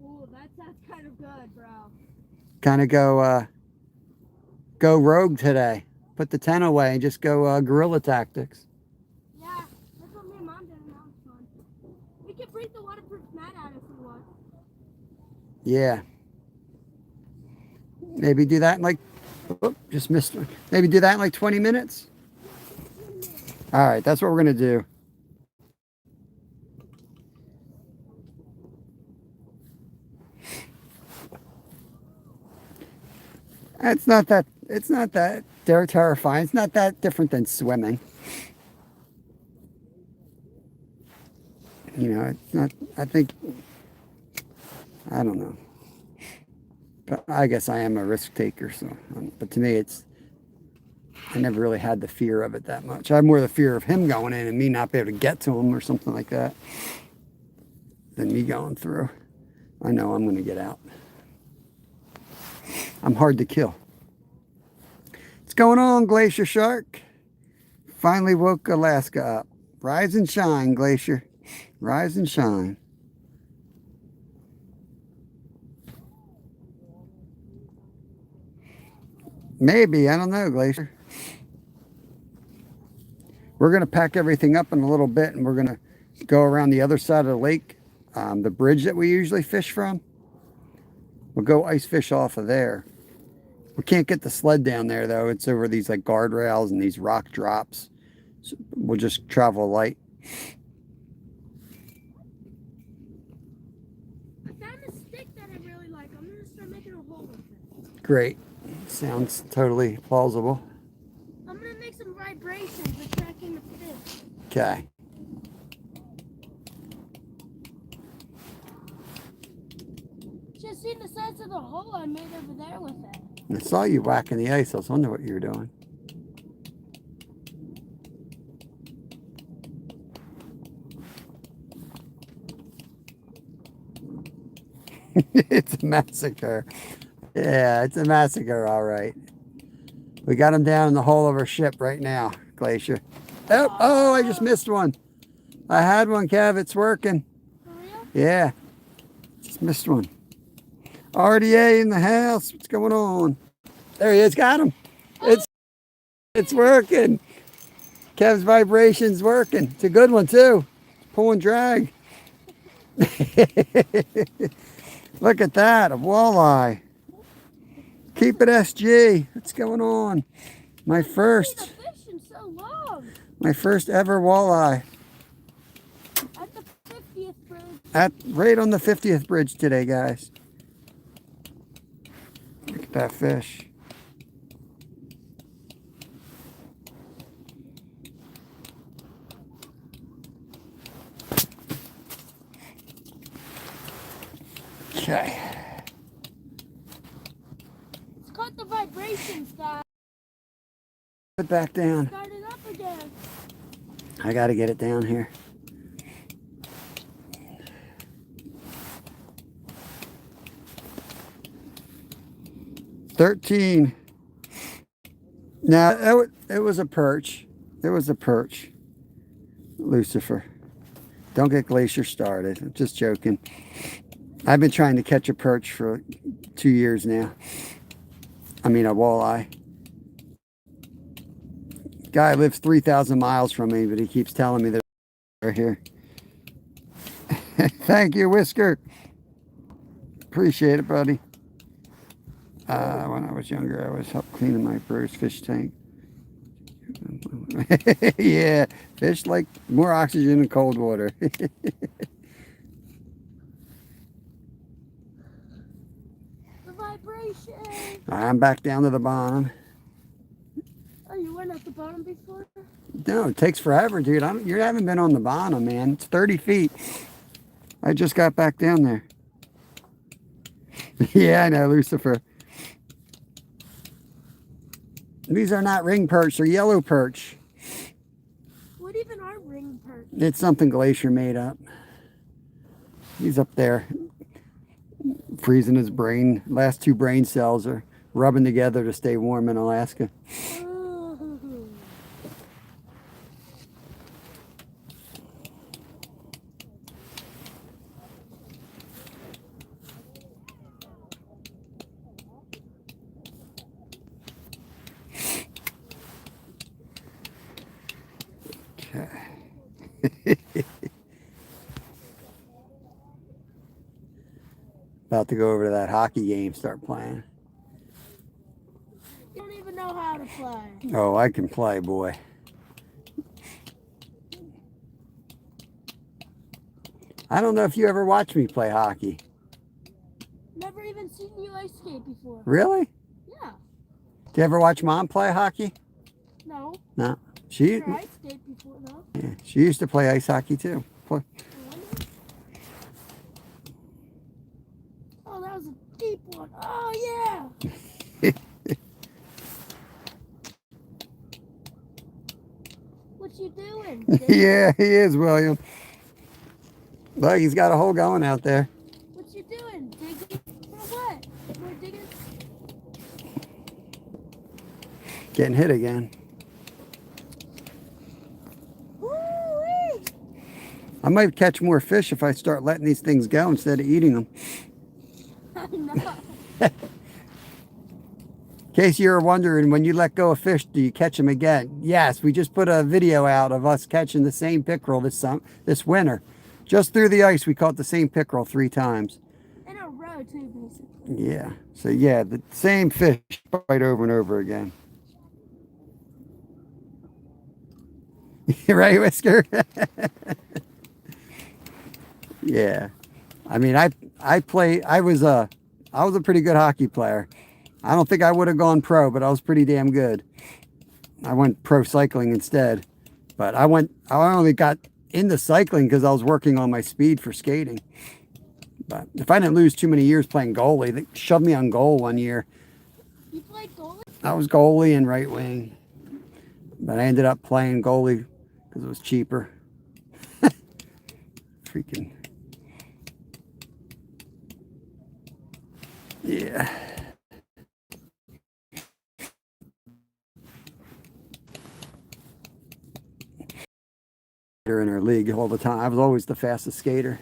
Ooh, that sounds kind of good, bro. Kind of go rogue today. Put the tent away and just go guerrilla tactics. Yeah, that's what me and Mom did, and that was fun. We can bring the waterproof mat out if we want. Yeah. Maybe do that in like, oh, just missed one. Maybe do that in like 20 minutes. All right, that's what we're going to do. It's not that they're terrifying. It's not that different than swimming. You know, it's not, I don't know. But I guess I am a risk taker, so, but to me, I never really had the fear of it that much. I have more the fear of him going in and me not be able to get to him or something like that than me going through. I know I'm going to get out. I'm hard to kill. What's going on, Glacier Shark? Finally woke Alaska up. Rise and shine, Glacier. Rise and shine. Maybe, I don't know, Glacier. We're going to pack everything up in a little bit, and we're going to go around the other side of the lake, the bridge that we usually fish from. We'll go ice fish off of there. We can't get the sled down there, though. It's over these like guardrails and these rock drops. So we'll just travel light. I found a stick that I really like. I'm going to start making a hole with it. Great. Sounds totally plausible. I'm going to make some vibrations attracting the fish. Okay. Should have seen the size of the hole I made over there with it. I saw you whacking the ice. I was wondering what you were doing. It's a massacre. Yeah, it's a massacre, all right. We got him down in the hull of our ship right now, Glacier. Oh, I just missed one. I had one, Kev. It's working. For real? Yeah. Just missed one. RDA in the house. What's going on? There he is. Got him. It's working. Kev's vibration's working. It's a good one, too. Pull and drag. Look at that. A walleye. Keep it SG. What's going on? My first ever walleye. At the 50th bridge. Right on the 50th bridge today, guys. Look at that fish. Okay. It's caught the vibrations, guys. Put it back down. Start it up again. I got to get it down here. $13. Now, it was a perch. It was a perch. Lucifer. Don't get Glacier started. I'm just joking. I've been trying to catch a perch for 2 years now. I mean, a walleye. Guy lives 3,000 miles from me, but he keeps telling me that they're here. Thank you, Whisker. Appreciate it, buddy. When I was younger, I was helping cleaning my brother's fish tank. Yeah, fish like more oxygen in cold water. The vibration. I'm back down to the bottom. Oh, you weren't at the bottom before? No, it takes forever, dude. You haven't been on the bottom, man. It's 30 feet. I just got back down there. Yeah, I know, Lucifer. These are not ring perch, they're yellow perch. What even are ring perch? It's something Glacier made up. He's up there freezing his brain. Last 2 brain cells are rubbing together to stay warm in Alaska. About to go over to that hockey game, start playing. You don't even know how to play. Oh, I can play, boy. I don't know if you ever watched me play hockey. Never even seen you ice skate before. Really? Yeah. Did you ever watch Mom play hockey? No. No. She, Never ice skate before, though. yeah, she used to play ice hockey too. Oh, that was a deep one. Oh, yeah. What you doing? Yeah, he is, William. Look, he's got a hole going out there. What you doing? Digging? For what? More digging? Getting hit again. Woo-wee. I might catch more fish if I start letting these things go instead of eating them. I know. In case you were wondering, when you let go of fish, do you catch them again? Yes, we just put a video out of us catching the same pickerel this winter. Just through the ice, we caught the same pickerel 3 times. In a row, too, basically. Yeah, so yeah, the same fish right over and over again. Right, Whisker? Yeah. I mean, I was a pretty good hockey player. I don't think I would have gone pro, but I was pretty damn good. I went pro cycling instead. But I only got into cycling because I was working on my speed for skating. But if I didn't lose too many years playing goalie, they shoved me on goal one year. You played goalie? I was goalie and right wing. But I ended up playing goalie because it was cheaper. Freaking. Yeah. In our league all the time. I was always the fastest skater.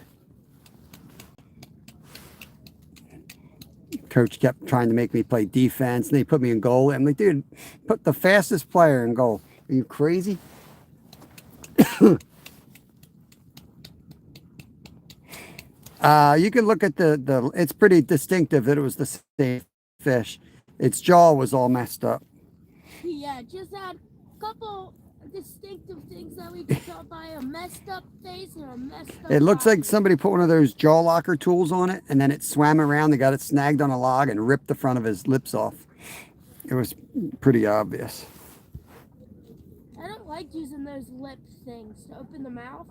Coach kept trying to make me play defense, and they put me in goal. I'm like, dude, put the fastest player in goal. Are you crazy? You can look at the. It's pretty distinctive that it was the same fish. Its jaw was all messed up. Yeah, just had a couple distinctive things that we could tell by a messed up face and a messed up It looks body. like somebody put one of those jaw locker tools on it, and then it swam around. They got it snagged on a log and ripped the front of his lips off. It was pretty obvious. I don't like using those lip things to open the mouth.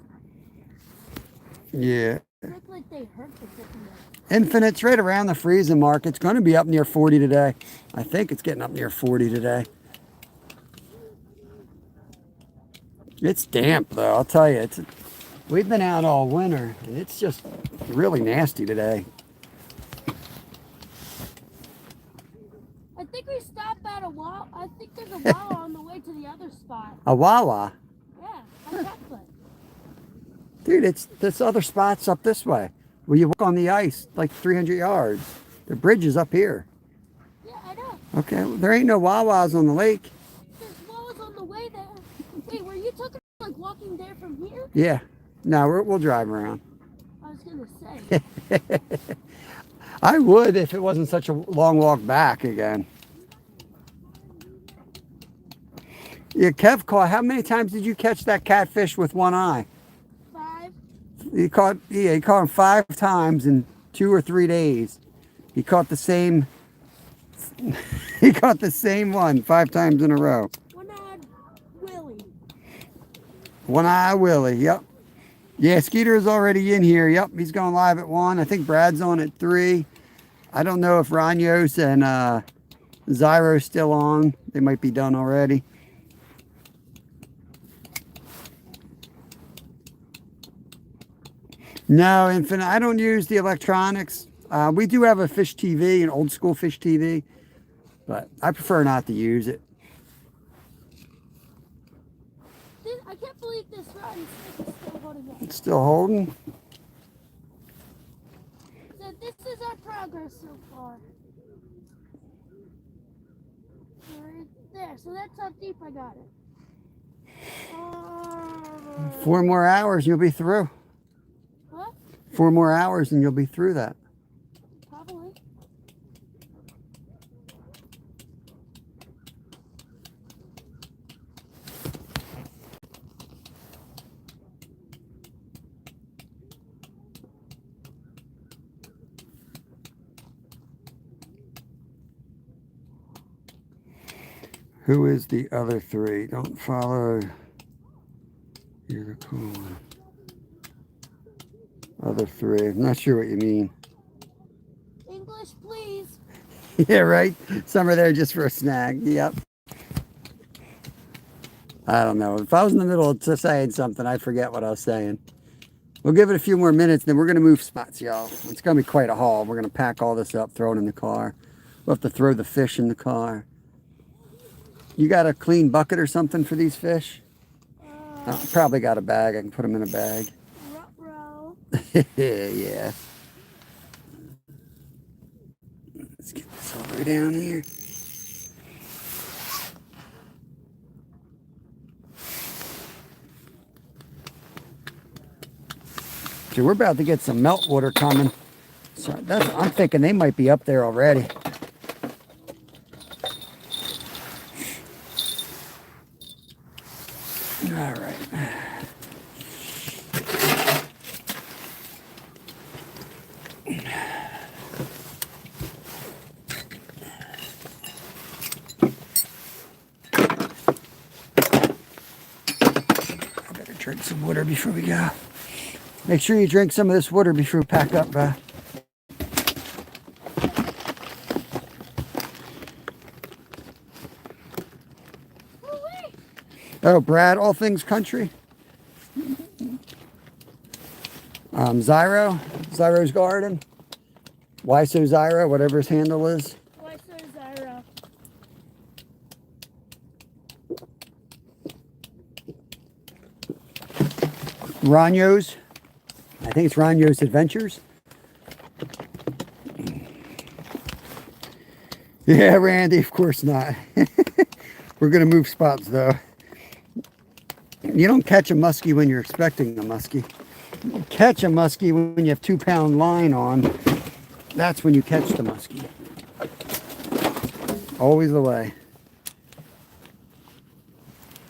Yeah. They look like they hurt the freaking mouth. Infinite's right around the freezing mark. It's going to be up near 40 today. I think it's getting up near 40 today. It's damp though, I'll tell you. We've been out all winter and it's just really nasty today. I think we stopped at a wall. I think there's a wall on the way to the other spot. A Wawa? Yeah, on chocolate. Dude, it's this other spot's up this way. Where you walk on the ice like 300 yards. The bridge is up here. Yeah, I know. Okay, well, there ain't no Wawas on the lake. There's walls on the way there. Wait, were you talking like walking there from here? Yeah. No, we'll drive around. I was gonna say. I would if it wasn't such a long walk back again. Yeah, Kev caught, how many times did you catch that catfish with one eye? 5. He caught him 5 times in 2 or 3 days. He caught the same one 5 times in a row. One-eyed Willie. One-eye Willie, yep. Yeah, Skeeter is already in here. Yep, he's going live at 1. I think Brad's on at 3. I don't know if Ranyos and Zyro's still on. They might be done already. No, Infinite, I don't use the electronics. We do have a fish TV, an old school fish TV, but I prefer not to use it. I can't believe this rotten stick is still holding up. It's still holding. So this is our progress so far. Right there. So that's how deep I got it. 4 more hours and you'll be through. What? 4 more hours and you'll be through that. Probably. Who is the other 3? Don't follow. You're the cool one. Other 3. I'm not sure what you mean. English, please. Yeah, right? Some are there just for a snag. Yep. I don't know. If I was in the middle of saying something, I'd forget what I was saying. We'll give it a few more minutes, then we're going to move spots, y'all. It's going to be quite a haul. We're going to pack all this up, throw it in the car. We'll have to throw the fish in the car. You got a clean bucket or something for these fish? Probably got a bag. I can put them in a bag. Ruh-roh. Yeah. Let's get this all the way down here. So we're about to get some meltwater coming. So I'm thinking they might be up there already. All right. I better drink some water before we go. Make sure you drink some of this water before we pack up. Oh, Brad, All Things Country. Zyro's Garden. Why So Zyro, whatever his handle is. Why so Zyro? Ranyos. I think it's Ranyos Adventures. Yeah, Randy, of course not. We're going to move spots, though. You don't catch a muskie when you're expecting a muskie. You catch a muskie when you have 2-pound line on. That's when you catch the muskie. Always the way.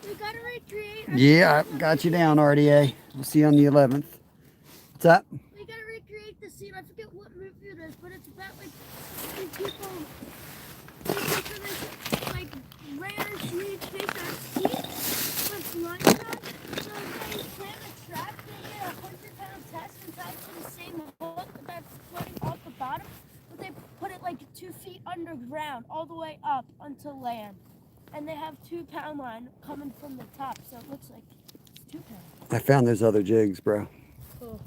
We gotta recreate. Yeah, I got you down, RDA. We'll see you on the 11th. What's up? We gotta recreate the scene. I forget what movie it is, but it's about like these people like ran and she chased our teeth with lines on. So they plant a trap, they get a 100-pound test and tied to the same hook that's floating off the bottom, but they put it like 2 feet underground, all the way up until land. And they have 2-pound line coming from the top, so it looks like I found those other jigs, bro. Cool.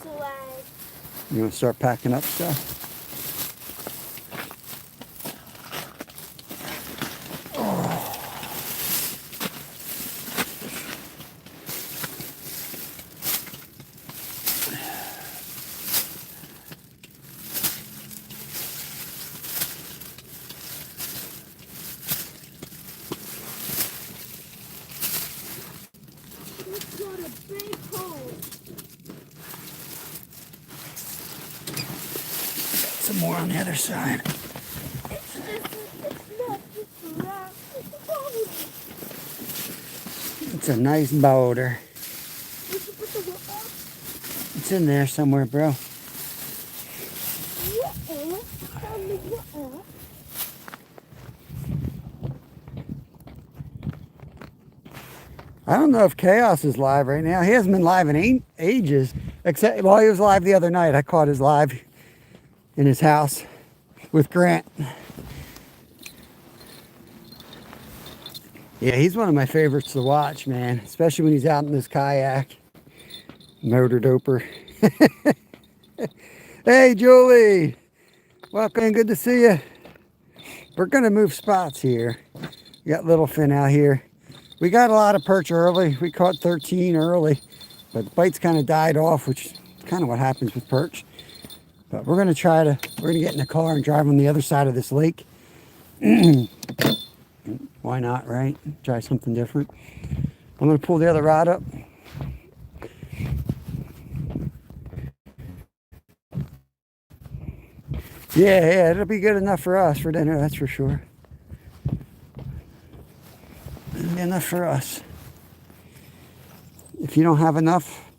Swag. You want to start packing up stuff? It's got a big hole. Some more on the other side. It's not just round. It's a boulder. It's a nice boulder. We should put the what up? It's in there somewhere, bro. On the what? I don't know if Chaos is live right now. He hasn't been live in ages. Except, well, he was live the other night. I caught his live in his house with Grant. Yeah, he's one of my favorites to watch, man. Especially when he's out in this kayak. Motor doper. Hey, Julie. Welcome. Good to see you. We're going to move spots here. We got Little Fin out here. We got a lot of perch early. We caught 13 early, but the bites kind of died off, which is kind of what happens with perch. But we're going to get in the car and drive on the other side of this lake. Why not, right? Try something different. I'm going to pull the other rod up. Yeah, it'll be good enough for us for dinner, that's for sure. It'll be enough for us. If you don't have enough,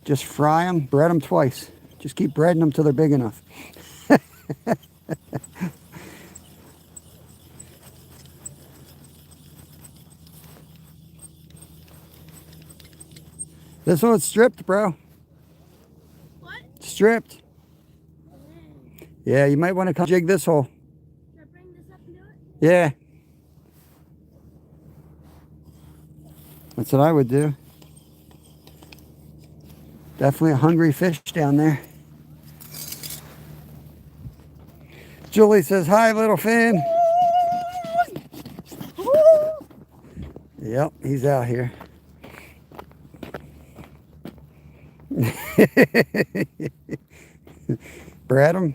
just fry them, bread them twice. Just keep breading them till they're big enough. This one's stripped, bro. What? Stripped. Yeah, you might want to come jig this hole. Should I bring this up and do it? Yeah. That's what I would do. Definitely a hungry fish down there. Julie says, hi, Little Fin. Yep, he's out here. Bread him.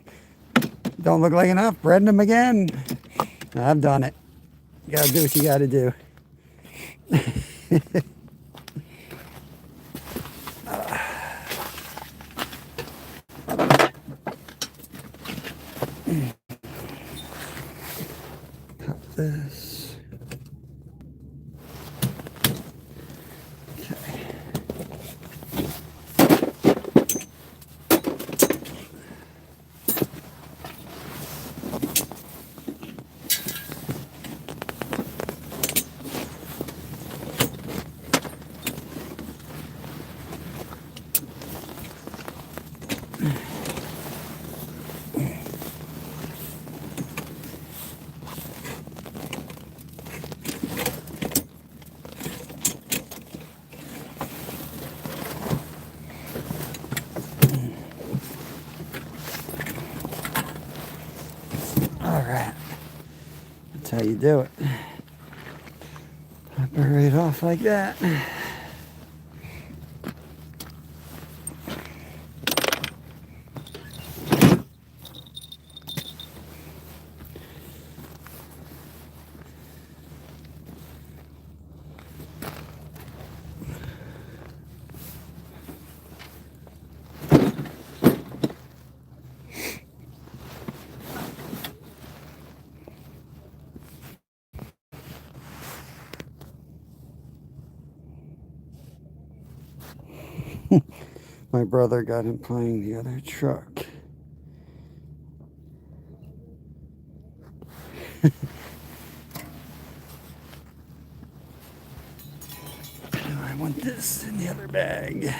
Don't look like enough. Breading him again. I've done it. You gotta do what you gotta do. Cut this. Okay. Alright, that's how you do it. Bury it off like that. My brother got him playing the other truck. I want this in the other bag.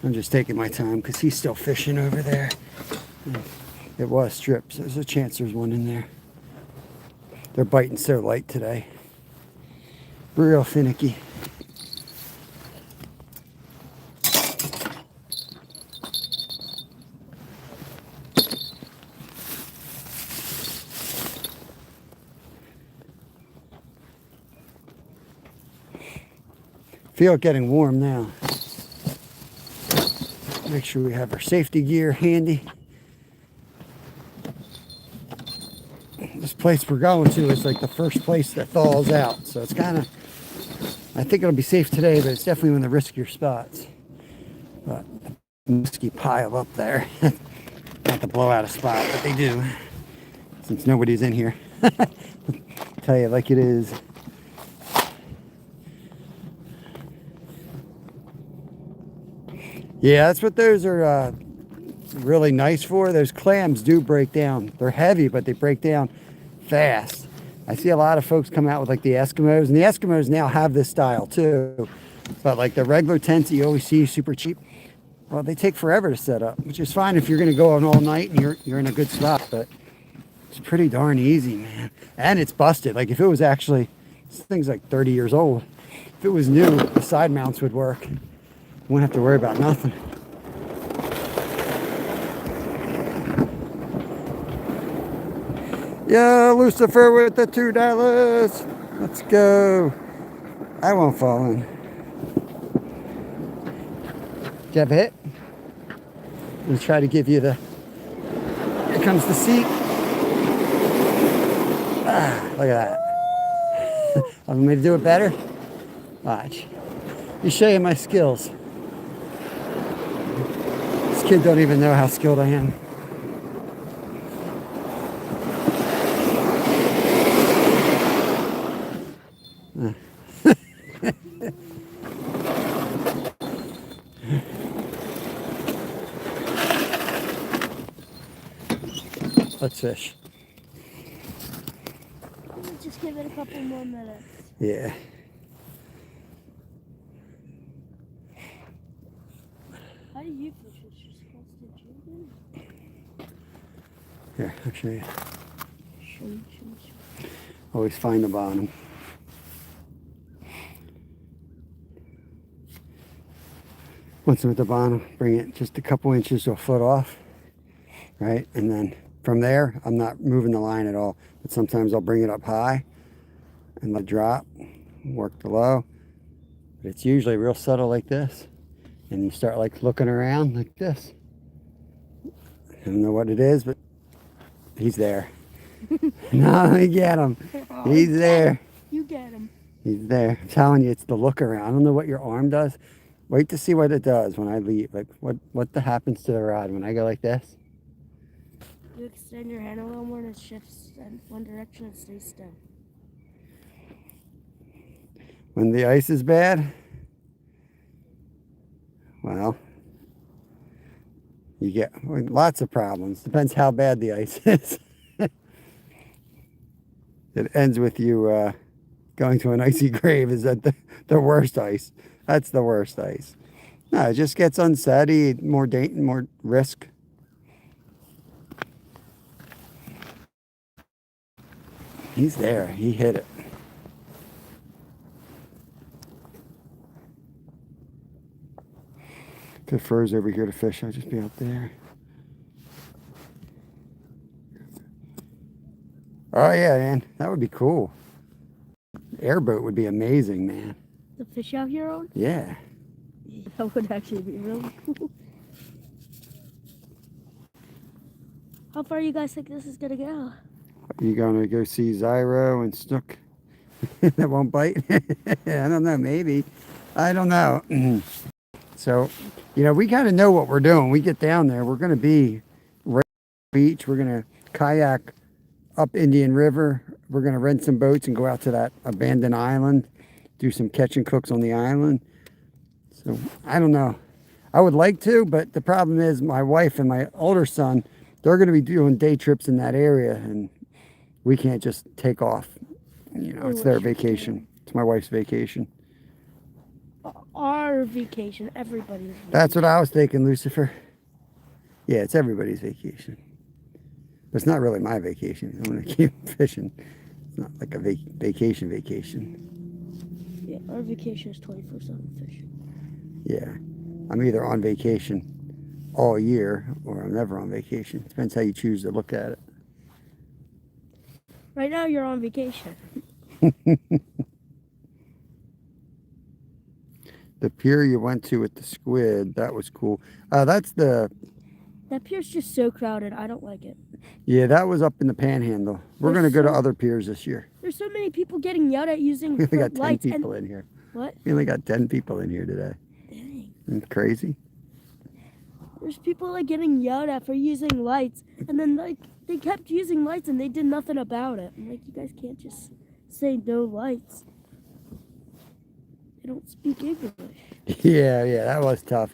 I'm just taking my time because he's still fishing over there. It was stripped, so there's a chance there's one in there. They're biting so light today. Real finicky. Feel it getting warm now. Make sure we have our safety gear handy. This place we're going to is like the first place that thaws out, so it's kind of, I think it'll be safe today, but it's definitely one of the riskier spots. But the musky pile up there. Not to blow out a spot, but they do, since nobody's in here. Tell you like it is. Yeah, that's what those are really nice for. Those clams do break down. They're heavy, but they break down fast. I see a lot of folks come out with like the Eskimos, and the Eskimos now have this style too. But like the regular tents that you always see super cheap, well, they take forever to set up, which is fine if you're going to go on all night and you're in a good spot. But it's pretty darn easy, man. And it's busted. Like if it was actually, this thing's like 30 years old. If it was new, the side mounts would work. Wouldn't have to worry about nothing. Yeah, Lucifer with the $2. Let's go. I won't fall in. Did you have a hit? I'm going to try to give you the... Here comes the seat. Ah, look at that. Want me to do it better? Watch. Let me show you my skills. This kid don't even know how skilled I am. Let's fish. Just give it a couple more minutes. Yeah. How do you fish? It's just supposed to jig in? Here, I'll show you. Show me. Always find the bottom. Once I'm at the bottom, bring it just a couple inches to a foot off, right? And then from there, I'm not moving the line at all. But sometimes I'll bring it up high and let it drop, work the low. But it's usually real subtle like this. And you start like looking around like this. I don't know what it is, but he's there. No, let me get him. He's there. You get him. He's there. I'm telling you, it's the look around. I don't know what your arm does. Wait to see what it does when I leave. Like what happens to the rod when I go like this? You extend your hand a little more and it shifts in one direction and stays still. When the ice is bad, well, you get lots of problems. Depends how bad the ice is. It ends with you going to an icy grave. Is that the worst ice? That's the worst ice. No, it just gets unsteady, more risk. He's there. He hit it. If it froze over here to fish, I'll just be out there. Oh yeah, man. That would be cool. Airboat would be amazing, man. The fish out here on? Yeah. That would actually be really cool. How far you guys think this is gonna go? You gonna go see Zyro and Snook that won't bite? I don't know, maybe. I don't know. So, you know, we kind of know what we're doing. We get down there, we're gonna be right on the beach. We're gonna kayak up Indian River. We're gonna rent some boats and go out to that abandoned island, do some catch and cooks on the island. So I don't know. I would like to, but the problem is my wife and my older son, they're going to be doing day trips in that area, and we can't just take off. You know, it's their vacation. It's my wife's vacation. Our vacation, everybody's vacation. That's what I was thinking, Lucifer. Yeah, it's everybody's vacation. But it's not really my vacation. I'm going to keep fishing. It's not like a vacation. Yeah, our vacation is 24/7 fishing. Yeah. I'm either on vacation all year or I'm never on vacation. Depends how you choose to look at it. Right now, you're on vacation. The pier you went to with the squid, that was cool. That's the... That pier's just so crowded. I don't like it. Yeah, that was up in the Panhandle. We're going to go to so- other piers this year. There's so many people getting yelled at using We only got 10 lights. people in here. What? We only got 10 people in here today. Dang. Isn't it crazy? There's people like getting yelled at for using lights, and then like they kept using lights and they did nothing about it. I'm like, you guys can't just say no lights. They don't speak English. Yeah, that was tough.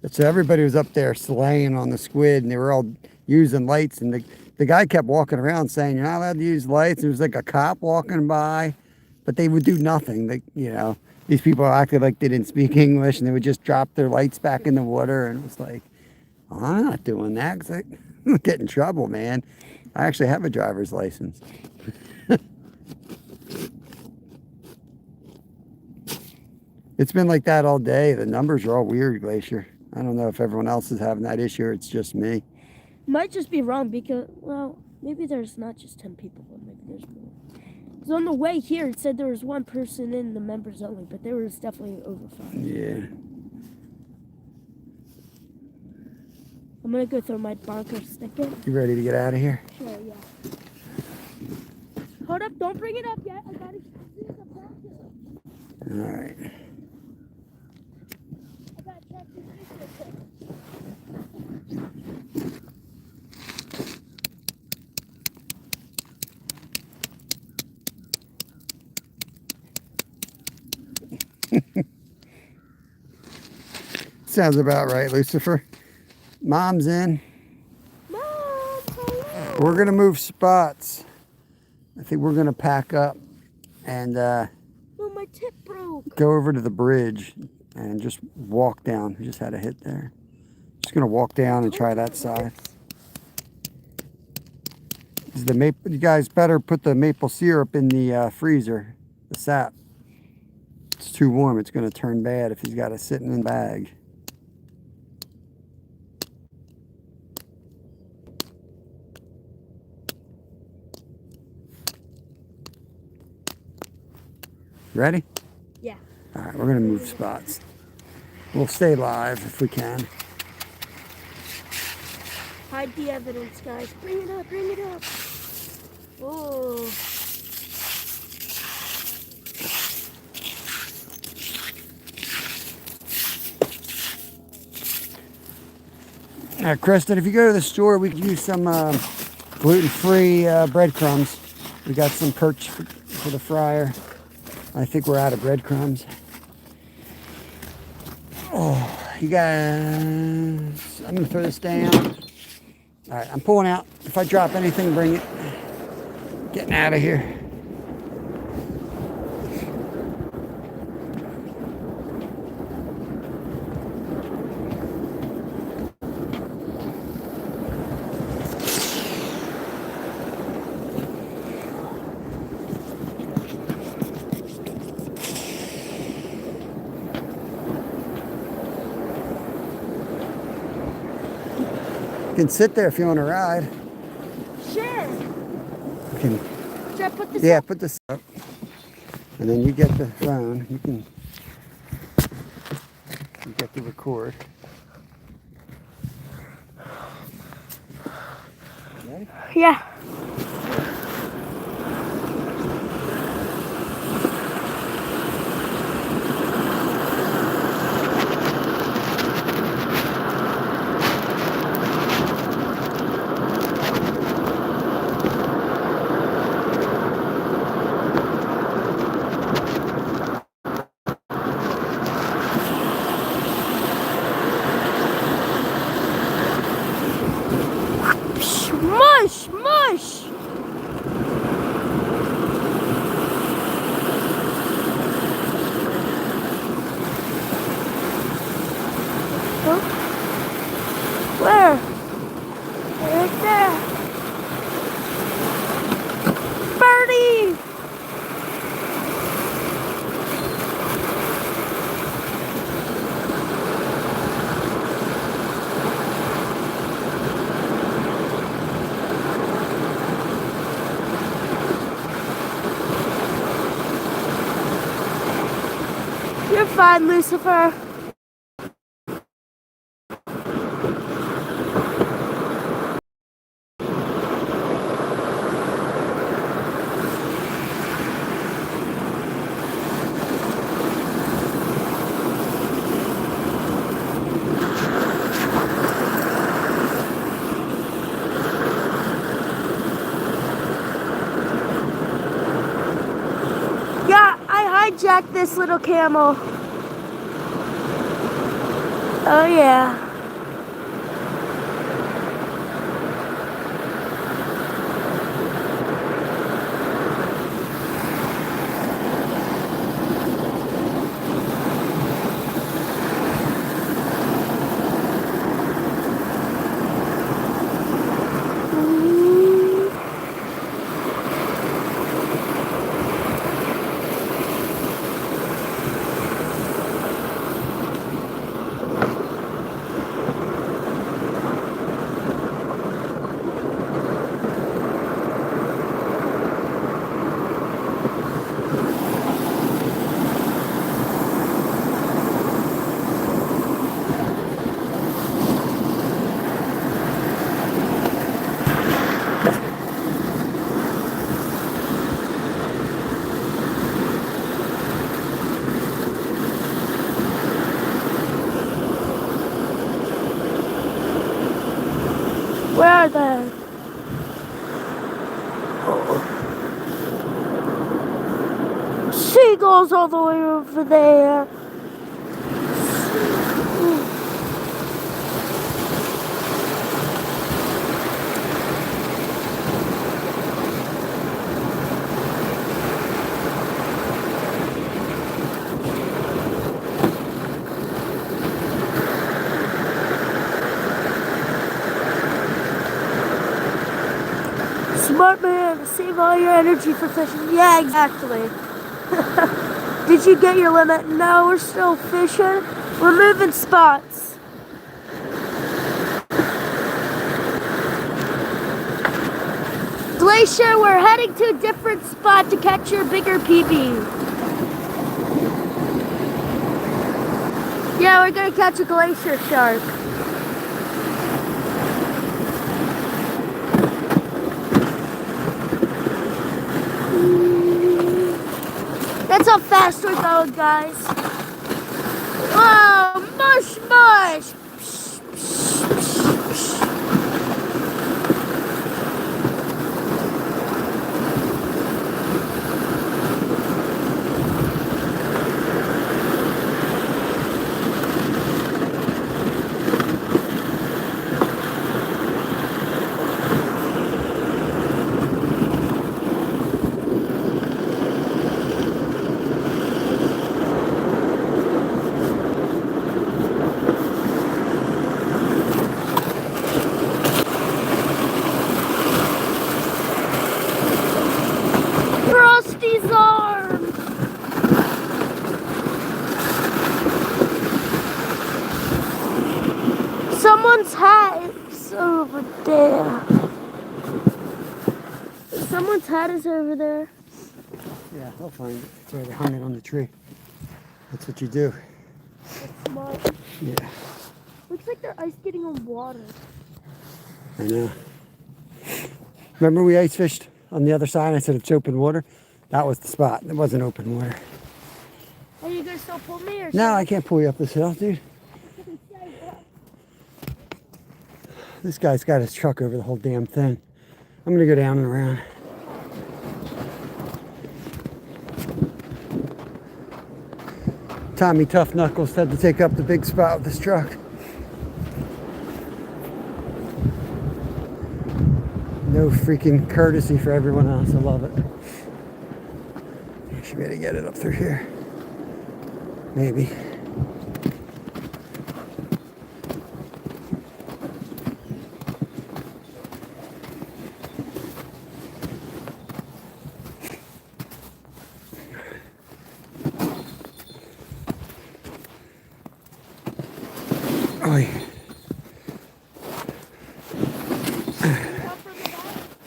So everybody was up there slaying on the squid, and they were all using lights, and the guy kept walking around saying, you're not allowed to use lights. There was like a cop walking by, but they would do nothing. These people acted like they didn't speak English, and they would just drop their lights back in the water, and it was like, oh, I'm not doing that because I get in trouble, man. I actually have a driver's license. It's been like that all day. The numbers are all weird, Glacier. I don't know if everyone else is having that issue or it's just me. Might just be wrong because, well, maybe there's not just 10 people, but maybe there's more. Because on the way here, it said there was one person in the members only, but there was definitely over 5. Yeah. I'm going to go throw my bonker stick in. You ready to get out of here? Sure, yeah. Hold up, don't bring it up yet. I got to see the bonker. All right. I got to check this real quick. Sounds about right, Lucifer. Mom's in. Mom, hello. We're going to move spots. I think we're going to pack up and Oh, my tip broke. go over to the bridge and just walk down. We just had a hit there. Just going to walk down and try that side. You guys better put the maple syrup in the freezer, the sap. It's too warm. It's going to turn bad if he's got it sitting in the bag. Ready? Yeah. All right, we're going to move spots. We'll stay live if we can. Hide the evidence, guys. Bring it up, bring it up. Oh. Kristen, if you go to the store, we could use some gluten-free breadcrumbs. We got some Perch for the fryer. I think we're out of breadcrumbs. Oh, you guys, I'm gonna throw this down. All right, I'm pulling out. If I drop anything, bring it. Getting out of here. You can sit there if you want to ride. Sure. You can, Should I put this yeah, up? put this up. And then you get the phone. You get to record. Ready? Yeah. Mush, mush. You're fine, Lucifer. Yeah, I hijacked this little camel. Oh yeah. Where are they? Seagulls all the way over there. Smart man, save all your energy for fishing. Yeah, exactly. Did you get your limit? No, we're still fishing. We're moving spots. Glacier, we're heading to a different spot to catch your bigger PB. Yeah, we're gonna catch a glacier shark. That's how fast we're going, guys. Whoa, mush, mush. Frosty's arm. Someone's hat is over there. Someone's hat is over there. Yeah, I'll find it. It's already hung it on the tree. That's what you do. That's smart. Yeah, Looks like they're ice skating on water. I know. Remember we ice fished on the other side? I said it's open water. That was the spot. It wasn't open water. Are you gonna still pull me or No, I can't pull you up this hill, dude. something? This guy's got his truck over the whole damn thing. I'm gonna go down and around. Tommy Tough Knuckles had to take up the big spot with this truck. No freaking courtesy for everyone else. I love it. Should be able to get it up through here. Maybe. Oy.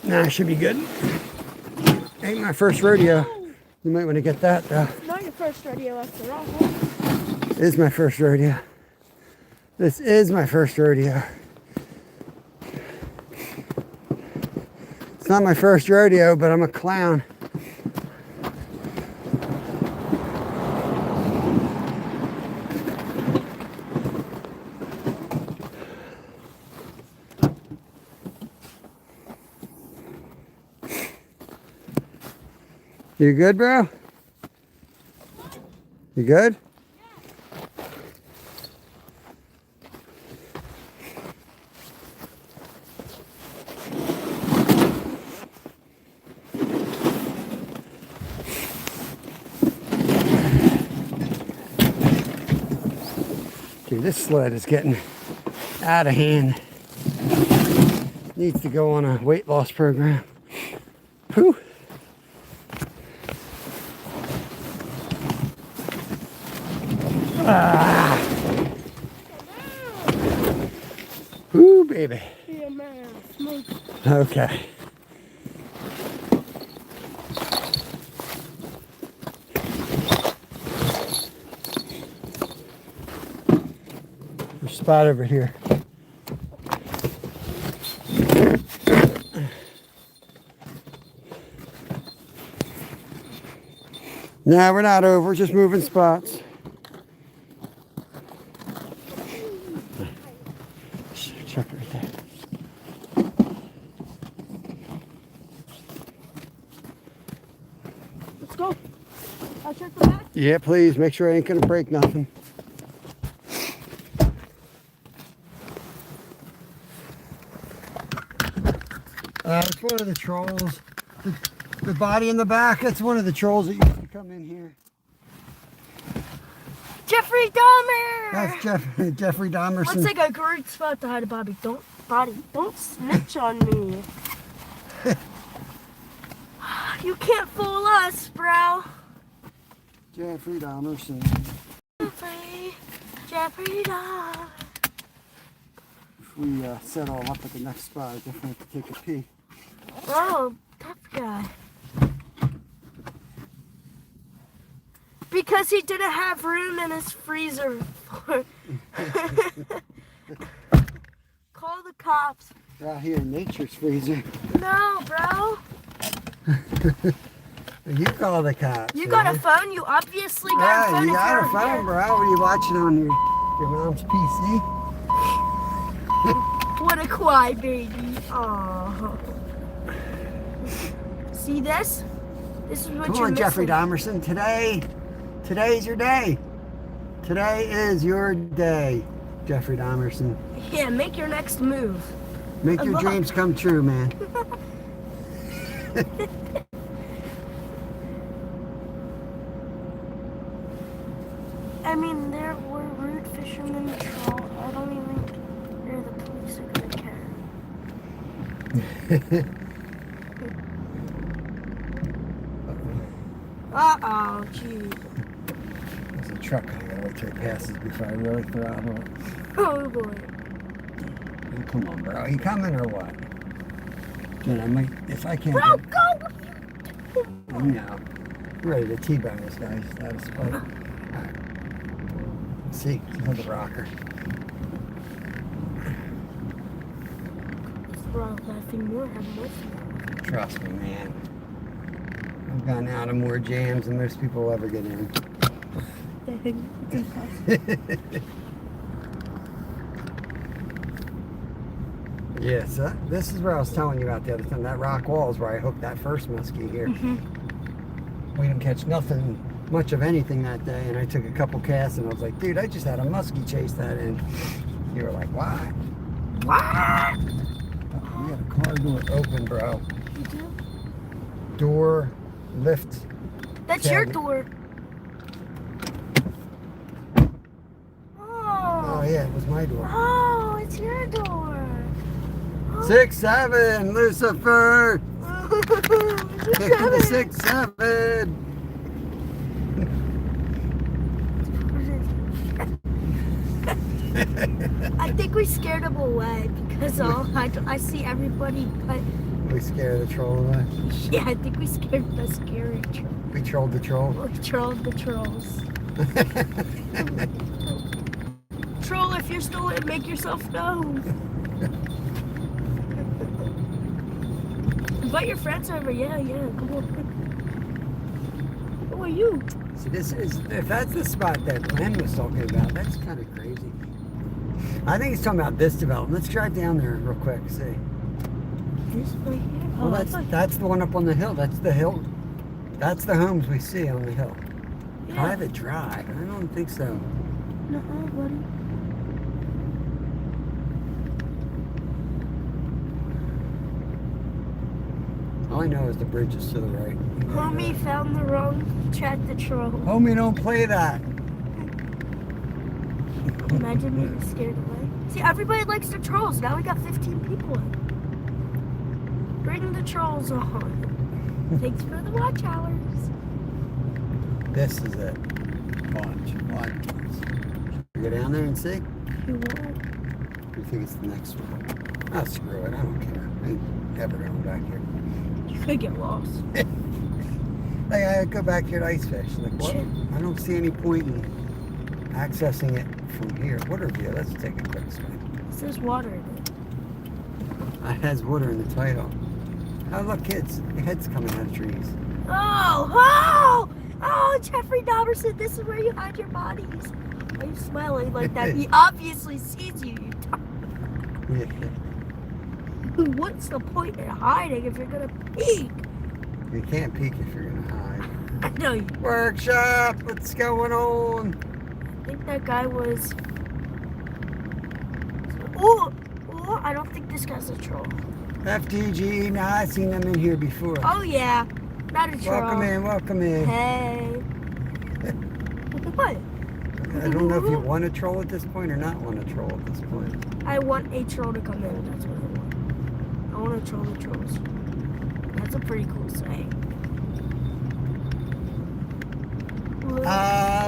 Nah, should be good. Ain't my first rodeo. You might want to get that though. not your first rodeo after all. It is my first rodeo. This is my first rodeo. It's not my first rodeo, but I'm a clown. You good, bro? You good? Dude, this sled is getting out of hand. Needs to go on a weight loss program. Whew. Ah. Ooh, baby. Yeah, man. Smoke. Okay. There's a spot over here. No, we're not over, just moving spots. Check right there. Let's go. I'll check the back. Yeah, please, make sure I ain't gonna break nothing. It's one of the trolls. The body in the back, that's one of the trolls that used to come in here. Jeffrey Dahmer! That's Jeffrey Dahmer. Looks like a great spot to hide a body. Don't snitch on me. You can't fool us, bro. Jeffrey Dahmer. Jeffrey Dahmer. If we set all up at the next spot, I definitely have to take a pee. Oh, tough guy. Because he didn't have room in his freezer. Call the cops. We're out here in nature's freezer. No, bro. You call the cops. You got a phone? You obviously got a phone. You got a phone, bro. What are you watching on your mom's PC? What a quiet baby. Aww. See this? This is what Come you're on, missing. Jeffrey Dahmerson. Today's your day. Today is your day, Jeffrey Dahmerson. Yeah, make your next move. Make your dreams come true, man. I mean, there were rude fishermen troll. I don't even think the police are gonna care. Uh-oh, gee. There's a truck I gotta wait till it passes before I really throttle it. Oh boy. Oh, come on, bro. Are you coming or what? Dude, I might, if I can't. Bro, get, go! No. We're ready to T-bone this guy. He's out of spot. Alright. See, he's on the rocker. Bro, nothing more have with Trust me, man. I've gotten out of more jams than most people will ever get in. Yeah, so this is where I was telling you about the other time. That rock wall is where I hooked that first muskie here. We didn't catch nothing, much of anything that day, and I took a couple casts and I was like, dude, I just had a muskie chase that in. You were like, why? What? Oh, we had a car door open, bro. You do? Door, lift. That's your door. Oh, yeah, it was my door. Oh, it's your door. 6-7, Lucifer. Kick the 6-7. I think we scared him away because I see everybody We scared the troll away. Yeah, I think we scared the scary troll. We trolled the troll. We trolled the trolls. Troll, if you're still in, make yourself known. Invite your friends over. Yeah, come on. Who are you? See, this is, if that's the spot that Glenn was talking about, that's kind of crazy. I think he's talking about this development. Let's drive down there real quick, see. This right here? Well, that's the one up on the hill. That's the hill. That's the homes we see on the hill. Yeah. Private drive? I don't think so. Nuh-uh, buddy. All I know is the bridge is to the right. Homie found the wrong tractor troll. Homie, don't play that. Imagine being scared away. See, everybody likes the trolls. Now we got 15 people in. Bring the trolls on. Thanks for the watch hours. This is it. Watch. Should we go down there and see? You won't. I think it's the next one. Oh, screw it. I don't care. I ain't never going back here. You could get lost. Like, I go back here to ice fish. Like, what? I don't see any point in accessing it from here. Water view. Let's take a quick swim. It says water in it. It has water in the title. Oh, look, kids. The head's coming out of trees. Oh, Jeffrey Dahmer said this is where you hide your bodies. Why are you smiling like that? He obviously sees you. Yeah. What's the point in hiding if you're gonna peek? You can't peek if you're going to hide. I know you. Workshop, what's going on? I think that guy was. Oh, I don't think this guy's a troll. FTG, nah, I've seen them in here before. Oh yeah, not a troll. Welcome in. Hey. What? I don't know if you want a troll at this point or not want a troll at this point. I want a troll to come in. That's what I want. I want to troll the trolls. That's a pretty cool saying.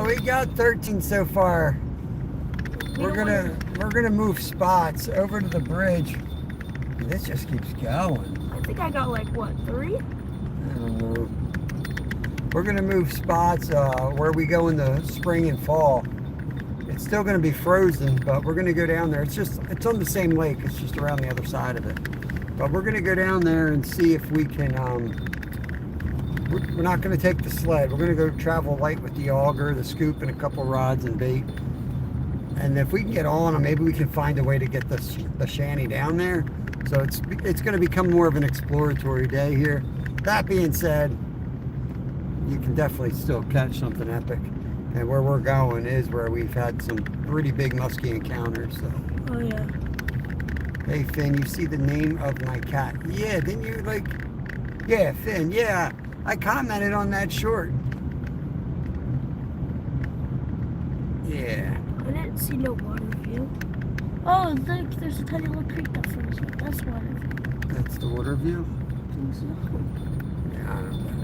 We got 13 so far. We're gonna move spots over to the bridge. This just keeps going. I think I got like what, 3? I don't know. We're gonna move spots where we go in the spring and fall. It's still gonna be frozen, but we're gonna go down there. It's on the same lake. It's just around the other side of it. But we're gonna go down there and see if we can. We're not gonna take the sled. We're gonna go travel light with the auger, the scoop, and a couple rods and bait. And if we can get on them, maybe we can find a way to get the shanty down there. So it's going to become more of an exploratory day here. That being said, you can definitely still catch something epic. And where we're going is where we've had some pretty big musky encounters. So. Oh yeah. Hey Finn, you see the name of my cat? Yeah, didn't you Yeah, Finn. Yeah, I commented on that short. Yeah. I didn't see no water view. Oh, look, there's a tiny little creek that flows. That's water view. That's the water view? I think so. Yeah, I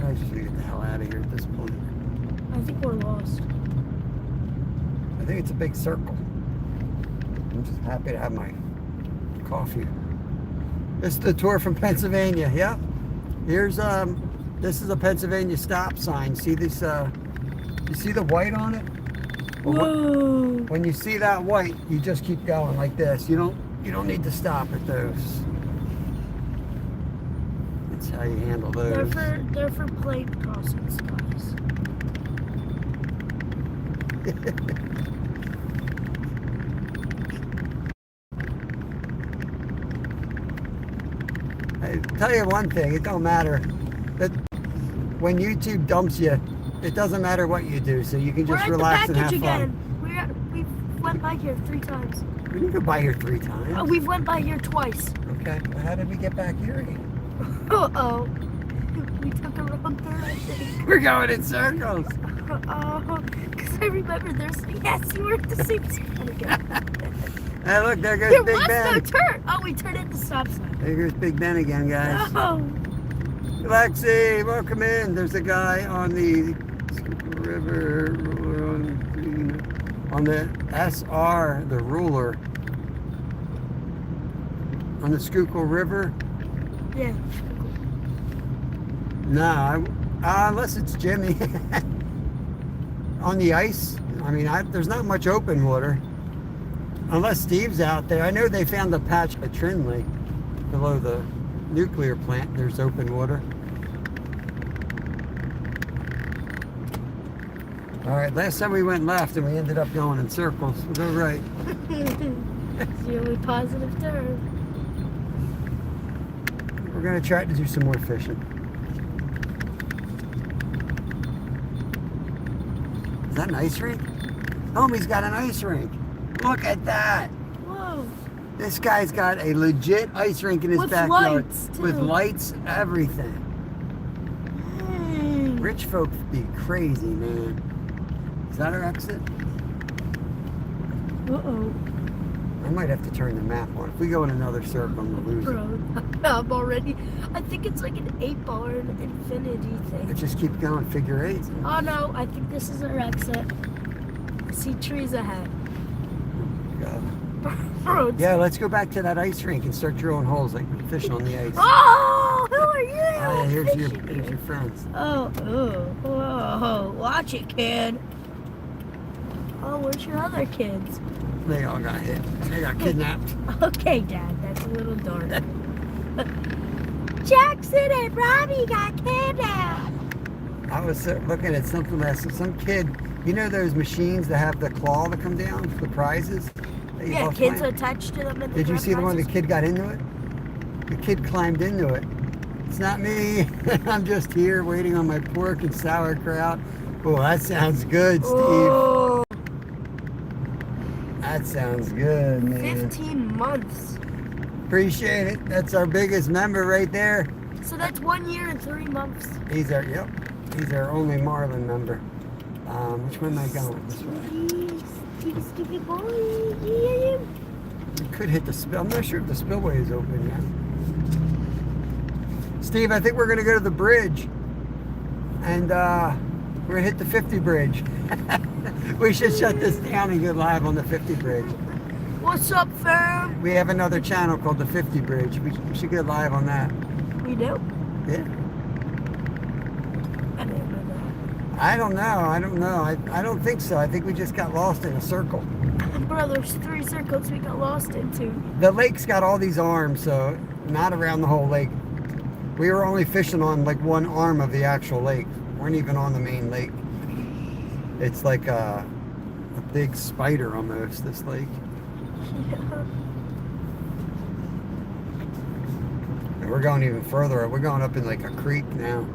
probably should get the hell out of here at this point. I think we're lost. I think it's a big circle. I'm just happy to have my coffee. This is the tour from Pennsylvania. Yeah. Here's this is a Pennsylvania stop sign. See this? You see the white on it? Whoa. When you see that white, you just keep going like this. You don't need to stop at those. That's how you handle those. They're for plane crossings, guys. I tell you one thing, it don't matter that when YouTube dumps you, it doesn't matter what you do, so you can just relax and have fun. We went by here 3 times. We didn't go by here 3 times. Oh, we've went by here twice. Okay, well, how did we get back here again? Uh-oh. We took a wrong turn, I think. We're going in circles. Because I remember there's... Yes, you were at the same spot again. Hey, look, there goes There Big was Ben. no turn. Oh, we turned at the stop sign. There goes Big Ben again, guys. Oh. Lexi, welcome in. There's a guy on the river, on the SR, the ruler, on the Schuylkill River. Yeah. No, unless it's Jimmy. On the ice, I mean, there's not much open water. Unless Steve's out there. I know they found the patch at Trinley below the nuclear plant. There's open water. All right, last time we went left and we ended up going in circles. We'll go right. It's the only positive turn. We're going to try to do some more fishing. Is that an ice rink? Homie's got an ice rink. Look at that. Whoa. This guy's got a legit ice rink in his With backyard. lights, too. With lights, everything. Dang. Rich folk be crazy, man. Is that our exit? Uh-oh. I might have to turn the map on. If we go in another circle, I'm gonna lose it. Bro, I'm already... I think it's like an 8-ball or an infinity thing. Let's just keep going, figure eights. Oh no, I think this is our exit. I see trees ahead. Bro, Yeah, let's go back to that ice rink and start drilling holes like we're fishing on the ice. Oh, who are you? Oh, yeah, here's Fishing. your friends. Oh, whoa, watch it, kid. Oh, where's your other kids? They all got hit. They got kidnapped. Okay, Dad, that's a little dark. Jackson and Robbie got kidnapped. I was looking at something last. Some kid, you know those machines that have the claw that come down for prizes? That you Yeah, both kids find? attached to them. And Did you see the one the kid got into it? The kid climbed into it. It's not me. I'm just here waiting on my pork and sauerkraut. Oh, that sounds good, Steve. Oh, That sounds good, man. 15 months. Appreciate it. That's our biggest member right there. So that's 1 year and 3 months. He's our only Marlin member. Which one am I going? This way. Stupid boy. Yeah. We could hit the spill. I'm not sure if the spillway is open yet. Steve, I think we're going to go to the bridge. And we're going to hit the 50 bridge. We should shut this down and go live on the 50 bridge. What's up, fam? We have another channel called the 50 bridge. We should go live on that. We do? Yeah. I didn't know that. I don't know. I don't think so. I think we just got lost in a circle. Bro, there's 3 circles we got lost into. The lake's got all these arms, so not around the whole lake. We were only fishing on like one arm of the actual lake. Weren't even on the main lake. It's like a big spider almost, this lake. Yeah. And we're going even further. We're going up in like a creek now.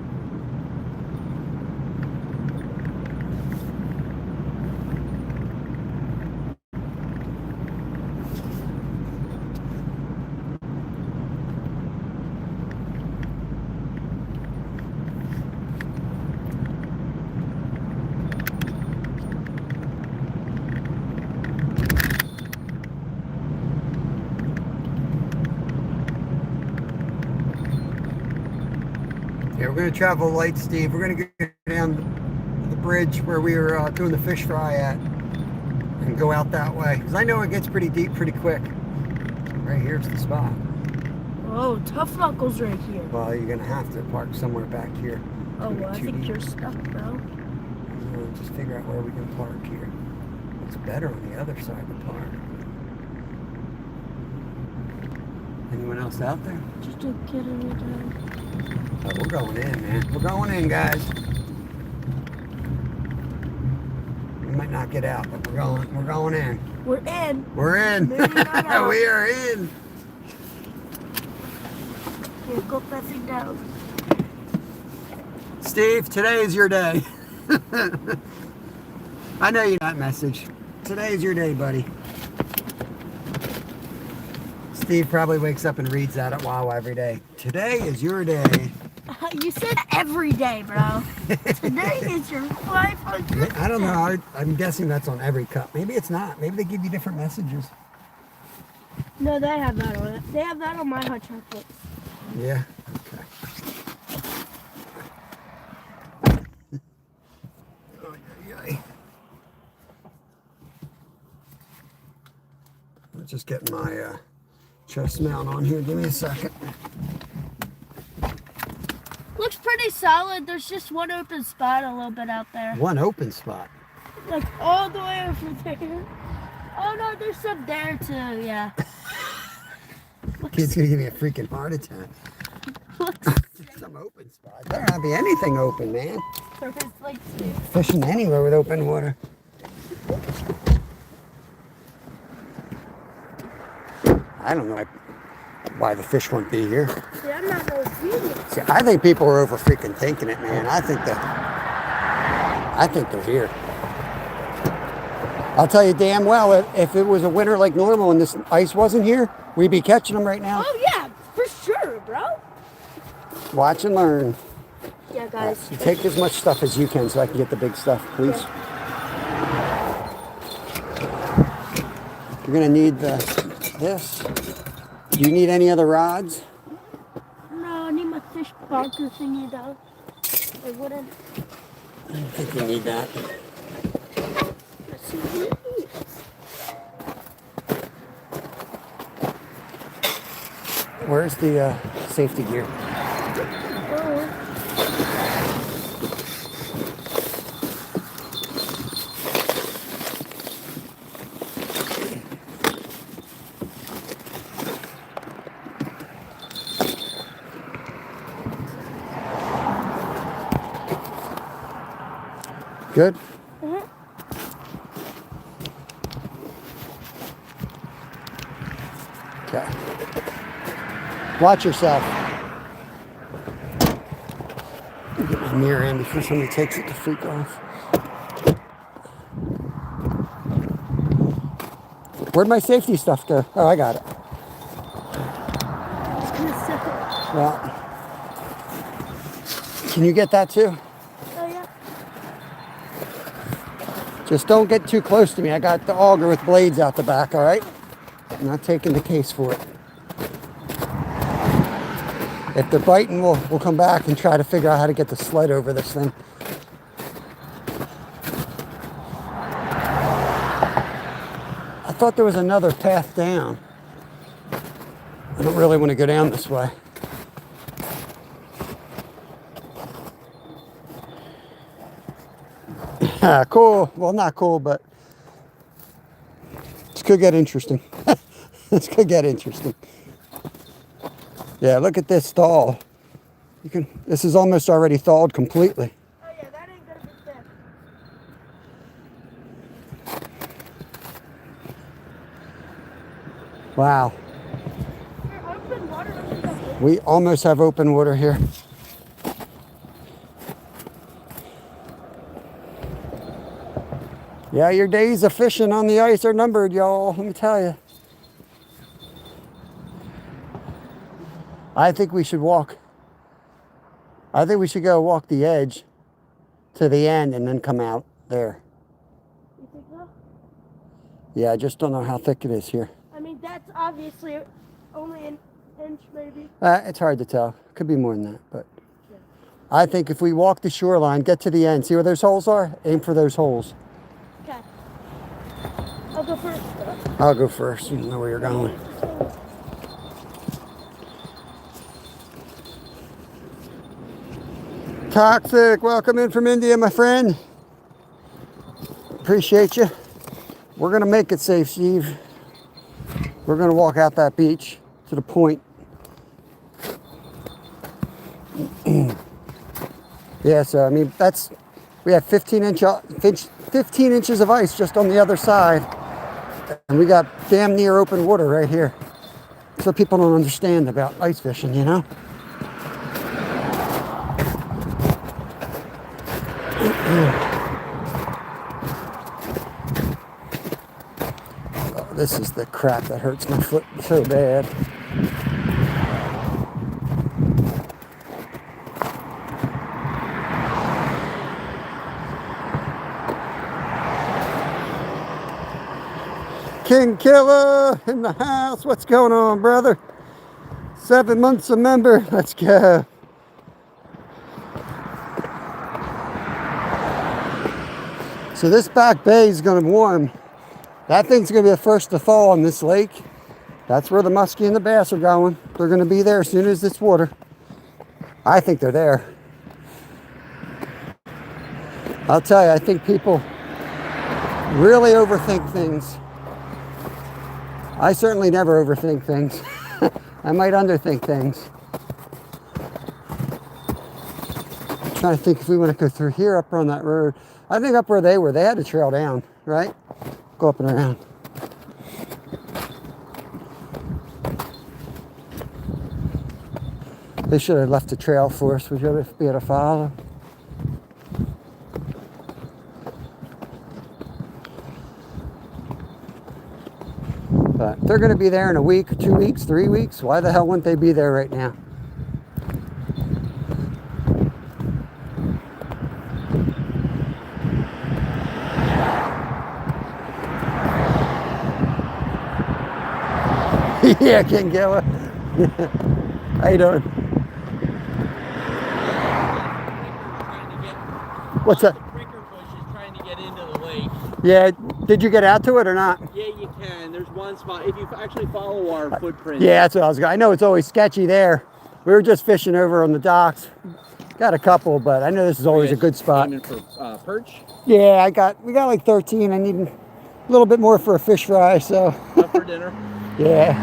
Yeah, we're going to travel light, Steve. We're going to go down the bridge where we were doing the fish fry at and go out that way. Because I know it gets pretty deep pretty quick. Right here's the spot. Oh, tough knuckles right here. Well, you're going to have to park somewhere back here. Oh, well, I Too think deep. you're stuck, bro. Just figure out where we can park here. It's better on the other side to park. Anyone else out there? Just a kid in the dark. Oh, we're going in, man. We're going in, guys. We might not get out, but we're going in. We're in. We're in. Maybe not out. We are in. Here, go pressing down. Steve, today is your day. I know you got that message. Today is your day, buddy. Steve probably wakes up and reads that at WoW every day. Today is your day. You said every day, bro. Today is your 500th. I don't know. I'm guessing that's on every cup. Maybe it's not. Maybe they give you different messages. No, they have that on it. They have that on my hot chocolate. Yeah. Okay. I'm just getting my chest mount on here. Give me a second. pretty solid. There's just one open spot a little bit out there. One open spot. Like all the way over there. Oh no, there's some there too, yeah. Kid's gonna give me a freaking heart attack. Some open spot. There not be anything open, man. There's like two. Fishing anywhere with open water. I don't know why the fish won't be here. See, I'm not no genius. See, I think people are over freaking thinking it, man. I think they're here. I'll tell you damn well, if it was a winter like normal and this ice wasn't here, we'd be catching them right now. Oh yeah, for sure, bro. Watch and learn. Yeah, guys. You take as much stuff as you can so I can get the big stuff, please. Yeah. You're gonna need this. Do you need any other rods? No, I need my fish bonker thingy though. I wouldn't. I don't think you need that. Let's see what it is. Where's the safety gear? Good? Mm-hmm. Okay. Watch yourself. Get my mirror in before somebody takes it to freak off. Where'd my safety stuff go? Oh, I got it. Well, can you get that too? Oh yeah. Just don't get too close to me. I got the auger with blades out the back, all right? I'm not taking the case for it. If they're biting, we'll come back and try to figure out how to get the sled over this thing. I thought there was another path down. I don't really want to go down this way. Cool. Well, not cool, but this could get interesting. This could get interesting. Yeah, look at this thaw. This is almost already thawed completely. Oh yeah, that ain't gonna be thick. Wow. Here, open water under the boat. We almost have open water here. Yeah, your days of fishing on the ice are numbered, y'all. Let me tell you. I think we should walk. I think we should go walk the edge to the end and then come out there. You think so? Yeah, I just don't know how thick it is here. I mean, that's obviously only an inch, maybe. It's hard to tell. Could be more than that, but I think if we walk the shoreline, get to the end, see where those holes are, aim for those holes. Okay. I'll go first. I'll go first. You know where you're going. Toxic, welcome in from India, my friend. Appreciate you. We're gonna make it safe, Steve. We're gonna walk out that beach to the point. Yeah, so I mean we have 15 inches of ice just on the other side, and we got damn near open water right here. So people don't understand about ice fishing, you know. Oh, this is the crap that hurts my foot so bad. King Killer in the house. What's going on, brother? 7 months a member. Let's go. So this back bay is going to warm. That thing's going to be the first to thaw on this lake. That's where the muskie and the bass are going. They're going to be there as soon as it's water. I think they're there. I'll tell you, I think people really overthink things. I certainly never overthink things. I might underthink things. I'm trying to think if we want to go through here, up on that road. I think up where they were, they had to trail down, right? Go up and around. They should have left a trail for us. We should be able to follow. But they're going to be there in a week, 2 weeks, 3 weeks. Why the hell wouldn't they be there right now? Yeah, King Gilla. How you doing? What's that? The pricker bush is trying to get into the lake. Yeah, did you get out to it or not? Yeah, you can. There's one spot. If you actually follow our footprint. Yeah, that's what I was going. I know it's always sketchy there. We were just fishing over on the docks. Got a couple, but I know this is always a good spot. Aiming for perch? Yeah, we got like 13. I need a little bit more for a fish fry, so. Up for dinner? Yeah.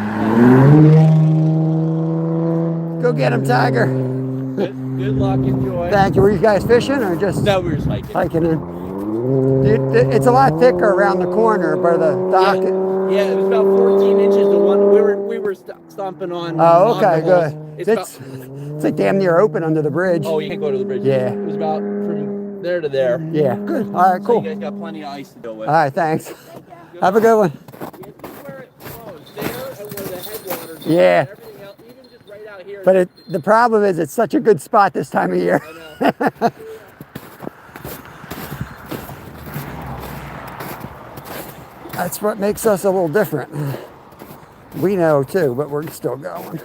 Go get him, Tiger. Good luck. Enjoy. Thank you. Were you guys fishing or just? No, we were just hiking. Hiking in. Dude, it's a lot thicker around the corner by the dock. Yeah, it was about 14 inches. The one we were stomping on. Oh, okay, good. It's It's like damn near open under the bridge. Oh, you can't go to the bridge. Yeah. It was about from there to there. Yeah, good. All right, cool. So you guys got plenty of ice to deal with. All right, thanks. Have a good one. Yeah, just where it flows. There and where the headwaters are. Yeah. Everything else, even just right out here. But the problem is it's such a good spot this time of year. I know. That's what makes us a little different. We know too, but we're still going.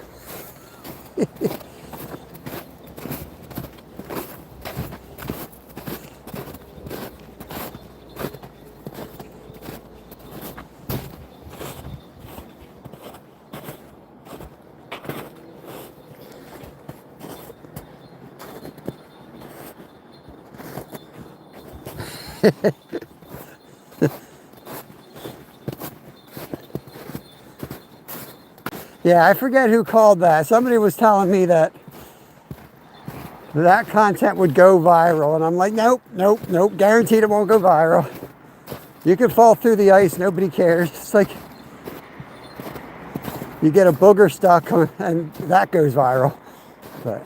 Yeah, I forget who called that. Somebody was telling me that content would go viral, and I'm like, nope, guaranteed it won't go viral. You can fall through the ice, nobody cares. It's like you get a booger stuck and that goes viral. But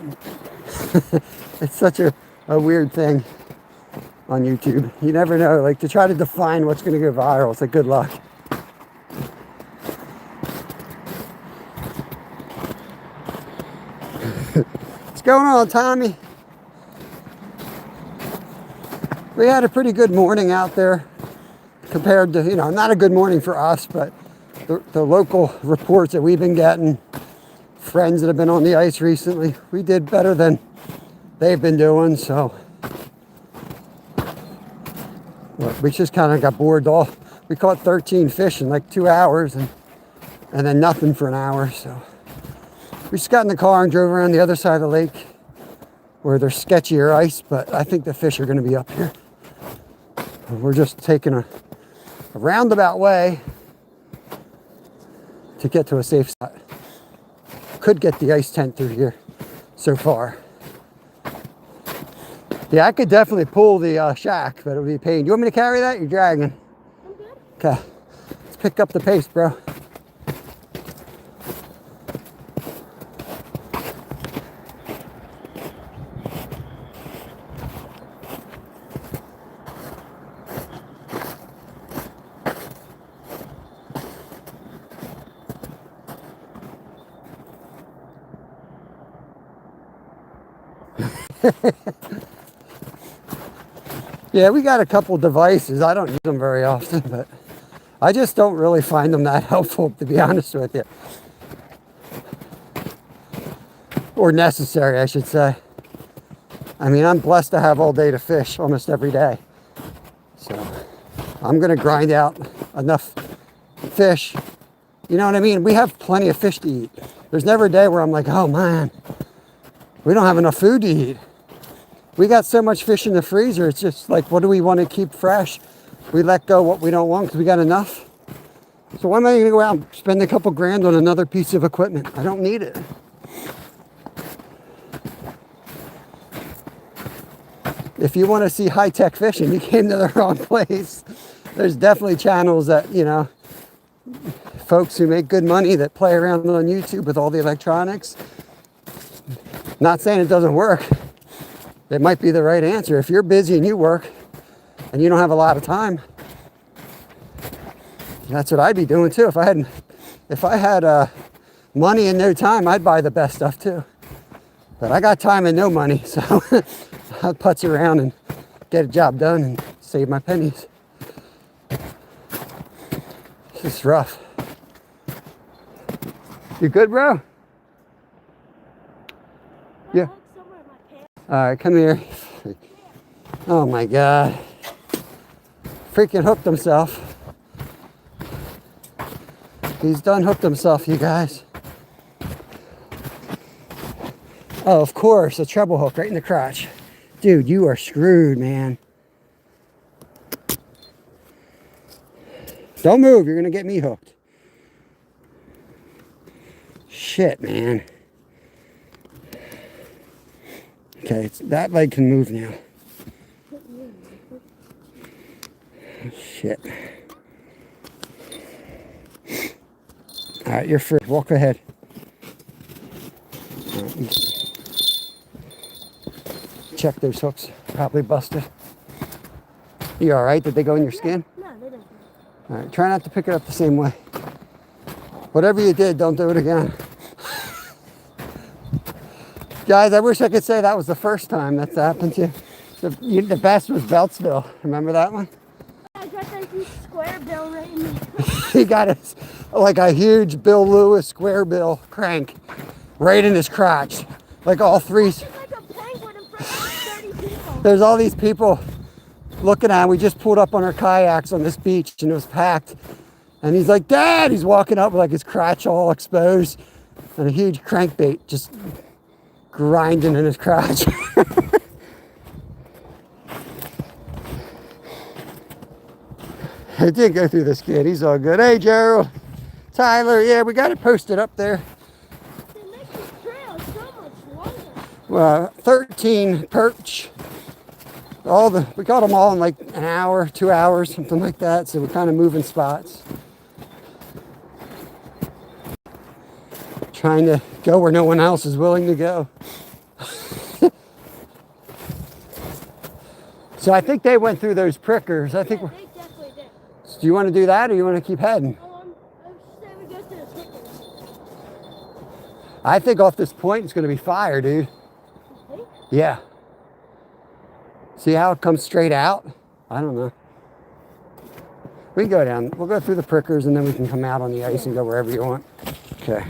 it's such a weird thing on YouTube. You never know, like to try to define what's gonna go viral, it's like good luck. What's going on, Tommy? We had a pretty good morning out there compared to, not a good morning for us, but the local reports that we've been getting, friends that have been on the ice recently, we did better than they've been doing, so. We just kind of got bored we caught 13 fish in like 2 hours and then nothing for an hour, so. We just got in the car and drove around the other side of the lake where there's sketchier ice, but I think the fish are going to be up here. We're just taking a roundabout way to get to a safe spot. Could get the ice tent through here so far. Yeah, I could definitely pull the shack, but it would be a pain. You want me to carry that? You're dragging. I'm good. Okay, let's pick up the pace, bro. Yeah, we got a couple devices. I don't use them very often, but I just don't really find them that helpful, to be honest with you. Or necessary, I should say. I mean, I'm blessed to have all day to fish almost every day. So I'm going to grind out enough fish. You know what I mean? We have plenty of fish to eat. There's never a day where I'm like, oh man, we don't have enough food to eat. We got so much fish in the freezer. It's just like, what do we want to keep fresh? We let go what we don't want because we got enough. So why am I going to go out and spend a couple grand on another piece of equipment? I don't need it. If you want to see high-tech fishing, you came to the wrong place. There's definitely channels that, you know, folks who make good money that play around on YouTube with all the electronics. Not saying it doesn't work. It might be the right answer. If you're busy and you work and you don't have a lot of time, that's what I'd be doing too. If I had money and no time, I'd buy the best stuff too. But I got time and no money, so I'll putz around and get a job done and save my pennies. It's just rough. You good, bro? Yeah. All right, come here. Oh my God. Freaking hooked himself. He's done hooked himself, you guys. Oh, of course, a treble hook right in the crotch. Dude, you are screwed, man. Don't move, you're gonna get me hooked. Shit, man. Okay, that leg can move now. Shit. All right, you're free. Walk ahead. Check those hooks. Probably busted. You all right? Did they go in your skin? No, they didn't. All right, try not to pick it up the same way. Whatever you did, don't do it again. Guys, I wish I could say that was the first time that's happened to you. The best was Beltsville. Remember that one? I got that huge square bill right in the... He got like a huge Bill Lewis square bill crank right in his crotch. Like all three. It's like a penguin in front of 30 people. There's all these people looking at him. We just pulled up on our kayaks on this beach and it was packed. And he's like, Dad! He's walking up with like his crotch all exposed and a huge crankbait just grinding in his crotch. It didn't go through the skin. He's all good. Hey, Gerald. Tyler, yeah, we got it posted up there. It makes the trail so much longer. 13 perch. We got them all in like an hour, 2 hours, something like that. So we're kind of moving spots. Trying to go where no one else is willing to go. So I think they went through those prickers. I think. Yeah, they definitely did. Do you want to do that or you want to keep heading? I say we go to the pickers. I think off this point it's going to be fire, dude. Okay. Yeah. See how it comes straight out? I don't know. We can go down. We'll go through the prickers and then we can come out on the ice and go wherever you want. Okay.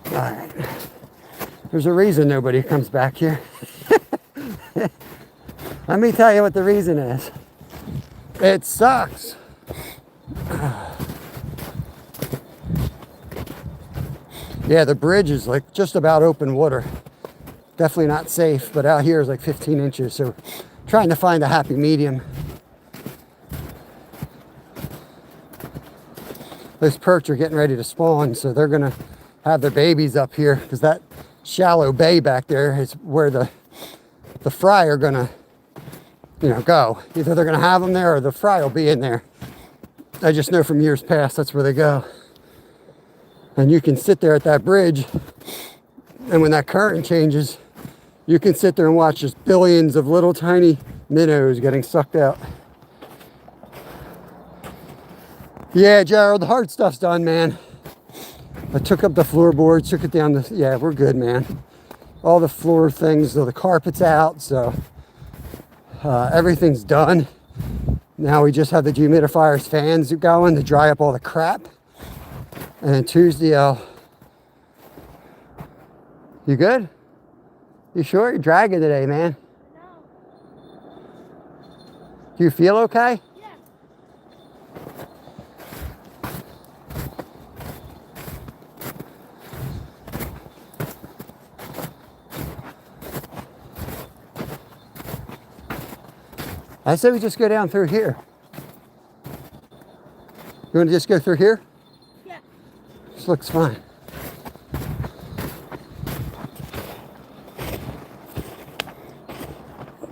All right. There's a reason nobody comes back here. Let me tell you what the reason is. It sucks. Yeah, the bridge is like just about open water. Definitely not safe, but out here is like 15 inches. So trying to find a happy medium. Those perch are getting ready to spawn, so they're gonna have their babies up here because that shallow bay back there is where the fry are gonna, go. Either they're gonna have them there or the fry will be in there. I just know from years past that's where they go. And you can sit there at that bridge, and when that current changes, you can sit there and watch just billions of little tiny minnows getting sucked out. Yeah, Gerald, the hard stuff's done, man. I took up the floorboards, took it down yeah, we're good, man. All the floor things, so the carpet's out, so everything's done. Now we just have the dehumidifiers, fans going to dry up all the crap. And then Tuesday, you good? You sure? You're dragging today, man. No. Do you feel okay? Yeah. I say we just go down through here. You want to just go through here? Yeah. This looks fine.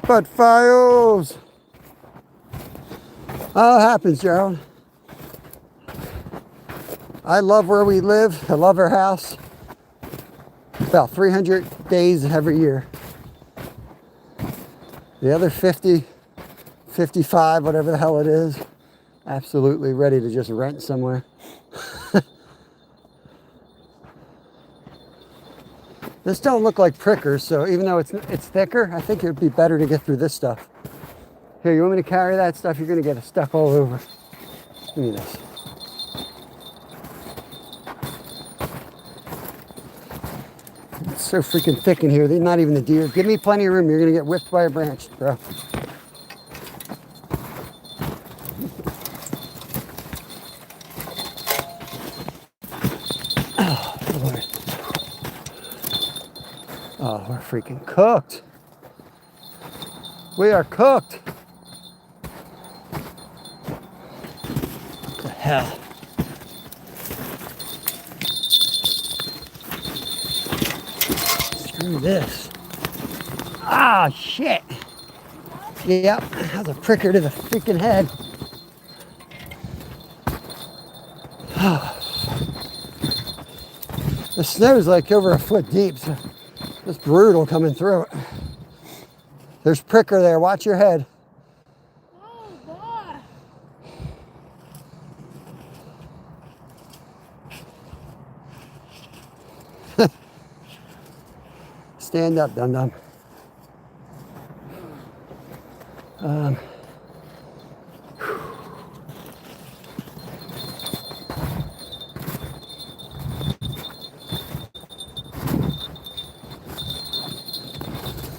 But files. Oh, it happens, Gerald. I love where we live. I love our house. About 300 days every year. The other 50, 55, whatever the hell it is, absolutely ready to just rent somewhere. This don't look like prickers, so even though it's thicker, I think it would be better to get through this stuff. Here, you want me to carry that stuff? You're gonna get it stuck all over. Give me this. It's so freaking thick in here. They're not even the deer. Give me plenty of room. You're gonna get whipped by a branch, bro. Oh, Lord. Oh, we're freaking cooked. We are cooked. What the hell? Screw this. Ah, shit. Yep, that's a pricker to the freaking head. The snow's like over a foot deep, so it's brutal coming through it. There's pricker there. Watch your head. Oh, boy. Stand up, dum-dum.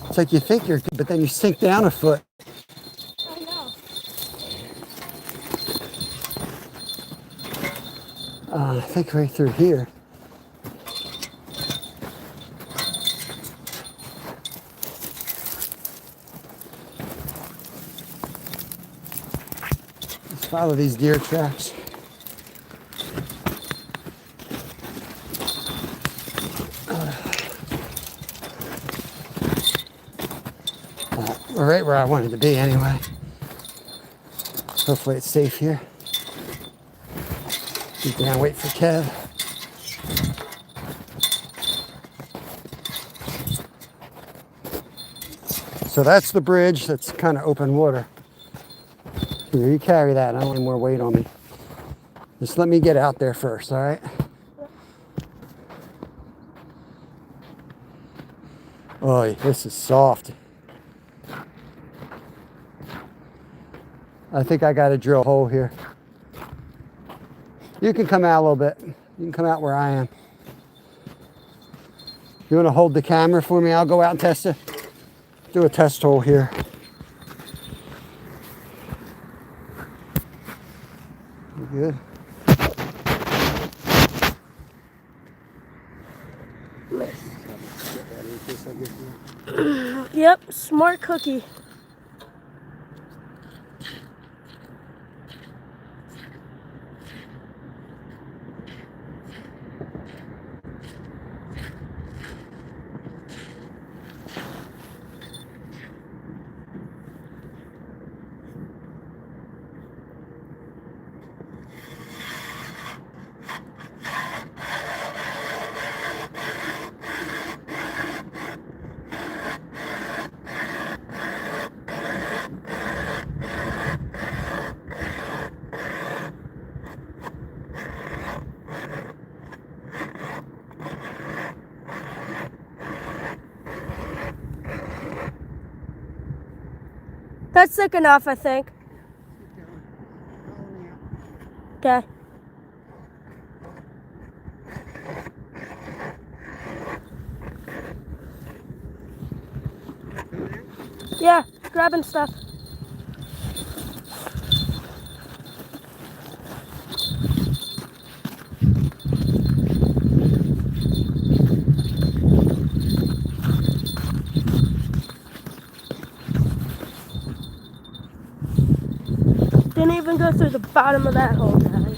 It's like you think you're good, but then you sink down a foot. I know. I think right through here. Let's follow these deer tracks. We're right where I wanted to be anyway. Hopefully it's safe here. Keep down, wait for Kev. So that's the bridge. That's kind of open water. Here, you carry that. I don't want any more weight on me. Just let me get out there first, all right? Oh, this is soft. I think I got to drill a hole here. You can come out a little bit. You can come out where I am. You want to hold the camera for me? I'll go out and test it. Do a test hole here. You good? Yep, smart cookie. That's thick enough, I think. Okay. Yeah, grabbing stuff. Didn't even go through the bottom of that hole, guys.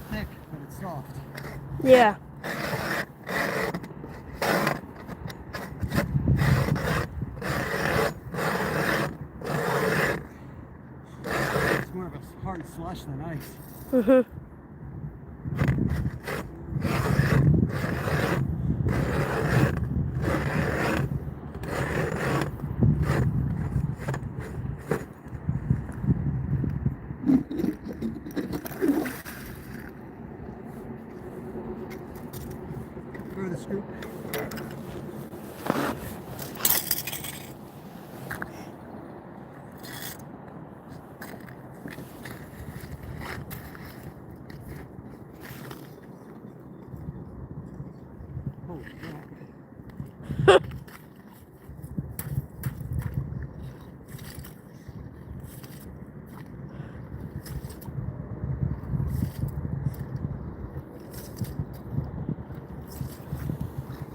Thick, but it's soft. Yeah. It's more of a hard slush than ice. Mhm. Go to the scoop. Holy crap.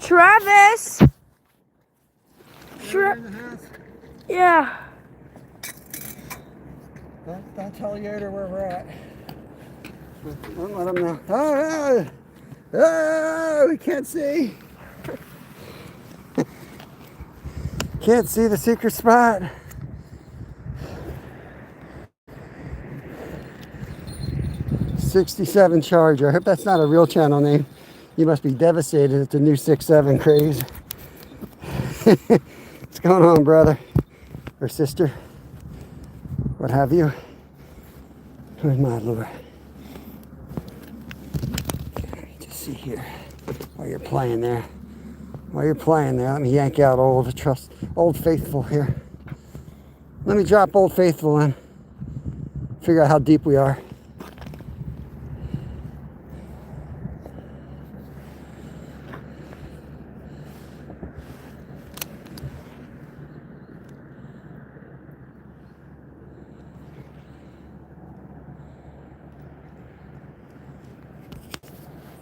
Travis! You're in the house? Yeah. Don't tell Yoder where we're at. Don't let him know. Oh, we can't see. Can't see the secret spot. '67 Charger. I hope that's not a real channel name. You must be devastated at the new 6.7 craze. What's going on, brother or sister? What have you? Where's my lure? Just see here while you're playing there. While you're playing there, let me yank out Old Faithful here. Let me drop Old Faithful in. Figure out how deep we are.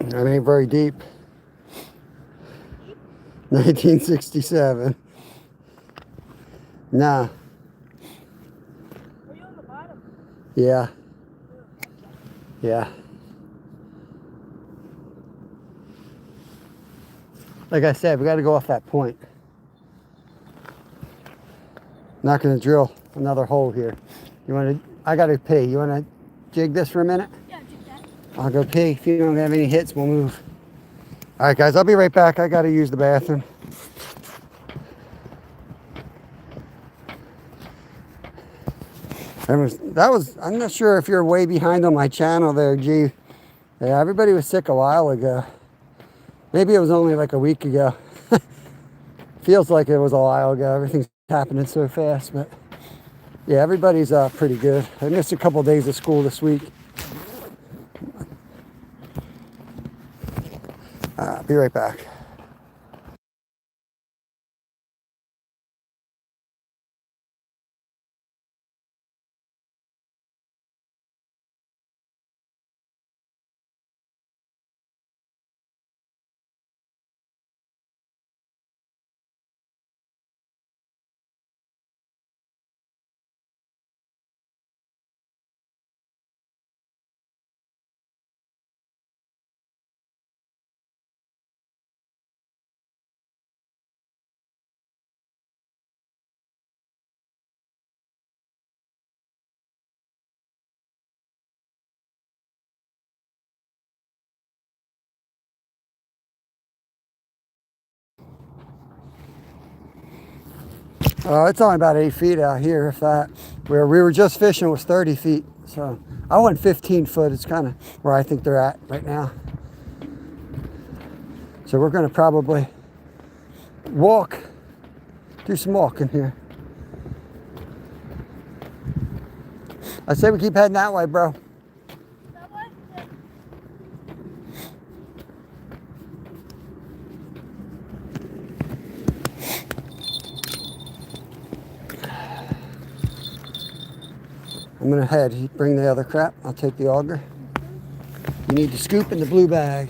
That ain't very deep. 1967. Nah. Are you on the bottom? Yeah. Yeah. Like I said, we got to go off that point. Not going to drill another hole here. You want to? I got to pee. You want to jig this for a minute? Yeah, jig that. I'll go pee. If you don't have any hits, we'll move. All right, guys. I'll be right back. I got to use the bathroom. I'm not sure if you're way behind on my channel there, G. Yeah, everybody was sick a while ago. Maybe it was only like a week ago. Feels like it was a while ago. Everything's happening so fast, but yeah, everybody's pretty good. I missed a couple days of school this week. Be right back. It's only about 8 feet out here, if that. Where we were just fishing was 30 feet. So I went 15 foot. It's kind of where I think they're at right now. So we're going to probably do some walking here. I say we keep heading that way, bro. That way? Yeah. I'm gonna bring the other crap. I'll take the auger. You need the scoop in the blue bag.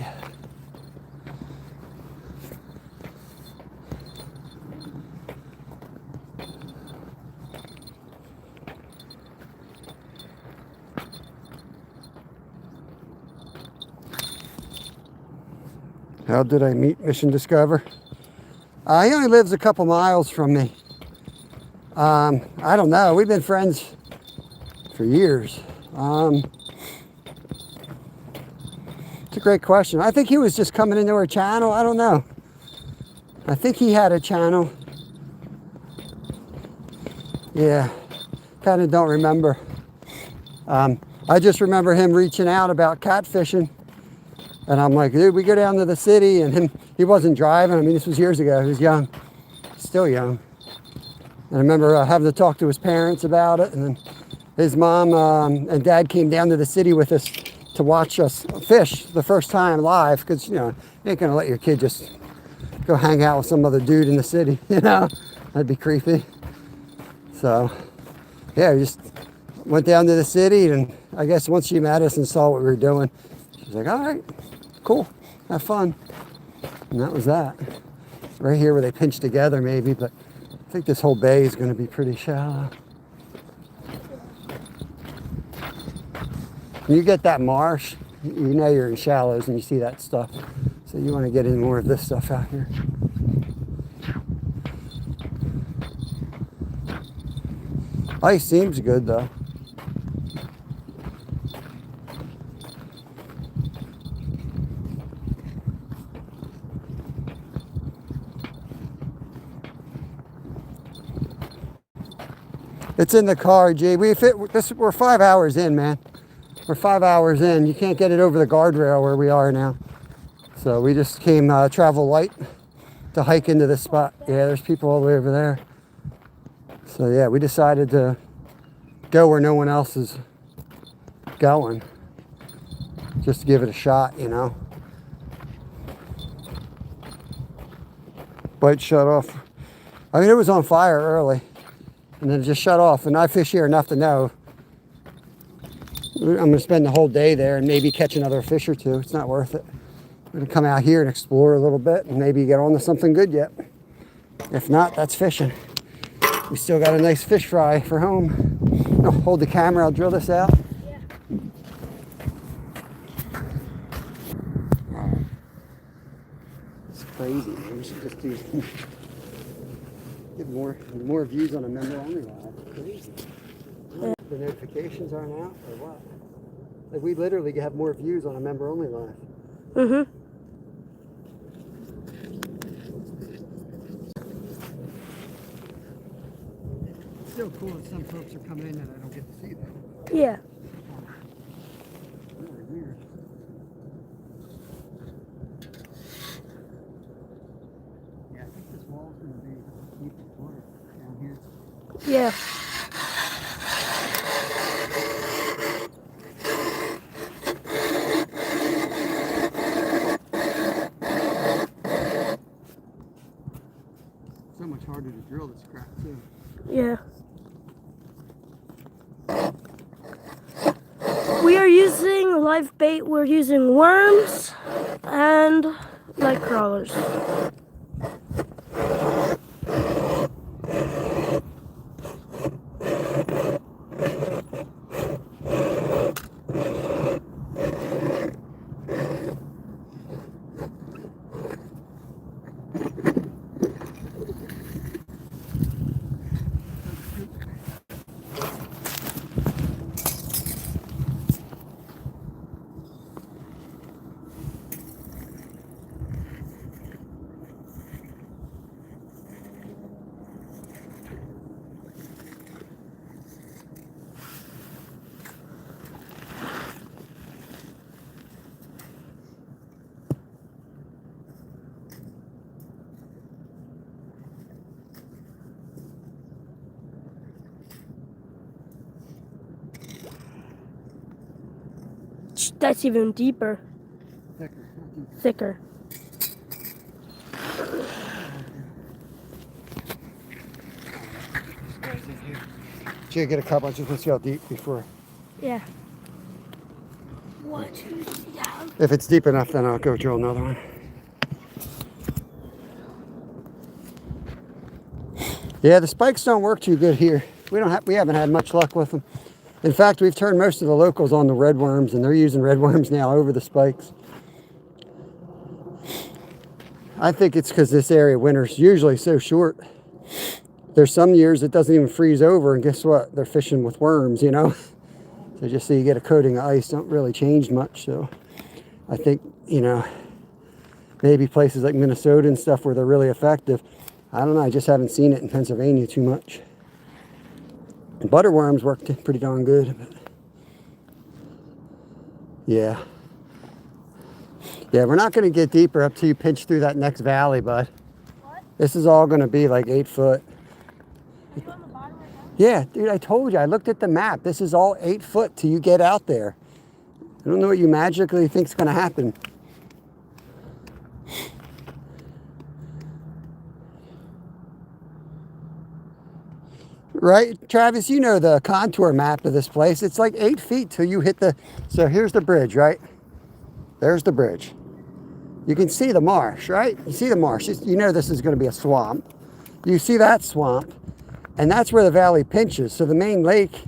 How did I meet Mission Discover? He only lives a couple miles from me. I don't know. We've been friends for years. It's a great question. I think he was just coming into our channel. I don't know. I think he had a channel. Yeah, kind of don't remember. I just remember him reaching out about catfishing. And I'm like, dude, we go down to the city, and he wasn't driving. I mean, this was years ago. He was young, still young. And I remember having to talk to his parents about it. And then his mom and dad came down to the city with us to watch us fish the first time live. Because, you know, you ain't going to let your kid just go hang out with some other dude in the city, you know? That'd be creepy. So, yeah, we just went down to the city. And I guess once she met us and saw what we were doing, she was like, all right, cool, have fun. And that was that. Right here where they pinch together maybe, but I think this whole bay is going to be pretty shallow. When you get that marsh, you know you're in shallows and you see that stuff. So you want to get in more of this stuff out here. Ice seems good though. It's in the car, G. We're 5 hours in, man. We're 5 hours in. You can't get it over the guardrail where we are now. So we just came travel light to hike into this spot. Yeah, there's people all the way over there. So yeah, we decided to go where no one else is going. Just to give it a shot, you know. Bite shut off. I mean, it was on fire early. And then it just shut off. And I fish here enough to know I'm going to spend the whole day there and maybe catch another fish or two. It's not worth it. I'm going to come out here and explore a little bit and maybe get on to something good yet. If not, that's fishing. We still got a nice fish fry for home. Oh, hold the camera. I'll drill this out. Yeah. It's crazy. We should just do get more views on a member only live. Crazy. The notifications aren't out or what? Like we literally have more views on a member only live. Mm-hmm. It's still cool that some folks are coming in that I don't get to see them. Yeah. Really weird. Yeah, I think this wall's going to be deep water down here. Yeah. So much harder to drill this crap too. Yeah. We are using live bait. We're using worms and night crawlers. That's even deeper. Thicker. Should I get a couple? I just want to see how deep before. Yeah. 1, 2, 3, yeah. If it's deep enough, then I'll go drill another one. Yeah, the spikes don't work too good here. We haven't had much luck with them. In fact, we've turned most of the locals on the red worms, and they're using red worms now over the spikes. I think it's because this area winter's usually so short. There's some years it doesn't even freeze over, and guess what? They're fishing with worms, you know? So just so you get a coating of ice, don't really change much. So I think, you know, maybe places like Minnesota and stuff where they're really effective. I don't know, I just haven't seen it in Pennsylvania too much. And butterworms worked pretty darn good. But yeah. Yeah, we're not going to get deeper up till you pinch through that next valley, bud. What? This is all going to be like 8 foot. Are you on the bottom right now? Yeah, dude, I told you. I looked at the map. This is all 8 foot till you get out there. I don't know what you magically think's going to happen. Right, Travis, you know the contour map of this place. It's like 8 feet till you hit the... So here's the bridge, right? There's the bridge. You can see the marsh, right? You see the marsh. You know this is going to be a swamp. You see that swamp, and that's where the valley pinches. So the main lake,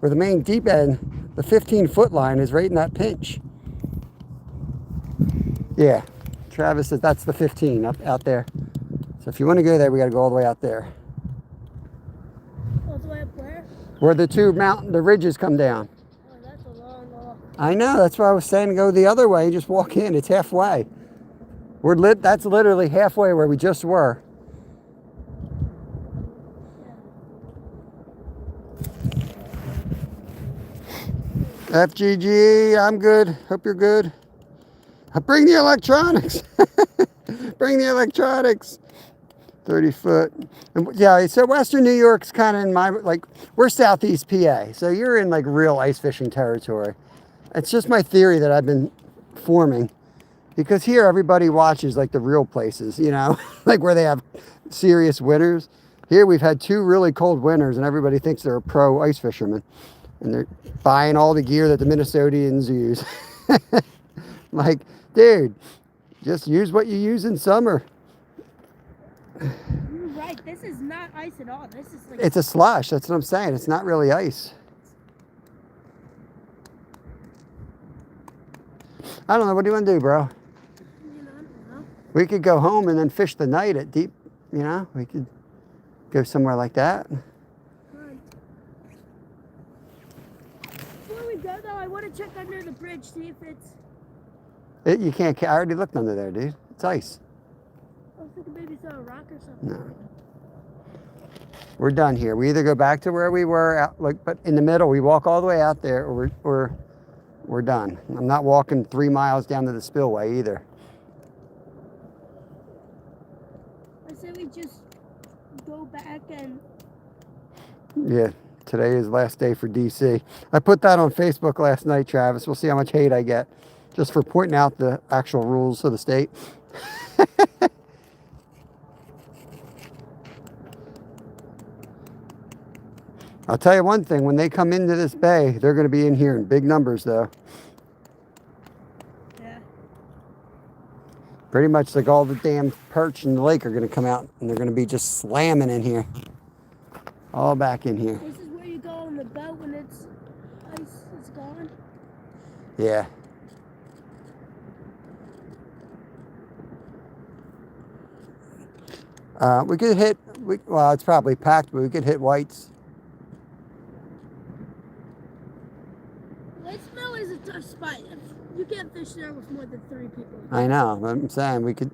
or the main deep end, the 15-foot line is right in that pinch. Yeah, Travis says that's the 15 up out there. So if you want to go there, we got to go all the way out there. All the way up where? Where the the ridges come down. Oh, that's a long walk. I know, that's why I was saying to go the other way. Just walk in, it's halfway. That's literally halfway where we just were. FGG, I'm good. Hope you're good. Bring the electronics. Bring the electronics. 30 foot. And yeah, so Western New York's kind of in my, like, we're Southeast PA. So you're in like real ice fishing territory. It's just my theory that I've been forming. Because here everybody watches like the real places, you know, like where they have serious winters. Here we've had 2 really cold winters and everybody thinks they're a pro ice fisherman. And they're buying all the gear that the Minnesotians use. Like, dude, just use what you use in summer. You're right. This is not ice at all. This is like... It's a slush. That's what I'm saying. It's not really ice. I don't know. What do you want to do, bro? You know, I don't know. We could go home and then fish the night at deep, you know? We could go somewhere like that. Fine. Before we go, though, I want to check under the bridge, see if it's... You can't, I already looked under there, dude. It's ice. I was thinking maybe saw a rock or something. No. We're done here. We either go back to where we were, out, like, but in the middle, we walk all the way out there, or we're done. I'm not walking 3 miles down to the spillway either. I say we just go back and... Yeah, today is last day for DC. I put that on Facebook last night, Travis. We'll see how much hate I get just for pointing out the actual rules of the state. I'll tell you one thing, when they come into this bay, they're going to be in here in big numbers, though. Yeah. Pretty much like all the damn perch in the lake are going to come out, and they're going to be just slamming in here. All back in here. This is where you go on the boat when it's ice is gone. Yeah. We could hit, well, it's probably packed, but we could hit whites. White Snow is a tough spot. You can't fish there with more than 3 people. I know, but I'm saying we could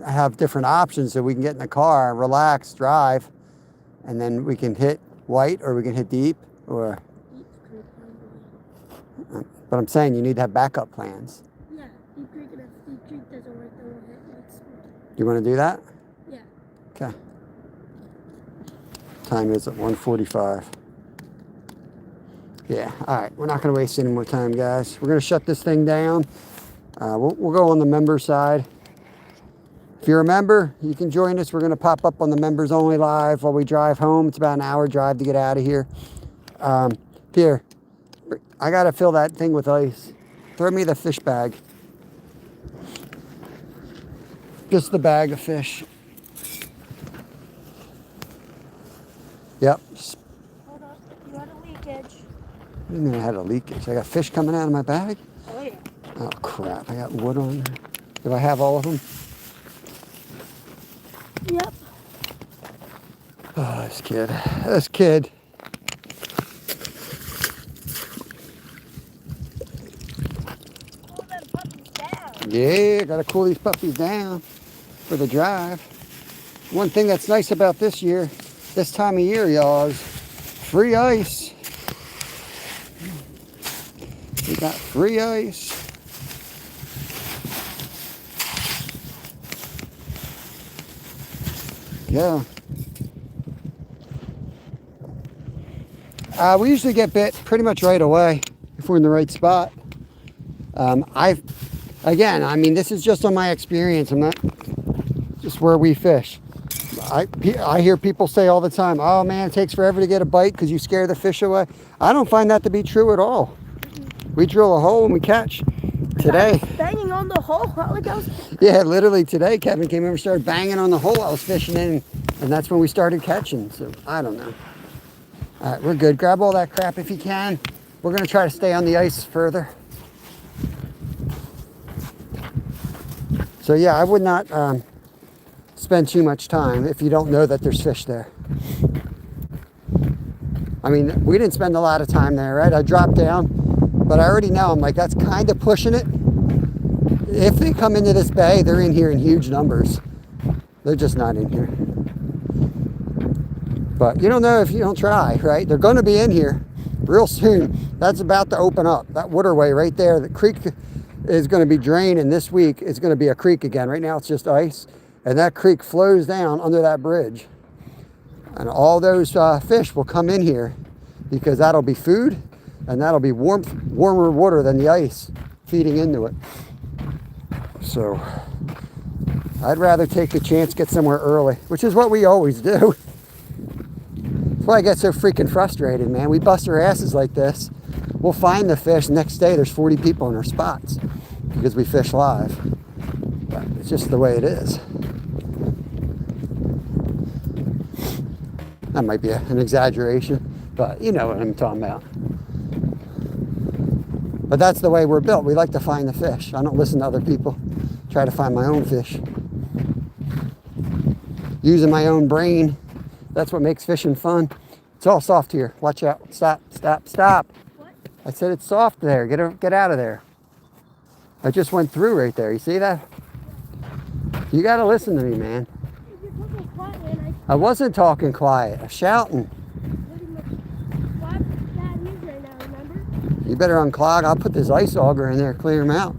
have different options so we can get in the car, relax, drive, and then we can hit white or we can hit deep, or... But I'm saying you need to have backup plans. Yeah, Deep Creek, and if Deep Creek doesn't work, then we'll hit White Snow. You want to do that? Yeah. Okay. Time is at 1:45. Yeah, all right. We're not going to waste any more time, guys. We're going to shut this thing down. We'll go on the member side. If you're a member, you can join us. We're going to pop up on the members only live while we drive home. It's about an hour drive to get out of here. Here, I got to fill that thing with ice. Throw me the fish bag. Just the bag of fish. Yep. Hold on. You had a leakage. What do you mean I had a leakage? I got fish coming out of my bag? Oh, yeah. Oh, crap. I got wood on there. Do I have all of them? Yep. Oh, this kid. This kid. Cool them puppies down. Yeah, gotta cool these puppies down for the drive. One thing that's nice about this year, this time of year, y'all, is free ice. We got free ice. Yeah. We usually get bit pretty much right away if we're in the right spot. Again, I mean, this is just on my experience. I'm not just where we fish. I hear people say all the time, oh man, it takes forever to get a bite because you scare the fish away. I don't find that to be true at all. We drill a hole and we catch. Today, Banging on the hole. Like I was... yeah, literally today, Kevin came over and started banging on the hole I was fishing in, and that's when we started catching. So I don't know. All right, we're good. Grab all that crap if you can. We're gonna try to stay on the ice further. So yeah, I would not spend too much time if you don't know that there's fish there. I mean, we didn't spend a lot of time there, right? I dropped down, but I already know, I'm like, that's kind of pushing it. If they come into this bay, they're in here in huge numbers. They're just not in here. But you don't know if you don't try, right? They're going to be in here real soon. That's about to open up. That waterway right there, the creek is going to be draining this week. It's going to be a creek again. Right now it's just ice. And that creek flows down under that bridge. And all those fish will come in here because that'll be food and that'll be warmer water than the ice feeding into it. So I'd rather take the chance, get somewhere early, which is what we always do. That's why I get so freaking frustrated, man. We bust our asses like this. We'll find the fish. Next day there's 40 people in our spots because we fish live. But it's just the way it is. That might be an exaggeration, but you know what I'm talking about. But that's the way we're built. We like to find the fish. I don't listen to other people. Try to find my own fish. Using my own brain. That's what makes fishing fun. It's all soft here. Watch out. Stop, stop, stop. What? I said it's soft there. Get out of there. I just went through right there. You see that? You got to listen to me, man. You're talking quietly and I wasn't talking quiet. I'm shouting. pretty much quiet bad news right now, remember? You better unclog. I'll put this ice auger in there, clear them out.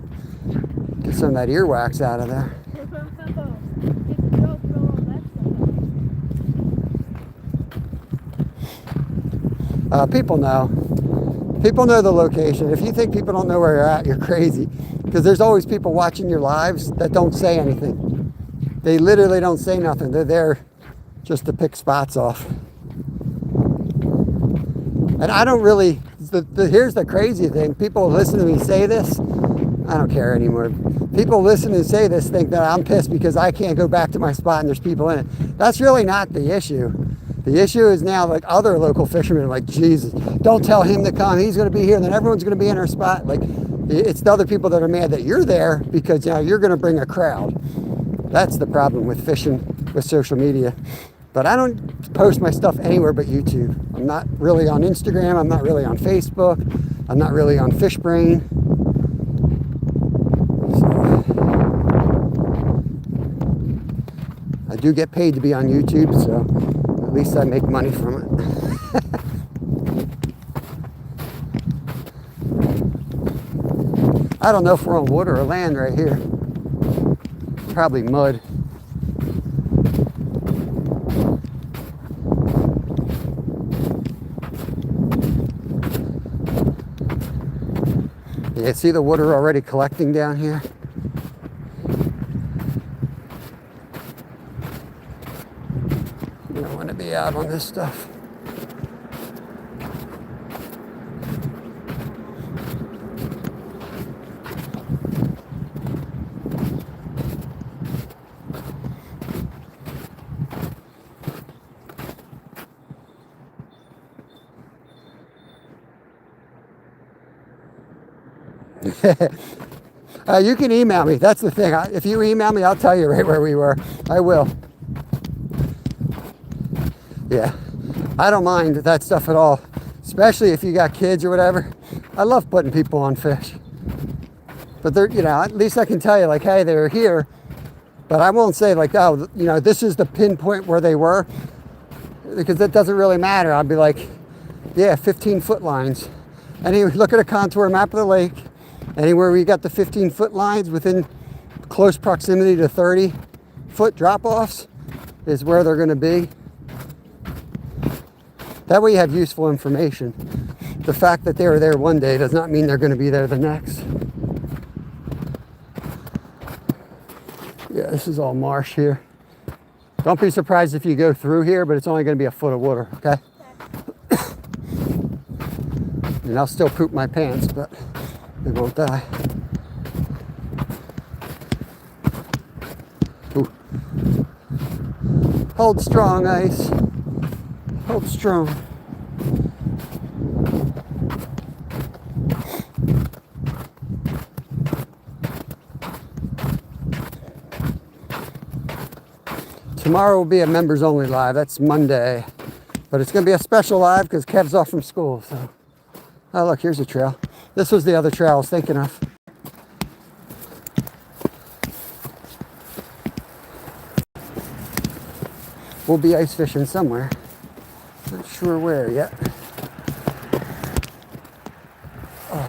Get some of that earwax out of there. Get the rope and all that stuff. People know. People know the location. If you think people don't know where you're at, you're crazy. Because there's always people watching your lives that don't say anything. They literally don't say nothing. They're there just to pick spots off. And I don't really, here's the crazy thing. People listen to me say this. I don't care anymore. People listen and say this think that I'm pissed because I can't go back to my spot and there's people in it. That's really not the issue. The issue is now like other local fishermen are like, Jesus, don't tell him to come. He's going to be here. Then everyone's going to be in our spot. Like, it's the other people that are mad that you're there because now you're going to bring a crowd. That's the problem with fishing with social media. But I don't post my stuff anywhere but YouTube. I'm not really on Instagram. I'm not really on Facebook. I'm not really on FishBrain. So I do get paid to be on YouTube, so at least I make money from it. I don't know if we're on water or land right here. Probably mud. You see the water already collecting down here? You don't want to be out on this stuff. You can email me. That's the thing. If you email me, I'll tell you right where we were. I will. Yeah, I don't mind that stuff at all, especially if you got kids or whatever. I love putting people on fish. But they're, you know, at least I can tell you, like, hey, they're here. But I won't say, like, oh, you know, this is the pinpoint where they were, because that doesn't really matter. I'll be like, yeah, 15-foot lines. And you look at a contour map of the lake, anywhere where you got the 15-foot lines within close proximity to 30-foot drop-offs is where they're going to be. That way you have useful information. The fact that they were there one day does not mean they're going to be there the next. Yeah, this is all marsh here. Don't be surprised if you go through here, but it's only going to be a foot of water, okay? And I'll still poop my pants, but they won't die. Ooh. Hold strong, ice. Hold strong. Tomorrow will be a members only live. That's Monday. But it's going to be a special live because Kev's off from school. So, oh, look, here's a trail. This was the other trail I was thinking of. We'll be ice fishing somewhere. Not sure where yet. Oh.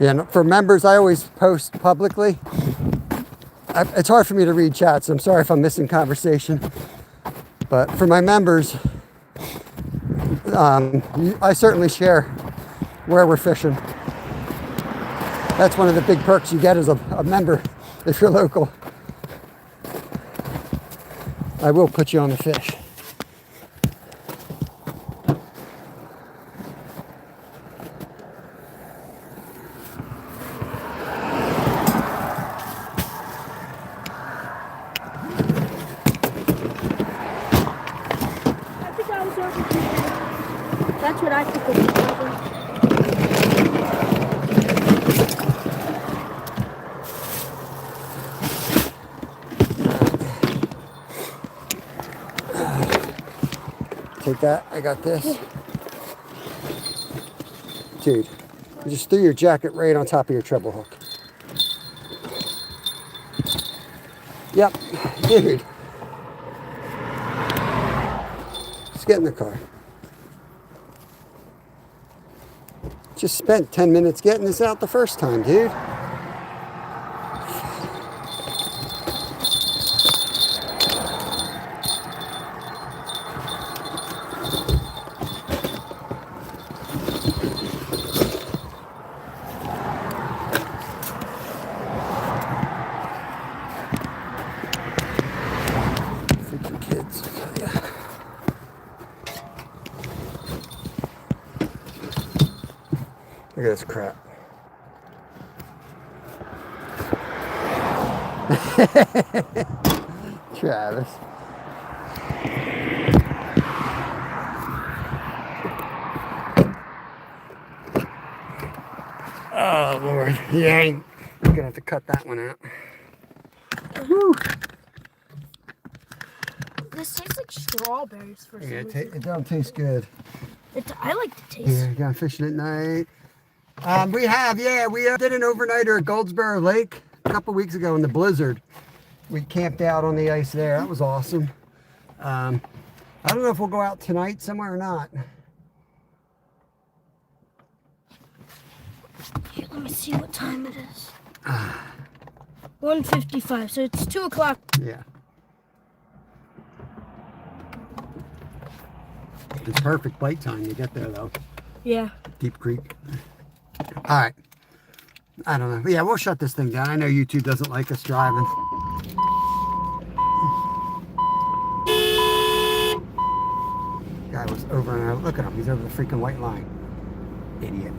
Yeah, for members, I always post publicly. It's hard for me to read chats. I'm sorry if I'm missing conversation. But for my members, I certainly share where we're fishing. That's one of the big perks you get as a member if you're local. I will put you on the fish. That's what I think of it. Take that. I got this. Dude, you just threw your jacket right on top of your treble hook. Yep. Dude. Just get in the car. Just spent 10 minutes getting this out the first time, dude. Freaking kids. Yeah. Look at this crap. Travis. Oh, Lord. Yeah, I'm going to have to cut that one out. Woo. This tastes like strawberries for some Yeah, reason. it don't taste good. I like the taste. Yeah, going fishing at night. We did an overnighter at Goldsboro Lake a couple weeks ago in the blizzard. We camped out on the ice there. That was awesome. I don't know if we'll go out tonight somewhere or not. Here, let me see what time it is. 1:55, so it's 2 o'clock. Yeah. It's perfect bite time to get there, though. Yeah. Deep Creek. All right. I don't know. But yeah, we'll shut this thing down. I know YouTube doesn't like us driving. Guy was over and over. Look at him. He's over the freaking white line. Idiot.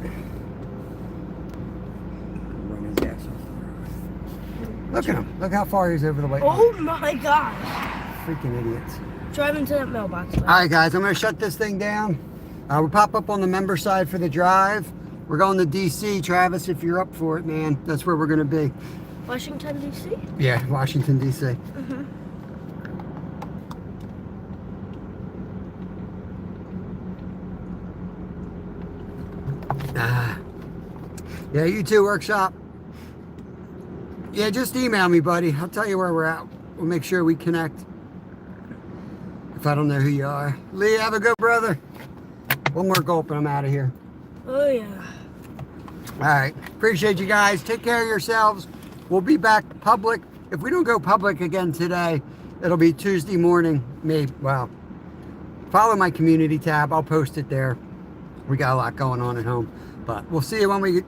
Run his ass off. Look at him. Look how far he's over the white line. Oh my gosh. Freaking idiots. Drive into that mailbox. All right, guys. I'm going to shut this thing down. We'll pop up on the member side for the drive. We're going to DC. Travis, if you're up for it, man. That's where we're going to be. Washington, D.C.? Yeah, Washington, D.C. Mm-hmm. Yeah, you too, workshop. Yeah, just email me, buddy. I'll tell you where we're at. We'll make sure we connect. If I don't know who you are. Lee, have a good brother. One more gulp and I'm out of here. Oh, yeah. All right. Appreciate you guys. Take care of yourselves. We'll be back public. If we don't go public again today, it'll be Tuesday morning. Maybe. Well, follow my community tab. I'll post it there. We got a lot going on at home. But we'll see you when we...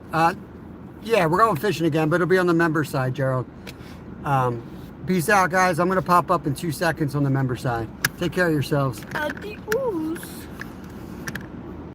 yeah, we're going fishing again, but it'll be on the member side, Gerald. Peace out, guys. I'm going to pop up in 2 seconds on the member side. Take care of yourselves. Adios.